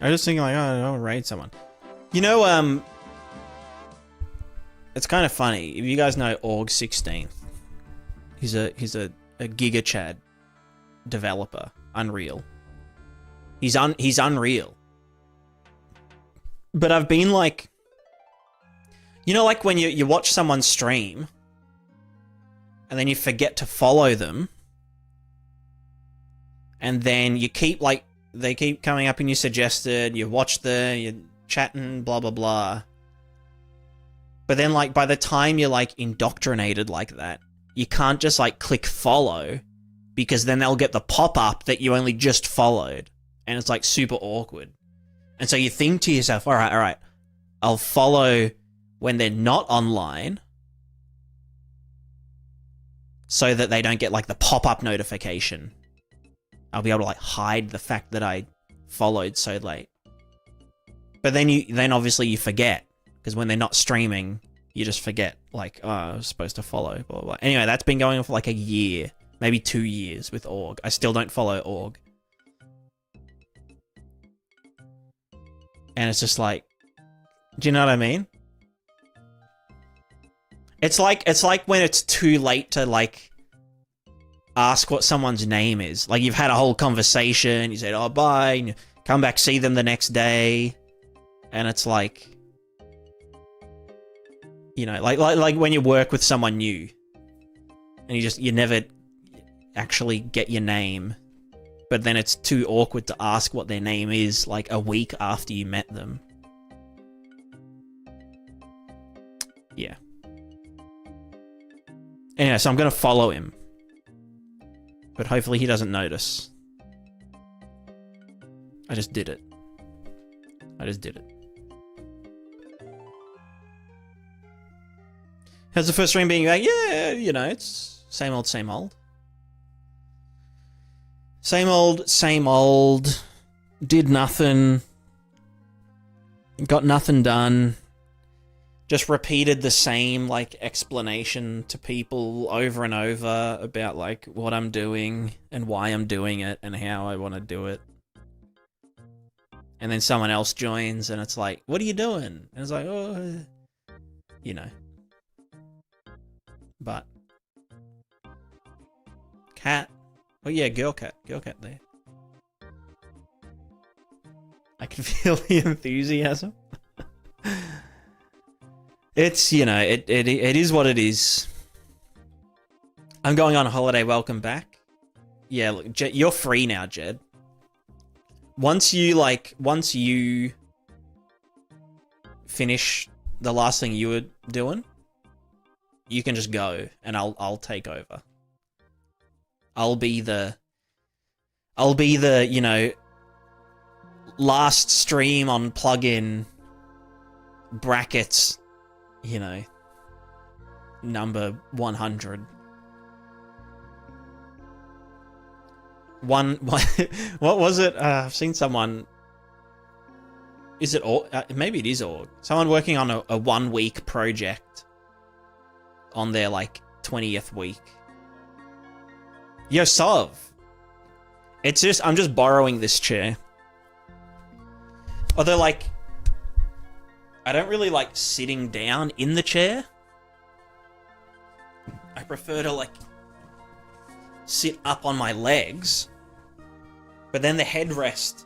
Speaker 1: I was just thinking, like, oh, I don't raid someone. You know, it's kind of funny. If you guys know Org 16th, he's a Giga Chad developer, Unreal. He's Unreal. But I've been like, you know, like when you watch someone stream and then you forget to follow them, and then you keep, like, they keep coming up in your suggested, you watch you're chatting, blah, blah, blah. But then, like, by the time you're, like, indoctrinated like that, you can't just, like, click follow, because then they'll get the pop-up that you only just followed. And it's, like, super awkward. And so you think to yourself, all right, I'll follow when they're not online, so that they don't get, like, the pop-up notification. I'll be able to, like, hide the fact that I followed so late. But then obviously you forget, because when they're not streaming, you just forget, like, oh, I was supposed to follow, blah, blah, blah. Anyway, that's been going on for like a year, maybe 2 years with Org. I still don't follow Org. And it's just like, do you know what I mean? It's like when it's too late to, like, ask what someone's name is. Like, you've had a whole conversation, you said, oh, bye, and you come back, see them the next day, and it's like, you know, like when you work with someone new, and you never actually get your name, but then it's too awkward to ask what their name is, like, a week after you met them. Yeah. Anyway, so I'm gonna follow him. But hopefully he doesn't notice. I just did it. How's the first stream being? Like, yeah, you know, it's same old, same old. Same old, same old. Did nothing. Got nothing done. Just repeated the same, like, explanation to people over and over about, like, what I'm doing and why I'm doing it and how I want to do it. And then someone else joins and it's like, what are you doing? And it's like, oh, you know. But cat. Oh yeah, girl cat there. I can feel the enthusiasm. It's, you know, it is what it is. I'm going on holiday. Welcome back. Yeah, look, Jed, you're free now, Jed. Once you finish the last thing you were doing, you can just go, and I'll take over. I'll be the, you know, last stream on plugin brackets, you know, number 100. What was it? I've seen someone. Is it org? Maybe it is org. Someone working on a 1 week project on their like 20th week. Yo, Sov. It's just, I'm just borrowing this chair. Although, like, I don't really like sitting down in the chair. I prefer to, like, sit up on my legs. But then the headrest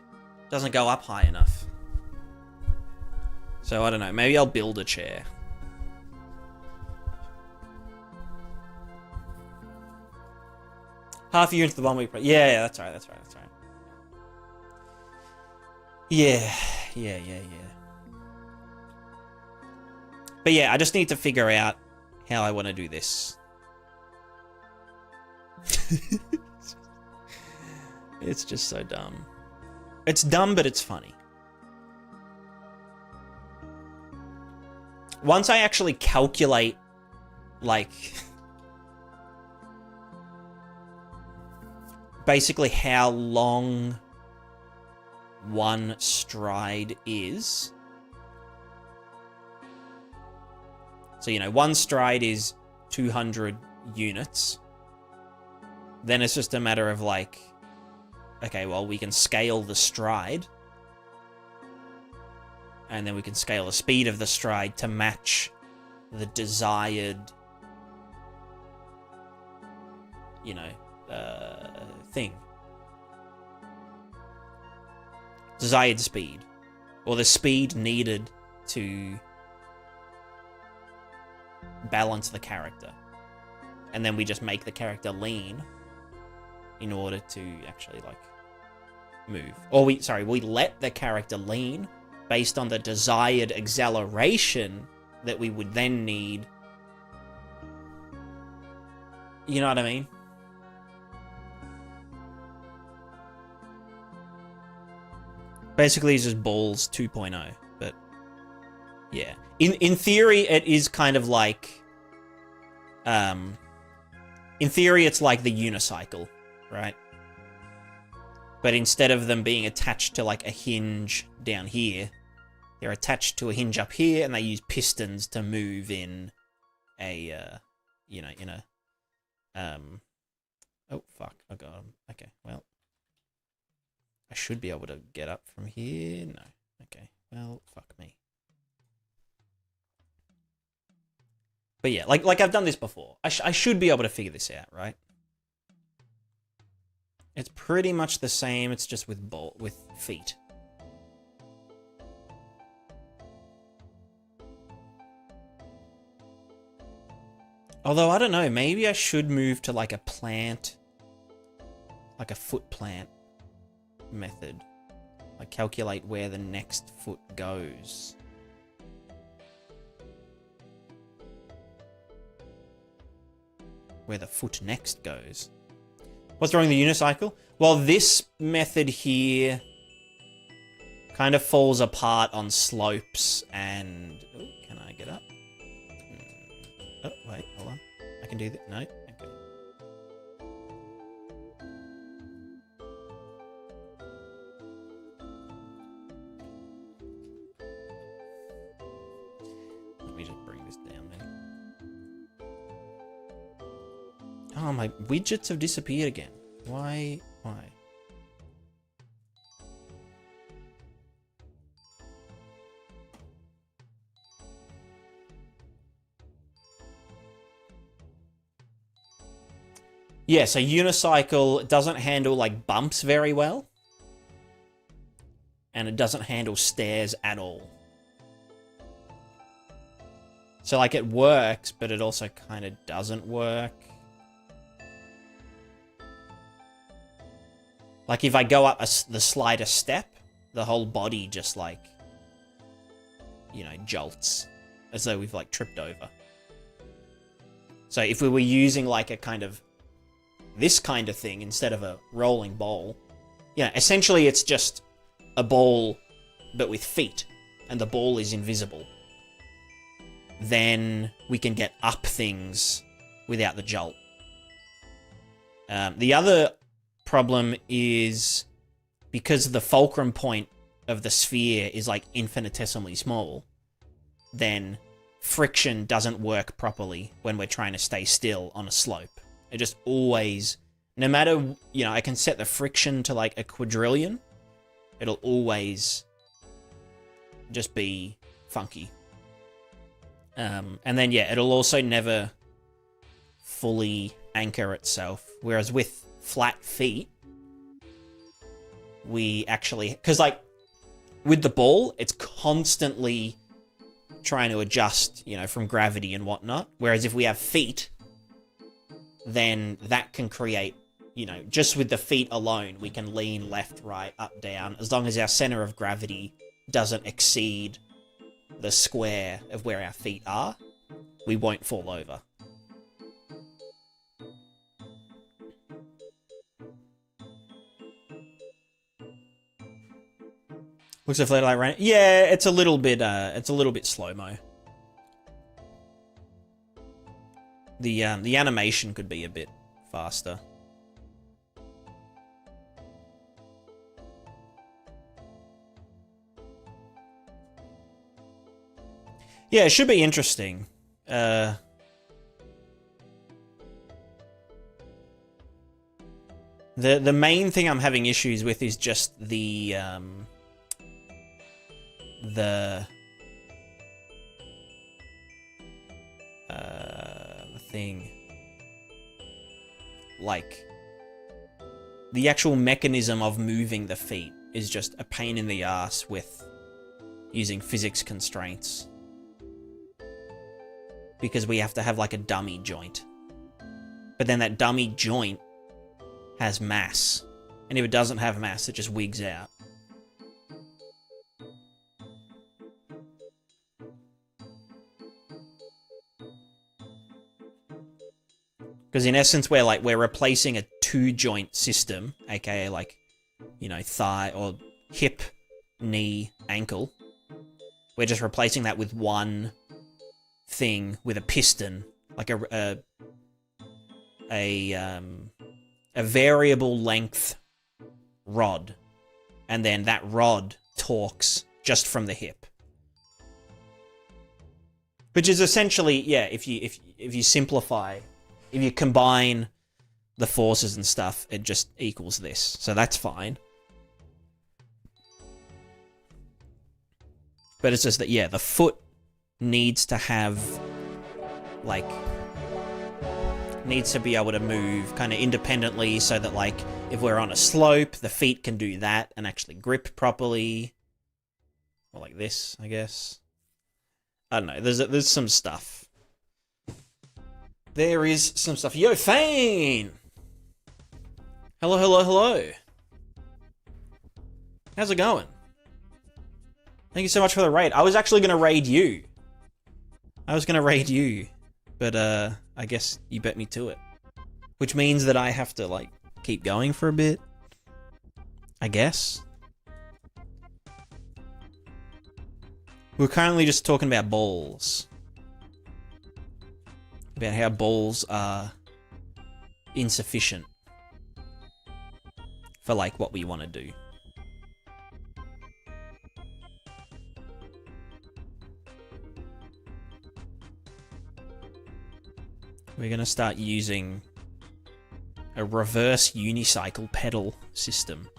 Speaker 1: doesn't go up high enough. So, I don't know. Maybe I'll build a chair. Half a year into the 1 week. Yeah, that's right. Yeah. But yeah, I just need to figure out how I want to do this. It's just so dumb. It's dumb, but it's funny. Once I actually calculate, like, basically how long one stride is. So, you know, one stride is 200 units. Then it's just a matter of like, okay, well, we can scale the stride. And then we can scale the speed of the stride to match the desired, you know, thing. Desired speed. Or the speed needed to balance the character. And then we just make the character lean in order to actually, like, move. Or we let the character lean based on the desired acceleration that we would then need. You know what I mean? Basically, it's just Balls 2.0, but yeah. In theory, it is kind of like, in theory, it's like the unicycle, right? But instead of them being attached to like a hinge down here, they're attached to a hinge up here, and they use pistons to move in a, you know, in a, oh fuck, I got him. Okay, well. I should be able to get up from here. No. Okay. Well, fuck me. But yeah, like I've done this before. I should be able to figure this out, right? It's pretty much the same. It's just with feet. Although, I don't know. Maybe I should move to like a plant. Like a foot plant method. Like calculate where the next foot goes. Where the foot next goes. What's wrong with the unicycle? Well, this method here kind of falls apart on slopes and... Oh, can I get up? Oh, wait, hold on. I can do that. No? Okay. Let me just bring this down then. Oh, my widgets have disappeared again. Why? Why? Yeah, so unicycle doesn't handle like bumps very well. And it doesn't handle stairs at all. So, like, it works, but it also kind of doesn't work. Like, if I go up the slightest step, the whole body just, like, you know, jolts. As though we've, like, tripped over. So if we were using, like, a kind of... this kind of thing instead of a rolling ball... yeah, essentially it's just a ball, but with feet. And the ball is invisible. Then we can get up things without the jolt. The other problem is because the fulcrum point of the sphere is like infinitesimally small, then friction doesn't work properly when we're trying to stay still on a slope. It just always, no matter, you know, I can set the friction to like a quadrillion, it'll always just be funky. And then, yeah, it'll also never fully anchor itself. Whereas with flat feet, we actually... because, like, with the ball, it's constantly trying to adjust, you know, from gravity and whatnot. Whereas if we have feet, then that can create, you know, just with the feet alone, we can lean left, right, up, down, as long as our center of gravity doesn't exceed the square of where our feet are, we won't fall over. Looks a flare like rain. Yeah, it's a little bit slow-mo. The animation could be a bit faster. Yeah, it should be interesting. The main thing I'm having issues with is just the thing. Like, the actual mechanism of moving the feet is just a pain in the ass with using physics constraints. Because we have to have, like, a dummy joint. But then that dummy joint has mass. And if it doesn't have mass, it just wigs out. Because in essence, we're replacing a two-joint system, aka, like, you know, thigh or hip, knee, ankle. We're just replacing that with one thing with a piston, like a variable length rod, and then that rod torques just from the hip, which is essentially, yeah, if you simplify, if you combine the forces and stuff, it just equals this, so that's fine. But it's just that, yeah, the foot needs to have, like, needs to be able to move kind of independently so that, like, if we're on a slope, the feet can do that and actually grip properly. Or like this, I guess. I don't know, there's some stuff. There is some stuff. Yo, Fane! Hello, hello, hello. How's it going? Thank you so much for the raid. I was actually going to raid you. But, I guess you bet me to it. Which means that I have to, like, keep going for a bit. I guess. We're currently just talking about balls. About how balls are insufficient for, like, what we want to do. We're going to start using a reverse unicycle pedal system.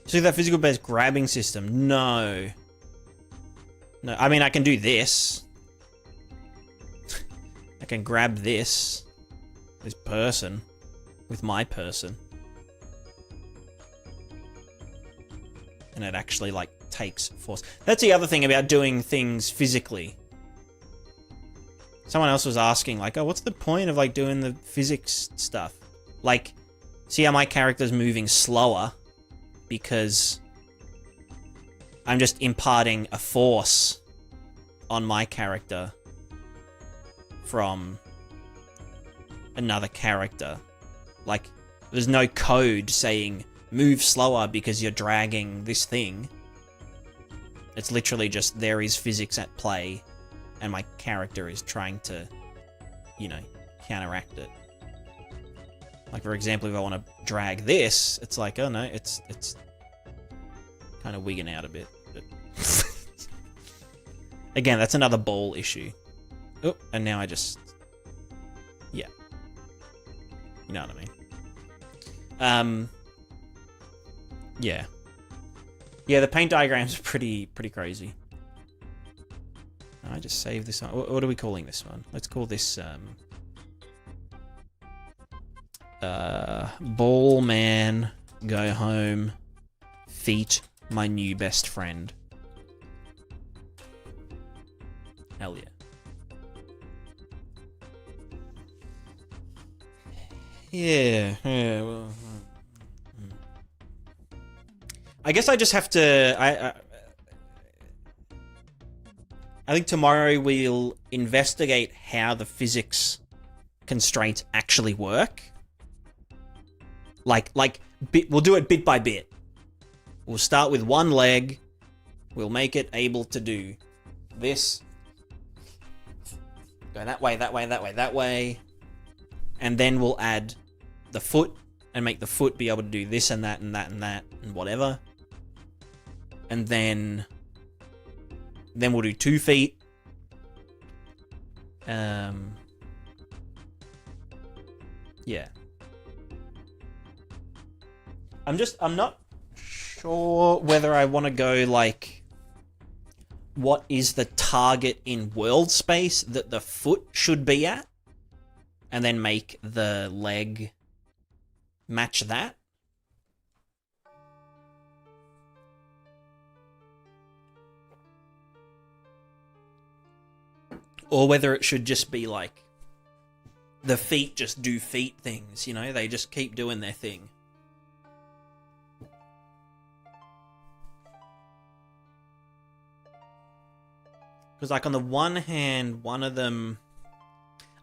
Speaker 1: So that physical based grabbing system. No. No, I mean, I can do this. I can grab this person with my person. And it actually, like, takes force. That's the other thing about doing things physically. Someone else was asking, like, oh, what's the point of, like, doing the physics stuff? Like, see how my character's moving slower? Because I'm just imparting a force on my character from another character. Like, there's no code saying move slower because you're dragging this thing. It's literally just there is physics at play and my character is trying to, you know, counteract it. Like, for example, if I want to drag this, it's like, oh no, it's kind of wigging out a bit. But again, that's another ball issue. Oh, and now I just... Yeah. You know what I mean? Yeah. Yeah, the paint diagrams are pretty crazy. I just saved this one. What are we calling this one? Let's call this, Ball Man, Go Home, Feet, My New Best Friend. Hell yeah. Yeah, well... I guess I just have to... I think tomorrow we'll investigate how the physics constraints actually work. We'll do it bit by bit. We'll start with one leg. We'll make it able to do this. Go that way, that way, that way, that way. And then we'll add the foot and make the foot be able to do this and that and that and that and whatever. And then we'll do 2 feet. Yeah. I'm not sure whether I want to go, like, what is the target in world space that the foot should be at? And then make the leg match that? Or whether it should just be like, the feet just do feet things, you know? They just keep doing their thing. Because, like, on the one hand, one of them...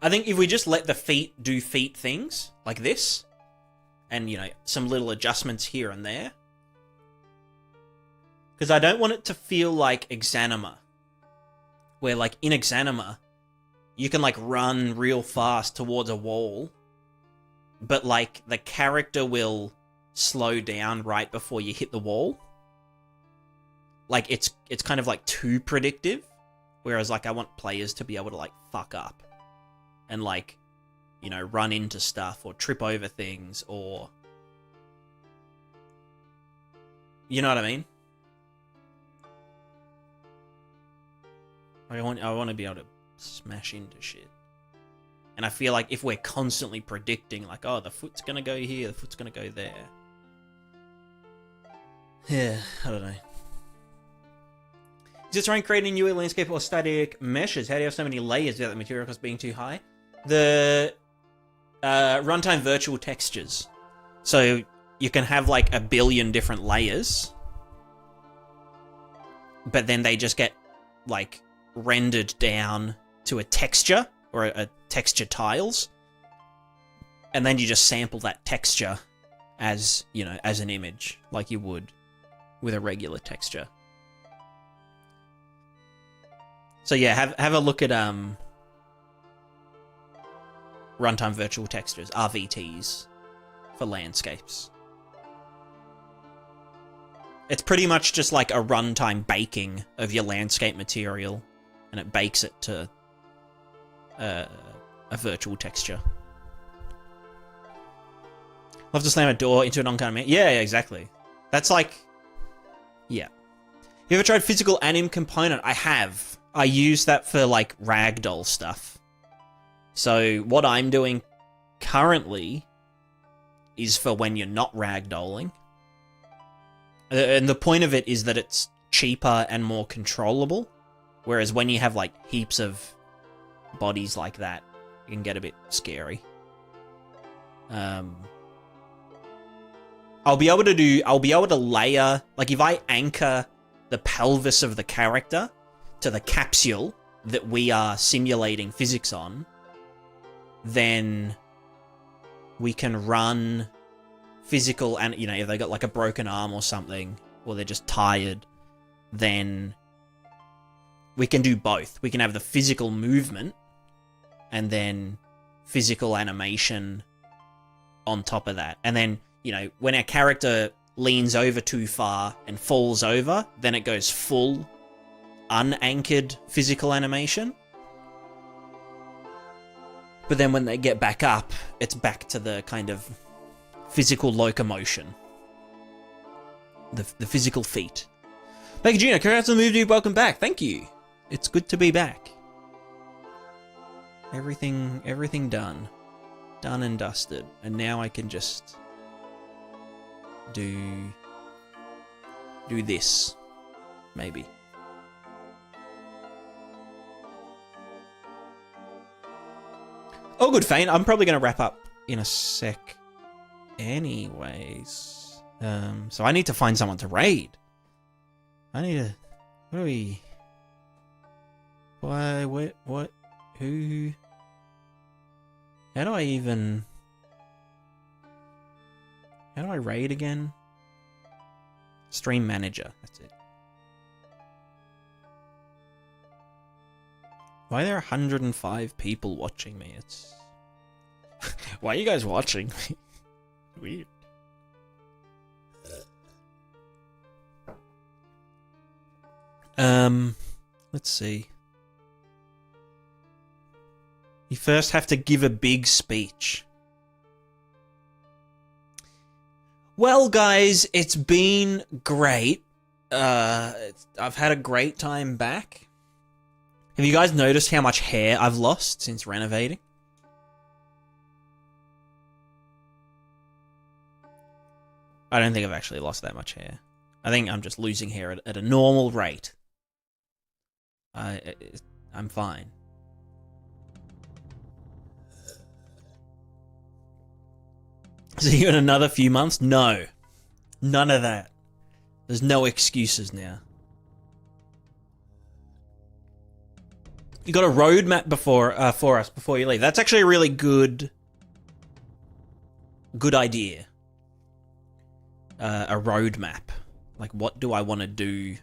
Speaker 1: I think if we just let the feet do feet things, like this, and, you know, some little adjustments here and there. Because I don't want it to feel like Exanima. Where, like, in Exanima, you can, like, run real fast towards a wall, but, like, the character will slow down right before you hit the wall. Like, it's kind of, like, too predictive, whereas, like, I want players to be able to, like, fuck up and, like, you know, run into stuff or trip over things or... You know what I mean? I want to be able to smash into shit. And I feel like if we're constantly predicting, like, oh, the foot's gonna go here, the foot's gonna go there. Yeah, I don't know. Is it trying creating new landscape or static meshes? How do you have so many layers without the material cost being too high? The runtime virtual textures. So you can have like 1 billion different layers, but then they just get like rendered down to a texture or a texture tiles, and then you just sample that texture as, you know, as an image like you would with a regular texture. So yeah, have a look at runtime virtual textures, RVTs, for landscapes. It's pretty much just like a runtime baking of your landscape material, and it bakes it to a virtual texture. Love to slam a door into an oncoming man. Yeah, exactly. That's like Yeah. You ever tried physical anim component? I have. I use that for, like, ragdoll stuff. So, what I'm doing currently is for when you're not ragdolling. And the point of it is that it's cheaper and more controllable. Whereas when you have, like, heaps of bodies like that, it can get a bit scary. I'll be able to layer, like, if I anchor the pelvis of the character to the capsule that we are simulating physics on, then we can run physical, and, you know, if they got, like, a broken arm or something, or they're just tired, then we can do both. We can have the physical movement, and then physical animation on top of that. And then, you know, when our character leans over too far and falls over, then it goes full unanchored physical animation. But then when they get back up, it's back to the kind of physical locomotion. The physical feat. Becky Jr., congrats on the move, dude. Welcome back. Thank you. It's good to be back. Everything done. Done and dusted. And now I can just do this, maybe. Oh, good, Fane. I'm probably going to wrap up in a sec anyways. So I need to find someone to raid. I need to... What are we... Why, what, who... How do I even... How do I raid again? Stream manager, that's it. Why are there 105 people watching me? It's... Why are you guys watching me? Weird. Let's see. You first have to give a big speech. Well, guys, it's been great. I've had a great time back. Have you guys noticed how much hair I've lost since renovating? I don't think I've actually lost that much hair. I think I'm just losing hair at a normal rate. I'm fine. See you in another few months? No. None of that. There's no excuses now. You got a roadmap for us before you leave. That's actually a really good idea. A roadmap. Like, what do I want to do?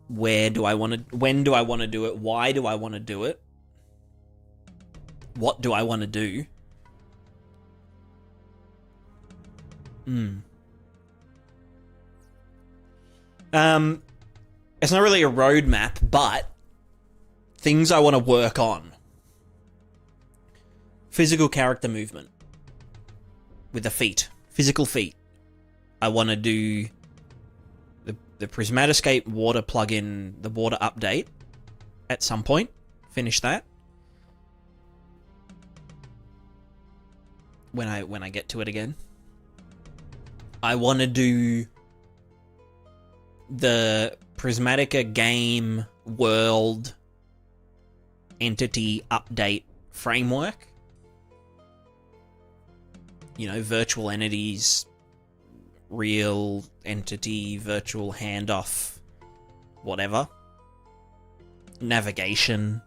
Speaker 1: Where do I want to... When do I want to do it? Why do I want to do it? What do I want to do? It's not really a roadmap, but things I want to work on. Physical character movement. With the feet. Physical feet. I want to do the Prismatiscape water plugin, the water update at some point. Finish that. When I get to it again. I want to do the Prismatica game world entity update framework. You know, virtual entities, real entity, virtual handoff, whatever. Navigation.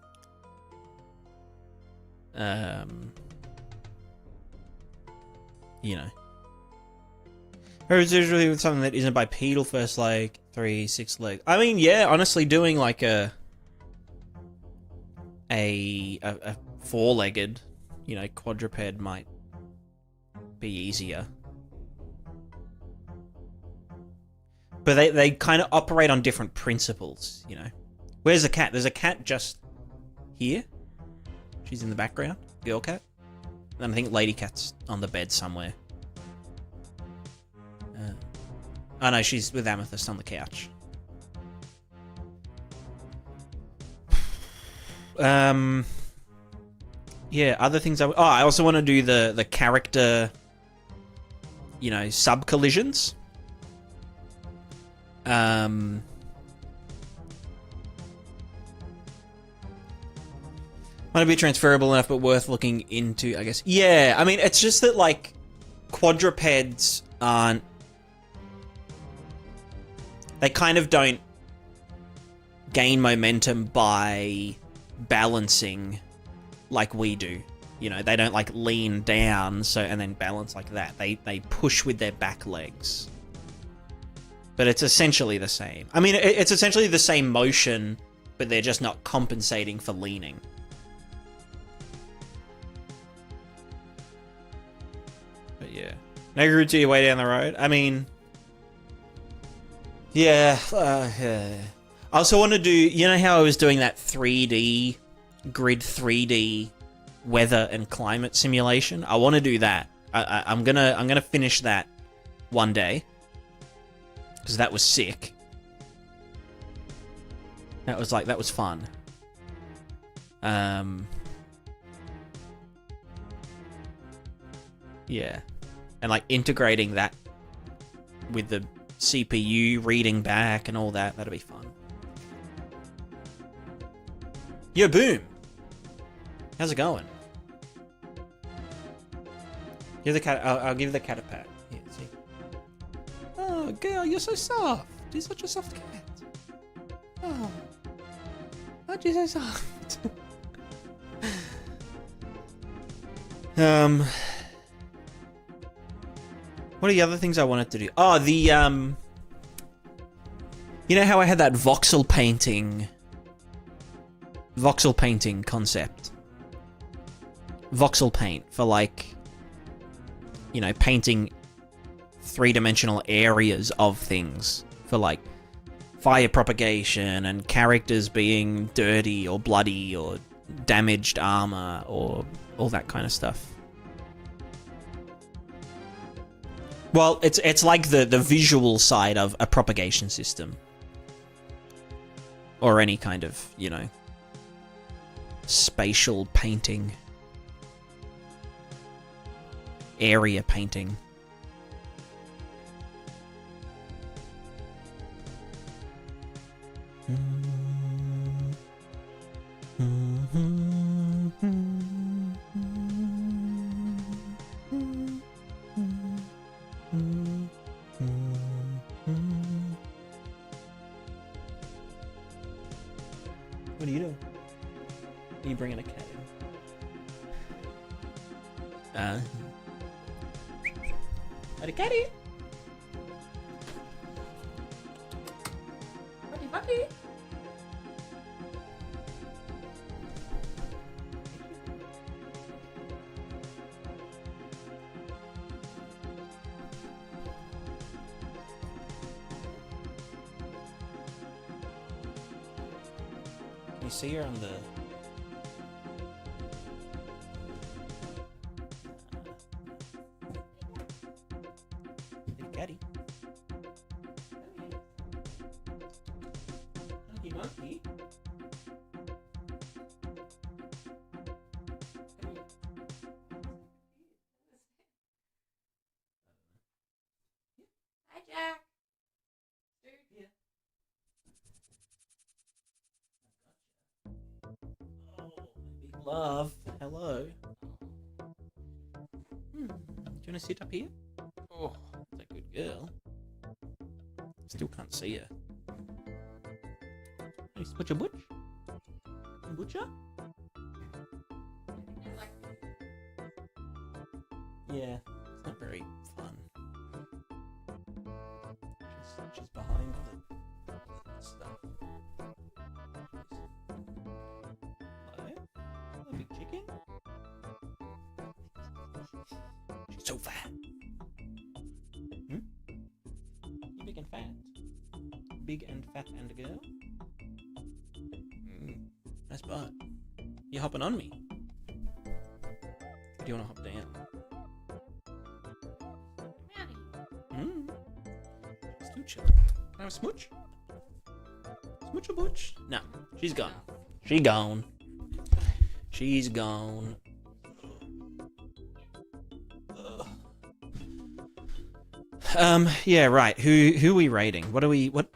Speaker 1: You know. Usually with something that isn't bipedal first leg, 3, 6 legs. I mean, yeah, honestly, doing like a four-legged, you know, quadruped might be easier. But they kind of operate on different principles, you know. Where's the cat? There's a cat just here. She's in the background. Girl cat. And I think lady cat's on the bed somewhere. Oh no, she's with Amethyst on the couch. Yeah, other things I also want to do the character, you know, sub collisions. Want to be transferable enough, but worth looking into, I guess. Yeah, I mean, it's just that, like, quadrupeds aren't... They kind of don't gain momentum by balancing like we do. You know, they don't, like, lean down and then balance like that. They push with their back legs. But it's essentially the same. I mean, it's essentially the same motion, but they're just not compensating for leaning. But yeah. No route to your way down the road. I mean... Yeah. I also want to do... You know how I was doing that 3D... Grid 3D... weather and climate simulation? I want to do that. I'm gonna finish that one day. Because that was sick. That was fun. Yeah. And like integrating that with the CPU reading back and all that, that'll be fun. Yo, Boom! How's it going? Give the cat. I'll give the cat a pat. Here, see. Oh, girl, you're so soft. You're such a soft cat. Oh, aren't you so soft? What are the other things I wanted to do? Oh, the you know how I had that voxel painting concept? Voxel paint for, like, you know, painting three-dimensional areas of things for, like, fire propagation and characters being dirty or bloody or damaged armor or all that kind of stuff. Well, it's like the visual side of a propagation system. Or any kind of, you know, spatial painting. Area painting. What are you doing? Are you bringing a cat in? Howdy, catty! Buddy, buddy! Can you see her on the... Caddy. Monkey, monkey.
Speaker 2: Hi, Jack.
Speaker 1: Yeah. Oh, big love. Hello. Do you want to sit up here? Oh, that's a good girl. Still can't see her. Hey, Butcher Butch? Butcher? Yeah, it's not very fun. She's behind the stuff. Hello? Hello, big chicken? She's so fat. You big and fat? Big and fat and a girl? Nice butt. You hopping on me? Or do you want to hop down?
Speaker 2: Maddie.
Speaker 1: She's too smooch. Can I have a smooch? Smooch or butch? No, she's gone. She gone. She's gone. Yeah, right. Who are we rating? What are we? What?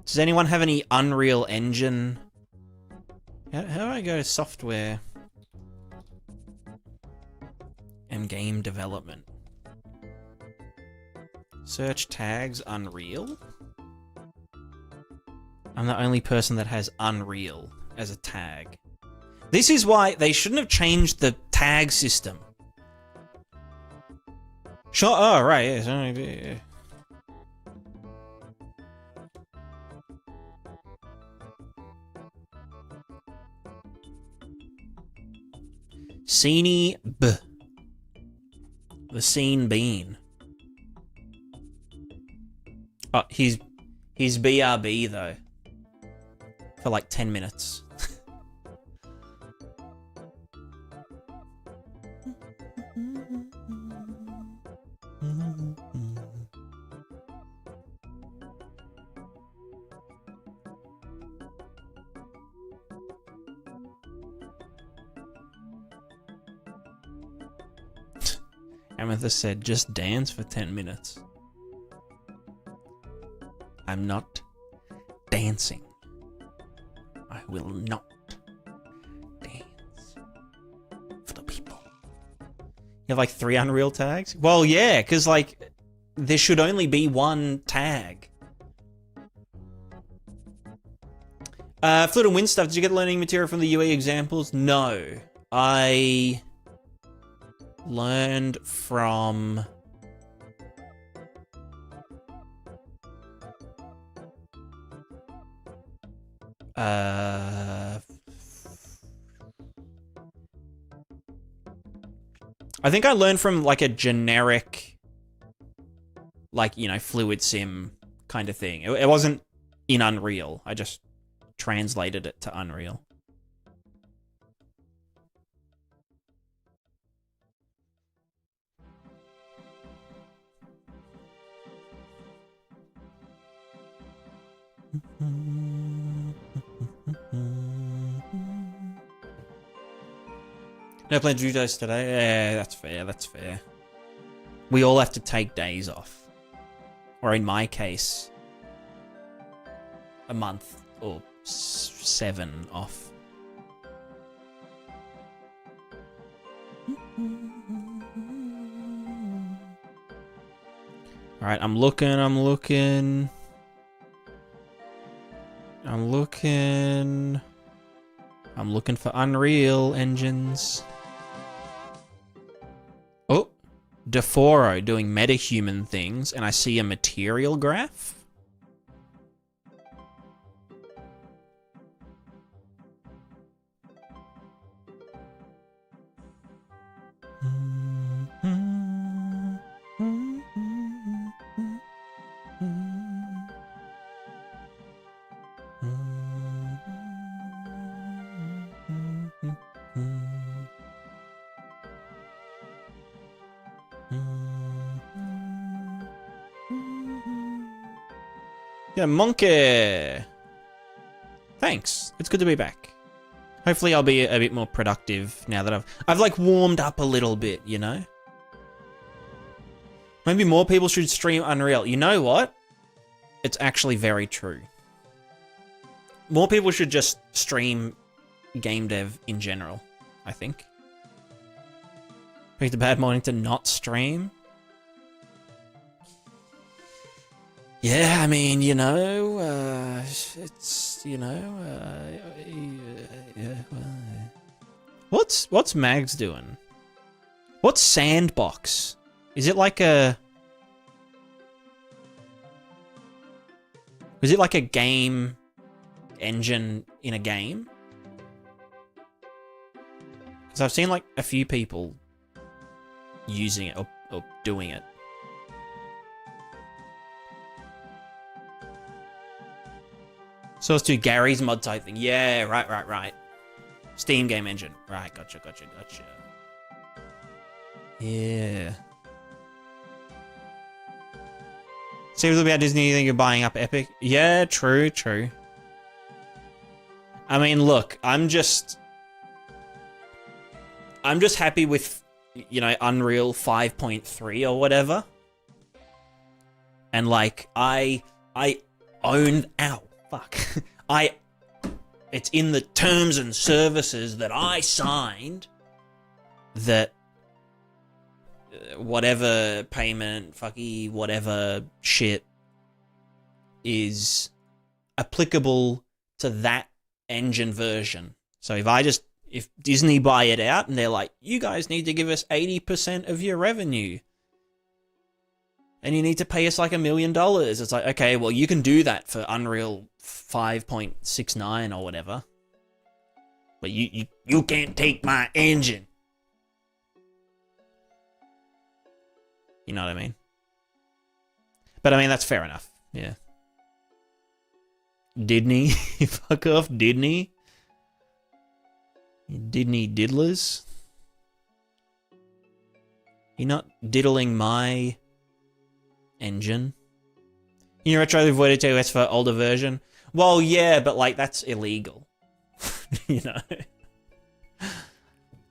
Speaker 1: Does anyone have any Unreal Engine? How do I go to software and game development? Search tags Unreal? I'm the only person that has Unreal as a tag. This is why they shouldn't have changed the tag system. Sure. Oh, right. Yeah. Scenery B. The scene bean. Oh, he's BRB though. For like 10 minutes. Amethyst said, just dance for 10 minutes. I'm not dancing. I will not dance for the people. You have like 3 Unreal tags? Well, yeah, because like there should only be 1 tag. Fluid and Wind stuff, did you get learning material from the UE examples? No. I learned from I think I learned from like a generic, like, you know, fluid sim kind of thing. It wasn't in Unreal. I just translated it to Unreal. No plan to do those today? Yeah, that's fair, that's fair. We all have to take days off. Or in my case, a month or 7 off. Alright, I'm looking for Unreal engines. Oh, Deforo doing metahuman things, and I see a material graph. Yeah, monkey. Thanks. It's good to be back. Hopefully I'll be a bit more productive now that I've like warmed up a little bit, you know? Maybe more people should stream Unreal. You know what? It's actually very true. More people should just stream game dev in general, I think. Picked a bad morning to not stream. Yeah, I mean, you know, it's, you know, yeah, well. What's Mags doing? What's Sandbox? Is it like a... Is it like a game engine in a game? Because I've seen like a few people using it or doing it. Source 2, Gary's mod type thing. Yeah, right. Steam game engine. Right, gotcha. Yeah. See a little about Disney, you think you're buying up Epic? Yeah, true. I mean, look, I'm just happy with, you know, Unreal 5.3 or whatever. And like, I own, ow, fuck. It's in the terms and services that I signed that whatever payment, fucky, whatever shit is applicable to that engine version. So if Disney buy it out and they're like, you guys need to give us 80% of your revenue and you need to pay us like $1 million. It's like, okay, well, you can do that for Unreal 5.69 or whatever. But you can't take my engine. You know what I mean? But I mean, that's fair enough. Yeah. Didney? Fuck off, Didney. Didney diddlers. You're not diddling my engine. You retro the Void TOS for older version? Well, yeah, but like, that's illegal. You know?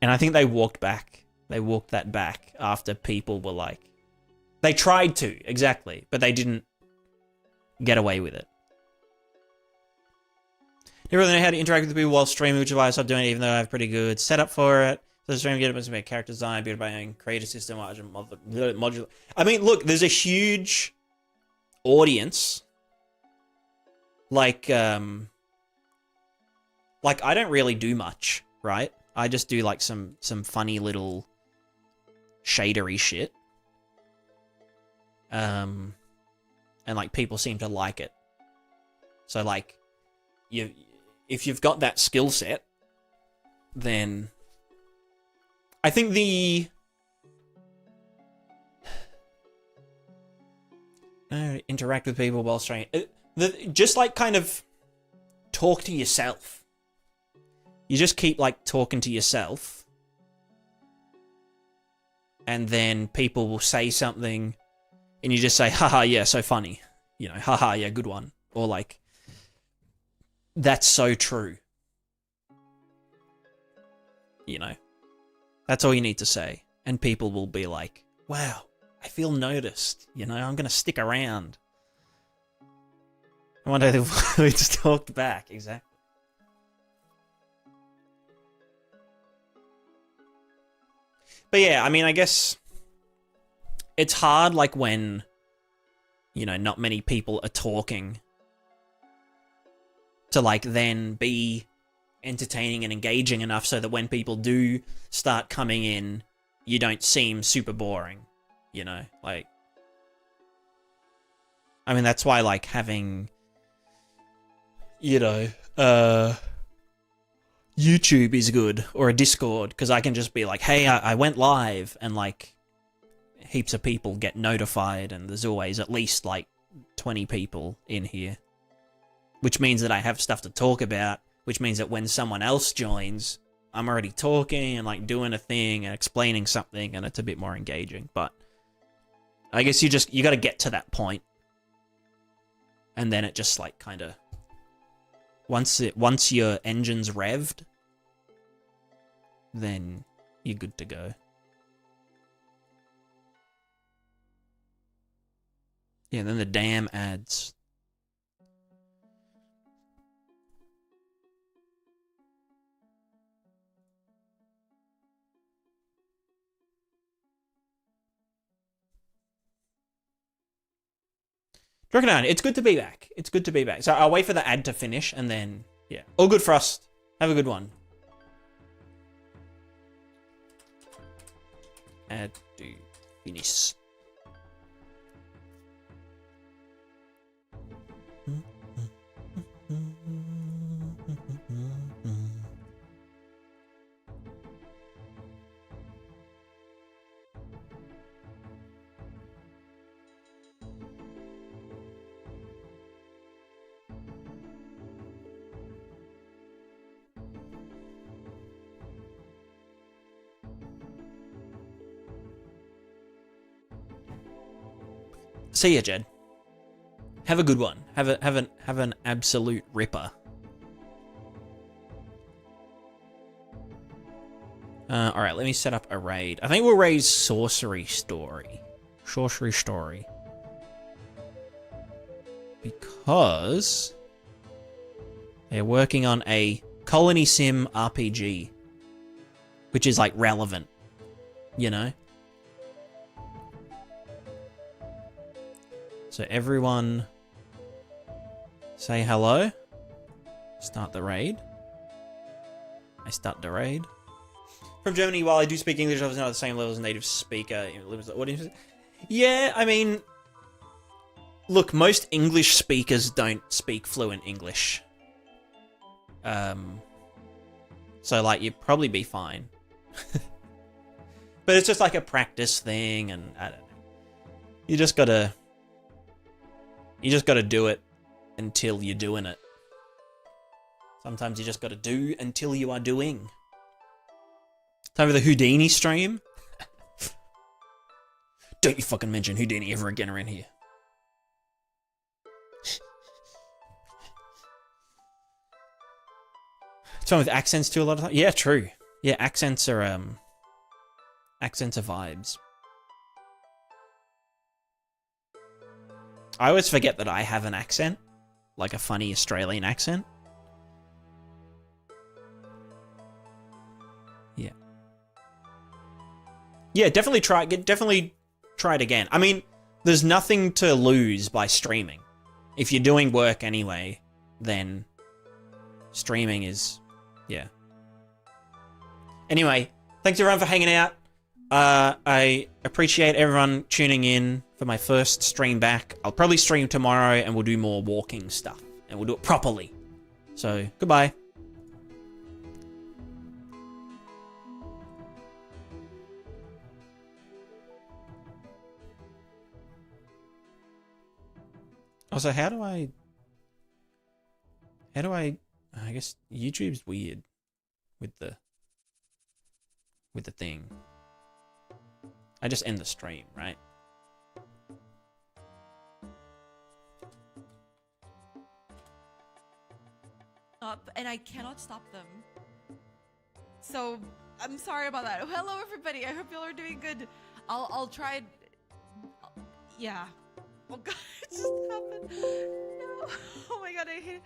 Speaker 1: And I think they walked back. They walked that back after people were like, they tried to, exactly, but they didn't get away with it. Never really know how to interact with people while streaming, which is why I stopped doing it, even though I have pretty good setup for it. So the stream get a bit character design, build by own creative system, modular. I mean, look, there's a huge audience. Like I don't really do much, right? I just do like some funny little shadery shit. And like people seem to like it. So like if you've got that skill set, then I think interact with people while streaming. Just like kind of talk to yourself. You just keep like talking to yourself. And then people will say something and you just say, haha, yeah, so funny. You know, haha, yeah, good one. Or like, that's so true. You know, that's all you need to say. And people will be like, wow, I feel noticed. You know, I'm going to stick around. And one day we just talked back, exactly. But yeah, I mean, I guess it's hard, like, when, you know, not many people are talking to, like, then be entertaining and engaging enough so that when people do start coming in, you don't seem super boring, you know? Like, I mean, that's why, like, having, you know, YouTube is good, or a Discord, because I can just be like, hey, I went live, and, like, heaps of people get notified, and there's always at least, like, 20 people in here. Which means that I have stuff to talk about, which means that when someone else joins, I'm already talking and, like, doing a thing and explaining something, and it's a bit more engaging. But I guess you gotta get to that point. And then it just, like, kind of... Once your engine's revved, then you're good to go. Yeah, then the damn ads. Crocodile, it's good to be back. It's good to be back. So I'll wait for the ad to finish and then, yeah. All good for us. Have a good one. Ad to finish. See ya, Jed. Have a good one. Have an absolute ripper. All right, let me set up a raid. I think we'll raid Sorcery Story. Sorcery Story. Because they're working on a colony sim RPG, which is like relevant, you know? So everyone say hello. Start the raid. I start the raid. From Germany, while I do speak English, I was not at the same level as a native speaker. What do you say? Yeah, I mean, look, most English speakers don't speak fluent English. So like, you'd probably be fine. But it's just like a practice thing, and I don't know. You just gotta do it until you're doing it. Sometimes you just gotta do until you are doing. Time for the Houdini stream. Don't you fucking mention Houdini ever again around here. It's fun with accents too a lot of time. Yeah, true. Yeah, accents are vibes. I always forget that I have an accent, like a funny Australian accent. Yeah. Yeah, definitely try it again. I mean, there's nothing to lose by streaming. If you're doing work anyway, then streaming is, yeah. Anyway, thanks everyone for hanging out. I appreciate everyone tuning in for my first stream back. I'll probably stream tomorrow and we'll do more walking stuff. And we'll do it properly. So, goodbye. Also, how do I guess YouTube's weird with the thing. I just end the stream, right?
Speaker 3: Up, and I cannot stop them. So I'm sorry about that. Hello everybody, I hope y'all are doing good. I'll try. Yeah. Oh god, it just happened. No. Oh my god, I hate it.